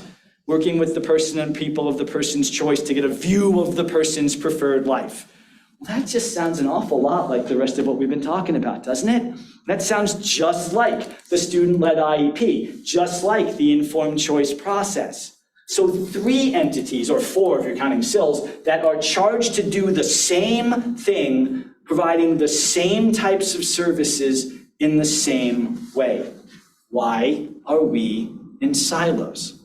working with the person and people of the person's choice to get a view of the person's preferred life. Well, that just sounds an awful lot like the rest of what we've been talking about, doesn't it? That sounds just like the student-led IEP, just like the informed choice process. So 3 entities, or 4 if you're counting SILs, that are charged to do the same thing, providing the same types of services in the same way. Why are we in silos?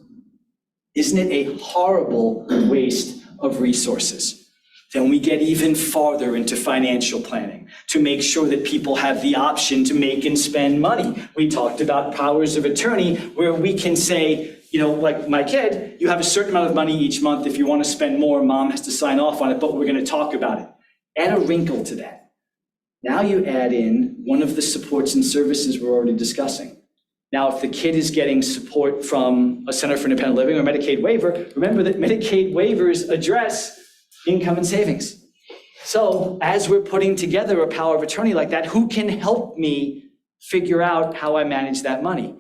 Isn't it a horrible waste of resources? Then we get even farther into financial planning to make sure that people have the option to make and spend money. We talked about powers of attorney, where we can say, you know, like my kid, you have a certain amount of money each month. If you want to spend more, mom has to sign off on it, but we're going to talk about it. Add a wrinkle to that. Now you add in one of the supports and services we're already discussing. Now, if the kid is getting support from a Center for Independent Living or Medicaid waiver, remember that Medicaid waivers address income and savings. So as we're putting together a power of attorney like that, who can help me figure out how I manage that money?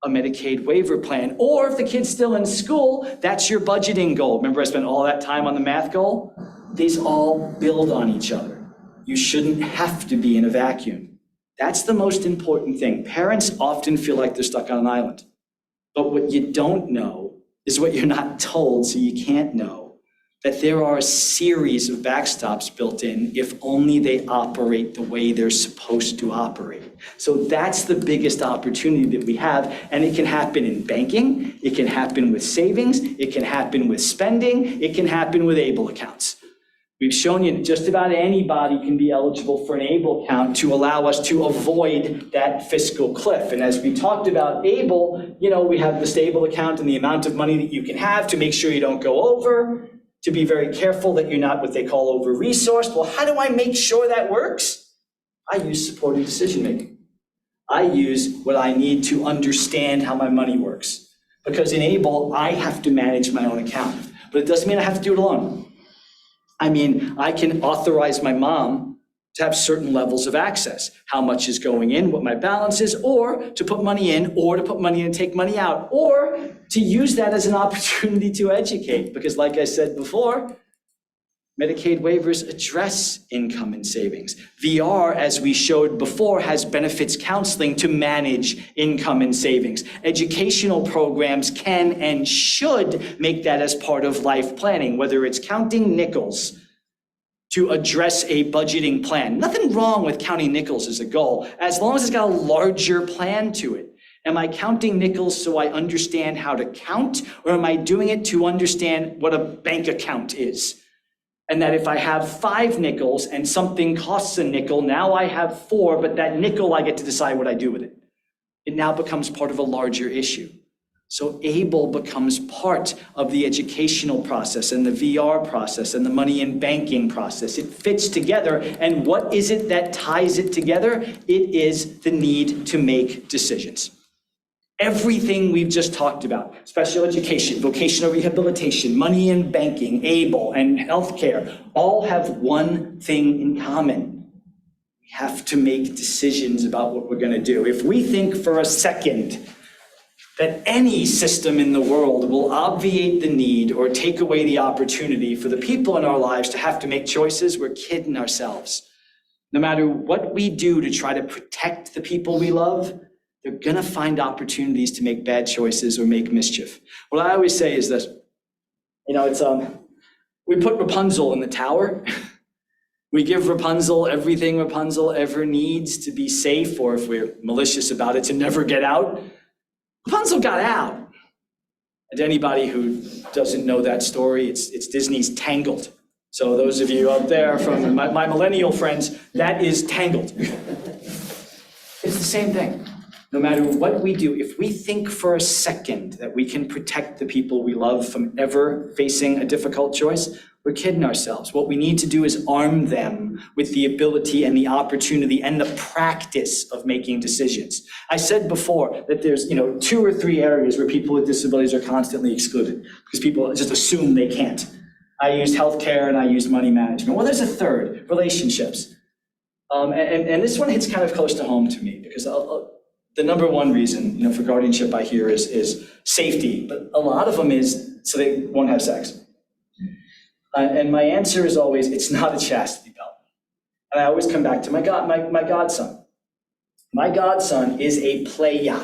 A Medicaid waiver plan. Or if the kid's still in school, that's your budgeting goal. Remember I spent all that time on the math goal? These all build on each other. You shouldn't have to be in a vacuum. That's the most important thing. Parents often feel like they're stuck on an island. But what you don't know is what you're not told, so you can't know. That there are a series of backstops built in if only they operate the way they're supposed to operate. So that's the biggest opportunity that we have, and it can happen in banking, it can happen with savings, it can happen with spending, it can happen with ABLE accounts. We've shown you just about anybody can be eligible for an ABLE account to allow us to avoid that fiscal cliff. And as we talked about ABLE, you know, we have the stable account and the amount of money that you can have to make sure you don't go over, to be very careful that you're not what they call over-resourced. Well, how do I make sure that works? I use supported decision-making. I use what I need to understand how my money works. Because in ABLE, I have to manage my own account. But it doesn't mean I have to do it alone. I mean, I can authorize my mom to have certain levels of access, how much is going in, what my balance is, or to put money in, or to put money in and take money out, or to use that as an opportunity to educate. Because like I said before, Medicaid waivers address income and savings. VR, as we showed before, has benefits counseling to manage income and savings. Educational programs can and should make that as part of life planning, whether it's counting nickels to address a budgeting plan. Nothing wrong with counting nickels as a goal, as long as it's got a larger plan to it. Am I counting nickels so I understand how to count, or am I doing it to understand what a bank account is? And that if I have 5 nickels and something costs a nickel, now I have 4, but that nickel I get to decide what I do with it. It now becomes part of a larger issue. So ABLE becomes part of the educational process and the VR process and the money and banking process. It fits together, and what is it that ties it together? It is the need to make decisions. Everything we've just talked about, special education, vocational rehabilitation, money and banking, ABLE, and healthcare, all have one thing in common. We have to make decisions about what we're going to do. If we think for a second that any system in the world will obviate the need or take away the opportunity for the people in our lives to have to make choices, we're kidding ourselves. No matter what we do to try to protect the people we love, they're gonna find opportunities to make bad choices or make mischief. What I always say is this, you know, it's we put Rapunzel in the tower. We give Rapunzel everything Rapunzel ever needs to be safe, or if we're malicious about it, to never get out. Rapunzel got out. And anybody who doesn't know that story, it's Disney's Tangled. So those of you out there from my millennial friends, that is Tangled. It's the same thing. No matter what we do, if we think for a second that we can protect the people we love from ever facing a difficult choice, we're kidding ourselves. What we need to do is arm them with the ability and the opportunity and the practice of making decisions. I said before that there's 2 or 3 areas where people with disabilities are constantly excluded because people just assume they can't. I used healthcare and I used money management. Well, there's a third, relationships. And this one hits kind of close to home to me because the number one reason, for guardianship I hear is safety, but a lot of them is so they won't have sex. And my answer is always, it's not a chastity belt. And I always come back to my godson. My godson is a playa.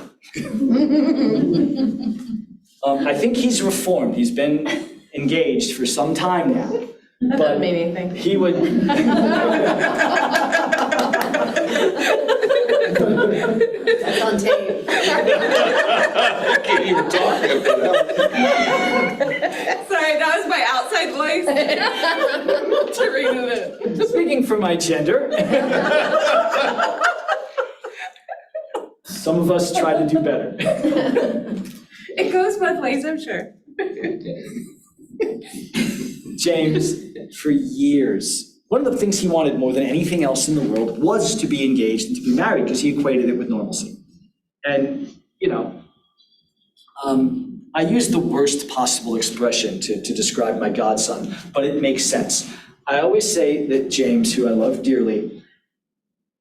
I think he's reformed. He's been engaged for some time now. That doesn't mean anything. He would. That's on tape. I can't even talk after that. Sorry, that was my outside voice. voice. To remove it. Speaking for my gender. Some of us try to do better. It goes both ways, I'm sure. James, for years, one of the things he wanted more than anything else in the world was to be engaged and to be married because he equated it with normalcy. And, I use the worst possible expression to describe my godson, but it makes sense. I always say that James, who I love dearly,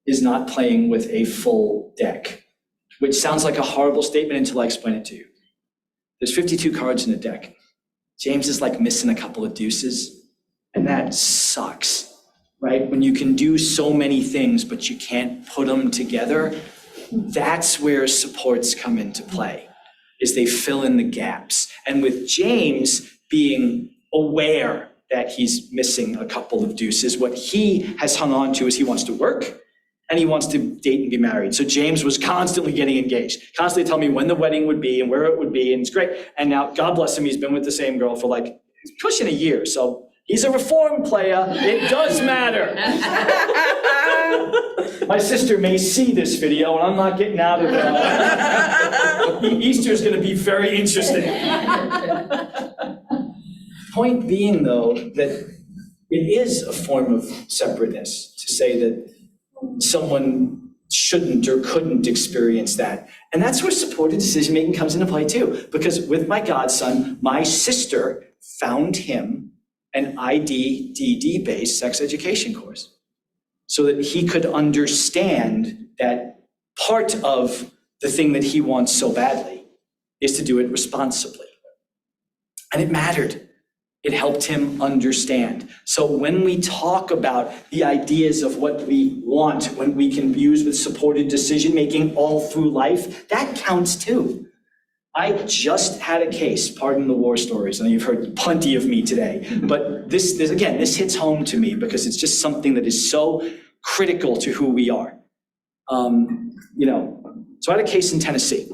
is not playing with a full deck, which sounds like a horrible statement until I explain it to you. There's 52 cards in a deck. James is like missing a couple of deuces, and that sucks, right? When you can do so many things, but you can't put them together, that's where supports come into play, is they fill in the gaps. And with James being aware that he's missing a couple of deuces, what he has hung on to is he wants to work and he wants to date and be married. So James was constantly getting engaged, constantly telling me when the wedding would be and where it would be, and it's great. And now, God bless him, he's been with the same girl for like pushing a year. So he's a reformed player. It does matter. My sister may see this video, and I'm not getting out of it. Easter's going to be very interesting. Point being, though, that it is a form of separateness to say that someone shouldn't or couldn't experience that. And that's where supported decision-making comes into play, too. Because with my godson, my sister found him an IDDD-based sex education course, so that he could understand that part of the thing that he wants so badly is to do it responsibly. And it mattered. It helped him understand. So when we talk about the ideas of what we want, when we can use with supported decision-making all through life, that counts too. I just had a case, pardon the war stories, and you've heard plenty of me today, but this hits home to me because it's just something that is so critical to who we are. So I had a case in Tennessee.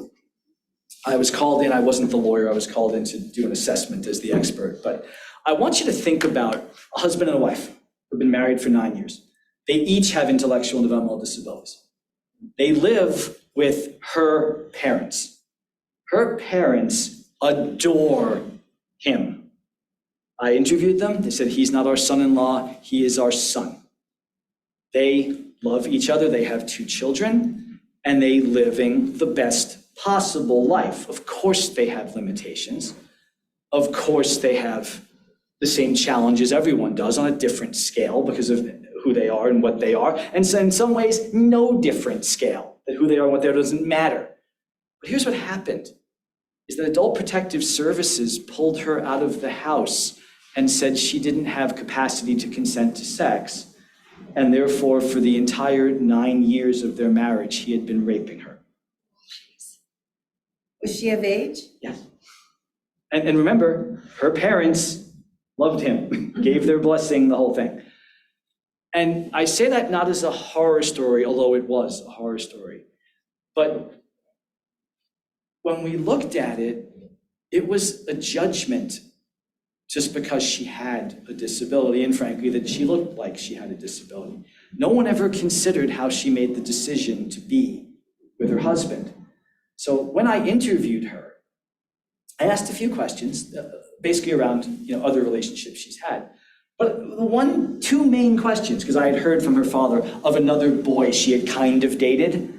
I was called in, I wasn't the lawyer, I was called in to do an assessment as the expert, but I want you to think about a husband and a wife who've been married for 9 years. They each have intellectual and developmental disabilities. They live with her parents. Her parents adore him. I interviewed them. They said, he's not our son-in-law, he is our son. They love each other. They have 2 children, and they living the best possible life. Of course they have limitations. Of course they have the same challenges everyone does on a different scale because of who they are and what they are. And so in some ways, no different scale, that who they are and what they are doesn't matter. But here's what happened, is that Adult Protective Services pulled her out of the house and said she didn't have capacity to consent to sex. And therefore, for the entire 9 years of their marriage, he had been raping her. Was she of age? Yes. And remember, her parents loved him, gave their blessing, the whole thing. And I say that not as a horror story, although it was a horror story. But when we looked at it, it was a judgment just because she had a disability, and frankly, that she looked like she had a disability. No one ever considered how she made the decision to be with her husband. So when I interviewed her, I asked a few questions, basically around other relationships she's had. But the 2 main questions, because I had heard from her father of another boy she had kind of dated,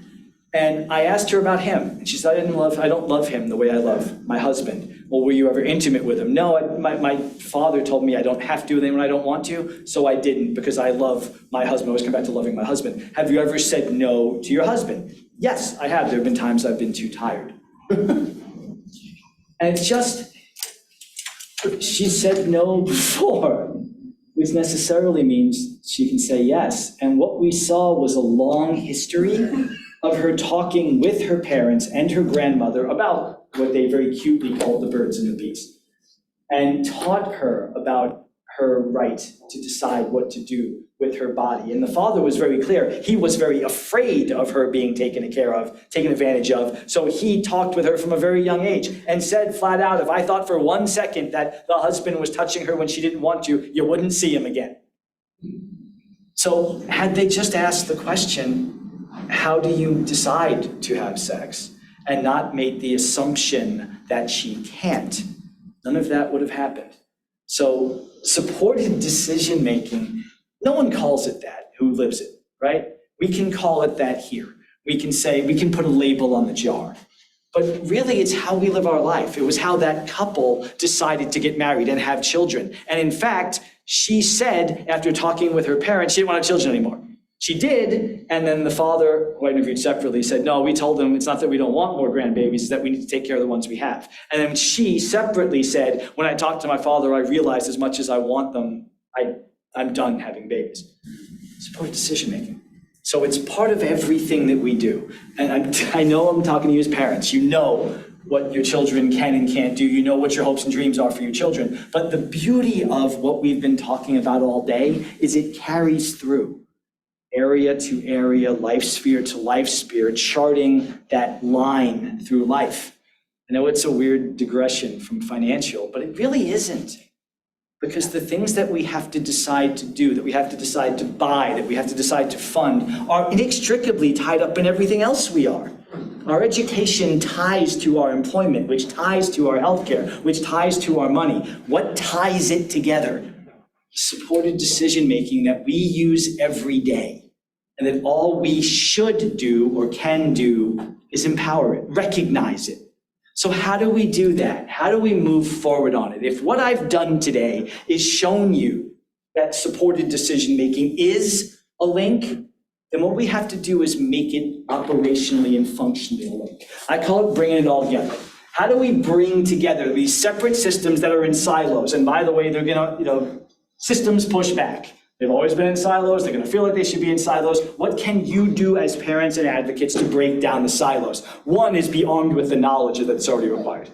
and I asked her about him, and she said, I don't love him the way I love my husband. Well, were you ever intimate with him? No, my father told me I don't have to do anything when I don't want to, so I didn't because I love my husband. I always come back to loving my husband. Have you ever said no to your husband? Yes, I have. There have been times I've been too tired. And it's just, she said no before, which necessarily means she can say yes. And what we saw was a long history of her talking with her parents and her grandmother about what they very cutely called the birds and the bees, and taught her about her right to decide what to do with her body. And the father was very clear. He was very afraid of her being taken advantage of. So he talked with her from a very young age and said flat out, if I thought for 1 second that the husband was touching her when she didn't want to, you wouldn't see him again. So had they just asked the question, how do you decide to have sex? And not made the assumption that she can't, none of that would have happened. So supported decision-making, no one calls it that who lives it, right? We can call it that here. We can say, we can put a label on the jar. But really, it's how we live our life. It was how that couple decided to get married and have children. And in fact, she said, after talking with her parents, she didn't want to have children anymore. She did, and then the father, who I interviewed separately, said, no, we told them it's not that we don't want more grandbabies, it's that we need to take care of the ones we have. And then she separately said, when I talked to my father, I realized as much as I want them, I'm done having babies. Supported decision-making. So it's part of everything that we do. And I know I'm talking to you as parents. You know what your children can and can't do. You know what your hopes and dreams are for your children. But the beauty of what we've been talking about all day is it carries through. Area to area, life sphere to life sphere, charting that line through life. I know it's a weird digression from financial, but it really isn't. Because the things that we have to decide to do, that we have to decide to buy, that we have to decide to fund, are inextricably tied up in everything else we are. Our education ties to our employment, which ties to our healthcare, which ties to our money. What ties it together? Supported decision-making that we use every day. And that all we should do or can do is empower it, recognize it. So how do we do that? How do we move forward on it? If what I've done today is shown you that supported decision-making is a link, then what we have to do is make it operationally and functionally a link. I call it bringing it all together. How do we bring together these separate systems that are in silos? And by the way, they're gonna, systems push back. They've always been in silos. They're going to feel like they should be in silos. What can you do as parents and advocates to break down the silos? One is be armed with the knowledge that's already required.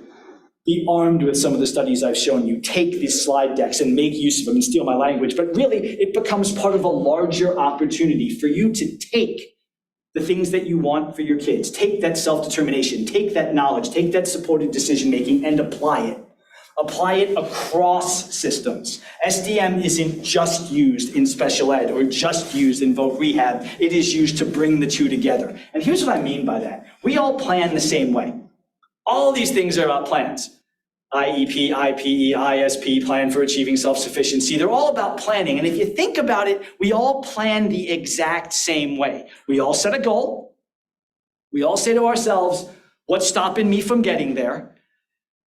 Be armed with some of the studies I've shown you. Take these slide decks and make use of them and steal my language. But really, it becomes part of a larger opportunity for you to take the things that you want for your kids. Take that self-determination. Take that knowledge. Take that supported decision-making and apply it. Apply it across systems. SDM isn't just used in special ed or just used in Voc Rehab. It is used to bring the two together. And here's what I mean by that. We all plan the same way. All these things are about plans. IEP, IPE, ISP, Plan for Achieving Self-Sufficiency. They're all about planning. And if you think about it, we all plan the exact same way. We all set a goal. We all say to ourselves, what's stopping me from getting there?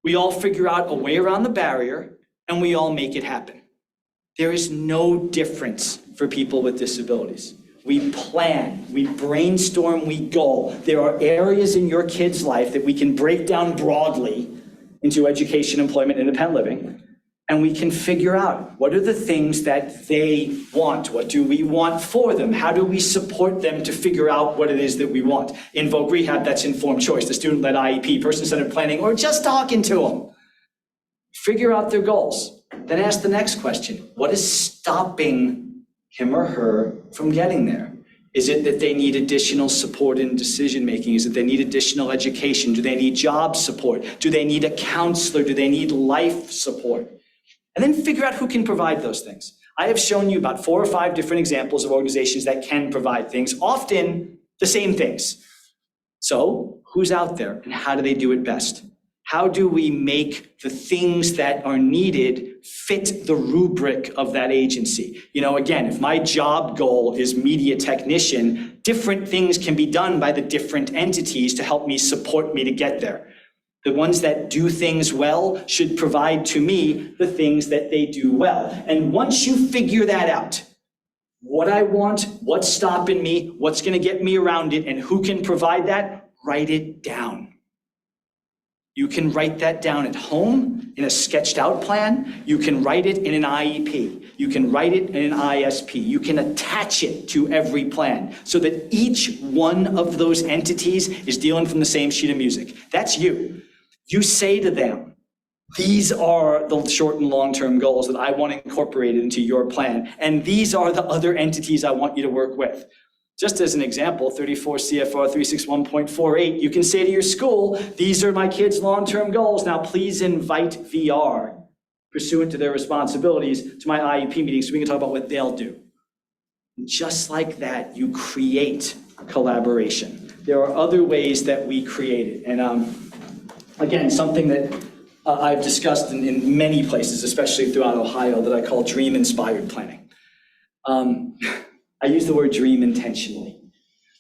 We all figure out a way around the barrier, and we all make it happen. There is no difference for people with disabilities. We plan, we brainstorm, we goal. There are areas in your kid's life that we can break down broadly into education, employment, independent living, and we can figure out what are the things that they want? What do we want for them? How do we support them to figure out what it is that we want? In Voc Rehab, that's informed choice, the student-led IEP, person-centered planning, or just talking to them. Figure out their goals. Then ask the next question. What is stopping him or her from getting there? Is it that they need additional support in decision-making? Is it they need additional education? Do they need job support? Do they need a counselor? Do they need life support? And then figure out who can provide those things. I have shown you about 4 or 5 different examples of organizations that can provide things, often the same things. So who's out there and how do they do it best? How do we make the things that are needed fit the rubric of that agency? Again, if my job goal is media technician, different things can be done by the different entities to help me support me to get there. The ones that do things well should provide to me the things that they do well. And once you figure that out, what I want, what's stopping me, what's going to get me around it, and who can provide that, write it down. You can write that down at home in a sketched out plan. You can write it in an IEP. You can write it in an ISP. You can attach it to every plan so that each one of those entities is dealing from the same sheet of music. That's you. You say to them, these are the short and long-term goals that I want incorporated into your plan. And these are the other entities I want you to work with. Just as an example, 34 CFR 361.48, you can say to your school, these are my kids' long-term goals. Now please invite VR pursuant to their responsibilities to my IEP meeting so we can talk about what they'll do. And just like that, you create collaboration. There are other ways that we create it. And again, something that I've discussed in many places, especially throughout Ohio, that I call dream-inspired planning. I use the word dream intentionally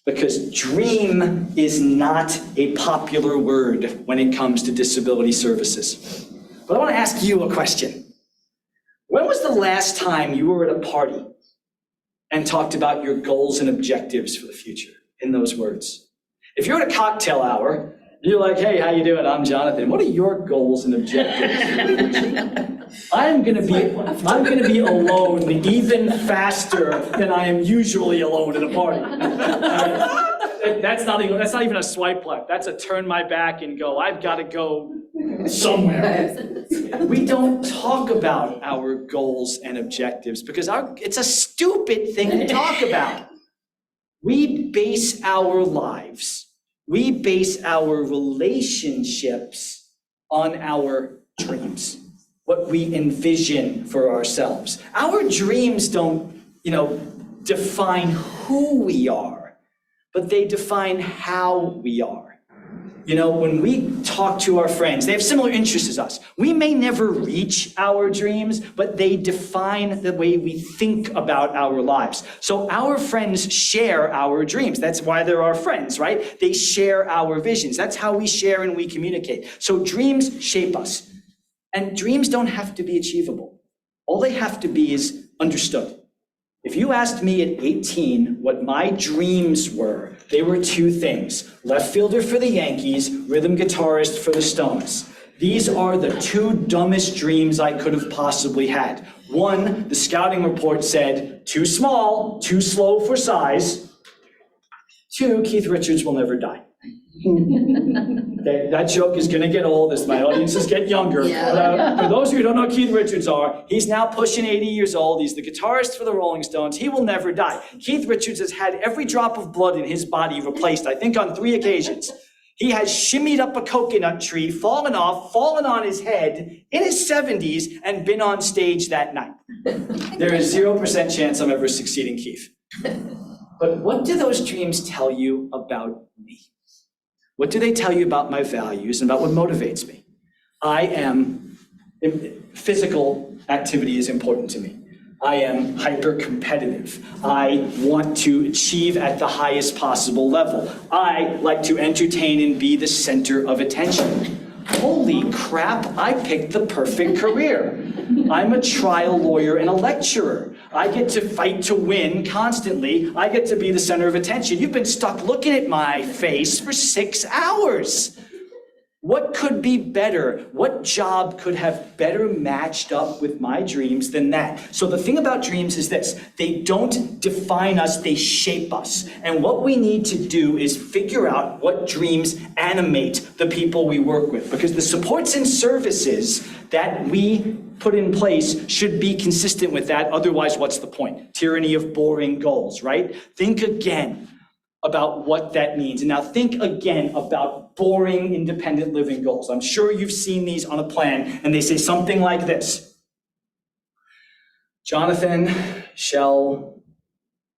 because dream is not a popular word when it comes to disability services. But I want to ask you a question. When was the last time you were at a party and talked about your goals and objectives for the future in those words? If you're at a cocktail hour, you're like, hey, how you doing? I'm Jonathan. What are your goals and objectives? I'm gonna be alone even faster than I am usually alone at a party. That's not even a swipe left. That's a turn my back and go. I've got to go somewhere. We don't talk about our goals and objectives because it's a stupid thing to talk about. We base our lives. We base our relationships on our dreams, what we envision for ourselves. Our dreams don't, define who we are, but they define how we are. When we talk to our friends, they have similar interests as us. We may never reach our dreams, but they define the way we think about our lives. So our friends share our dreams. That's why they're our friends, right? They share our visions. That's how we share and we communicate. So dreams shape us. And dreams don't have to be achievable. All they have to be is understood. If you asked me at 18 what my dreams were, they were two things: left fielder for the Yankees, rhythm guitarist for the Stones. These are the two dumbest dreams I could have possibly had. One, the scouting report said, too small, too slow for size. Two, Keith Richards will never die. That joke is going to get old as my audiences get younger. Yeah. For those of you who don't know who Keith Richards are, he's now pushing 80 years old. He's the guitarist for the Rolling Stones. He will never die. Keith Richards has had every drop of blood in his body replaced, I think, on 3 occasions. He has shimmied up a coconut tree, fallen off, fallen on his head in his 70s, and been on stage that night. There is 0% chance I'm ever succeeding Keith. But what do those dreams tell you about me? What do they tell you about my values and about what motivates me? Physical activity is important to me. I am hyper-competitive. I want to achieve at the highest possible level. I like to entertain and be the center of attention. Holy crap, I picked the perfect career. I'm a trial lawyer and a lecturer. I get to fight to win constantly. I get to be the center of attention. You've been stuck looking at my face for 6 hours. What could be better? What job could have better matched up with my dreams than that? So the thing about dreams is this: they don't define us, they shape us. And what we need to do is figure out what dreams animate the people we work with, because the supports and services that we put in place should be consistent with that. Otherwise, what's the point? Tyranny of boring goals, right? Think again about what that means. And now think again about boring independent living goals. I'm sure you've seen these on a plan, and they say something like this: Jonathan shall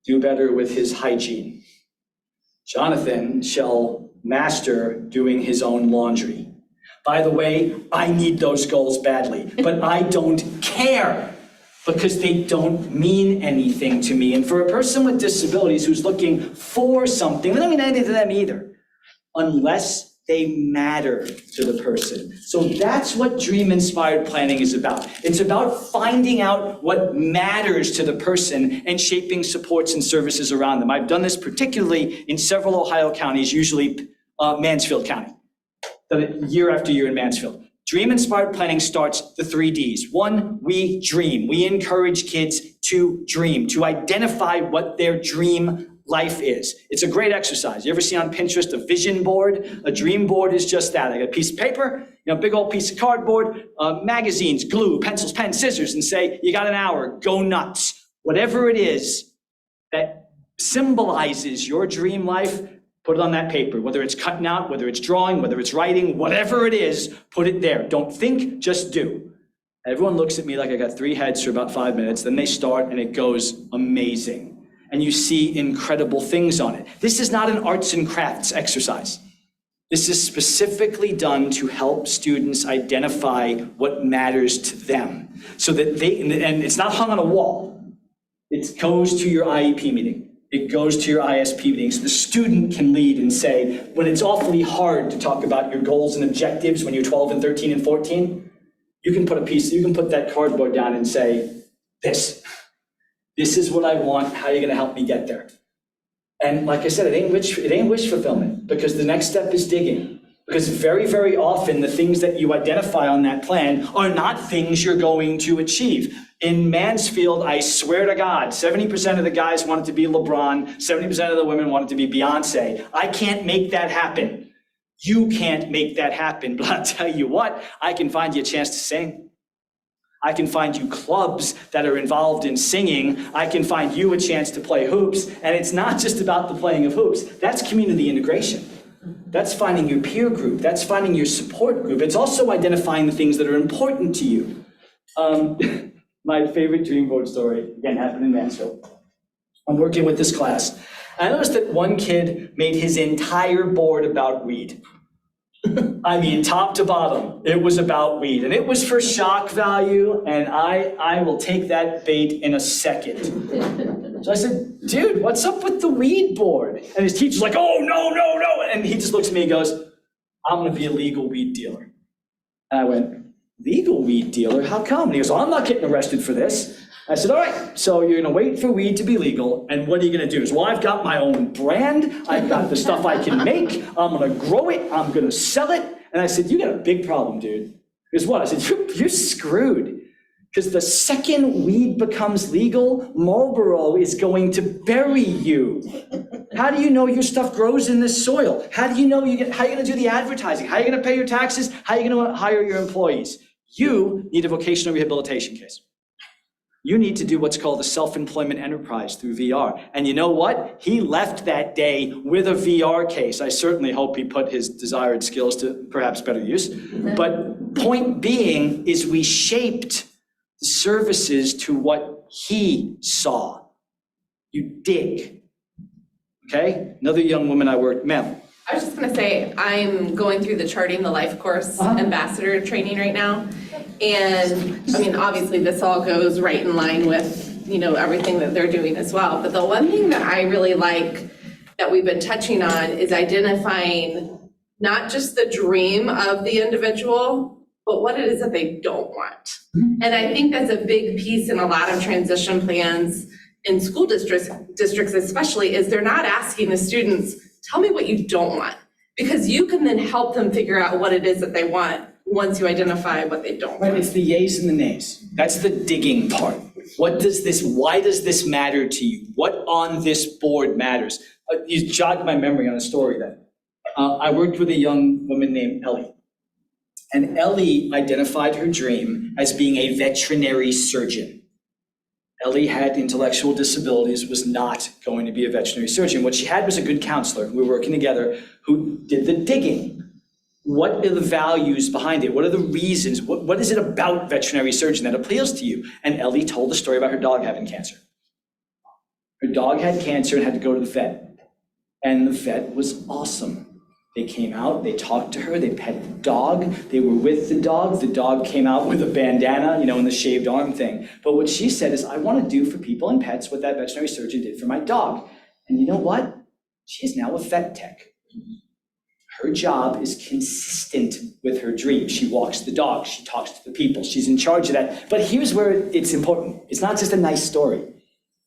do better with his hygiene. Jonathan shall master doing his own laundry. By the way, I need those goals badly, but I don't care, because they don't mean anything to me. And for a person with disabilities who's looking for something, they don't mean anything to them either, unless they matter to the person. So that's what dream-inspired planning is about. It's about finding out what matters to the person and shaping supports and services around them. I've done this particularly in several Ohio counties, usually Mansfield County. Done it year after year in Mansfield. Dream-inspired planning starts the 3 Ds. 1, we dream. We encourage kids to dream, to identify what their dream life is. It's a great exercise. You ever see on Pinterest a vision board? A dream board is just that. I got a piece of paper, big old piece of cardboard, magazines, glue, pencils, pens, scissors, and say, you got an hour, go nuts. Whatever it is that symbolizes your dream life, put it on that paper, whether it's cutting out, whether it's drawing, whether it's writing, whatever it is, put it there. Don't think, just do. Everyone looks at me like I got 3 heads for about 5 minutes, then they start and it goes amazing. And you see incredible things on it. This is not an arts and crafts exercise. This is specifically done to help students identify what matters to them. So that and it's not hung on a wall. It goes to your IEP meeting. It goes to your ISP meeting. So the student can lead and say, when it's awfully hard to talk about your goals and objectives when you're 12 and 13 and 14, you can put that cardboard down and say, this is what I want, how are you gonna help me get there? And like I said, it ain't wish fulfillment, because the next step is digging. Because very, very often the things that you identify on that plan are not things you're going to achieve. In Mansfield, I swear to God, 70% of the guys wanted to be LeBron, 70% of the women wanted to be Beyonce. I can't make that happen. You can't make that happen, but I'll tell you what, I can find you a chance to sing. I can find you clubs that are involved in singing. I can find you a chance to play hoops. And it's not just about the playing of hoops. That's community integration. That's finding your peer group. That's finding your support group. It's also identifying the things that are important to you. My favorite dream board story, again, happened in Mansfield. I'm working with this class. I noticed that one kid made his entire board about weed. I mean, top to bottom, it was about weed. And it was for shock value, and I will take that bait in a second. So I said, dude, what's up with the weed board? And his teacher's like, oh, no. And he just looks at me and goes, I'm gonna be a legal weed dealer. And I went, legal weed dealer? How come? And he goes, well, I'm not getting arrested for this. I said, all right, so you're gonna wait for weed to be legal, and what are you gonna do? He goes, well, I've got my own brand, I've got the stuff I can make, I'm gonna grow it, I'm gonna sell it. And I said, you got a big problem, dude. He goes, what? I said, you're screwed. Because the second weed becomes legal, Marlboro is going to bury you. How do you know your stuff grows in this soil? How do you know how you're gonna do the advertising? How are you gonna pay your taxes? How are you gonna hire your employees? You need a vocational rehabilitation case. You need to do what's called a self-employment enterprise through VR. And you know what? He left that day with a VR case. I certainly hope he put his desired skills to perhaps better use. But point being is we shaped the services to what he saw. You dig. Okay? Another young woman I worked, ma'am. I was just gonna say, I'm going through the Charting the Life course, ambassador training right now. And I mean, obviously this all goes right in line with, everything that they're doing as well. But the one thing that I really like that we've been touching on is identifying not just the dream of the individual, but what it is that they don't want. And I think that's a big piece in a lot of transition plans in school districts especially, is they're not asking the students, tell me what you don't want, because you can then help them figure out what it is that they want once you identify what they don't want. Right, it's the yays and the nays. That's the digging part. Why does this matter to you? What on this board matters? You jogged my memory on a story that I worked with a young woman named Ellie. And Ellie identified her dream as being a veterinary surgeon. Ellie had intellectual disabilities, was not going to be a veterinary surgeon. What she had was a good counselor. We were working together who did the digging. What are the values behind it? What are the reasons? What is it about veterinary surgeon that appeals to you? And Ellie told the story about her dog having cancer. Her dog had cancer and had to go to the vet. And the vet was awesome. They came out, they talked to her, they pet the dog, they were with the dog. The dog came out with a bandana, and the shaved arm thing. But what she said is, I want to do for people and pets what that veterinary surgeon did for my dog. And you know what? She is now a vet tech. Her job is consistent with her dream. She walks the dog, she talks to the people, she's in charge of that. But here's where it's important. It's not just a nice story.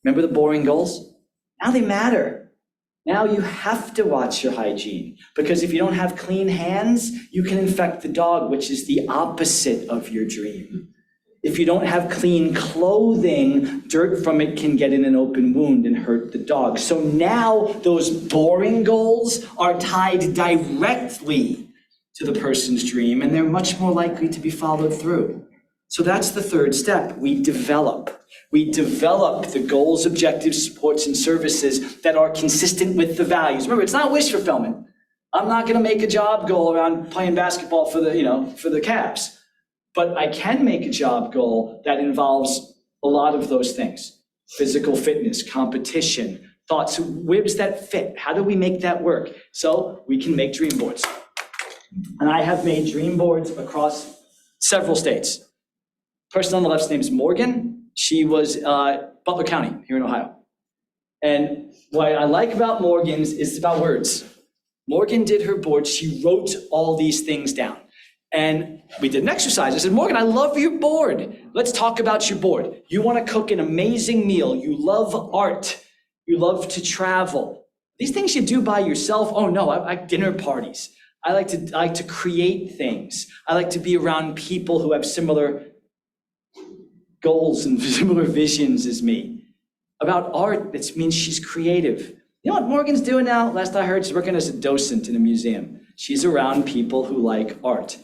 Remember the boring goals? Now they matter. Now you have to watch your hygiene, because if you don't have clean hands, you can infect the dog, which is the opposite of your dream. If you don't have clean clothing, dirt from it can get in an open wound and hurt the dog. So now those boring goals are tied directly to the person's dream, and they're much more likely to be followed through. So that's the third step. We develop the goals, objectives, supports, and services that are consistent with the values. Remember, it's not wish fulfillment. I'm not gonna make a job goal around playing basketball for the Cavs. But I can make a job goal that involves a lot of those things. Physical fitness, competition, thoughts, where does that fit? How do we make that work? So we can make dream boards. And I have made dream boards across several states. Person on the left's name is Morgan. She was Butler County here in Ohio. And what I like about Morgan's is it's about words. Morgan did her board, she wrote all these things down. And we did an exercise. I said, Morgan, I love your board. Let's talk about your board. You want to cook an amazing meal. You love art. You love to travel. These things you do by yourself. Oh no, I like dinner parties. I like to create things. I like to be around people who have similar goals and similar visions as me. About art, that means she's creative. You know what Morgan's doing now? Last I heard, she's working as a docent in a museum. She's around people who like art.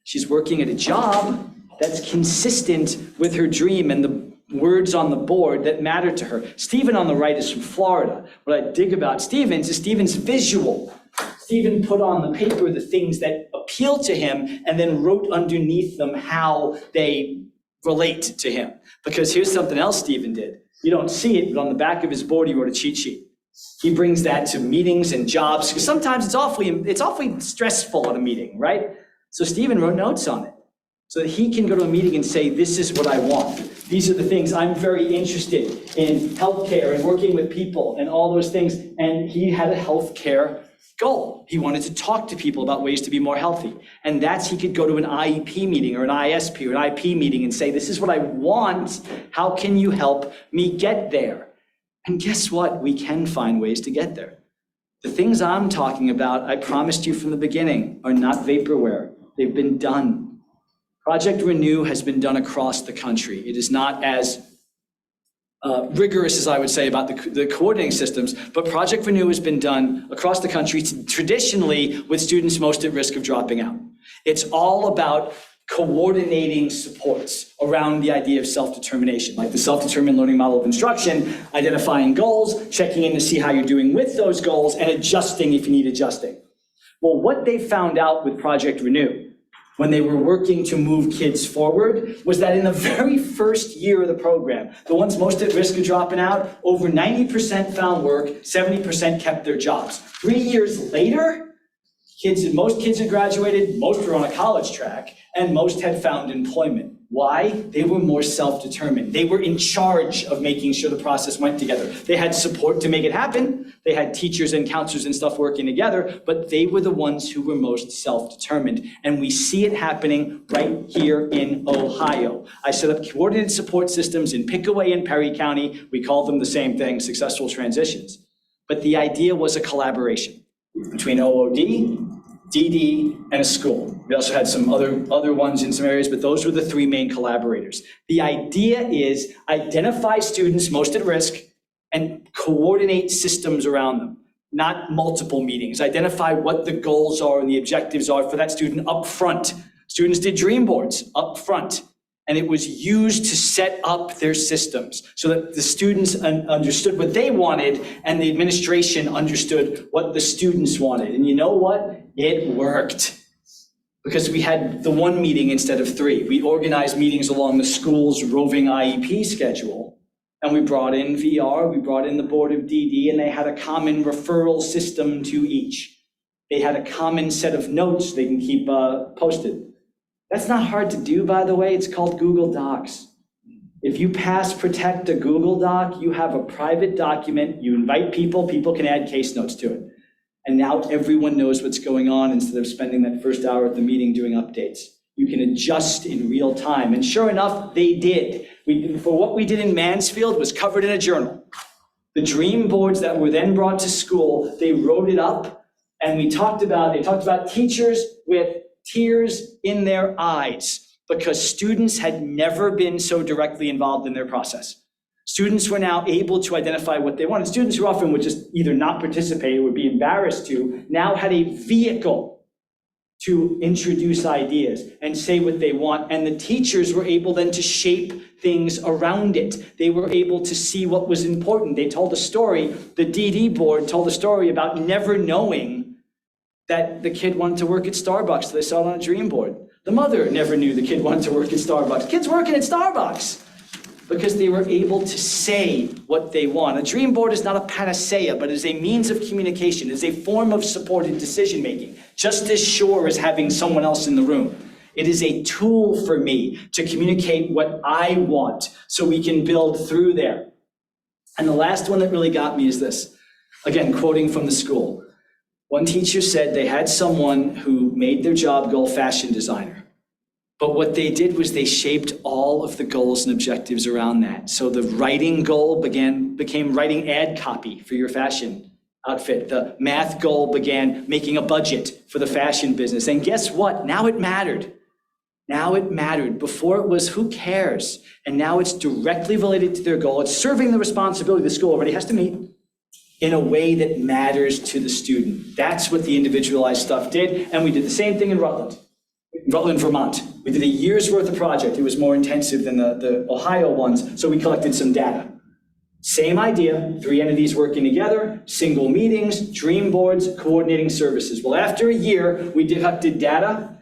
She's working at a job that's consistent with her dream and the words on the board that matter to her. Stephen on the right is from Florida. What I dig about Stephen's is Stephen's visual. Stephen put on the paper the things that appeal to him and then wrote underneath them how they relate to him. Because here's something else Stephen did. You don't see it, but on the back of his board, he wrote a cheat sheet. He brings that to meetings and jobs, because sometimes it's awfully stressful at a meeting, right? So Stephen wrote notes on it so that he can go to a meeting and say, this is what I want. These are the things I'm very interested in, healthcare and working with people and all those things. And he had a healthcare goal. He wanted to talk to people about ways to be more healthy. And he could go to an IEP meeting or an ISP or an IP meeting and say, this is what I want. How can you help me get there? And guess what? We can find ways to get there. The things I'm talking about, I promised you from the beginning, are not vaporware. They've been done. Project Renew has been done across the country. It is not as rigorous as I would say about the coordinating systems, but Project Renew has been done across the country traditionally with students most at risk of dropping out. It's all about coordinating supports around the idea of self-determination, like the self-determined learning model of instruction, identifying goals, checking in to see how you're doing with those goals, and adjusting if you need adjusting. Well, what they found out with Project Renew, when they were working to move kids forward, was that in the very first year of the program, the ones most at risk of dropping out, over 90% found work, 70% kept their jobs. 3 years later, most kids had graduated, most were on a college track, and most had found employment. Why? They were more self-determined. They were in charge of making sure the process went together. They had support to make it happen. They had teachers and counselors and stuff working together, but they were the ones who were most self-determined. And we see it happening right here in Ohio. I set up coordinated support systems in Pickaway and Perry County. We call them the same thing, successful transitions. But the idea was a collaboration between OOD, DD, and a school. We also had some other ones in some areas, but those were the three main collaborators. The idea is identify students most at risk and coordinate systems around them, not multiple meetings. Identify what the goals are and the objectives are for that student up front. Students did dream boards up front, and it was used to set up their systems so that the students understood what they wanted and the administration understood what the students wanted. And you know what? It worked. Because we had the one meeting instead of three. We organized meetings along the school's roving IEP schedule. And we brought in VR, we brought in the board of DD, and they had a common referral system to each. They had a common set of notes they can keep posted. That's not hard to do, by the way. It's called Google Docs. If you pass protect a Google Doc, you have a private document, you invite people, people can add case notes to it. And now everyone knows what's going on instead of spending that first hour at the meeting doing updates. You can adjust in real time. And sure enough, they did. For what we did in Mansfield was covered in a journal. The dream boards that were then brought to school, they wrote it up, and they talked about teachers with tears in their eyes, because students had never been so directly involved in their process. Students were now able to identify what they wanted. Students who often would just either not participate or would be embarrassed to, now had a vehicle to introduce ideas and say what they want. And the teachers were able then to shape things around it. They were able to see what was important. They told a story, the DD board told a story about never knowing that the kid wanted to work at Starbucks, so they saw it on a dream board. The mother never knew the kid wanted to work at Starbucks. Kid's working at Starbucks because they were able to say what they want. A dream board is not a panacea, but is a means of communication, is a form of supported decision-making, just as sure as having someone else in the room. It is a tool for me to communicate what I want so we can build through there. And the last one that really got me is this. Again, quoting from the school. One teacher said they had someone who made their job goal fashion designer. But what they did was they shaped all of the goals and objectives around that. So the writing goal became writing ad copy for your fashion outfit. The math goal began making a budget for the fashion business. And guess what? Now it mattered. Now it mattered. Before it was who cares? And now it's directly related to their goal. It's serving the responsibility the school already has to meet in a way that matters to the student. That's what the individualized stuff did. And we did the same thing in Rutland, Vermont. We did a year's worth of project. It was more intensive than the Ohio ones, so we collected some data. Same idea, 3 entities working together, single meetings, dream boards, coordinating services. Well, after a year, we did data.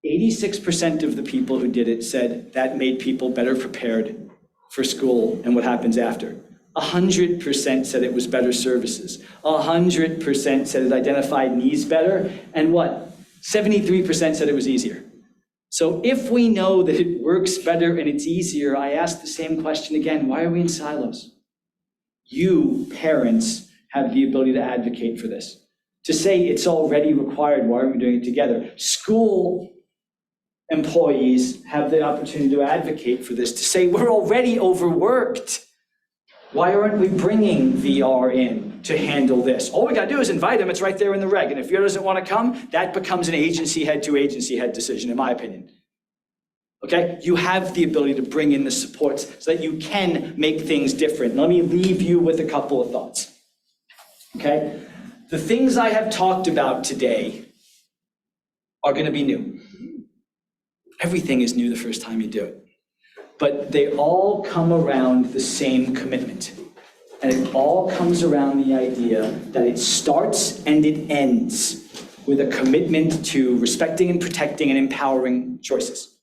86% of the people who did it said that made people better prepared for school and what happens after. 100% said it was better services. 100% said it identified needs better. And what? 73% said it was easier. So if we know that it works better and it's easier, I ask the same question again, why are we in silos? You, parents, have the ability to advocate for this. To say it's already required, why aren't we doing it together? School employees have the opportunity to advocate for this, to say we're already overworked. Why aren't we bringing VR in to handle this? All we gotta do is invite them, it's right there in the reg. And if VR doesn't wanna come, that becomes an agency head to agency head decision, in my opinion. Okay, you have the ability to bring in the supports so that you can make things different. Let me leave you with a couple of thoughts. Okay, the things I have talked about today are gonna be new. Everything is new the first time you do it. But they all come around the same commitment. And it all comes around the idea that it starts and it ends with a commitment to respecting and protecting and empowering choices.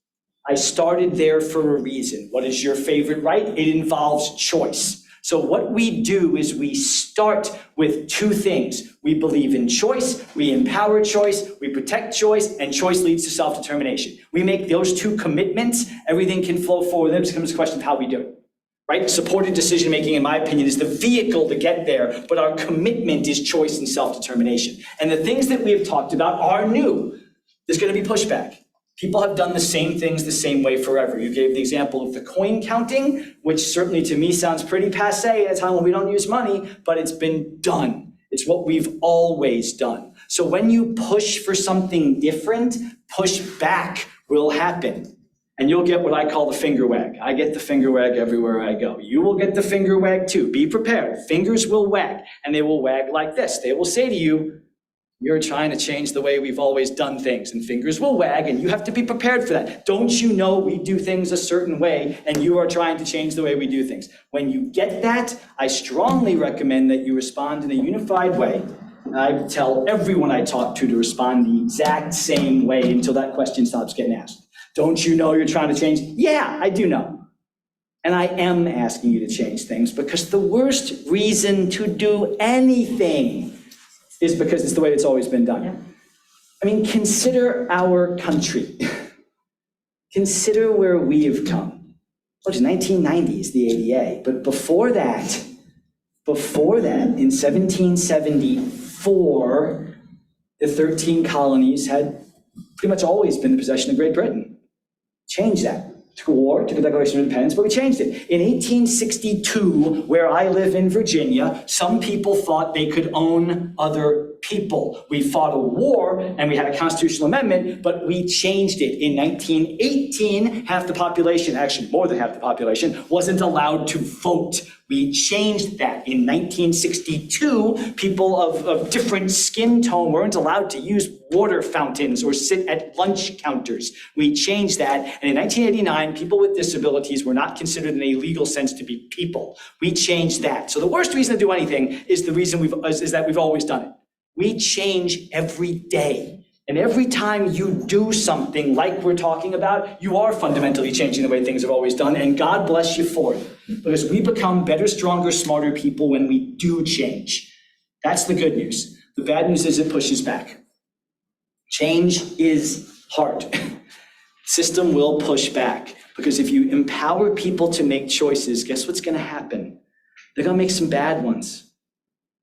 I started there for a reason. What is your favorite right? It involves choice. So what we do is we start with 2 things. We believe in choice, we empower choice, we protect choice, and choice leads to self-determination. We make those 2 commitments, everything can flow forward. Then it becomes a question of how we do it, right? Supported decision-making, in my opinion, is the vehicle to get there, but our commitment is choice and self-determination. And the things that we have talked about are new. There's gonna be pushback. People have done the same things the same way forever. You gave the example of the coin counting, which certainly to me sounds pretty passé at a time when we don't use money, but it's been done. It's what we've always done. So when you push for something different, pushback will happen. And you'll get what I call the finger wag. I get the finger wag everywhere I go. You will get the finger wag too. Be prepared. Fingers will wag, and they will wag like this. They will say to you, you're trying to change the way we've always done things, and fingers will wag, and you have to be prepared for that. Don't you know we do things a certain way, and you are trying to change the way we do things? When you get that, I strongly recommend that you respond in a unified way. And I tell everyone I talk to respond the exact same way until that question stops getting asked. Don't you know you're trying to change? Yeah, I do know. And I am asking you to change things because the worst reason to do anything is because it's the way it's always been done. Yeah. I mean, consider our country. Consider where we have come. Well, it's 1990s, the ADA, but before that, in 1774, the 13 colonies had pretty much always been the possession of Great Britain. Change that. took a war, took a Declaration of Independence, but we changed it. In 1862, where I live in Virginia, some people thought they could own other people. We fought a war and we had a constitutional amendment, but we changed it. In 1918, half the population, actually more than half the population, wasn't allowed to vote. We changed that. In 1962, people of different skin tone weren't allowed to use water fountains or sit at lunch counters. We changed that. And in 1989, people with disabilities were not considered in a legal sense to be people. We changed that. So the worst reason to do anything is the reason is that we've always done it. We change every day. And every time you do something like we're talking about, you are fundamentally changing the way things have always done, and God bless you for it. Because we become better, stronger, smarter people when we do change. That's the good news. The bad news is it pushes back. Change is hard. System will push back. Because if you empower people to make choices, guess what's going to happen? They're going to make some bad ones.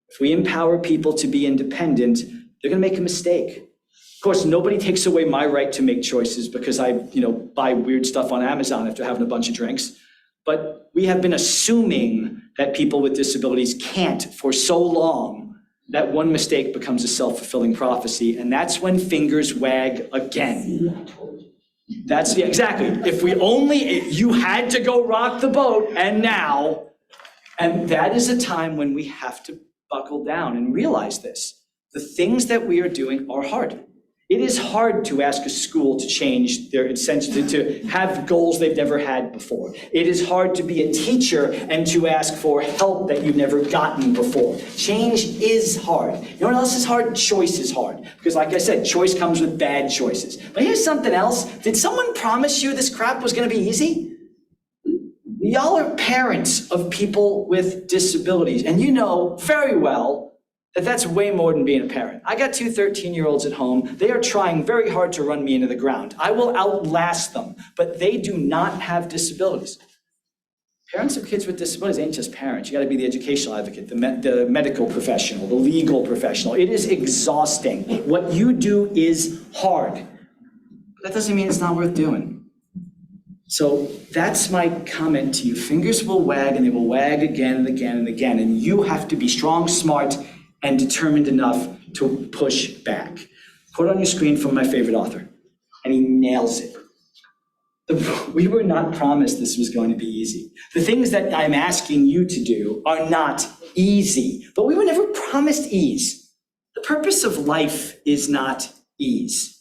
If we empower people to be independent, they're going to make a mistake. Of course, nobody takes away my right to make choices because I, buy weird stuff on Amazon after having a bunch of drinks. But we have been assuming that people with disabilities can't for so long that one mistake becomes a self-fulfilling prophecy. And that's when fingers wag again. Exactly. If you had to go rock the boat, and now, and that is a time when we have to buckle down and realize this. The things that we are doing are hard. It is hard to ask a school to change their incentive, to have goals they've never had before. It is hard to be a teacher and to ask for help that you've never gotten before. Change is hard. You know what else is hard? Choice is hard. Because like I said, choice comes with bad choices. But here's something else. Did someone promise you this crap was going to be easy? Y'all are parents of people with disabilities, and you know very well that that's way more than being a parent. I got two 13-year-olds at home. They are trying very hard to run me into the ground. I will outlast them, but they do not have disabilities. Parents of kids with disabilities ain't just parents. You got to be the educational advocate, the medical professional, the legal professional. It is exhausting. What you do is hard. But that doesn't mean it's not worth doing. So that's my comment to you. Fingers will wag, and they will wag again and again and again. And you have to be strong, smart, and determined enough to push back. Quote on your screen from my favorite author, and he nails it. We were not promised this was going to be easy. The things that I'm asking you to do are not easy, but we were never promised ease. The purpose of life is not ease.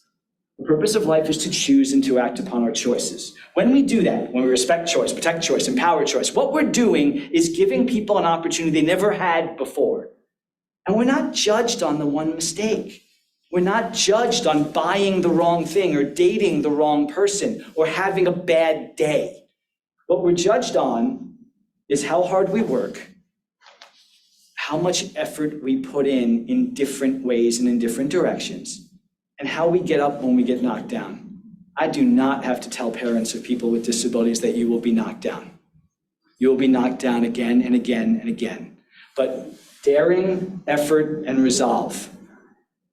The purpose of life is to choose and to act upon our choices. When we do that, when we respect choice, protect choice, empower choice, what we're doing is giving people an opportunity they never had before. And we're not judged on the one mistake. We're not judged on buying the wrong thing or dating the wrong person or having a bad day. What we're judged on is how hard we work, how much effort we put in different ways and in different directions, and how we get up when we get knocked down. I do not have to tell parents of people with disabilities that you will be knocked down. You will be knocked down again and again and again. But daring, effort, and resolve,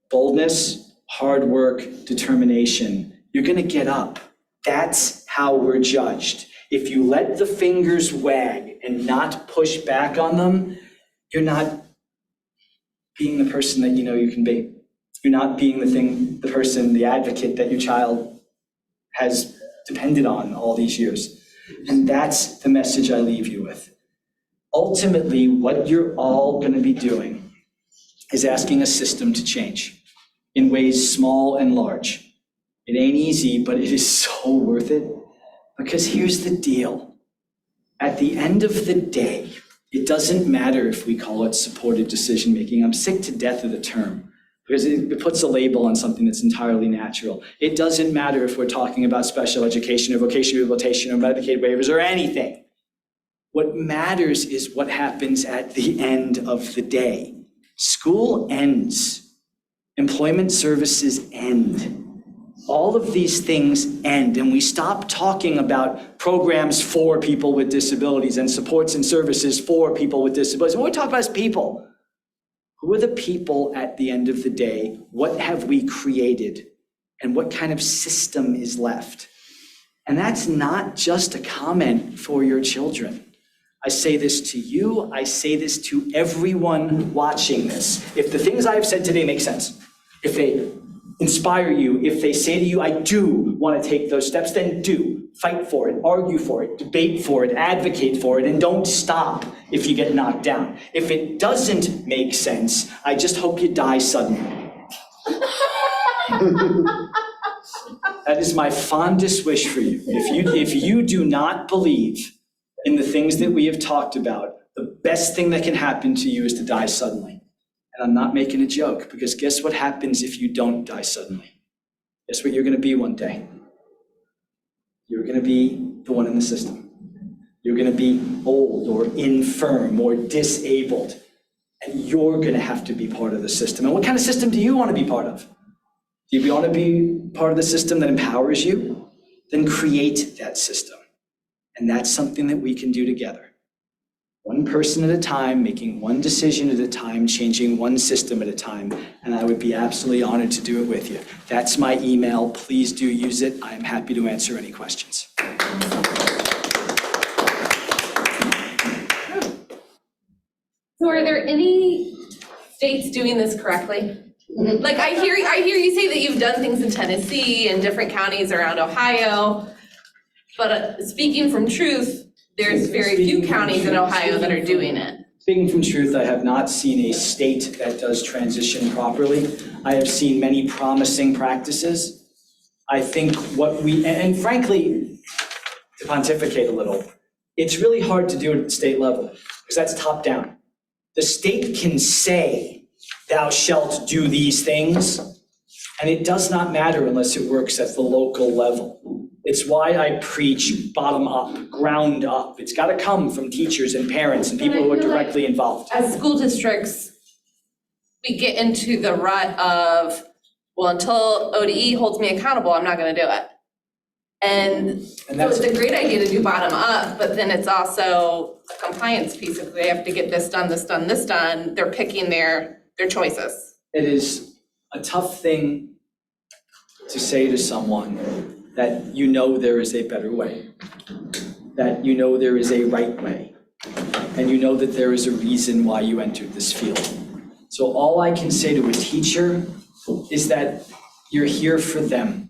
boldness, hard work, determination, you're going to get up. That's how we're judged. If you let the fingers wag and not push back on them, you're not being the person that you know you can be. You're not being the person, the advocate that your child has depended on all these years. And that's the message I leave you with. Ultimately, what you're all going to be doing is asking a system to change in ways small and large. It ain't easy, but it is so worth it. Because here's the deal. At the end of the day, it doesn't matter if we call it supported decision-making. I'm sick to death of the term because it puts a label on something that's entirely natural. It doesn't matter if we're talking about special education or vocational rehabilitation or Medicaid waivers or anything. What matters is what happens at the end of the day. School ends. Employment services end. All of these things end, and we stop talking about programs for people with disabilities and supports and services for people with disabilities. What we talk about is people. Who are the people at the end of the day? What have we created? And what kind of system is left? And that's not just a comment for your children. I say this to you, I say this to everyone watching this. If the things I've said today make sense, if they inspire you, if they say to you, I do want to take those steps, then do. Fight for it, argue for it, debate for it, advocate for it, and don't stop if you get knocked down. If it doesn't make sense, I just hope you die suddenly. That is my fondest wish for you. If you do not believe in the things that we have talked about, the best thing that can happen to you is to die suddenly. And I'm not making a joke, because guess what happens if you don't die suddenly? Guess what you're going to be one day? You're going to be the one in the system. You're going to be old or infirm or disabled, and you're going to have to be part of the system. And what kind of system do you want to be part of? Do you want to be part of the system that empowers you? Then create that system. And that's something that we can do together. One person at a time, making one decision at a time, changing one system at a time, and I would be absolutely honored to do it with you. That's my email. Please do use it. I am happy to answer any questions. So are there any states doing this correctly? Like I hear you say that you've done things in Tennessee and different counties around Ohio, but speaking from truth, there's very few counties in Ohio that are doing it. Speaking from truth, I have not seen a state that does transition properly. I have seen many promising practices. I think and frankly, to pontificate a little, it's really hard to do it at the state level, because that's top down. The state can say, thou shalt do these things, and it does not matter unless it works at the local level. It's why I preach bottom up, ground up. It's got to come from teachers and parents and people who are directly involved. As school districts, we get into the rut of, well, until ODE holds me accountable, I'm not going to do it. And so it's a great idea to do bottom up, but then it's also a compliance piece. If they have to get this done, this done, this done, they're picking their choices. It is a tough thing to say to someone that you know there is a better way, that you know there is a right way, and you know that there is a reason why you entered this field. So all I can say to a teacher is that you're here for them.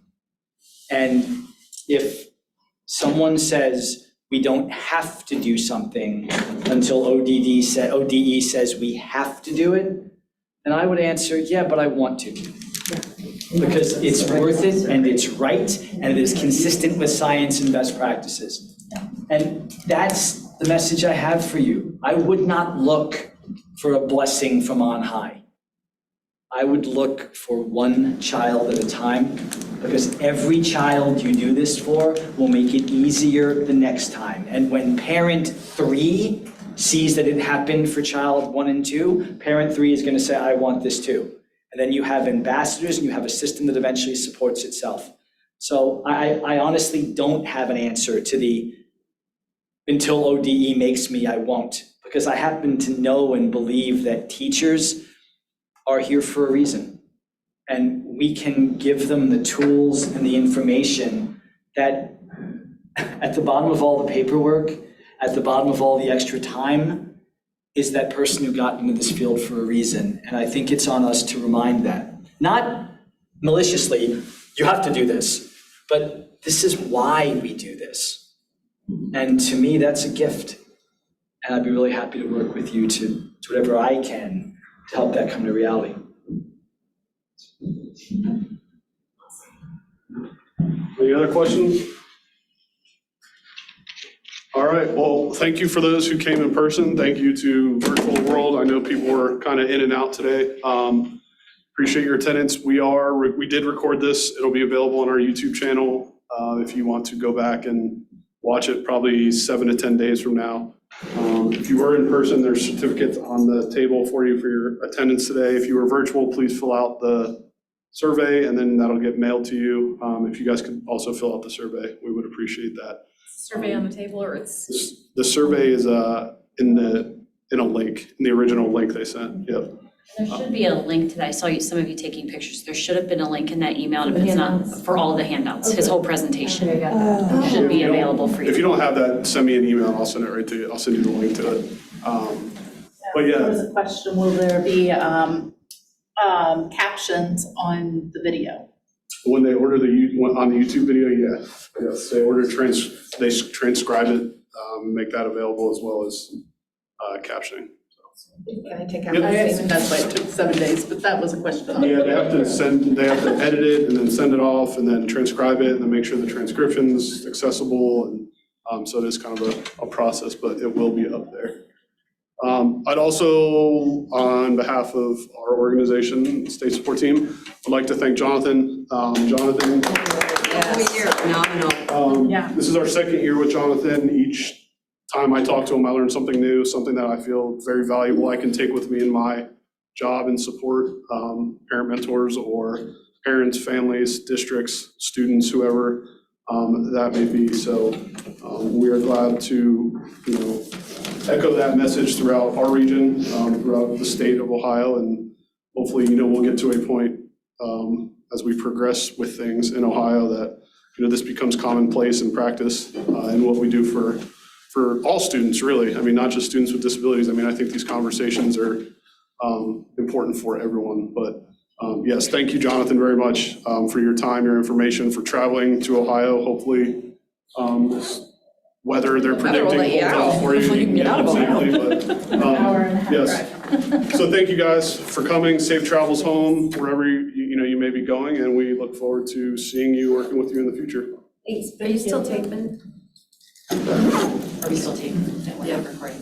And if someone says we don't have to do something until ODE says we have to do it, then I would answer, yeah, but I want to. Because it's worth it, and it's right, and it is consistent with science and best practices. And that's the message I have for you. I would not look for a blessing from on high. I would look for one child at a time, because every child you do this for will make it easier the next time. And when parent 3 sees that it happened for child 1 and 2, parent 3 is going to say, I want this too. And then you have ambassadors, and you have a system that eventually supports itself. So I honestly don't have an answer to the until ODE makes me, I won't. Because I happen to know and believe that teachers are here for a reason. And we can give them the tools and the information that at the bottom of all the paperwork, at the bottom of all the extra time, is that person who got into this field for a reason. And I think it's on us to remind that. Not maliciously, you have to do this, but this is why we do this. And to me, that's a gift. And I'd be really happy to work with you to whatever I can to help that come to reality. Any other questions? All right, well, thank you for those who came in person. Thank you to Virtual World. I know people were kind of in and out today. Appreciate your attendance. We did record this. It'll be available on our YouTube channel if you want to go back and watch it, probably 7 to 10 days from now. If you were in person, there's certificates on the table for you for your attendance today. If you were virtual, please fill out the survey, and then that'll get mailed to you. If you guys could also fill out the survey, we would appreciate that. Survey on the table, or it's? The survey is in a link, in the original link they sent, yep. There should be a link to that. I saw some of you taking pictures. There should have been a link in that email, if it's not, for all the handouts. His whole presentation should be available for you. If you don't have that, send me an email and I'll send it right to you. I'll send you the link to it. But yeah. There was a question, will there be captions on the video? When they order on the YouTube video, yeah. Yes, they order they transcribe it, make that available as well as captioning. Can I take Yep. out? I assume that's why it took 7 days, but that was a question. Yeah, they have to edit it and then send it off and then transcribe it and then make sure the transcription's accessible. And so it is kind of a process, but it will be up there. I'd also, on behalf of our organization, State Support Team, I'd like to thank Jonathan. Jonathan. Phenomenal. This is our second year with Jonathan. Each time I talk to him, I learn something new, something that I feel very valuable I can take with me in my job and support parent mentors or parents, families, districts, students, whoever that may be. So we are glad to, echo that message throughout our region, throughout the state of Ohio, and hopefully, we'll get to a point as we progress with things in Ohio that, this becomes commonplace in practice in what we do for all students, really. I mean, not just students with disabilities. I mean, I think these conversations are important for everyone. But yes, thank you, Jonathan, very much for your time, your information, for traveling to Ohio. Hopefully, weather they're predicting will out for you. Hopefully you can get out of Ohio. But, yes. So thank you guys for coming. Safe travels home, wherever you may be going, and we look forward to seeing you, working with you in the future. Are you still taping? Are we still taping? Yeah, recording.